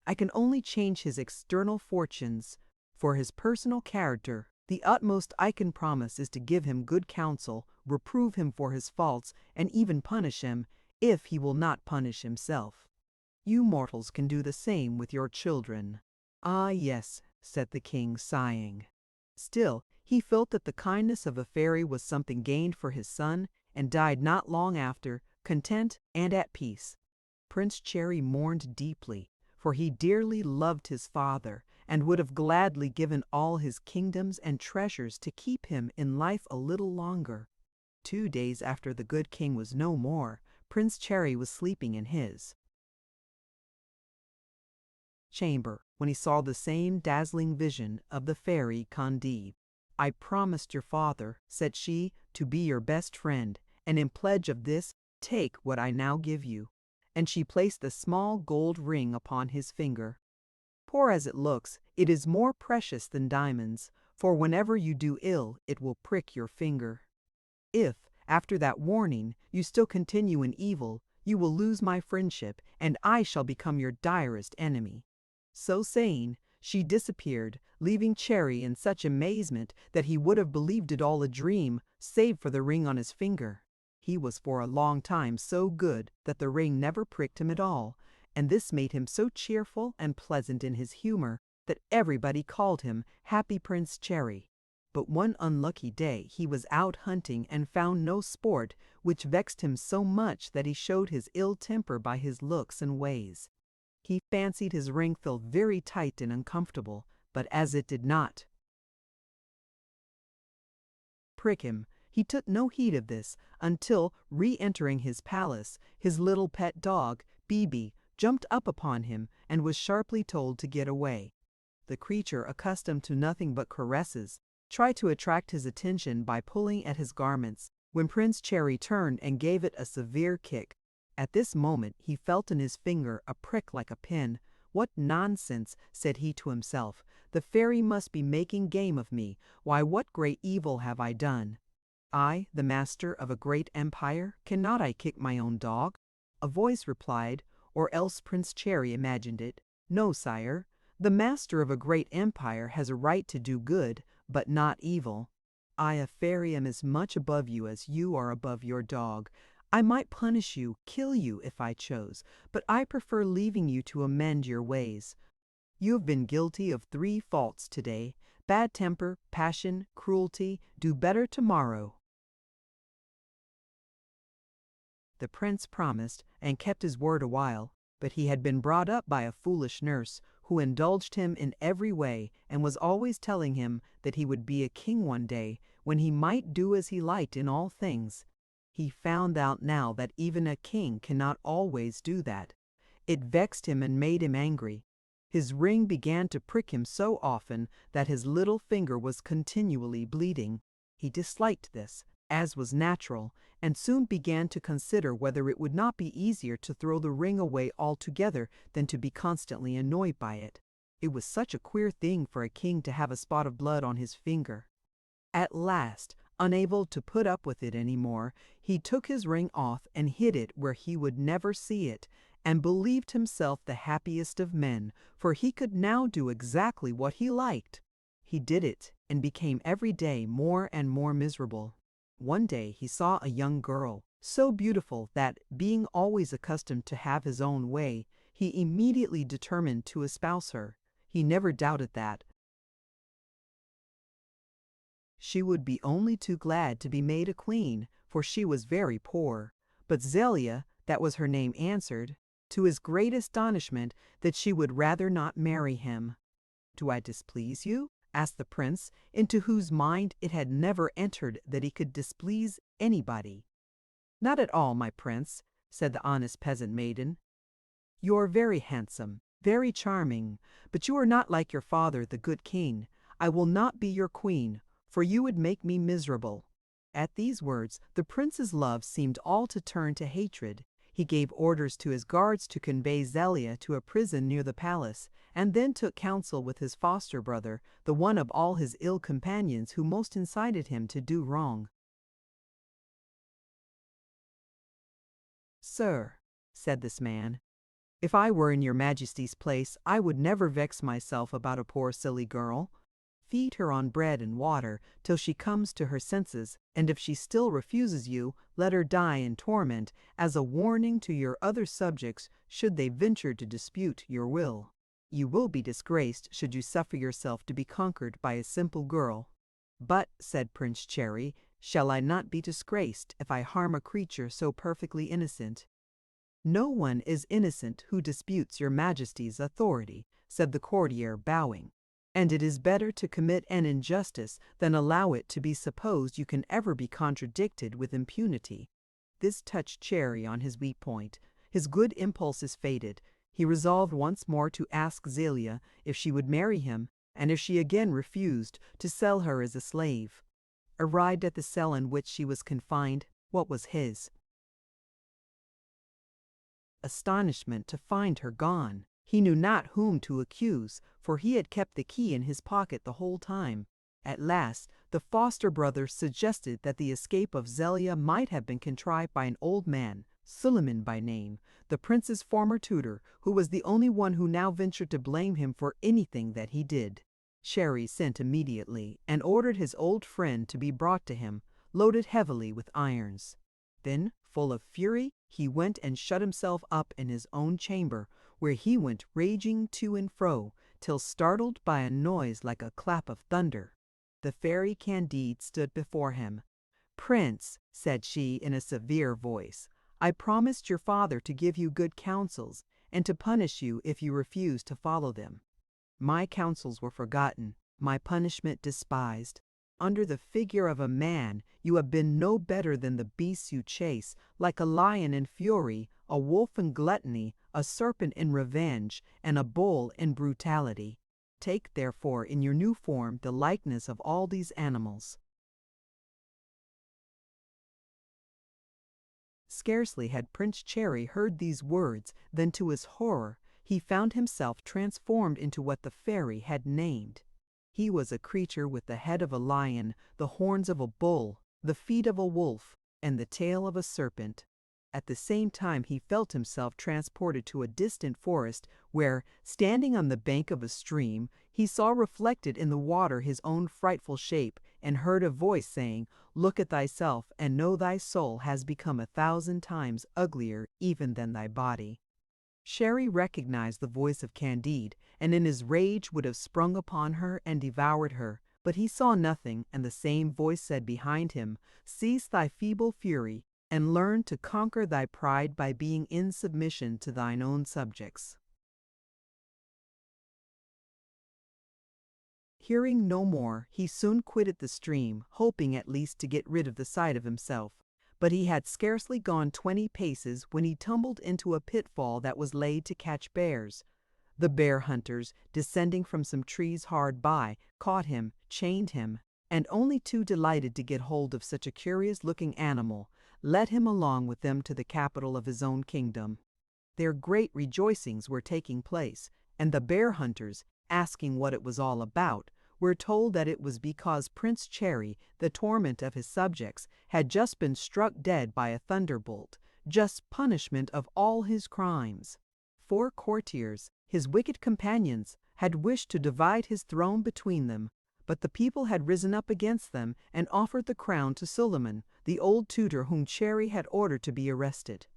I can only change his external fortunes. For his personal character, the utmost I can promise is to give him good counsel, reprove him for his faults, and even punish him, if he will not punish himself. You mortals can do the same with your children." "Ah, yes," said the king, sighing. Still, he felt that the kindness of a fairy was something gained for his son, and died not long after, content and at peace. Prince Cherry mourned deeply, for he dearly loved his father, and would have gladly given all his kingdoms and treasures to keep him in life a little longer. 2 days after the good king was no more, Prince Cherry was sleeping in his chamber when he saw the same dazzling vision of the fairy Candide. "I promised your father," said she, "to be your best friend, and in pledge of this, take what I now give you." And she placed the small gold ring upon his finger. "Poor as it looks, it is more precious than diamonds, for whenever you do ill it will prick your finger. If, after that warning, you still continue in evil, you will lose my friendship, and I shall become your direst enemy." So saying, she disappeared, leaving Cherry in such amazement that he would have believed it all a dream, save for the ring on his finger. He was for a long time so good that the ring never pricked him at all, and this made him so cheerful and pleasant in his humor that everybody called him Happy Prince Cherry. But one unlucky day he was out hunting and found no sport, which vexed him so much that he showed his ill temper by his looks and ways. He fancied his ring felt very tight and uncomfortable, but as it did not prick him, he took no heed of this until, re-entering his palace, his little pet dog, Bibi, jumped up upon him and was sharply told to get away. The creature, accustomed to nothing but caresses, tried to attract his attention by pulling at his garments, when Prince Cherry turned and gave it a severe kick. At this moment he felt in his finger a prick like a pin. "What nonsense," said he to himself. "The fairy must be making game of me. Why, what great evil have I done? I, the master of a great empire, cannot I kick my own dog?" A voice replied, or else Prince Cherry imagined it, "No, sire. The master of a great empire has a right to do good, but not evil. I, a fairy, am as much above you as you are above your dog. I might punish you, kill you, if I chose, but I prefer leaving you to amend your ways. You have been guilty of 3 faults today: bad temper, passion, cruelty. Do better tomorrow." The prince promised and kept his word a while, but he had been brought up by a foolish nurse, who indulged him in every way and was always telling him that he would be a king one day, when he might do as he liked in all things. He found out now that even a king cannot always do that. It vexed him and made him angry. His ring began to prick him so often that his little finger was continually bleeding. He disliked this, as was natural, and soon began to consider whether it would not be easier to throw the ring away altogether than to be constantly annoyed by it. It was such a queer thing for a king to have a spot of blood on his finger. At last, unable to put up with it any more, he took his ring off and hid it where he would never see it, and believed himself the happiest of men, for he could now do exactly what he liked. He did it, and became every day more and more miserable. One day he saw a young girl, so beautiful that, being always accustomed to have his own way, he immediately determined to espouse her. He never doubted that she would be only too glad to be made a queen, for she was very poor. But Zelia, that was her name, answered, to his great astonishment, that she would rather not marry him. "Do I displease you?" asked the prince, into whose mind it had never entered that he could displease anybody. "Not at all, my prince," said the honest peasant maiden. "You're very handsome, Very charming, but you are not like your father, the good king. I will not be your queen, for you would make me miserable." At these words, the prince's love seemed all to turn to hatred. He gave orders to his guards to convey Zelia to a prison near the palace, and then took counsel with his foster brother, the one of all his ill companions who most incited him to do wrong. "Sir," said this man, "if I were in your Majesty's place, I would never vex myself about a poor silly girl. Feed her on bread and water till she comes to her senses, and if she still refuses you, let her die in torment, as a warning to your other subjects should they venture to dispute your will. You will be disgraced should you suffer yourself to be conquered by a simple girl." "But," said Prince Cherry, "shall I not be disgraced if I harm a creature so perfectly innocent?" "No one is innocent who disputes your Majesty's authority," said the courtier, bowing. "And it is better to commit an injustice than allow it to be supposed you can ever be contradicted with impunity." This touched Cherry on his weak point. His good impulses faded. He resolved once more to ask Zelia if she would marry him, and if she again refused, to sell her as a slave. Arrived at the cell in which she was confined, what was his astonishment to find her gone! He knew not whom to accuse, for he had kept the key in his pocket the whole time. At last, the foster brother suggested that the escape of Zelia might have been contrived by an old man, Suleiman by name, the prince's former tutor, who was the only one who now ventured to blame him for anything that he did. Cherry sent immediately, and ordered his old friend to be brought to him, loaded heavily with irons. Then, full of fury, he went and shut himself up in his own chamber, where he went raging to and fro, till startled by a noise like a clap of thunder. The fairy Candide stood before him. "Prince," said she in a severe voice, "I promised your father to give you good counsels, and to punish you if you refused to follow them. My counsels were forgotten, my punishment despised. Under the figure of a man, you have been no better than the beasts you chase, like a lion in fury, a wolf in gluttony, a serpent in revenge, and a bull in brutality. Take, therefore, in your new form the likeness of all these animals." Scarcely had Prince Cherry heard these words than to his horror he found himself transformed into what the fairy had named. He was a creature with the head of a lion, the horns of a bull, the feet of a wolf, and the tail of a serpent. At the same time he felt himself transported to a distant forest where, standing on the bank of a stream, he saw reflected in the water his own frightful shape, and heard a voice saying, "Look at thyself, and know thy soul has become 1,000 times uglier even than thy body." Cherry recognized the voice of Candide, and in his rage would have sprung upon her and devoured her, but he saw nothing, and the same voice said behind him, "Cease thy feeble fury, and learn to conquer thy pride by being in submission to thine own subjects." Hearing no more, he soon quitted the stream, hoping at least to get rid of the sight of himself. But he had scarcely gone 20 paces when he tumbled into a pitfall that was laid to catch bears. The bear hunters, descending from some trees hard by, caught him, chained him, and only too delighted to get hold of such a curious-looking animal, led him along with them to the capital of his own kingdom. There great rejoicings were taking place, and the bear hunters, asking what it was all about, were told that it was because Prince Cherry, the torment of his subjects, had just been struck dead by a thunderbolt, just punishment of all his crimes. 4 courtiers, his wicked companions, had wished to divide his throne between them, but the people had risen up against them and offered the crown to Suleiman, the old tutor whom Cherry had ordered to be arrested.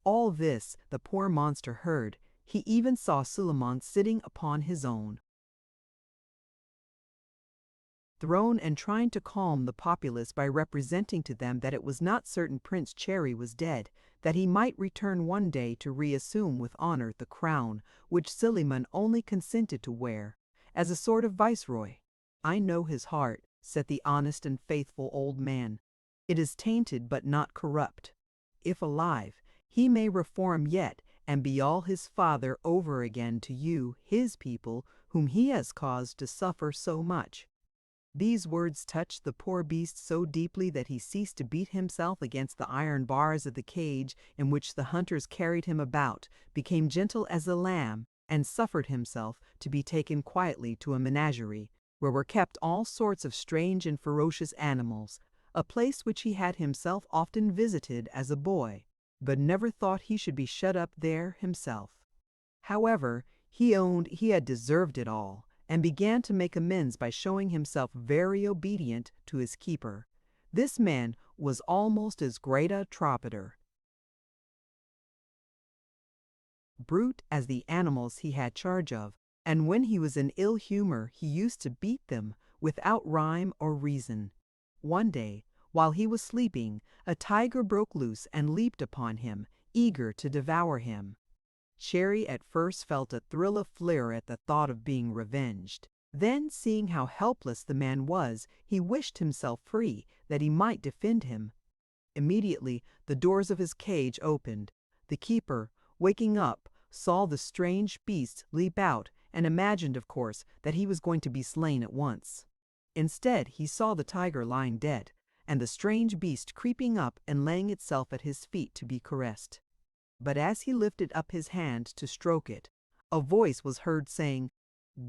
All this the poor monster heard. He even saw Suleiman sitting upon his own throne and trying to calm the populace by representing to them that it was not certain Prince Cherry was dead, that he might return one day to reassume with honor the crown which Suleiman only consented to wear, as a sort of viceroy. "I know his heart," said the honest and faithful old man. "It is tainted but not corrupt. If alive, he may reform yet, and be all his father over again to you, his people, whom he has caused to suffer so much." These words touched the poor beast so deeply that he ceased to beat himself against the iron bars of the cage in which the hunters carried him about, became gentle as a lamb, and suffered himself to be taken quietly to a menagerie, where were kept all sorts of strange and ferocious animals, a place which he had himself often visited as a boy, but never thought he should be shut up there himself. However, he owned he had deserved it all, and began to make amends by showing himself very obedient to his keeper. This man was almost as great a trumpeter, brute as the animals he had charge of, and when he was in ill humor he used to beat them without rhyme or reason. One day, while he was sleeping, a tiger broke loose and leaped upon him, eager to devour him. Cherry at first felt a thrill of fear at the thought of being revenged. Then, seeing how helpless the man was, he wished himself free, that he might defend him. Immediately the doors of his cage opened. The keeper, waking up, saw the strange beast leap out, and imagined, of course, that he was going to be slain at once. Instead, he saw the tiger lying dead, and the strange beast creeping up and laying itself at his feet to be caressed. But as he lifted up his hand to stroke it, a voice was heard saying,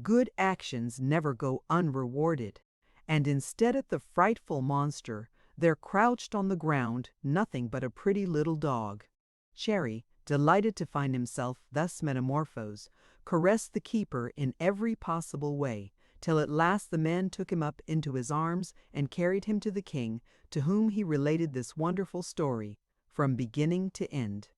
"Good actions never go unrewarded," and instead of the frightful monster, there crouched on the ground nothing but a pretty little dog. Cherry, delighted to find himself thus metamorphosed, caressed the keeper in every possible way, till at last the man took him up into his arms and carried him to the king, to whom he related this wonderful story, from beginning to end.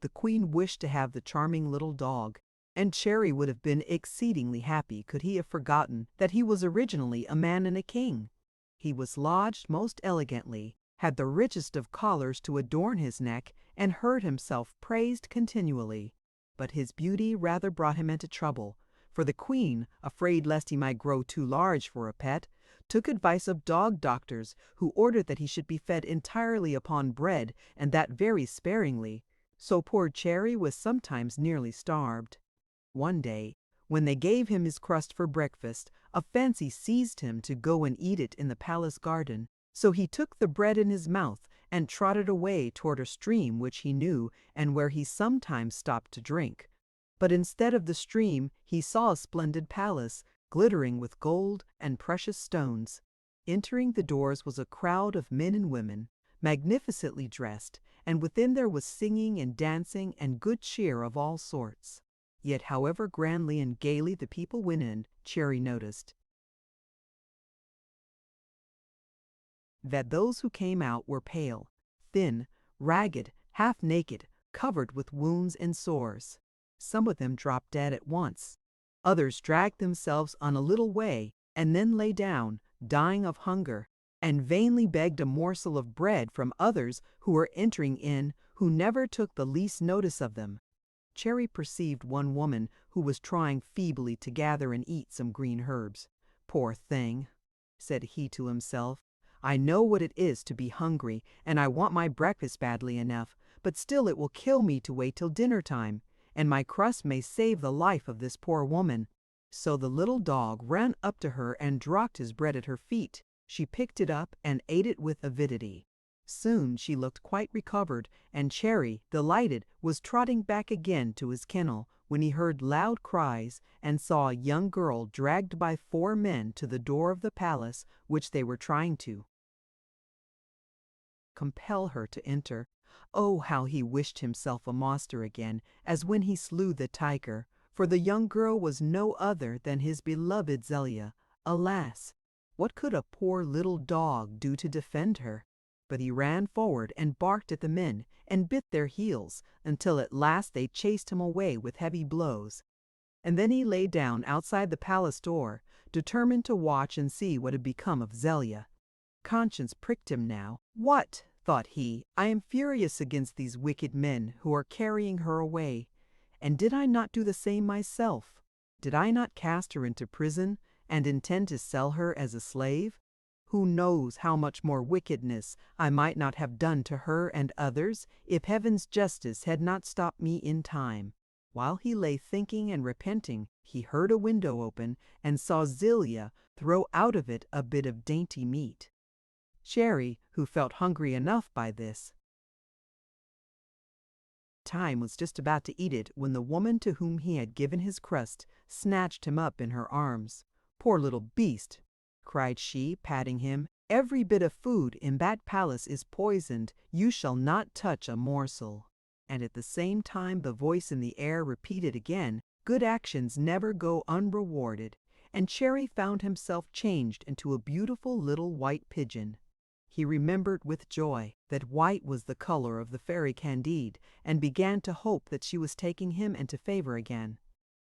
The queen wished to have the charming little dog, and Cherry would have been exceedingly happy could he have forgotten that he was originally a man and a king. He was lodged most elegantly, had the richest of collars to adorn his neck, and heard himself praised continually. But his beauty rather brought him into trouble, for the queen, afraid lest he might grow too large for a pet, took advice of dog doctors, who ordered that he should be fed entirely upon bread, and that very sparingly. So poor Cherry was sometimes nearly starved. One day, when they gave him his crust for breakfast, a fancy seized him to go and eat it in the palace garden. So he took the bread in his mouth and trotted away toward a stream which he knew and where he sometimes stopped to drink. But instead of the stream, he saw a splendid palace, glittering with gold and precious stones. Entering the doors was a crowd of men and women, magnificently dressed, and within there was singing and dancing and good cheer of all sorts. Yet however grandly and gaily the people went in, Cherry noticed that those who came out were pale, thin, ragged, half naked, covered with wounds and sores. Some of them dropped dead at once. Others dragged themselves on a little way and then lay down, dying of hunger, and vainly begged a morsel of bread from others who were entering in, who never took the least notice of them. Cherry perceived one woman who was trying feebly to gather and eat some green herbs. "Poor thing," said he to himself, "I know what it is to be hungry, and I want my breakfast badly enough, but still it will kill me to wait till dinner time, and my crust may save the life of this poor woman." So the little dog ran up to her and dropped his bread at her feet. She picked it up and ate it with avidity. Soon she looked quite recovered, and Cherry, delighted, was trotting back again to his kennel, when he heard loud cries and saw a young girl dragged by 4 men to the door of the palace, which they were trying to compel her to enter. Oh, how he wished himself a monster again, as when he slew the tiger, for the young girl was no other than his beloved Zelia. Alas! What could a poor little dog do to defend her? But he ran forward and barked at the men and bit their heels, until at last they chased him away with heavy blows. And then he lay down outside the palace door, determined to watch and see what had become of Zelia. Conscience pricked him now. "What?" thought he, "I am furious against these wicked men who are carrying her away. And did I not do the same myself? Did I not cast her into prison and intend to sell her as a slave? Who knows how much more wickedness I might not have done to her and others if heaven's justice had not stopped me in time. While he lay thinking and repenting, he heard a window open and saw Zelia throw out of it a bit of dainty meat. Cherry, who felt hungry enough by this time, was just about to eat it when the woman to whom he had given his crust snatched him up in her arms. "Poor little beast," cried she, patting him. "Every bit of food in that palace is poisoned. You shall not touch a morsel." And at the same time the voice in the air repeated again, "Good actions never go unrewarded," and Cherry found himself changed into a beautiful little white pigeon. He remembered with joy that white was the color of the fairy Candide, and began to hope that she was taking him into favor again.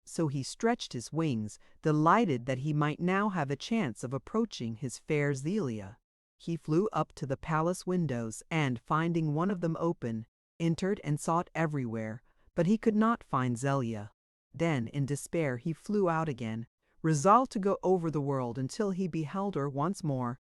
So he stretched his wings, delighted that he might now have a chance of approaching his fair Zelia. He flew up to the palace windows, and, finding one of them open, entered and sought everywhere, but he could not find Zelia. Then, in despair, he flew out again, resolved to go over the world until he beheld her once more.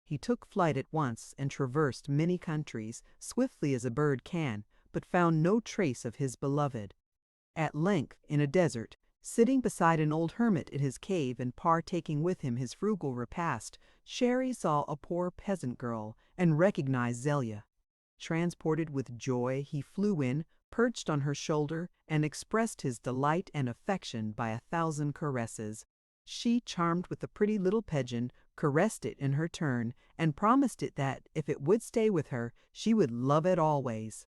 He took flight at once and traversed many countries, swiftly as a bird can, but found no trace of his beloved. At length, in a desert, sitting beside an old hermit in his cave and partaking with him his frugal repast, Cherry saw a poor peasant girl and recognized Zelia. Transported with joy, he flew in, perched on her shoulder, and expressed his delight and affection by 1,000 caresses. She, charmed with the pretty little pigeon, caressed it in her turn, and promised it that, if it would stay with her, she would love it always.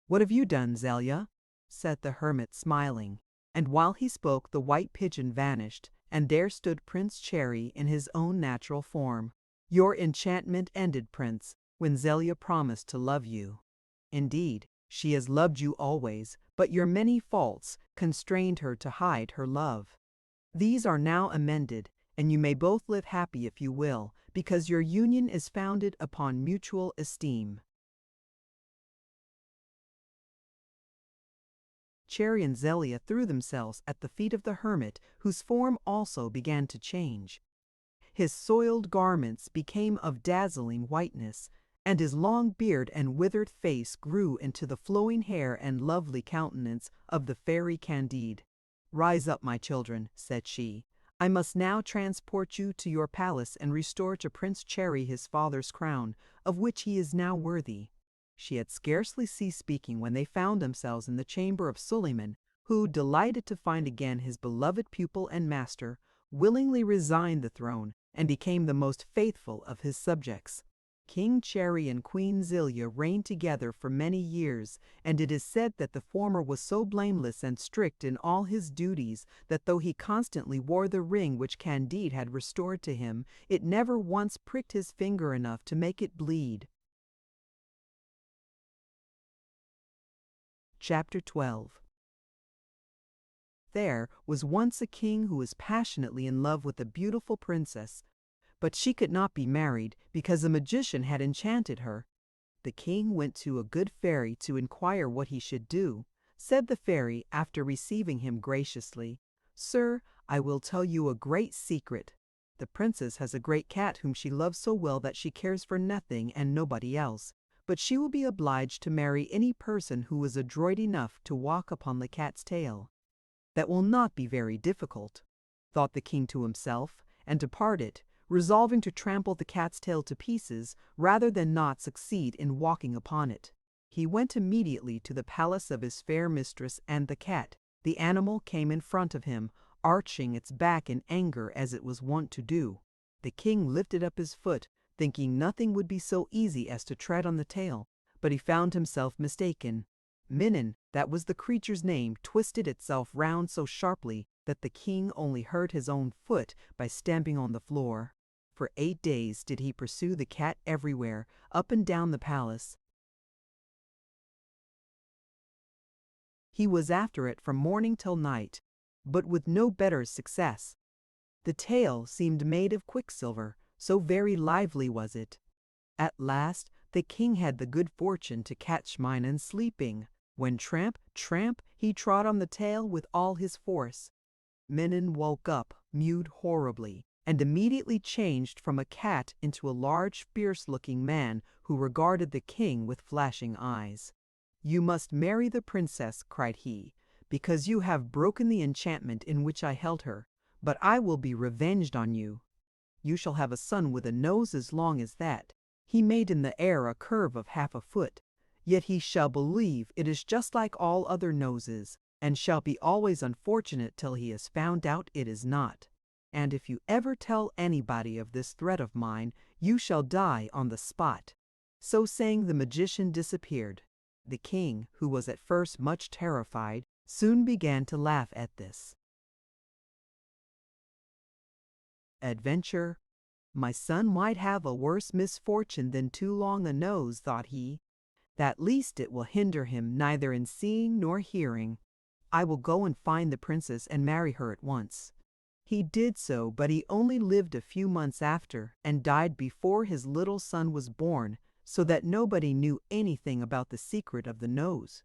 "What have you done, Zelia?" said the hermit, smiling. And while he spoke, the white pigeon vanished, and there stood Prince Cherry in his own natural form. "Your enchantment ended, Prince, when Zelia promised to love you. Indeed, she has loved you always, but your many faults constrained her to hide her love. These are now amended, and you may both live happy if you will, because your union is founded upon mutual esteem." Cherry and Zelia threw themselves at the feet of the hermit, whose form also began to change. His soiled garments became of dazzling whiteness, and his long beard and withered face grew into the flowing hair and lovely countenance of the fairy Candide. "Rise up, my children," said she. "I must now transport you to your palace and restore to Prince Cherry his father's crown, of which he is now worthy." She had scarcely ceased speaking when they found themselves in the chamber of Suleiman, who, delighted to find again his beloved pupil and master, willingly resigned the throne and became the most faithful of his subjects. King Cherry and Queen Zelia reigned together for many years, and it is said that the former was so blameless and strict in all his duties that though he constantly wore the ring which Candide had restored to him, it never once pricked his finger enough to make it bleed. Chapter 12. There was once a king who was passionately in love with a beautiful princess, but she could not be married because a magician had enchanted her. The king went to a good fairy to inquire what he should do. Said the fairy, after receiving him graciously, "Sir, I will tell you a great secret. The princess has a great cat whom she loves so well that she cares for nothing and nobody else, but she will be obliged to marry any person who is adroit enough to walk upon the cat's tail." "That will not be very difficult," thought the king to himself, and departed, resolving to trample the cat's tail to pieces rather than not succeed in walking upon it. He went immediately to the palace of his fair mistress and the cat. The animal came in front of him, arching its back in anger as it was wont to do. The king lifted up his foot, thinking nothing would be so easy as to tread on the tail, but he found himself mistaken. Minin, that was the creature's name, twisted itself round so sharply that the king only heard his own foot by stamping on the floor. For 8 days did he pursue the cat everywhere, up and down the palace. He was after it from morning till night, but with no better success. The tail seemed made of quicksilver, so very lively was it. At last the king had the good fortune to catch Minin sleeping, when tramp, tramp, he trod on the tail with all his force. Minin woke up, mewed horribly, and immediately changed from a cat into a large, fierce-looking man who regarded the king with flashing eyes. "You must marry the princess," cried he, "because you have broken the enchantment in which I held her. But I will be revenged on you. You shall have a son with a nose as long as that." He made in the air a curve of half a foot. "Yet he shall believe it is just like all other noses, and shall be always unfortunate till he has found out it is not. And if you ever tell anybody of this threat of mine, you shall die on the spot." So saying, the magician disappeared. The king, who was at first much terrified, soon began to laugh at this adventure. "My son might have a worse misfortune than too long a nose," thought he. "At least it will hinder him neither in seeing nor hearing. I will go and find the princess and marry her at once." He did so, but he only lived a few months after, and died before his little son was born, so that nobody knew anything about the secret of the nose.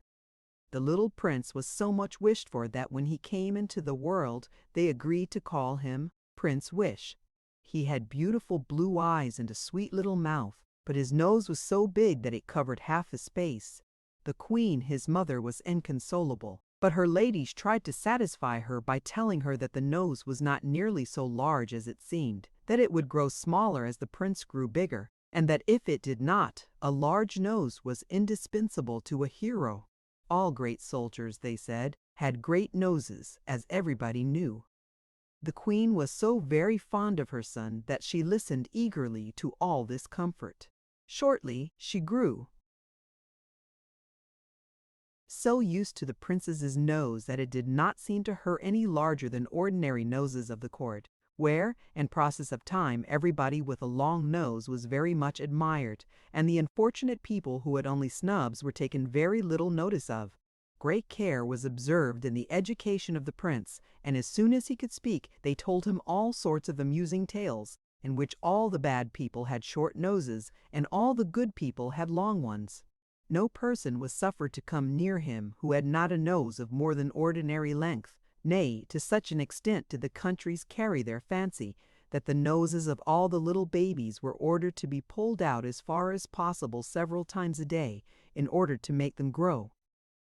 The little prince was so much wished for that when he came into the world, they agreed to call him Prince Wish. He had beautiful blue eyes and a sweet little mouth, but his nose was so big that it covered half his face. The queen, his mother, was inconsolable, but her ladies tried to satisfy her by telling her that the nose was not nearly so large as it seemed, that it would grow smaller as the prince grew bigger, and that if it did not, a large nose was indispensable to a hero. All great soldiers, they said, had great noses, as everybody knew. The queen was so very fond of her son that she listened eagerly to all this comfort. Shortly she grew so used to the princess's nose that it did not seem to her any larger than ordinary noses of the court, where, in process of time, everybody with a long nose was very much admired, and the unfortunate people who had only snubs were taken very little notice of. Great care was observed in the education of the prince, and as soon as he could speak, they told him all sorts of amusing tales, in which all the bad people had short noses, and all the good people had long ones. No person was suffered to come near him who had not a nose of more than ordinary length. Nay, to such an extent did the countries carry their fancy, that the noses of all the little babies were ordered to be pulled out as far as possible several times a day, in order to make them grow.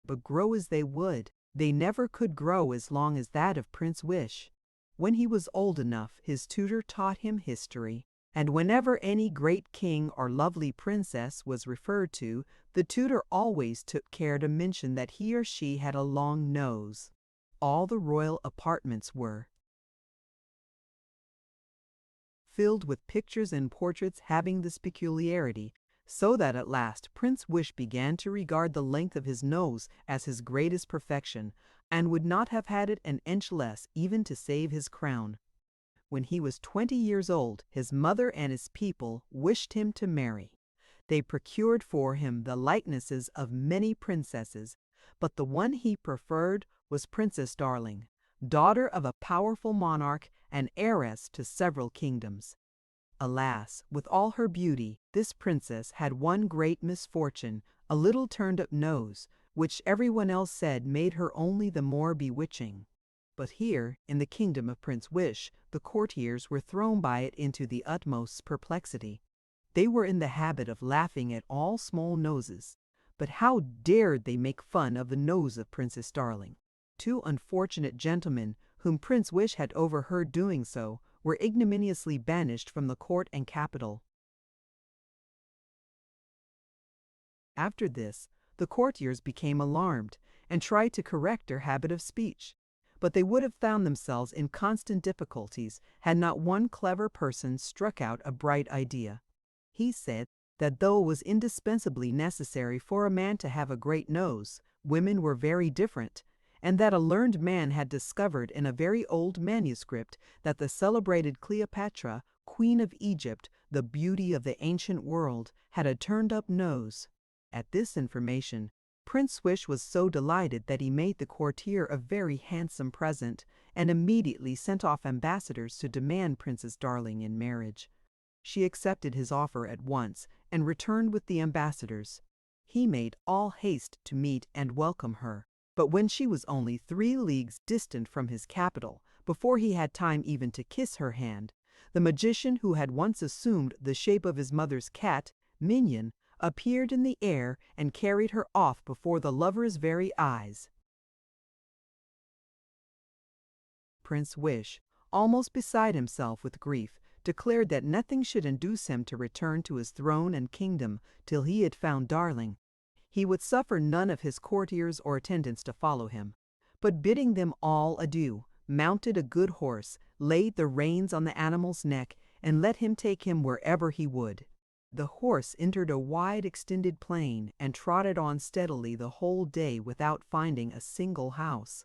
But grow as they would, they never could grow as long as that of Prince Wish. When he was old enough, his tutor taught him history, and whenever any great king or lovely princess was referred to, the tutor always took care to mention that he or she had a long nose. All the royal apartments were filled with pictures and portraits having this peculiarity, so that at last Prince Wish began to regard the length of his nose as his greatest perfection, and would not have had it an inch less even to save his crown. When he was 20 years old, his mother and his people wished him to marry. They procured for him the likenesses of many princesses, but the one he preferred was Princess Darling, daughter of a powerful monarch and heiress to several kingdoms. Alas, with all her beauty, this princess had one great misfortune, a little turned-up nose, which everyone else said made her only the more bewitching. But here, in the kingdom of Prince Wish, the courtiers were thrown by it into the utmost perplexity. They were in the habit of laughing at all small noses, but how dared they make fun of the nose of Princess Darling? Two unfortunate gentlemen, whom Prince Wish had overheard doing so, were ignominiously banished from the court and capital. After this, the courtiers became alarmed, and tried to correct their habit of speech. But they would have found themselves in constant difficulties had not one clever person struck out a bright idea. He said that though it was indispensably necessary for a man to have a great nose, women were very different, and that a learned man had discovered in a very old manuscript that the celebrated Cleopatra, Queen of Egypt, the beauty of the ancient world, had a turned-up nose. At this information, Prince Wish was so delighted that he made the courtier a very handsome present, and immediately sent off ambassadors to demand Princess Darling in marriage. She accepted his offer at once, and returned with the ambassadors. He made all haste to meet and welcome her, but when she was only 3 leagues distant from his capital, before he had time even to kiss her hand. The magician, who had once assumed the shape of his mother's cat, Minion, appeared in the air and carried her off before the lover's very eyes. Prince Wish, almost beside himself with grief, declared that nothing should induce him to return to his throne and kingdom till he had found Darling. He would suffer none of his courtiers or attendants to follow him, but bidding them all adieu, mounted a good horse, laid the reins on the animal's neck, and let him take him wherever he would. The horse entered a wide extended plain and trotted on steadily the whole day without finding a single house.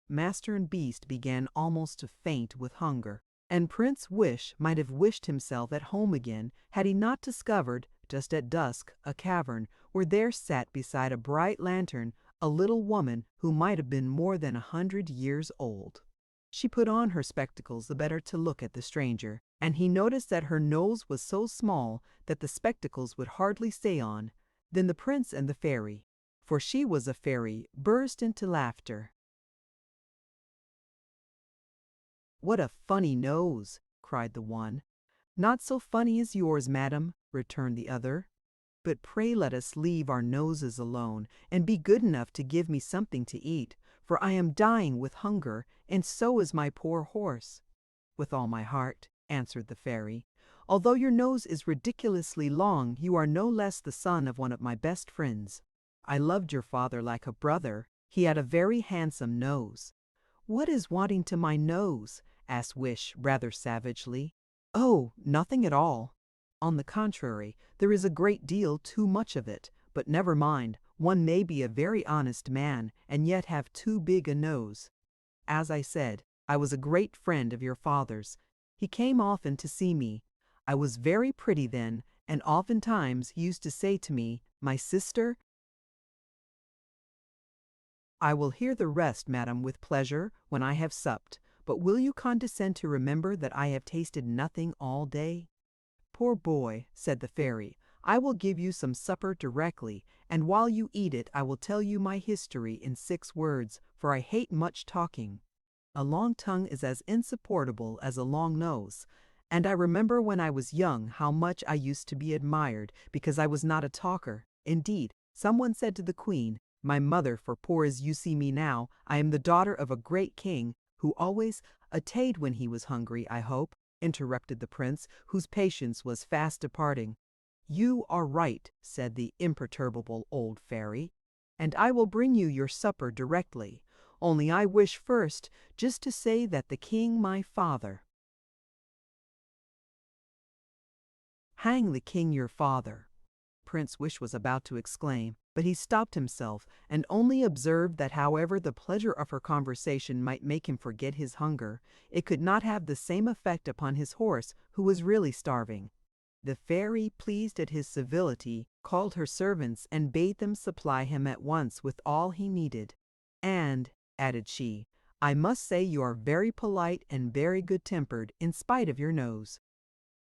Master and beast began almost to faint with hunger, and Prince Wish might have wished himself at home again had he not discovered, just at dusk, a cavern, where there sat beside a bright lantern a little woman who might have been more than 100 years old. She put on her spectacles the better to look at the stranger, and he noticed that her nose was so small that the spectacles would hardly stay on. Then the prince and the fairy, for she was a fairy, burst into laughter. "What a funny nose!" cried the one. "Not so funny as yours, madam," returned the other. "But pray let us leave our noses alone, and be good enough to give me something to eat, for I am dying with hunger, and so is my poor horse." "With all my heart," answered the fairy. "Although your nose is ridiculously long, you are no less the son of one of my best friends. I loved your father like a brother. He had a very handsome nose." "What is wanting to my nose?" asked Wish rather savagely. "Oh, nothing at all. On the contrary, there is a great deal too much of it, but never mind, one may be a very honest man and yet have too big a nose. As I said, I was a great friend of your father's. He came often to see me. I was very pretty then, and oftentimes he used to say to me, 'My sister.'" "I will hear the rest, madam, with pleasure, when I have supped, but will you condescend to remember that I have tasted nothing all day?" "Poor boy," said the fairy, "I will give you some supper directly, and while you eat it I will tell you my history in 6 words, for I hate much talking. A long tongue is as insupportable as a long nose, and I remember when I was young how much I used to be admired because I was not a talker. Indeed, someone said to the queen, my mother, for poor as you see me now, I am the daughter of a great king, who always attayed when he was hungry, I hope," interrupted the prince, whose patience was fast departing. "You are right," said the imperturbable old fairy, "and I will bring you your supper directly. Only I wish first just to say that the king my father—" "Hang the king your father!" Prince Wish was about to exclaim, but he stopped himself and only observed that however the pleasure of her conversation might make him forget his hunger, it could not have the same effect upon his horse, who was really starving. The fairy, pleased at his civility, called her servants and bade them supply him at once with all he needed. "And," added she, "I must say you are very polite and very good-tempered in spite of your nose."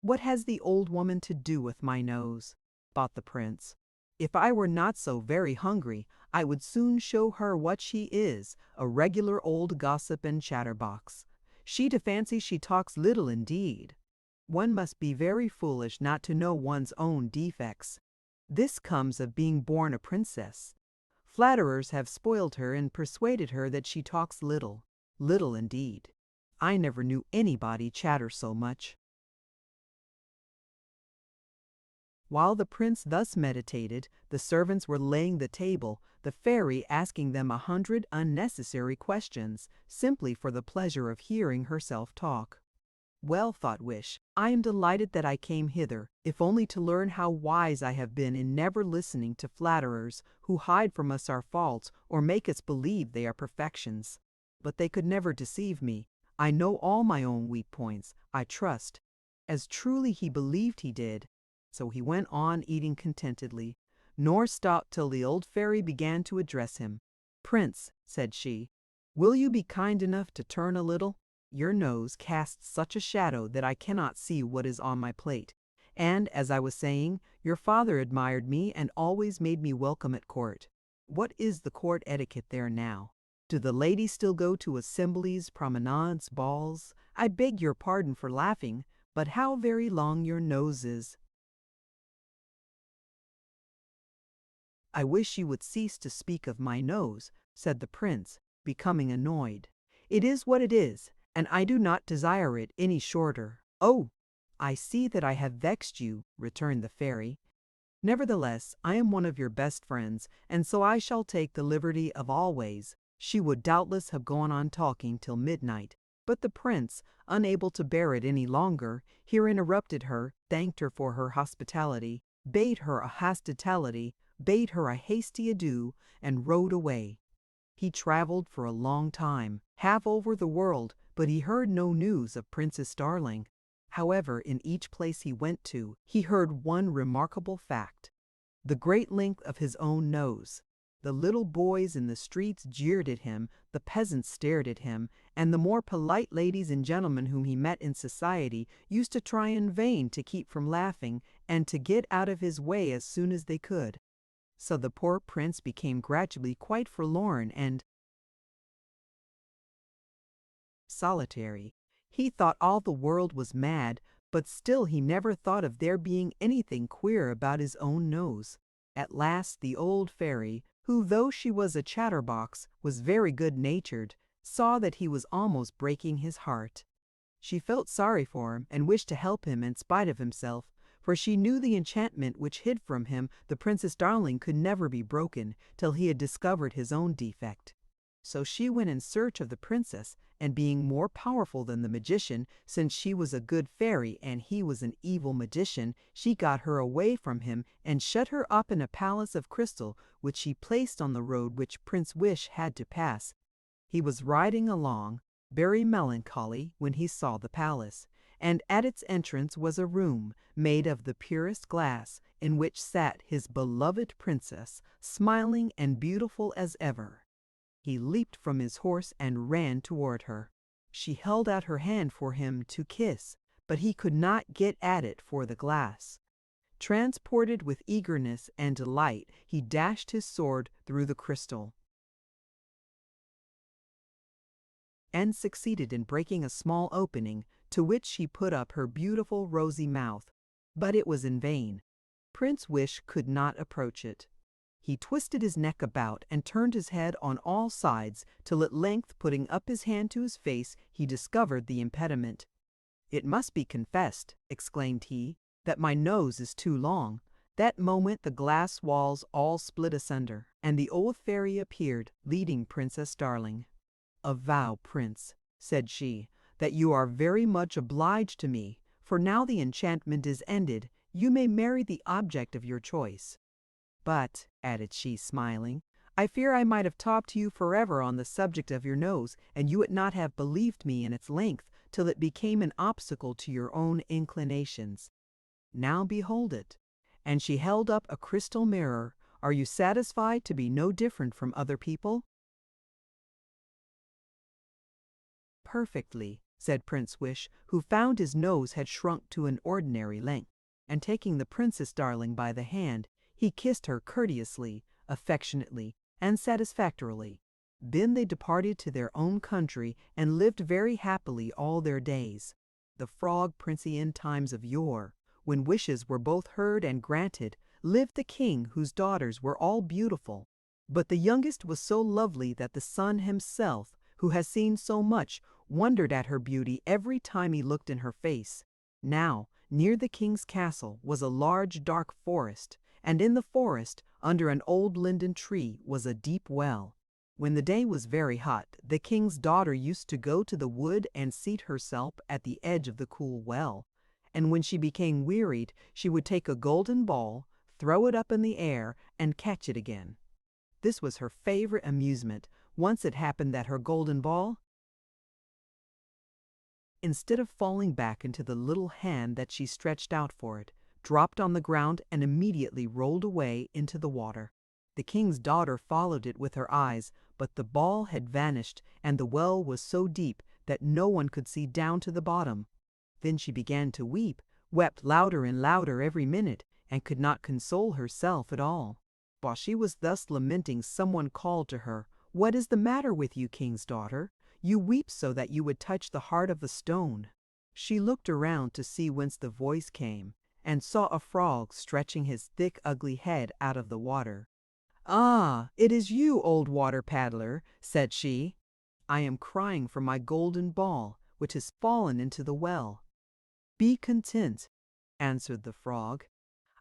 "What has the old woman to do with my nose?" thought the prince. "If I were not so very hungry, I would soon show her what she is, a regular old gossip and chatterbox. She to fancy she talks little indeed. One must be very foolish not to know one's own defects. This comes of being born a princess. Flatterers have spoiled her and persuaded her that she talks little. Little indeed. I never knew anybody chatter so much." While the prince thus meditated, the servants were laying the table, the fairy asking them 100 unnecessary questions, simply for the pleasure of hearing herself talk. "Well," thought Wish, "I am delighted that I came hither, if only to learn how wise I have been in never listening to flatterers who hide from us our faults or make us believe they are perfections. But they could never deceive me. I know all my own weak points, I trust." As truly he believed he did. So he went on eating contentedly, nor stopped till the old fairy began to address him. "Prince," said she, "will you be kind enough to turn a little? Your nose casts such a shadow that I cannot see what is on my plate. And, as I was saying, your father admired me and always made me welcome at court. What is the court etiquette there now?" Do the ladies still go to assemblies, promenades, balls? I beg your pardon for laughing, but how very long your nose is. I wish you would cease to speak of my nose, said the prince, becoming annoyed. It is what it is, and I do not desire it any shorter. Oh, I see that I have vexed you, returned the fairy. Nevertheless, I am one of your best friends, and so I shall take the liberty of always. She would doubtless have gone on talking till midnight, but the prince, unable to bear it any longer, here interrupted her, thanked her for her hospitality, bade her a hasty adieu, and rode away. He traveled for a long time, half over the world, but he heard no news of Princess Darling. However, in each place he went to, he heard one remarkable fact: the great length of his own nose. The little boys in the streets jeered at him, the peasants stared at him, and the more polite ladies and gentlemen whom he met in society used to try in vain to keep from laughing and to get out of his way as soon as they could. So the poor prince became gradually quite forlorn and solitary. He thought all the world was mad, but still he never thought of there being anything queer about his own nose. At last the old fairy, who, though she was a chatterbox, was very good-natured, saw that he was almost breaking his heart. She felt sorry for him and wished to help him in spite of himself, for she knew the enchantment which hid from him the Princess Darling could never be broken till he had discovered his own defect. So she went in search of the princess, and being more powerful than the magician, since she was a good fairy and he was an evil magician, she got her away from him and shut her up in a palace of crystal which she placed on the road which Prince Wish had to pass. He was riding along, very melancholy, when he saw the palace, and at its entrance was a room made of the purest glass, in which sat his beloved princess, smiling and beautiful as ever. He leaped from his horse and ran toward her. She held out her hand for him to kiss, but he could not get at it for the glass. Transported with eagerness and delight, he dashed his sword through the crystal, and succeeded in breaking a small opening, to which she put up her beautiful rosy mouth. But it was in vain. Prince Wish could not approach it. He twisted his neck about and turned his head on all sides, till at length, putting up his hand to his face, he discovered the impediment. "It must be confessed," exclaimed he, "that my nose is too long." That moment the glass walls all split asunder, and the old fairy appeared, leading Princess Darling. "Avow, Prince," said she, "that you are very much obliged to me, for now the enchantment is ended, you may marry the object of your choice. But," added she, smiling, "I fear I might have talked to you forever on the subject of your nose, and you would not have believed me in its length till it became an obstacle to your own inclinations. Now behold it." And she held up a crystal mirror. "Are you satisfied to be no different from other people?" "Perfectly," said Prince Wish, who found his nose had shrunk to an ordinary length, and taking the Princess Darling by the hand, he kissed her courteously, affectionately, and satisfactorily. Then they departed to their own country and lived very happily all their days. The frog Princey times of yore, when wishes were both heard and granted, lived the king whose daughters were all beautiful. But the youngest was so lovely that the sun himself, who has seen so much, wondered at her beauty every time he looked in her face. Now, near the king's castle was a large dark forest, and in the forest, under an old linden tree, was a deep well. When the day was very hot, the king's daughter used to go to the wood and seat herself at the edge of the cool well, and when she became wearied, she would take a golden ball, throw it up in the air, and catch it again. This was her favorite amusement. Once it happened that her golden ball, instead of falling back into the little hand that she stretched out for it, dropped on the ground and immediately rolled away into the water. The king's daughter followed it with her eyes, but the ball had vanished, and the well was so deep that no one could see down to the bottom. Then she began to weep, wept louder and louder every minute, and could not console herself at all. While she was thus lamenting, someone called to her, "What is the matter with you, king's daughter? You weep so that you would touch the heart of a stone." She looked around to see whence the voice came, and saw a frog stretching his thick, ugly head out of the water. "Ah, it is you, old water paddler," said she. "I am crying for my golden ball, which has fallen into the well." "Be content," answered the frog.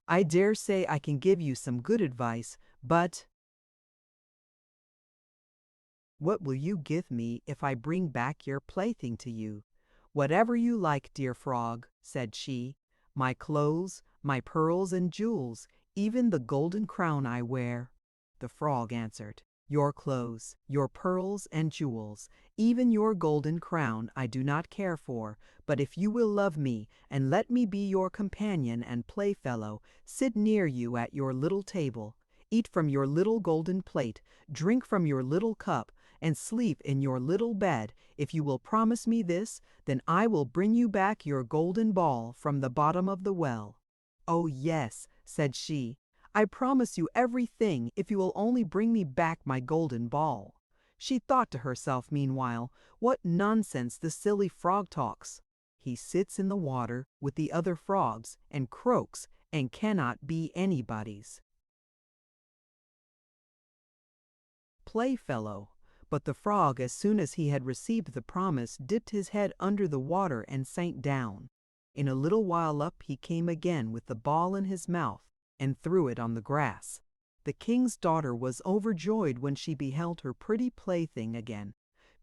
"I dare say I can give you some good advice, but what will you give me if I bring back your plaything to you?" "Whatever you like, dear frog," said she. "My clothes, my pearls and jewels, even the golden crown I wear." The frog answered, "Your clothes, your pearls and jewels, even your golden crown I do not care for, but if you will love me and let me be your companion and playfellow, sit near you at your little table, eat from your little golden plate, drink from your little cup, and sleep in your little bed, if you will promise me this, then I will bring you back your golden ball from the bottom of the well." "Oh yes," said she, "I promise you everything if you will only bring me back my golden ball." She thought to herself meanwhile, "What nonsense the silly frog talks. He sits in the water with the other frogs and croaks and cannot be anybody's playfellow." But the frog, as soon as he had received the promise, dipped his head under the water and sank down. In a little while up he came again with the ball in his mouth and threw it on the grass. The king's daughter was overjoyed when she beheld her pretty plaything again,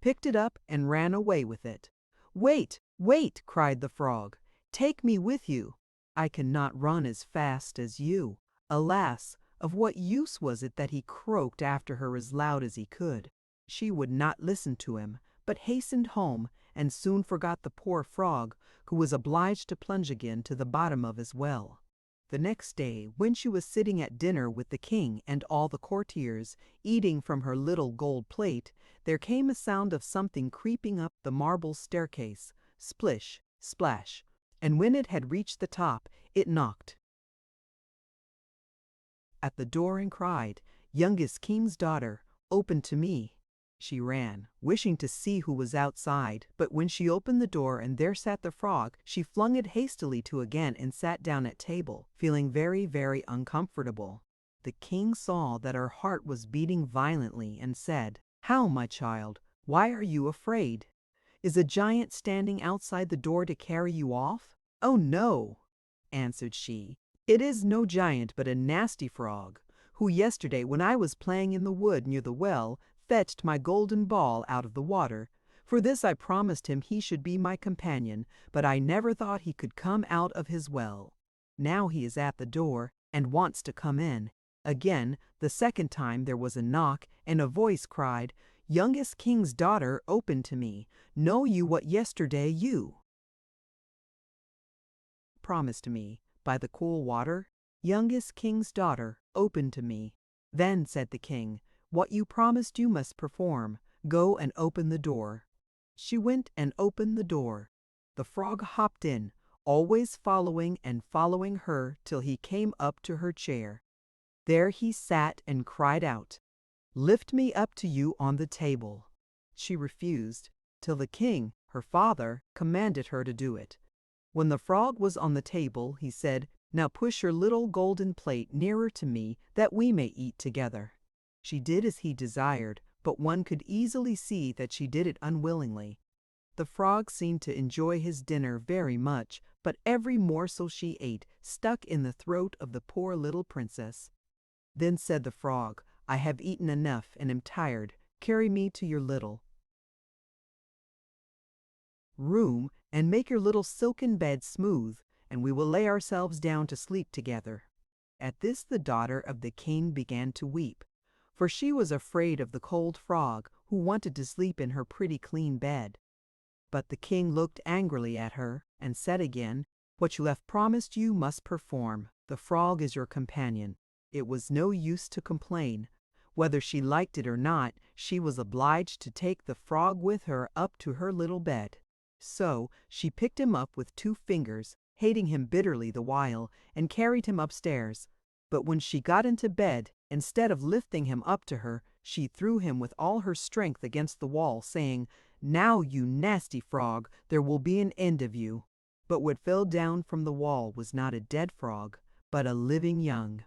picked it up and ran away with it. "Wait, wait!" cried the frog. "Take me with you. I cannot run as fast as you." Alas, of what use was it that he croaked after her as loud as he could? She would not listen to him, but hastened home, and soon forgot the poor frog, who was obliged to plunge again to the bottom of his well. The next day, when she was sitting at dinner with the king and all the courtiers, eating from her little gold plate, there came a sound of something creeping up the marble staircase, splish, splash, and when it had reached the top, it knocked at the door and cried, "Youngest king's daughter, open to me." She ran, wishing to see who was outside, but when she opened the door and there sat the frog, she flung it hastily to again and sat down at table, feeling very, very uncomfortable. The king saw that her heart was beating violently and said, "How, my child, why are you afraid? Is a giant standing outside the door to carry you off?" "Oh no," answered she, "it is no giant but a nasty frog, who yesterday when I was playing in the wood near the well, fetched my golden ball out of the water. For this I promised him he should be my companion, but I never thought he could come out of his well. Now he is at the door, and wants to come in." Again, the second time there was a knock, and a voice cried, "Youngest king's daughter, open to me. Know you what yesterday you promised me by the cool water? Youngest king's daughter, open to me." "Then," said the king, "what you promised you must perform. Go and open the door." She went and opened the door. The frog hopped in, always following and following her till he came up to her chair. There he sat and cried out, "Lift me up to you on the table." She refused, till the king, her father, commanded her to do it. When the frog was on the table, he said, "Now push your little golden plate nearer to me that we may eat together." She did as he desired, but one could easily see that she did it unwillingly. The frog seemed to enjoy his dinner very much, but every morsel she ate stuck in the throat of the poor little princess. Then said the frog, "I have eaten enough and am tired. Carry me to your little room and make your little silken bed smooth, and we will lay ourselves down to sleep together." At this the daughter of the king began to weep, for she was afraid of the cold frog, who wanted to sleep in her pretty clean bed. But the king looked angrily at her and said again, "What you have promised you must perform. The frog is your companion." It was no use to complain. Whether she liked it or not, she was obliged to take the frog with her up to her little bed. So she picked him up with 2 fingers, hating him bitterly the while, and carried him upstairs. But when she got into bed, instead of lifting him up to her, she threw him with all her strength against the wall, saying, "Now, you nasty frog, there will be an end of you." But what fell down from the wall was not a dead frog, but a living young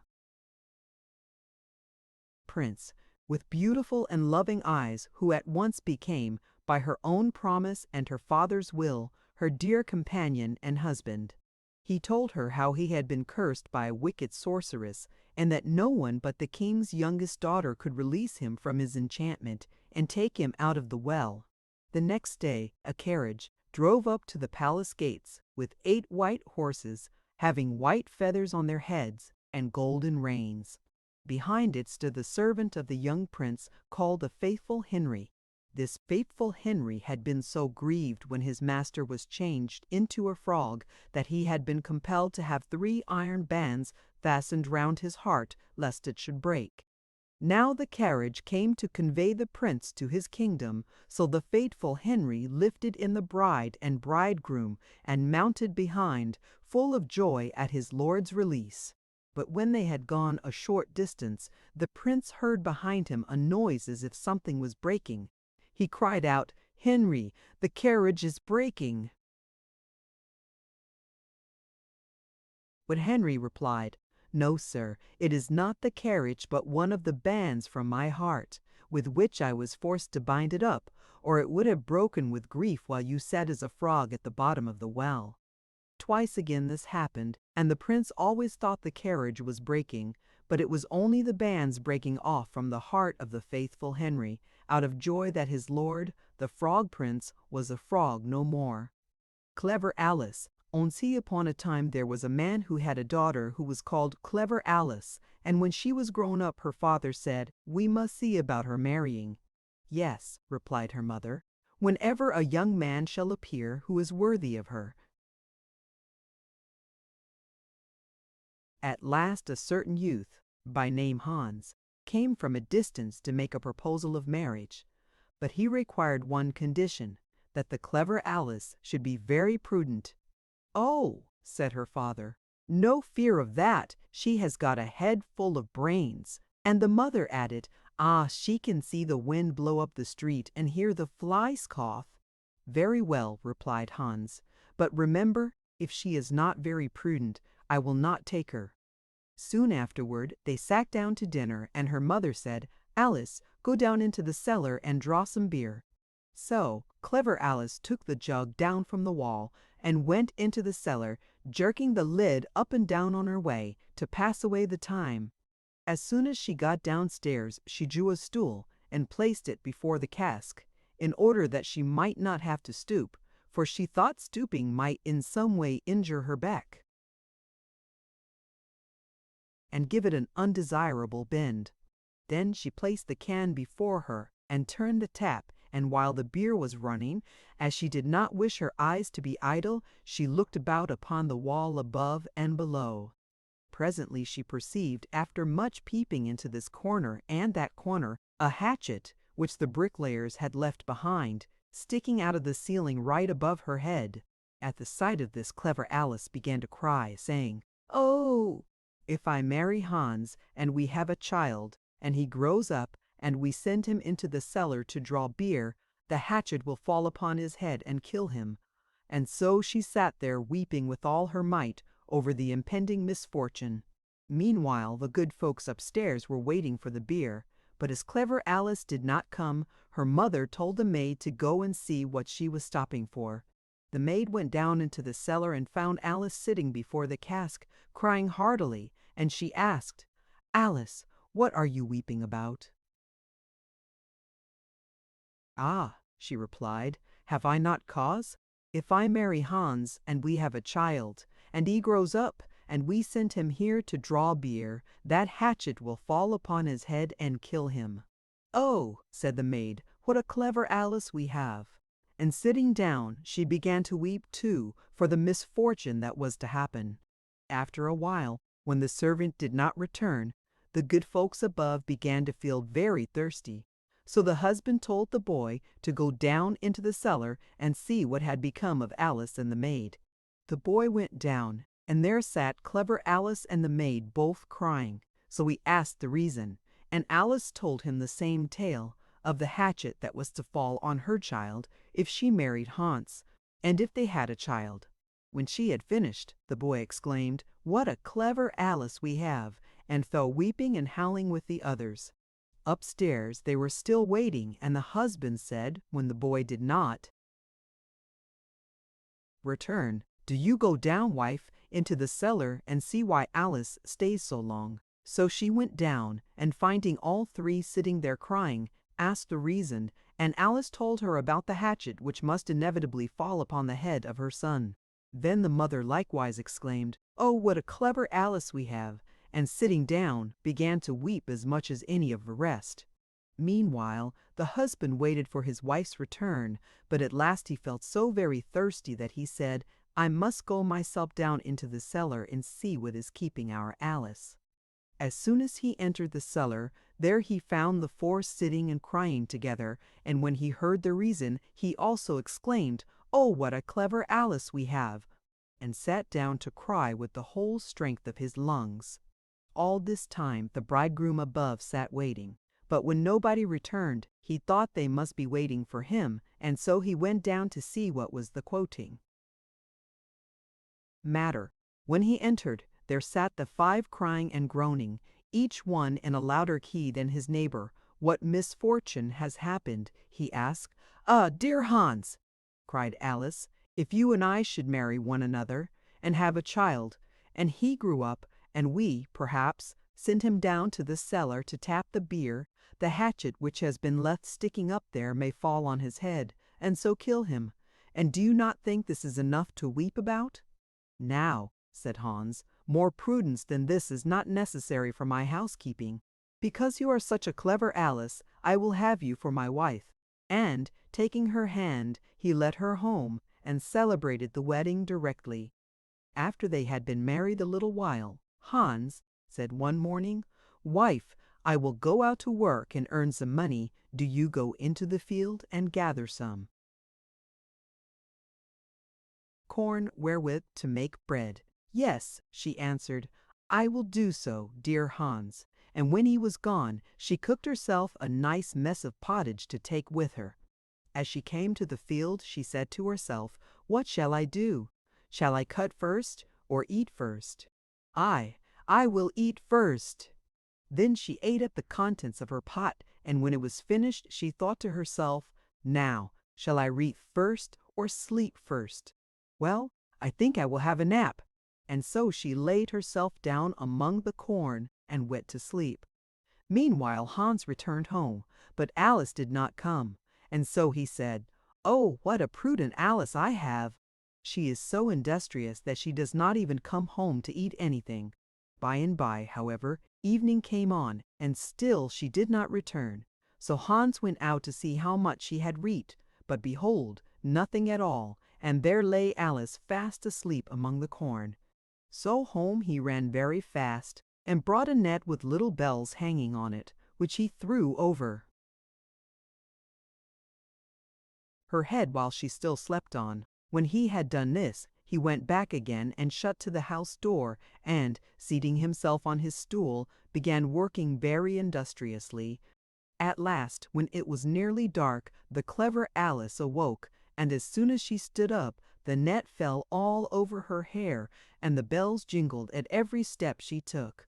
prince, with beautiful and loving eyes, who at once became, by her own promise and her father's will, her dear companion and husband. He told her how he had been cursed by a wicked sorceress, and that no one but the king's youngest daughter could release him from his enchantment and take him out of the well. The next day a carriage drove up to the palace gates with 8 white horses, having white feathers on their heads and golden reins. Behind it stood the servant of the young prince, called the faithful Henry. This faithful Henry had been so grieved when his master was changed into a frog that he had been compelled to have 3 iron bands fastened round his heart, lest it should break. Now the carriage came to convey the prince to his kingdom, so the faithful Henry lifted in the bride and bridegroom and mounted behind, full of joy at his lord's release. But when they had gone a short distance, the prince heard behind him a noise as if something was breaking. He cried out, "Henry, the carriage is breaking." But Henry replied, "No, sir, it is not the carriage, but one of the bands from my heart, with which I was forced to bind it up, or it would have broken with grief while you sat as a frog at the bottom of the well." Twice again this happened, and the prince always thought the carriage was breaking, but it was only the bands breaking off from the heart of the faithful Henry, out of joy that his lord, the frog prince, was a frog no more. Clever Alice. Once upon a time there was a man who had a daughter who was called Clever Alice, and when she was grown up her father said, "We must see about her marrying." "Yes," replied her mother, "whenever a young man shall appear who is worthy of her." At last a certain youth, by name Hans, came from a distance to make a proposal of marriage, but he required one condition, that the clever Alice should be very prudent. "Oh," said her father, "no fear of that, she has got a head full of brains." And the mother added, "Ah, she can see the wind blow up the street and hear the flies cough." "Very well," replied Hans, "but remember, if she is not very prudent, I will not take her." Soon afterward they sat down to dinner, and her mother said, "Alice, go down into the cellar and draw some beer." So Clever Alice took the jug down from the wall and went into the cellar, jerking the lid up and down on her way, to pass away the time. As soon as she got downstairs she drew a stool and placed it before the cask, in order that she might not have to stoop, for she thought stooping might in some way injure her back and give it an undesirable bend. Then she placed the can before her and turned the tap, and while the beer was running, as she did not wish her eyes to be idle, she looked about upon the wall above and below. Presently she perceived, after much peeping into this corner and that corner, a hatchet, which the bricklayers had left behind, sticking out of the ceiling right above her head. At the sight of this Clever Alice began to cry, saying, "Oh, if I marry Hans, and we have a child, and he grows up, and we send him into the cellar to draw beer, the hatchet will fall upon his head and kill him." And so she sat there weeping with all her might over the impending misfortune. Meanwhile the good folks upstairs were waiting for the beer, but as Clever Alice did not come, her mother told the maid to go and see what she was stopping for. The maid went down into the cellar and found Alice sitting before the cask, crying heartily, and she asked, "Alice, what are you weeping about?" "Ah," she replied, "have I not cause? If I marry Hans, and we have a child, and he grows up, and we send him here to draw beer, that hatchet will fall upon his head and kill him." "Oh," said the maid, "what a clever Alice we have." And sitting down, she began to weep too, for the misfortune that was to happen. After a while, when the servant did not return, the good folks above began to feel very thirsty. So the husband told the boy to go down into the cellar and see what had become of Alice and the maid. The boy went down, and there sat Clever Alice and the maid both crying. So he asked the reason, and Alice told him the same tale of the hatchet that was to fall on her child if she married Hans, and if they had a child. When she had finished, the boy exclaimed, "What a clever Alice we have!" and fell weeping and howling with the others. Upstairs they were still waiting, and the husband said, when the boy did not return, "Do you go down, wife, into the cellar and see why Alice stays so long." So she went down, and finding all three sitting there crying, asked the reason, and Alice told her about the hatchet which must inevitably fall upon the head of her son. Then the mother likewise exclaimed, "Oh, what a clever Alice we have!" and sitting down, began to weep as much as any of the rest. Meanwhile, the husband waited for his wife's return, but at last he felt so very thirsty that he said, "I must go myself down into the cellar and see what is keeping our Alice." As soon as he entered the cellar, there he found the four sitting and crying together, and when he heard the reason, he also exclaimed, "Oh, what a clever Alice we have!" and sat down to cry with the whole strength of his lungs. All this time the bridegroom above sat waiting, but when nobody returned, he thought they must be waiting for him, and so he went down to see what was the quoting matter. When he entered, there sat the five crying and groaning, each one in a louder key than his neighbor. "What misfortune has happened?" he asked. "Ah, dear Hans," cried Alice, "if you and I should marry one another, and have a child, and he grew up, and we, perhaps, send him down to the cellar to tap the beer, the hatchet which has been left sticking up there may fall on his head, and so kill him. And do you not think this is enough to weep about?" "Now," said Hans, "more prudence than this is not necessary for my housekeeping. Because you are such a clever Alice, I will have you for my wife." And, taking her hand, he led her home, and celebrated the wedding directly. After they had been married a little while, Hans said one morning, "Wife, I will go out to work and earn some money. Do you go into the field and gather some corn wherewith to make bread." "Yes," she answered, "I will do so, dear Hans." And when he was gone, she cooked herself a nice mess of pottage to take with her. As she came to the field, she said to herself, "What shall I do? Shall I cut first or eat first? I will eat first." Then she ate up the contents of her pot, and when it was finished, she thought to herself, "Now, shall I read first or sleep first? Well, I think I will have a nap." And so she laid herself down among the corn and went to sleep. Meanwhile Hans returned home, but Alice did not come, and so he said, "Oh, what a prudent Alice I have! She is so industrious that she does not even come home to eat anything." By and by, however, evening came on, and still she did not return. So Hans went out to see how much she had reaped, but behold, nothing at all, and there lay Alice fast asleep among the corn. So home he ran very fast, and brought a net with little bells hanging on it, which he threw over her head while she still slept on. When he had done this, he went back again and shut to the house door, and, seating himself on his stool, began working very industriously. At last, when it was nearly dark, the clever Alice awoke, and as soon as she stood up, the net fell all over her hair, and the bells jingled at every step she took.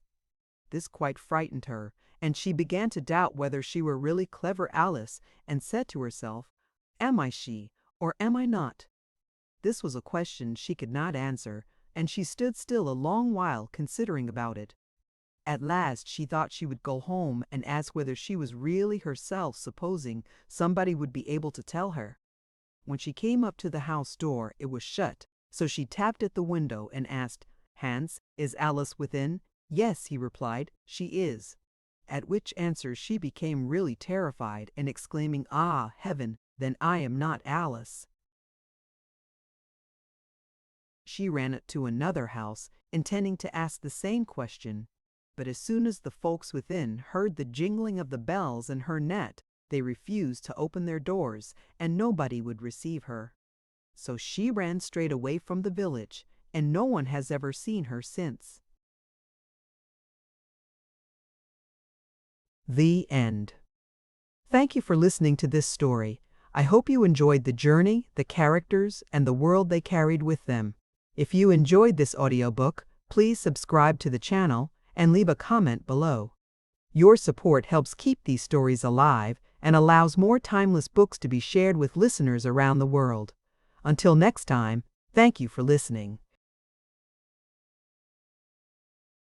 This quite frightened her, and she began to doubt whether she were really clever Alice, and said to herself, "Am I she, or am I not?" This was a question she could not answer, and she stood still a long while considering about it. At last she thought she would go home and ask whether she was really herself, supposing somebody would be able to tell her. When she came up to the house door, it was shut, so she tapped at the window and asked, "Hans, is Alice within?" "Yes," he replied, "she is." At which answer she became really terrified, and exclaiming, "Ah, heaven, then I am not Alice." She ran to another house, intending to ask the same question, but as soon as the folks within heard the jingling of the bells and her net, they refused to open their doors, and nobody would receive her. So she ran straight away from the village, and no one has ever seen her since. The end. Thank you for listening to this story. I hope you enjoyed the journey, the characters, and the world they carried with them. If you enjoyed this audiobook, please subscribe to the channel and leave a comment below. Your support helps keep these stories alive and allows more timeless books to be shared with listeners around the world. Until next time, thank you for listening.